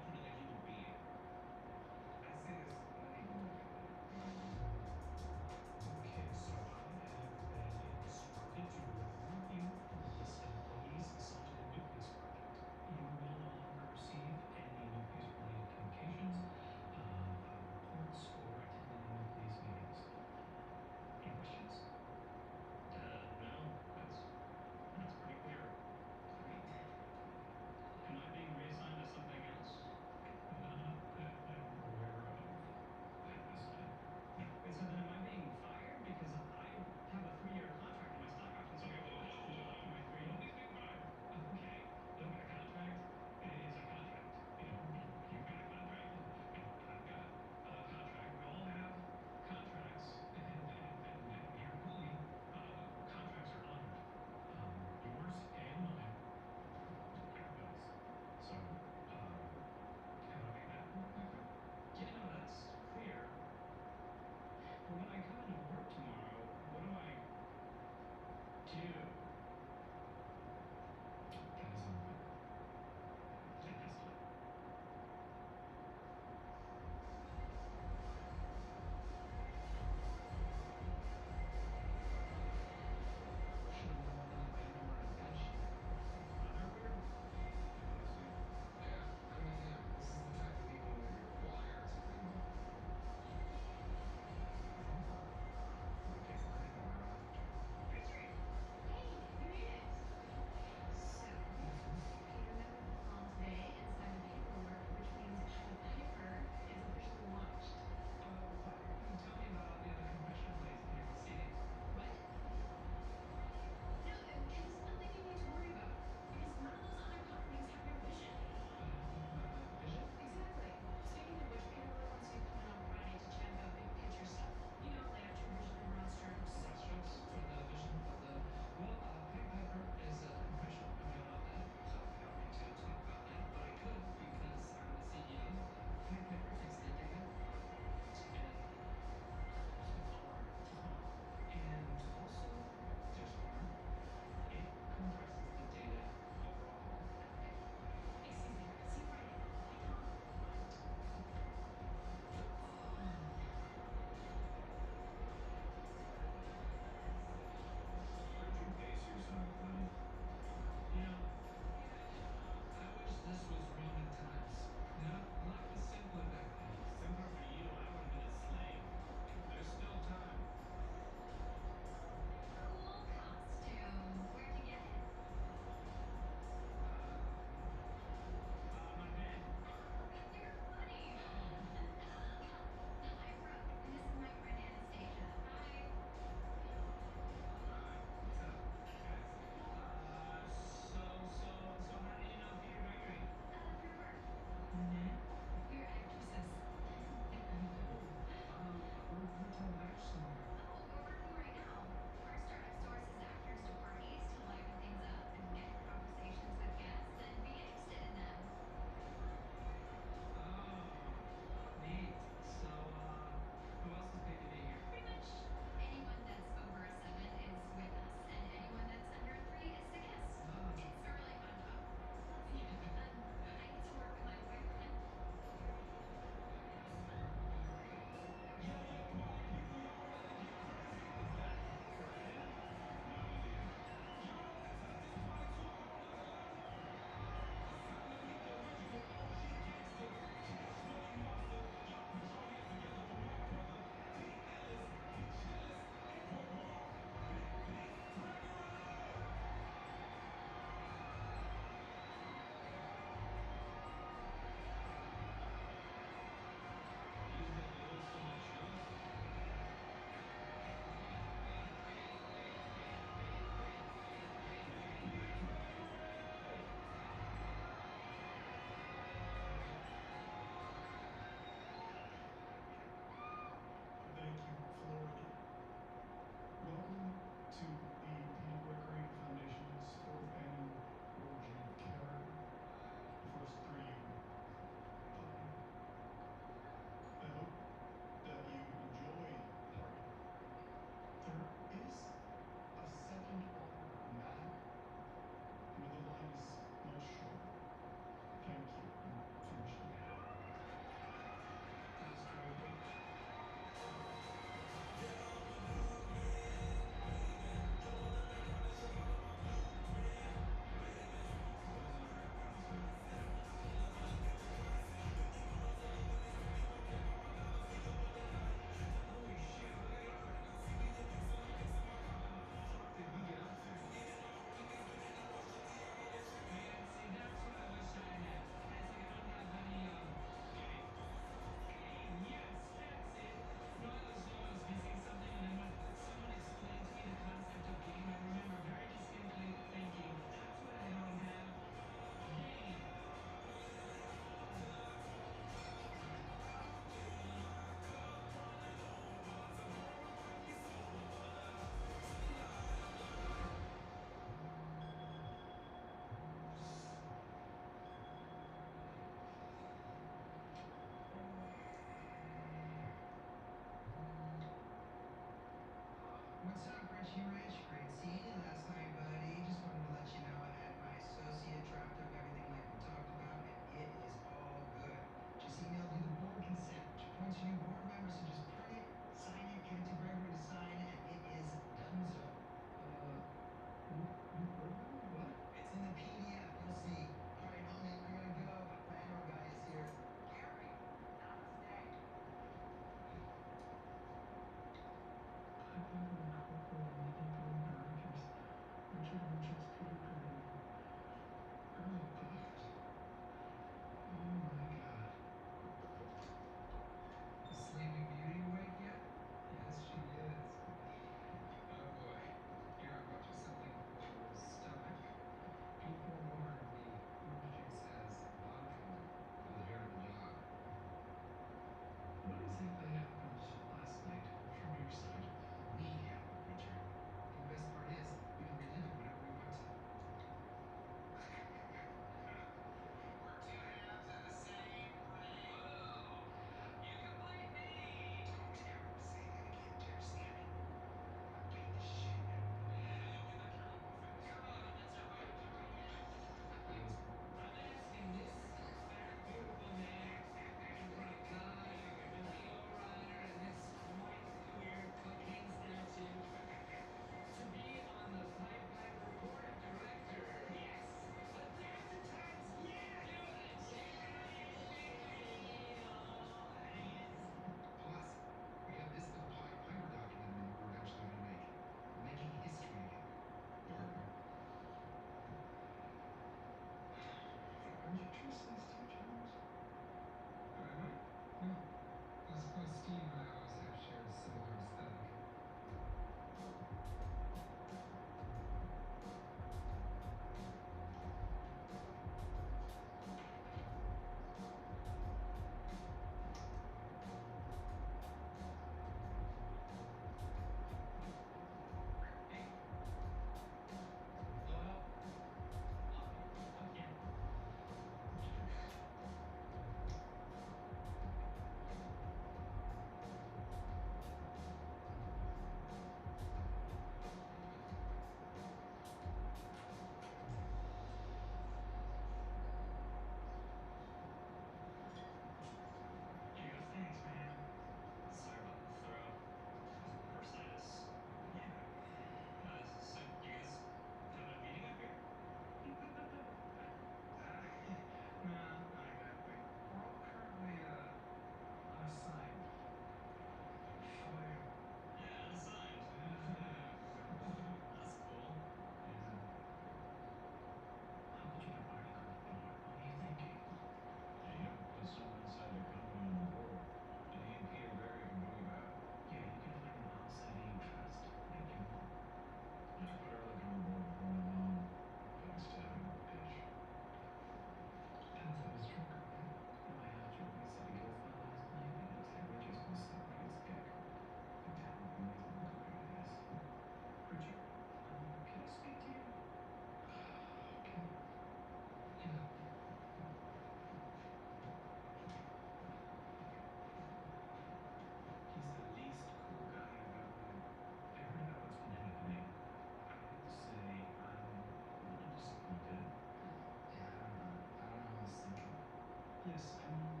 Yes, I mean,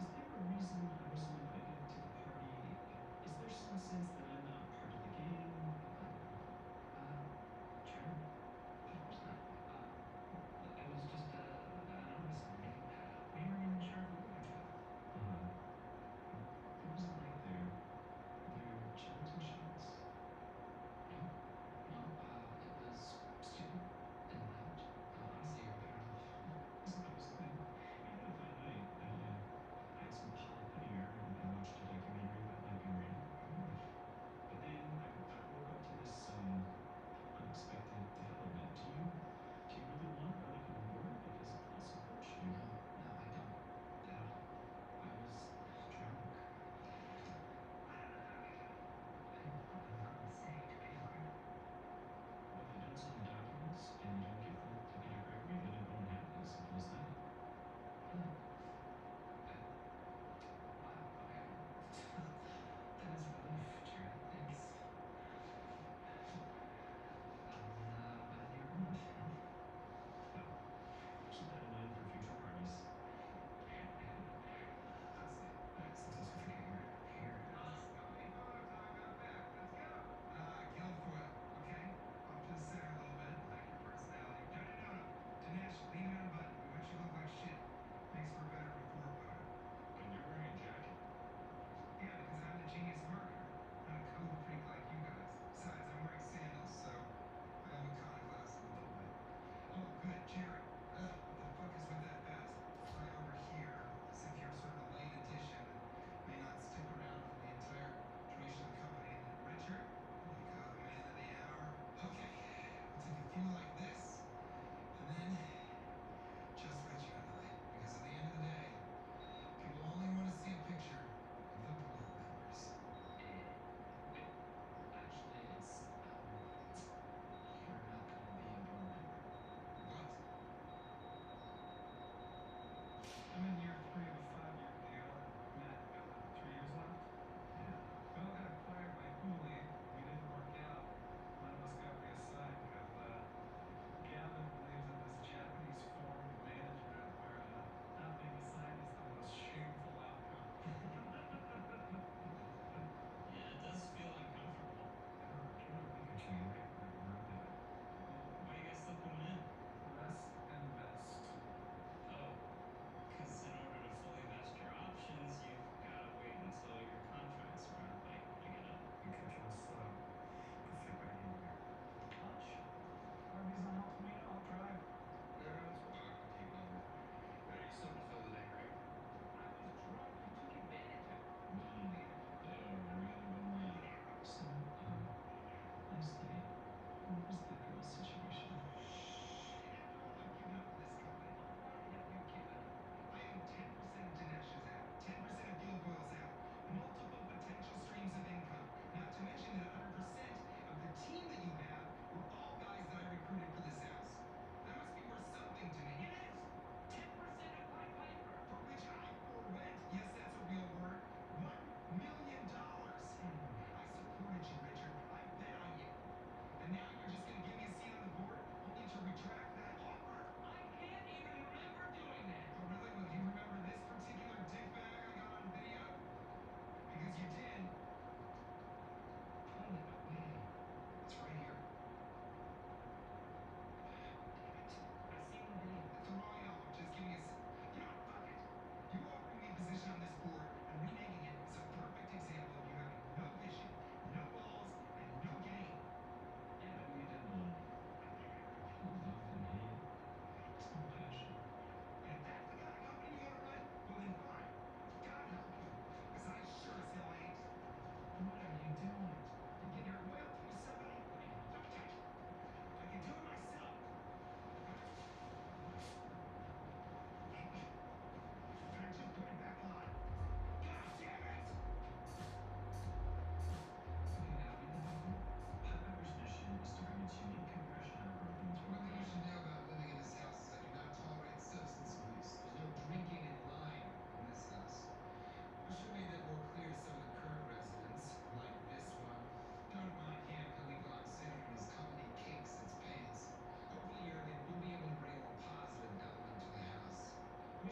is there a reason I wasn't invited to the party? Is there some sense that I'm not part of the game? Sure. Of course not. It was just anonymous meeting. We were in Charlotte with each other. It wasn't like their gelatin shots. No, no, it was stupid and loud. Honestly, you're better off supposedly. Even if I know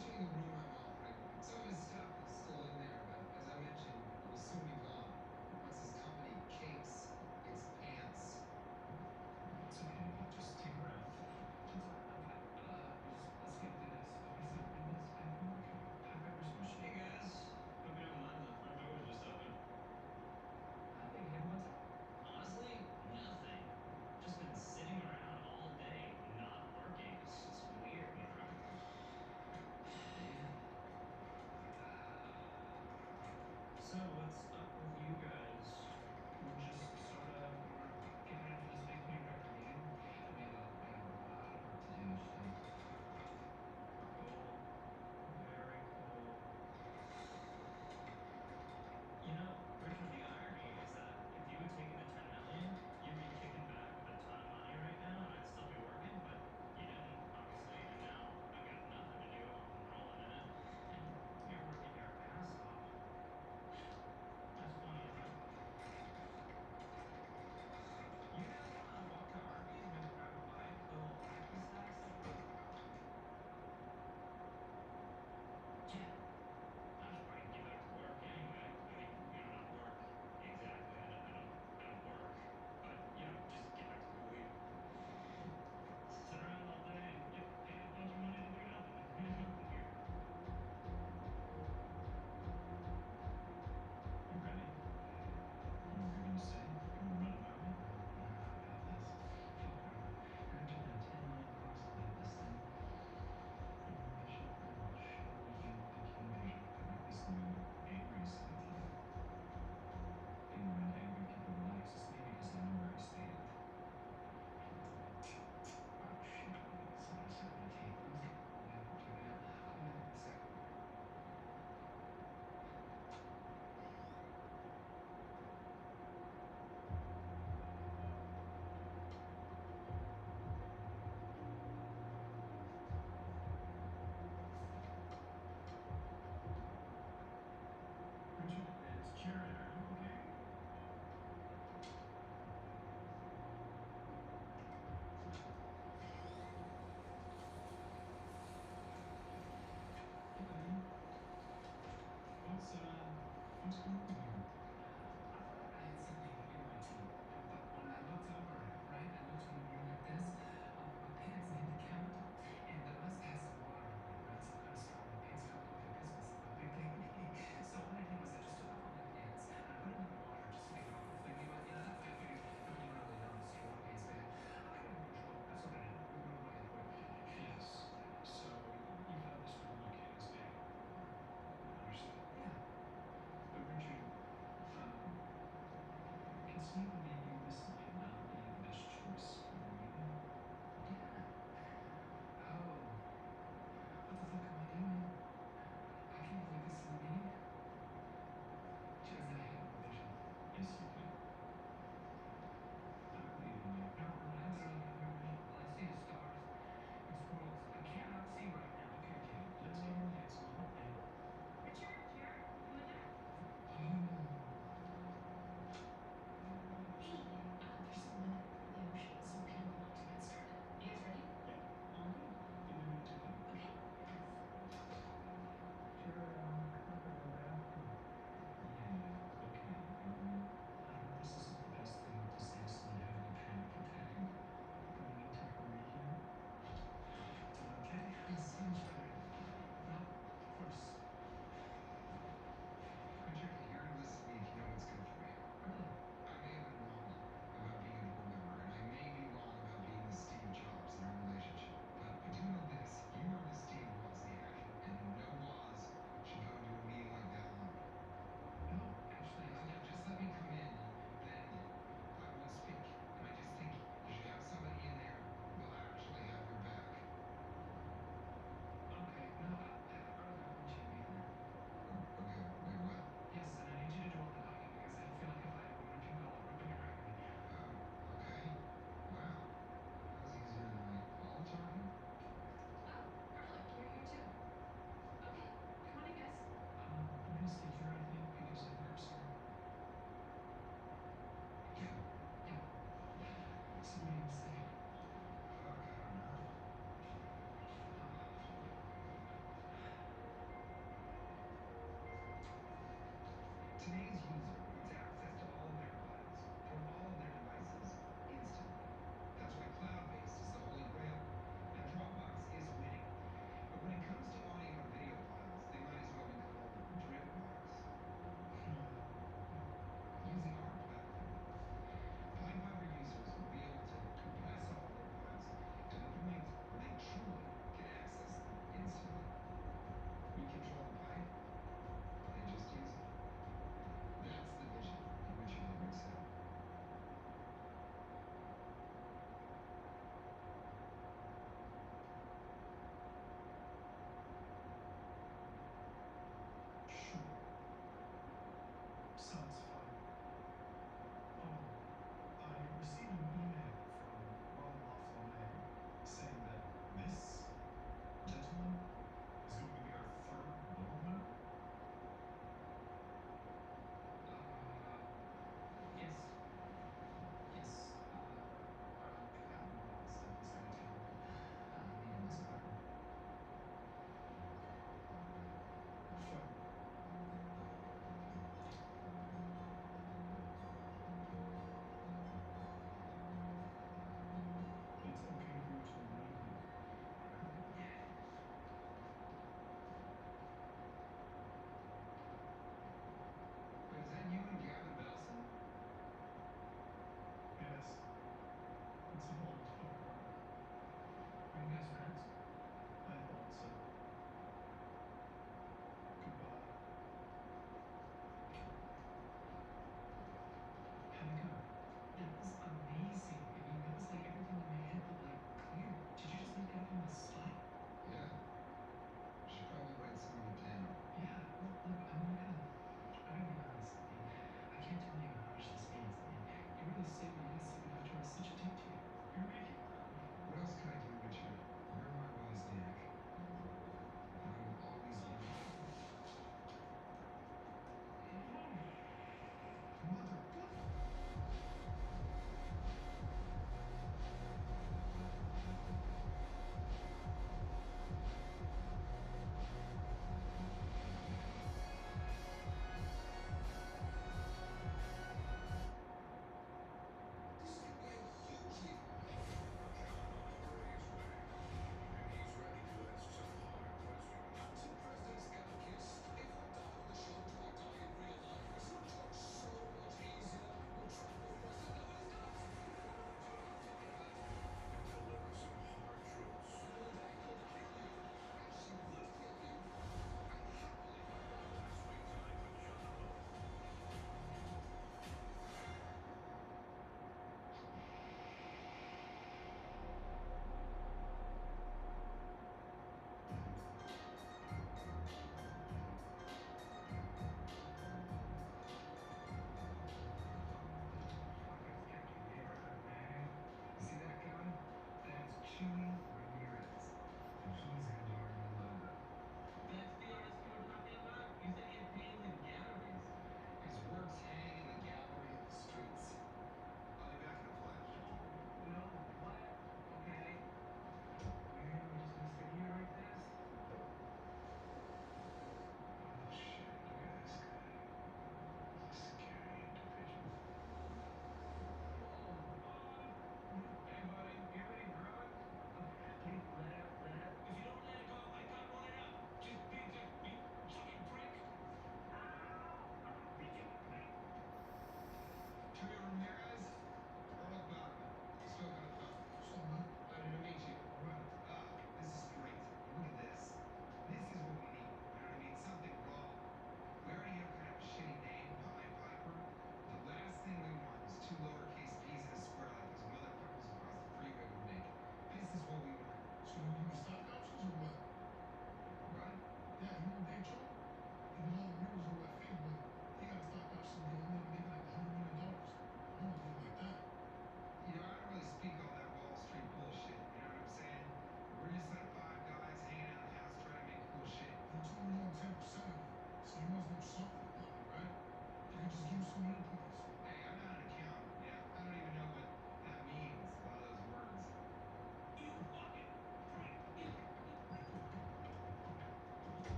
shutting the room I'm off, right? Some of his stuff is still in there, but as I mentioned, it will soon be gone once his company kicks its pants. It's okay. Just take a breath. It's okay. Let's get through this. Okay, so bring this back over. Pack up your smush. Hey guys. Hope you don't mind. The front door was just open. Nothing. Hey, what's up? Honestly, nothing. Just been sitting around all day, not working. It's weird, you know. Yeah. Today's user wants access to all of their files from all of their devices instantly. That's why cloud-based is the holy grail, and Dropbox is winning. But when it comes to audio and video files, they might as well be called Dripbox. Using our platform, Pinefiber users will be able to compress all of their files to the point where they truly can access them instantly. We control the pipe, they just use it.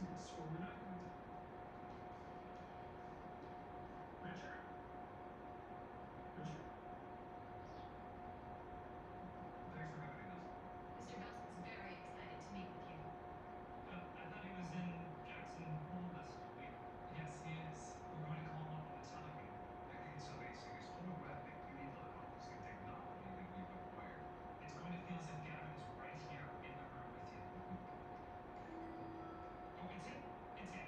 business, or we're not going to. Richard? Richard? Thanks for having us. Mr. House was very excited to meet with you. I thought he was in Jackson Hole this week. Yes, he is. We're going to call him up on the telephone. I think it's so basic. It's photographic 3D optical technology that we've acquired. It's going to feel as if Gavin is right here in the room with you. Oh, it's him. It's him.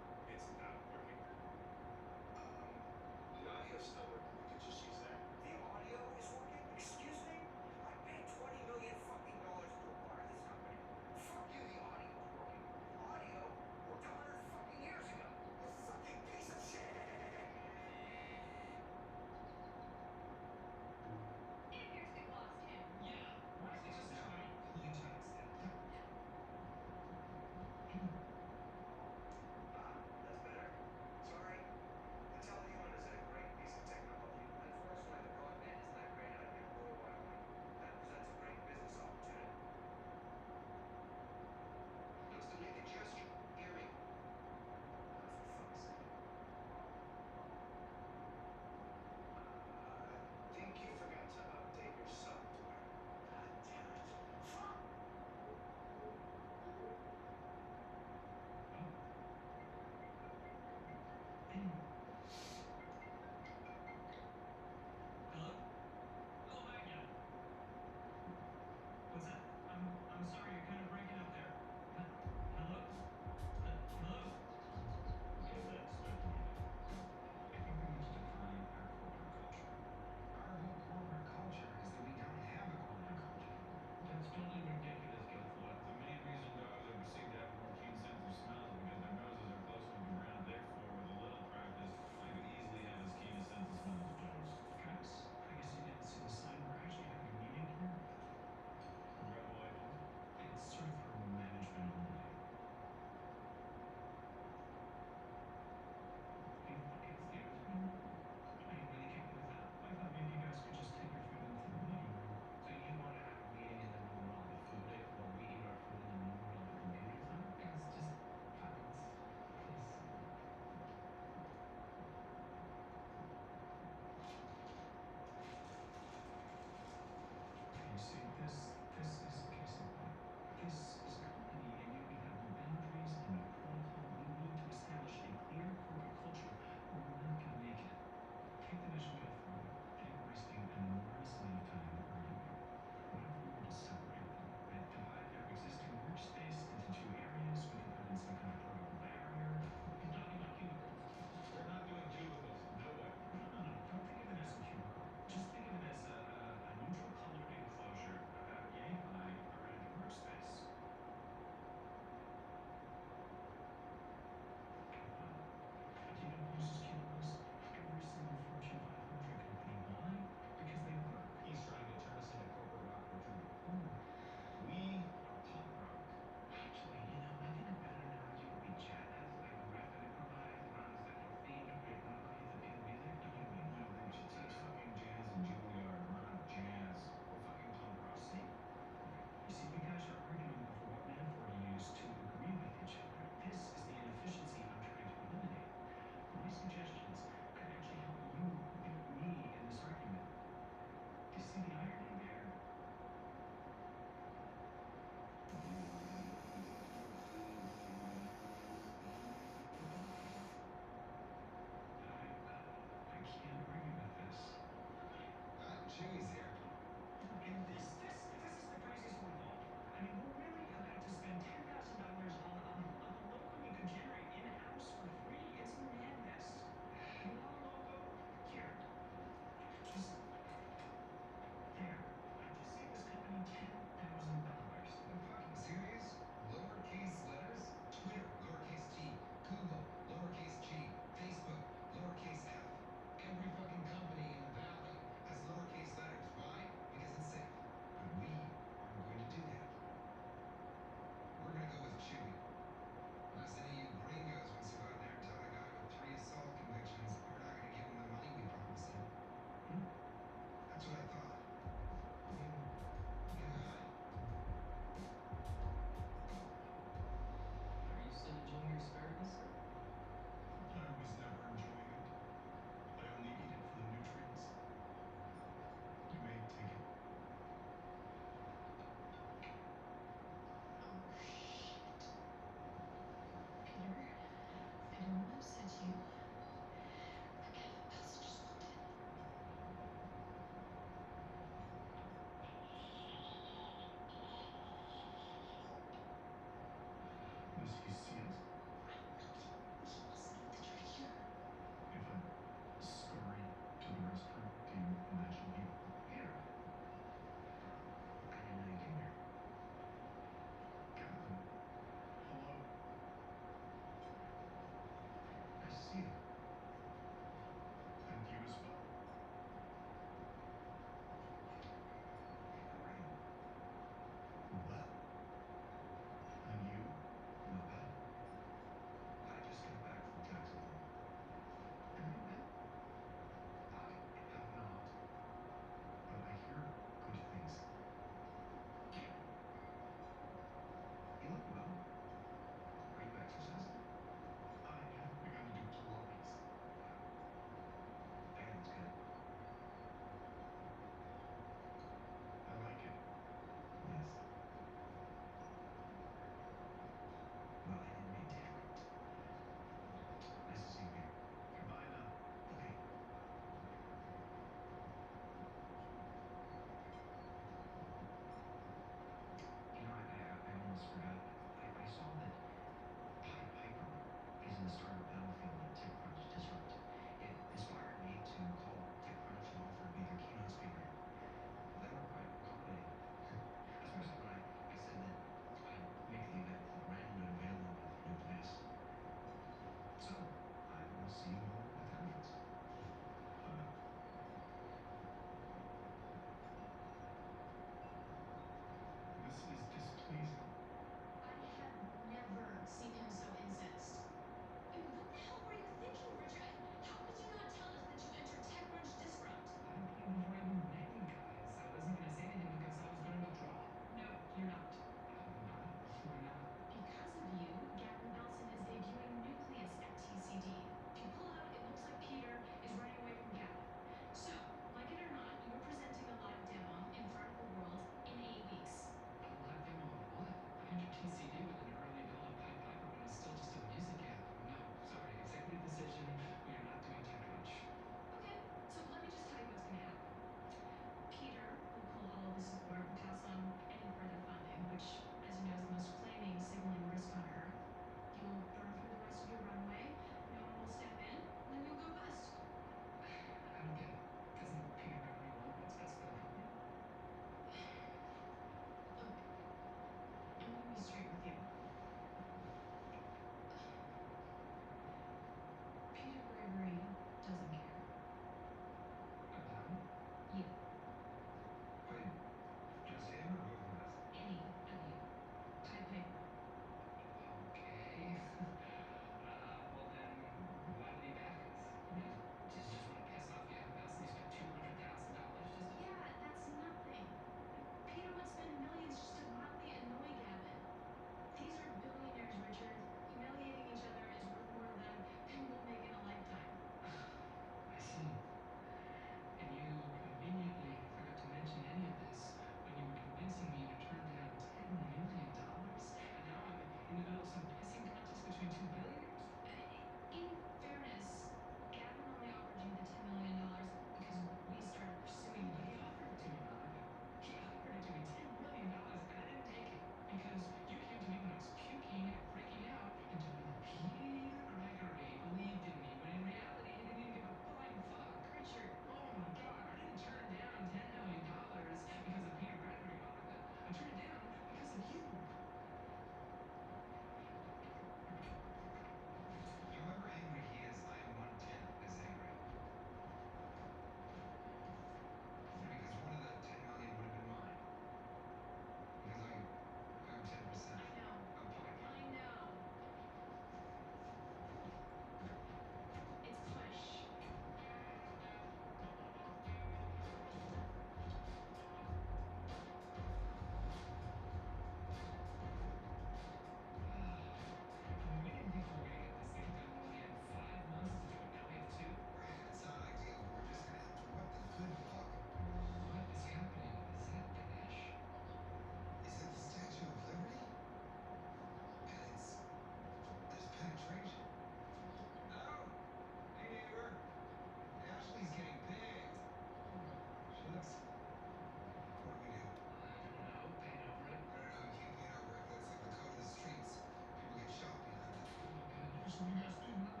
what do you guys think, man?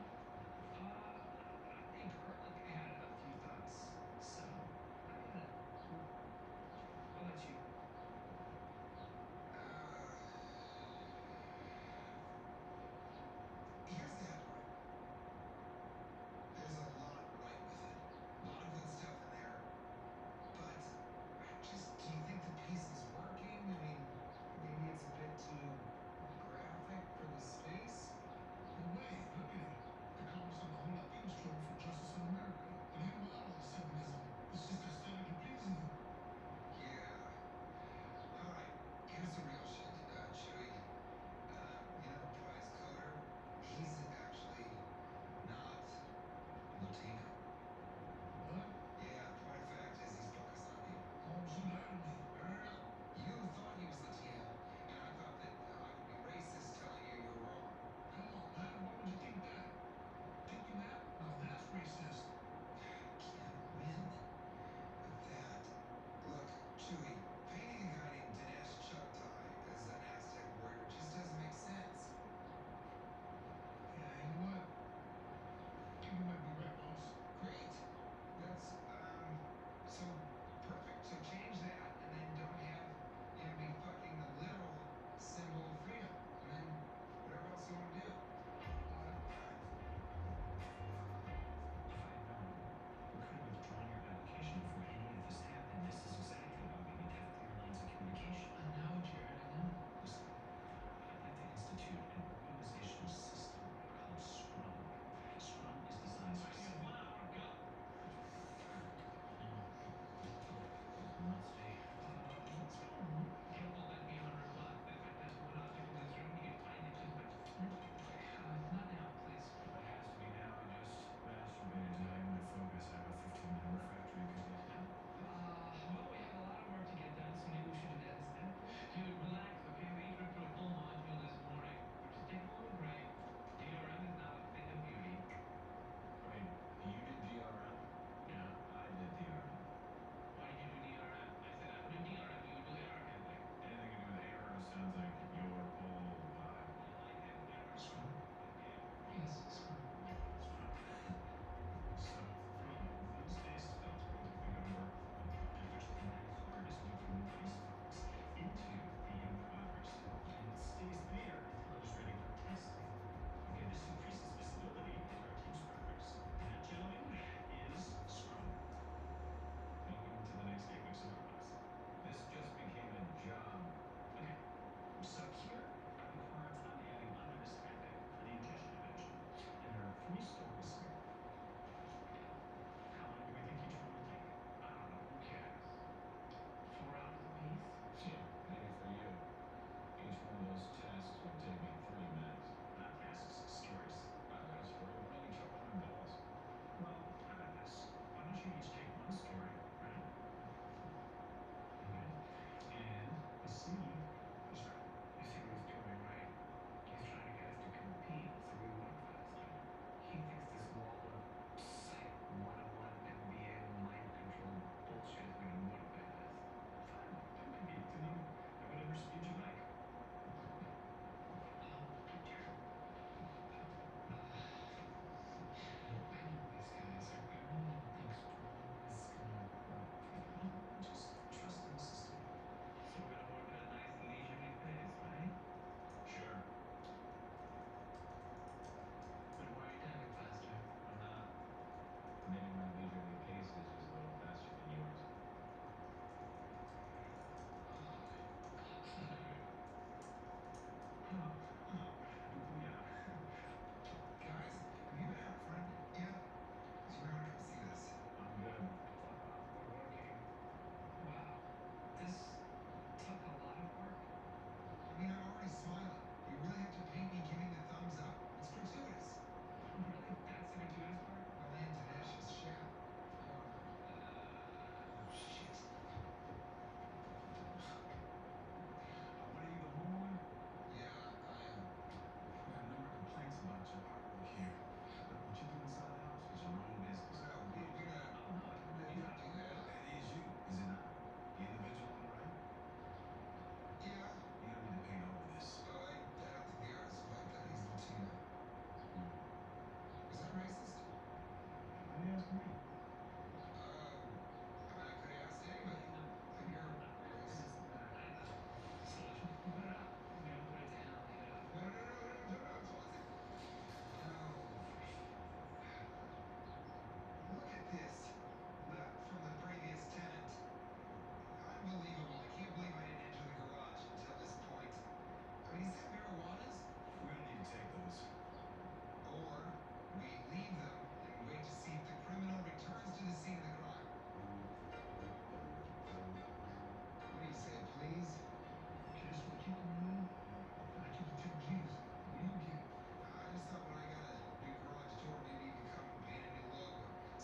I think Ehrlich had a few thoughts. So, I'll let you. Here's the headline. There's a lot right with it. A lot of good stuff in there. But do you think the piece is working? I mean, maybe it's a bit too graphic for the space? But wait, look at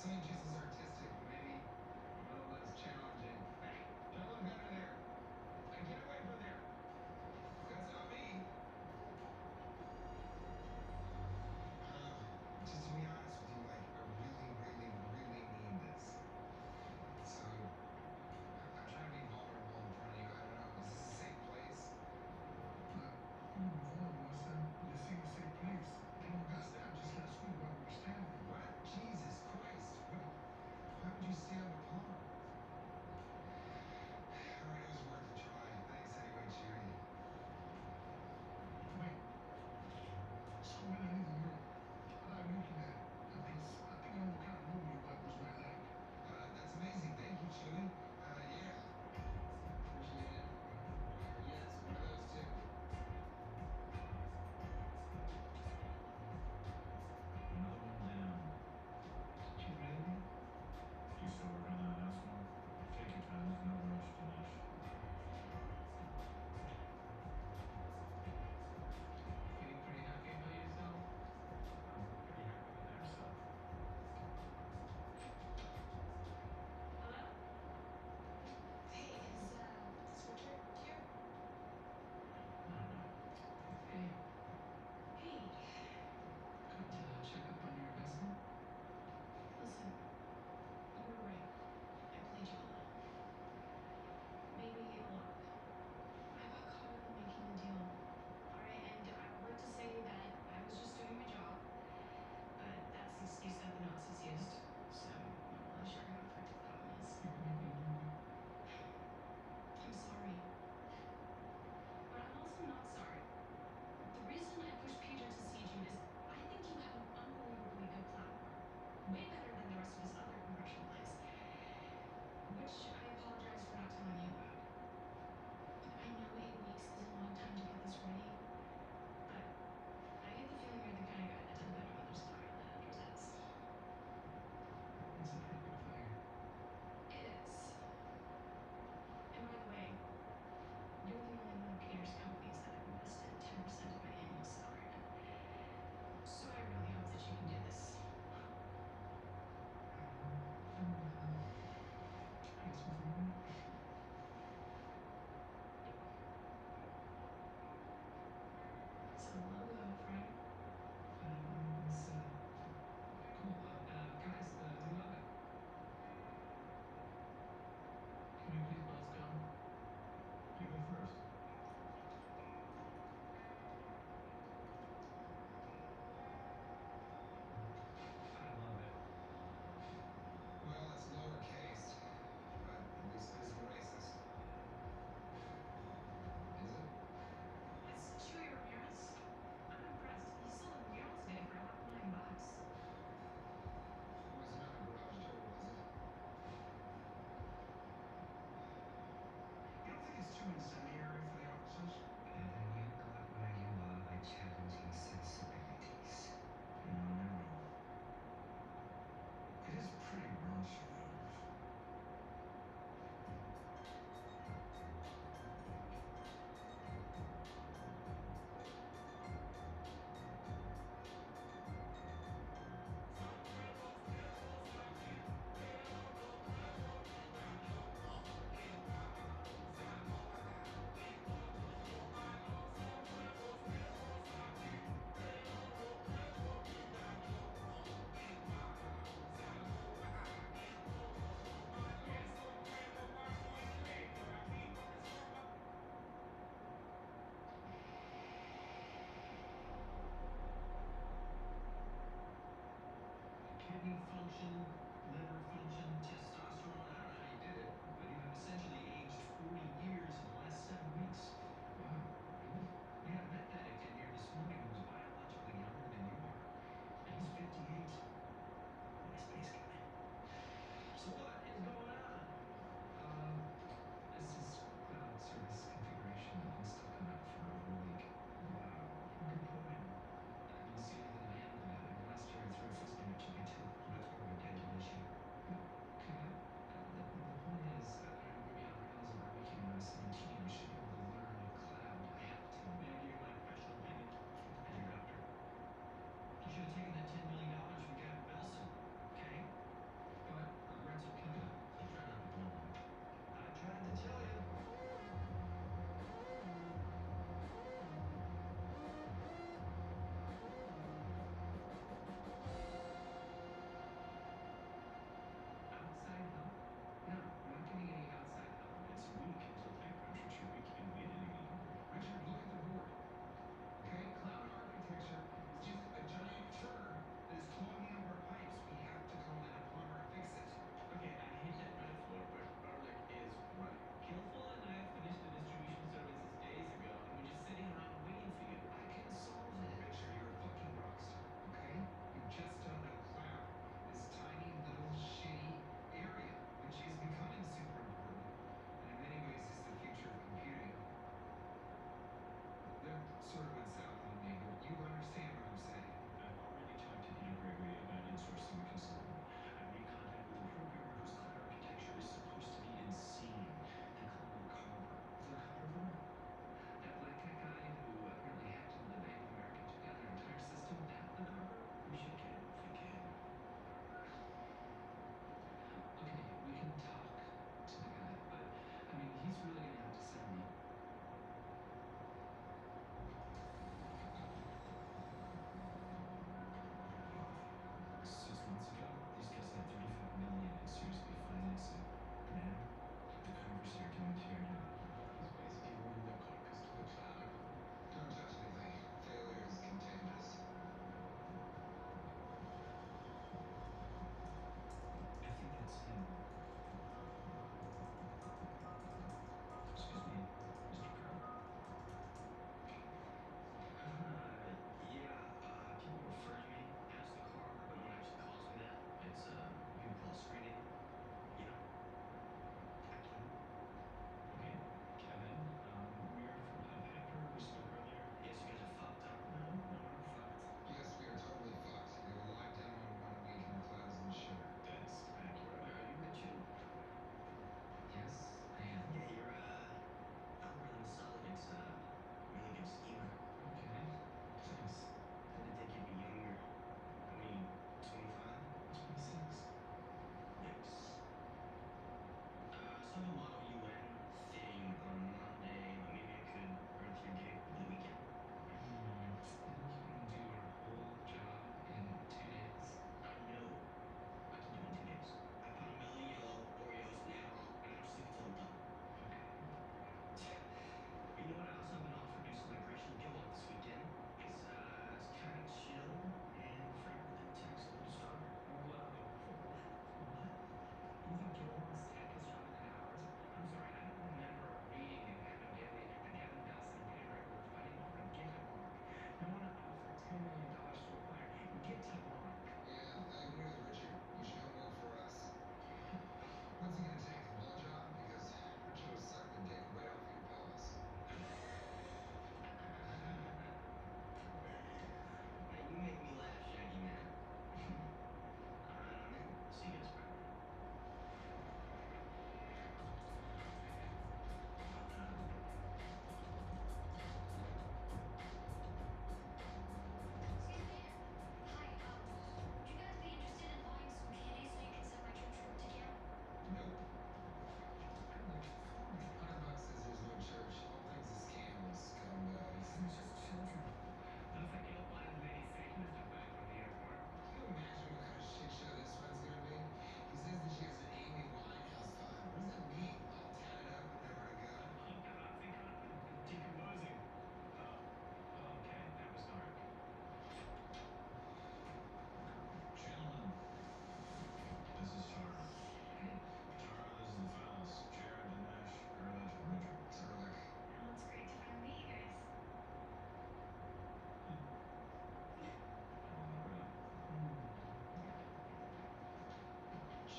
Something just as artistic, maybe a little less challenging. Hey, don't look under there. And get away from there. That's not me. Just to be honest with you, like, I really, really, really need this. So, I'm trying to be vulnerable in front of you. I don't know. Is this a safe place? Vulnerable, son. This ain't a safe place. Ain't no got stabbed, just got screwed while we were standing. What? Jesus Christ. What?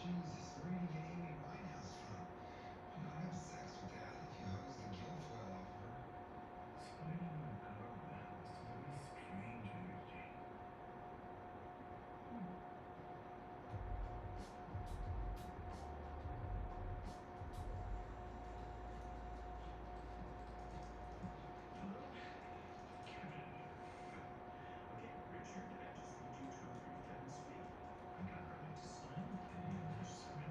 Jesus, where are you gonna get Amy Winehouse from? You don't have sex with that if you hose the guilfoyle off her. Something in the government was a very strange energy. Hello? Kevin. Okay, Richard, I just need you to agree to speak. I got ready to sign, and there's some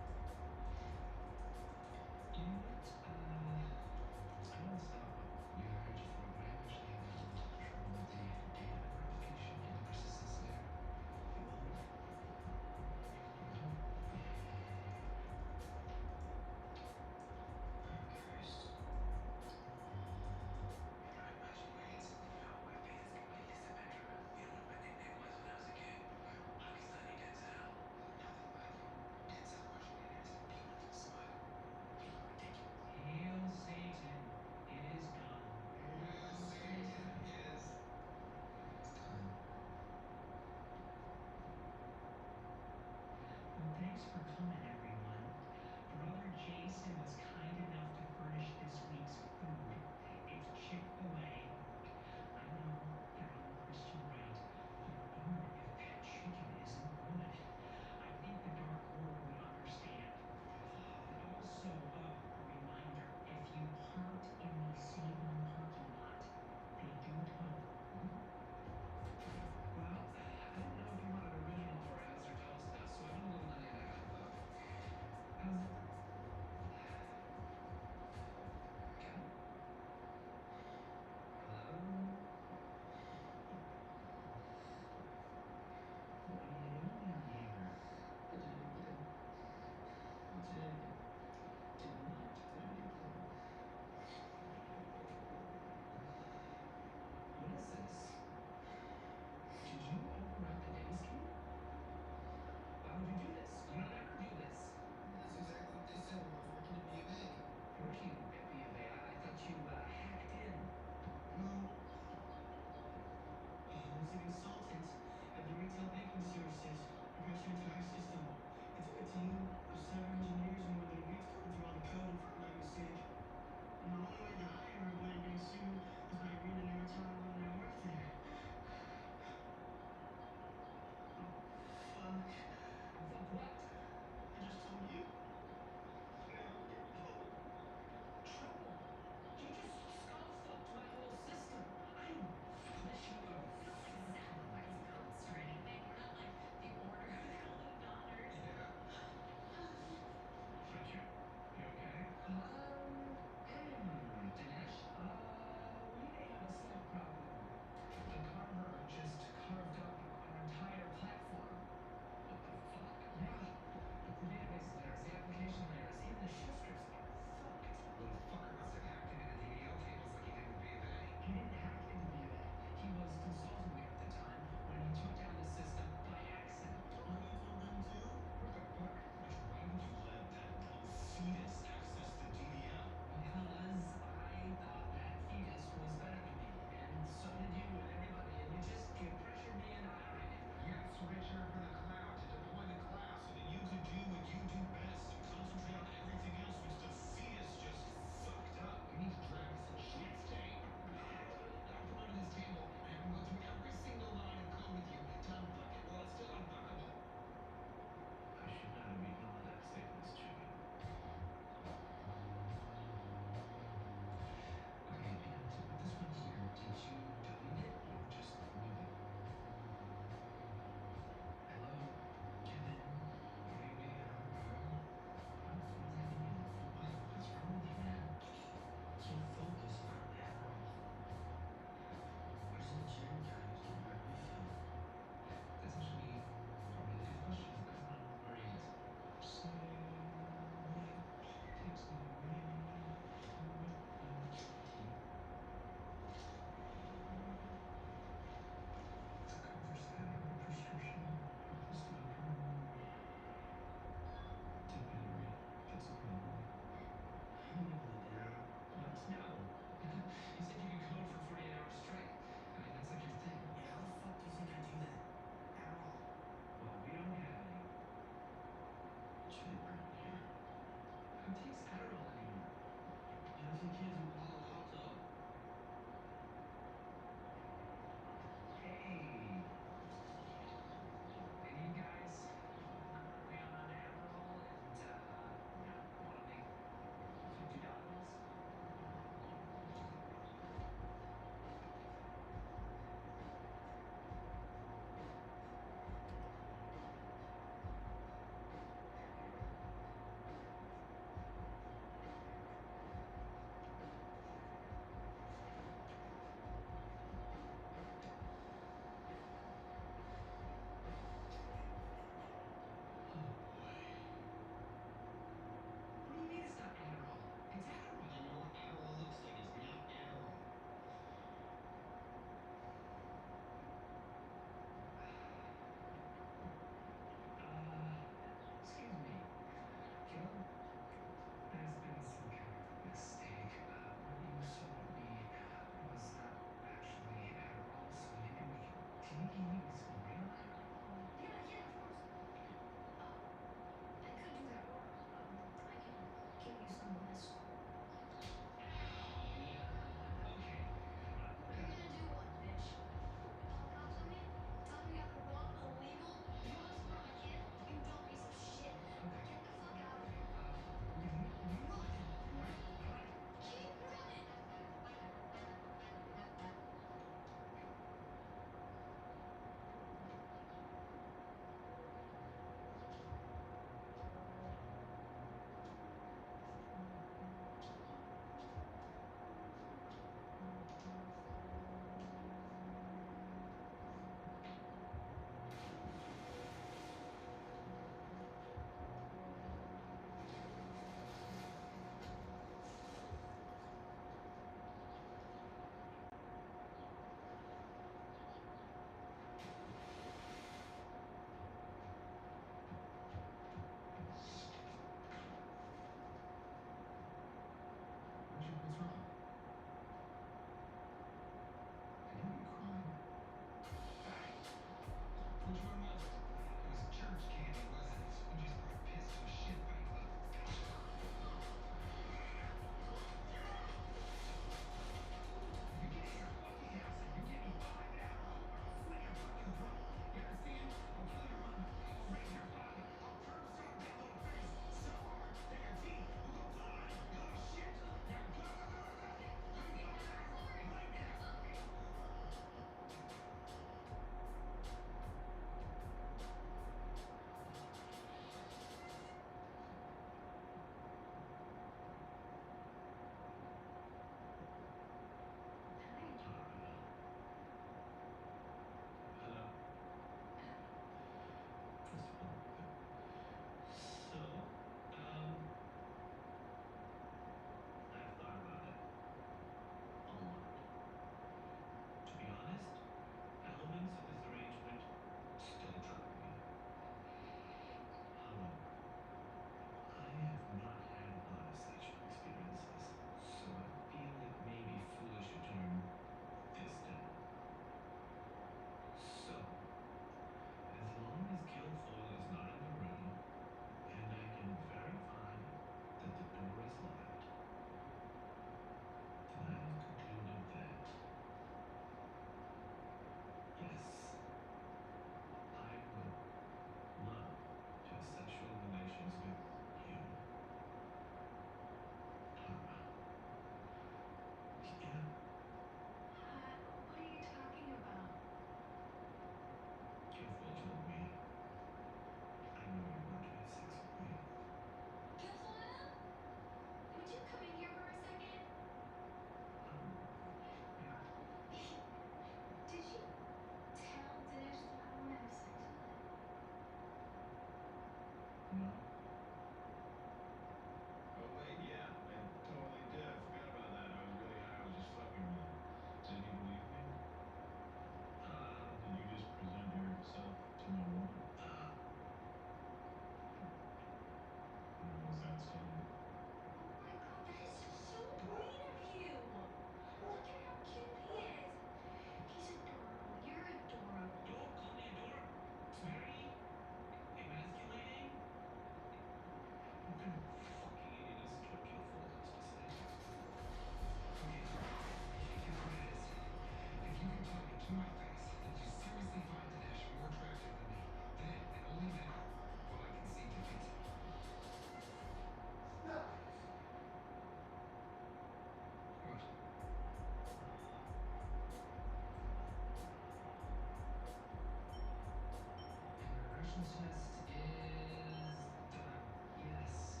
perception test is done. Yes.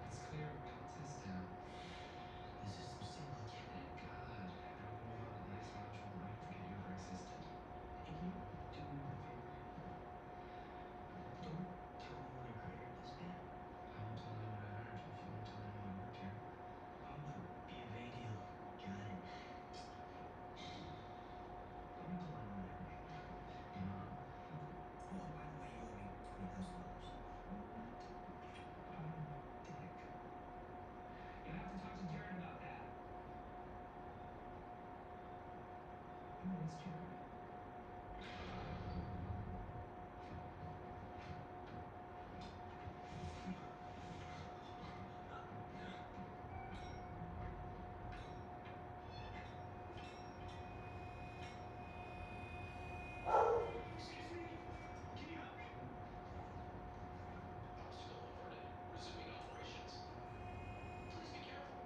It's clear. We all test now. The system's still looking. Thank God. Now we move on to the next module and I forget you ever existed. And can you do me one favor? Don't tell anyone you hired this man. I won't tell anyone I hired you if you won't tell anyone who worked here. Oh, the B of A deal. Got it. Don't tell anyone I heard you. Oh, by the way, you owe me $20,000. Dick. You have to talk to Jared about that. Oh, it's Jared. Excuse me. Can you help me? Obstacle averted. Resuming operations. Please be careful.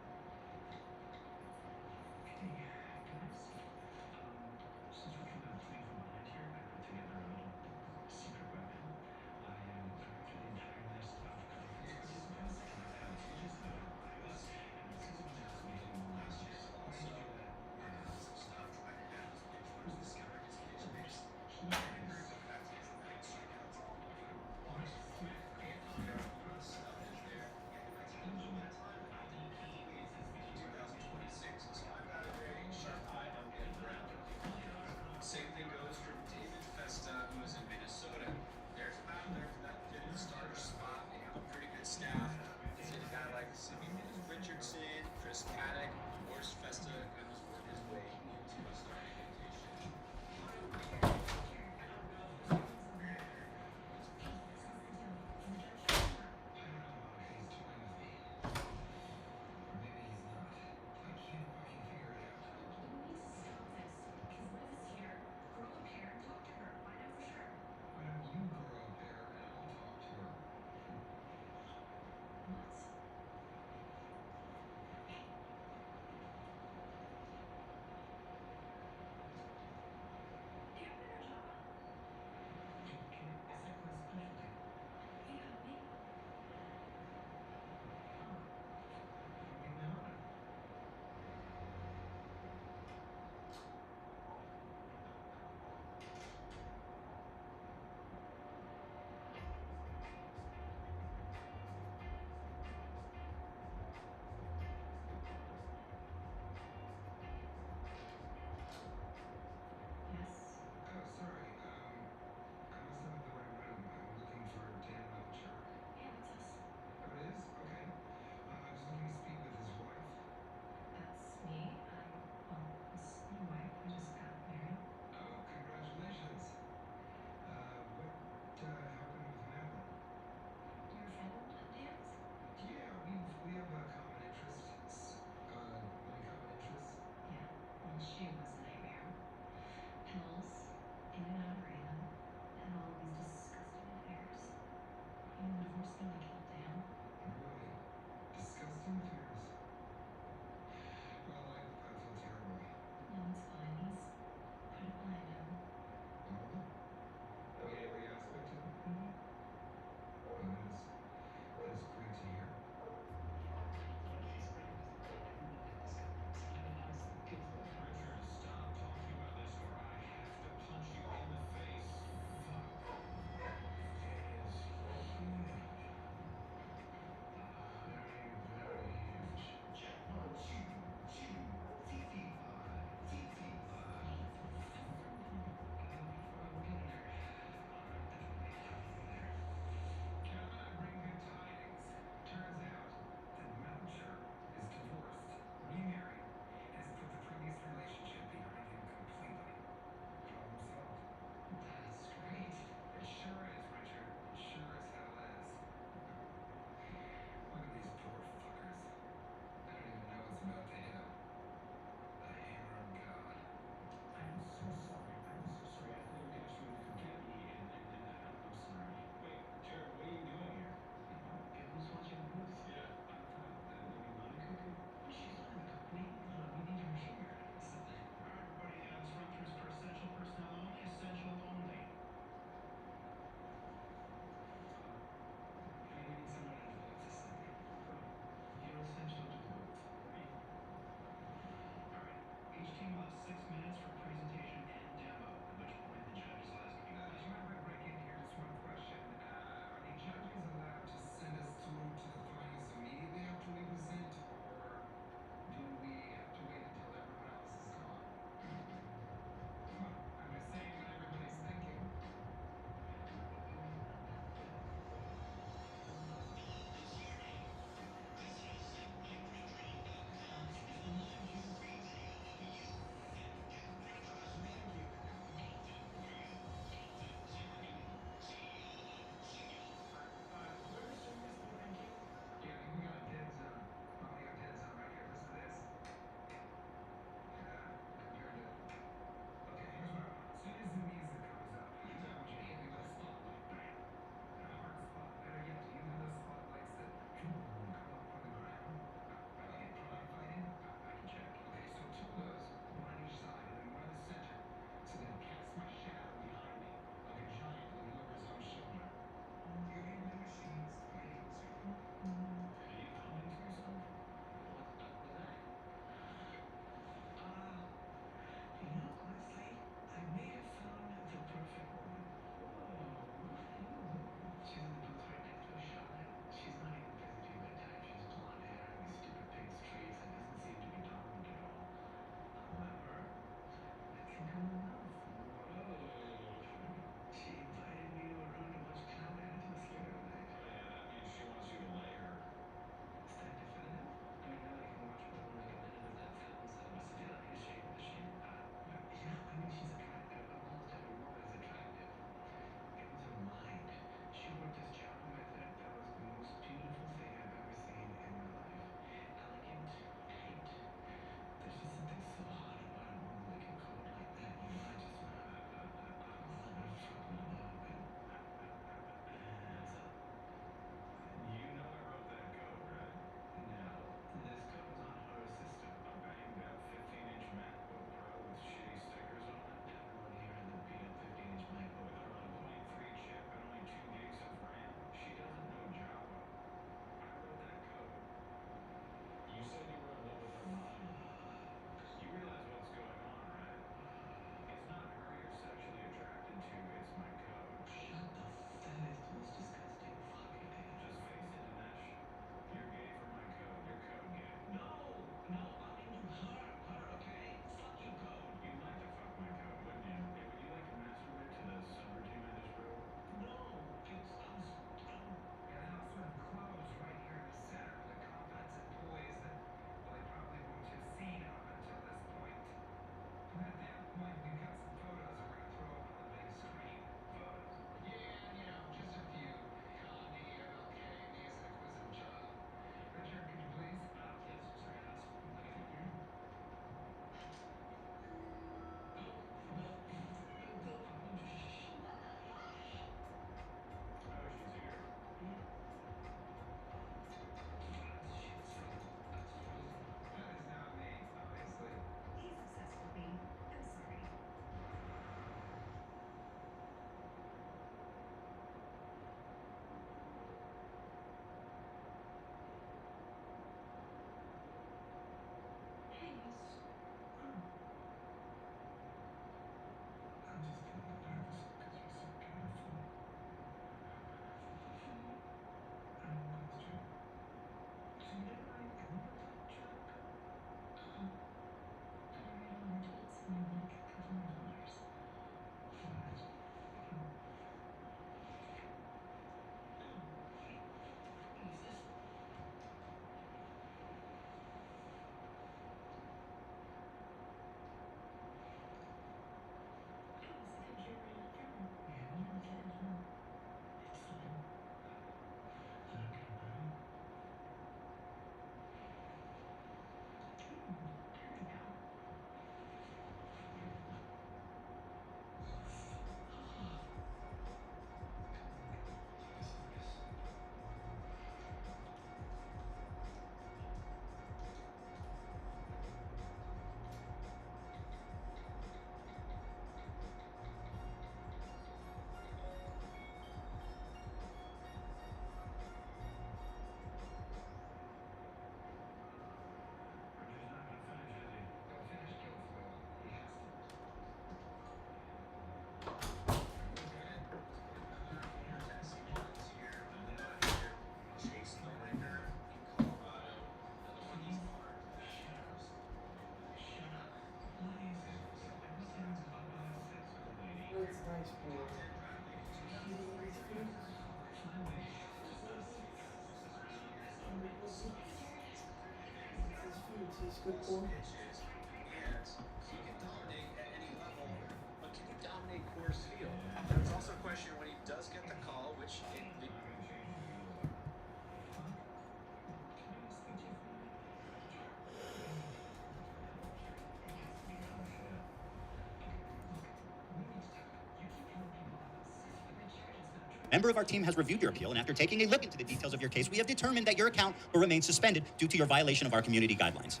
A member of our team has reviewed your appeal, and after taking a look into the details of your case, we have determined that your account will remain suspended due to your violation of our community guidelines.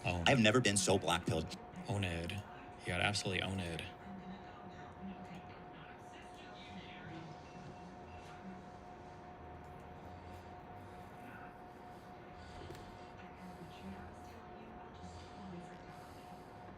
Oh, I have never been so black-pilled. owned. You got absolutely owned.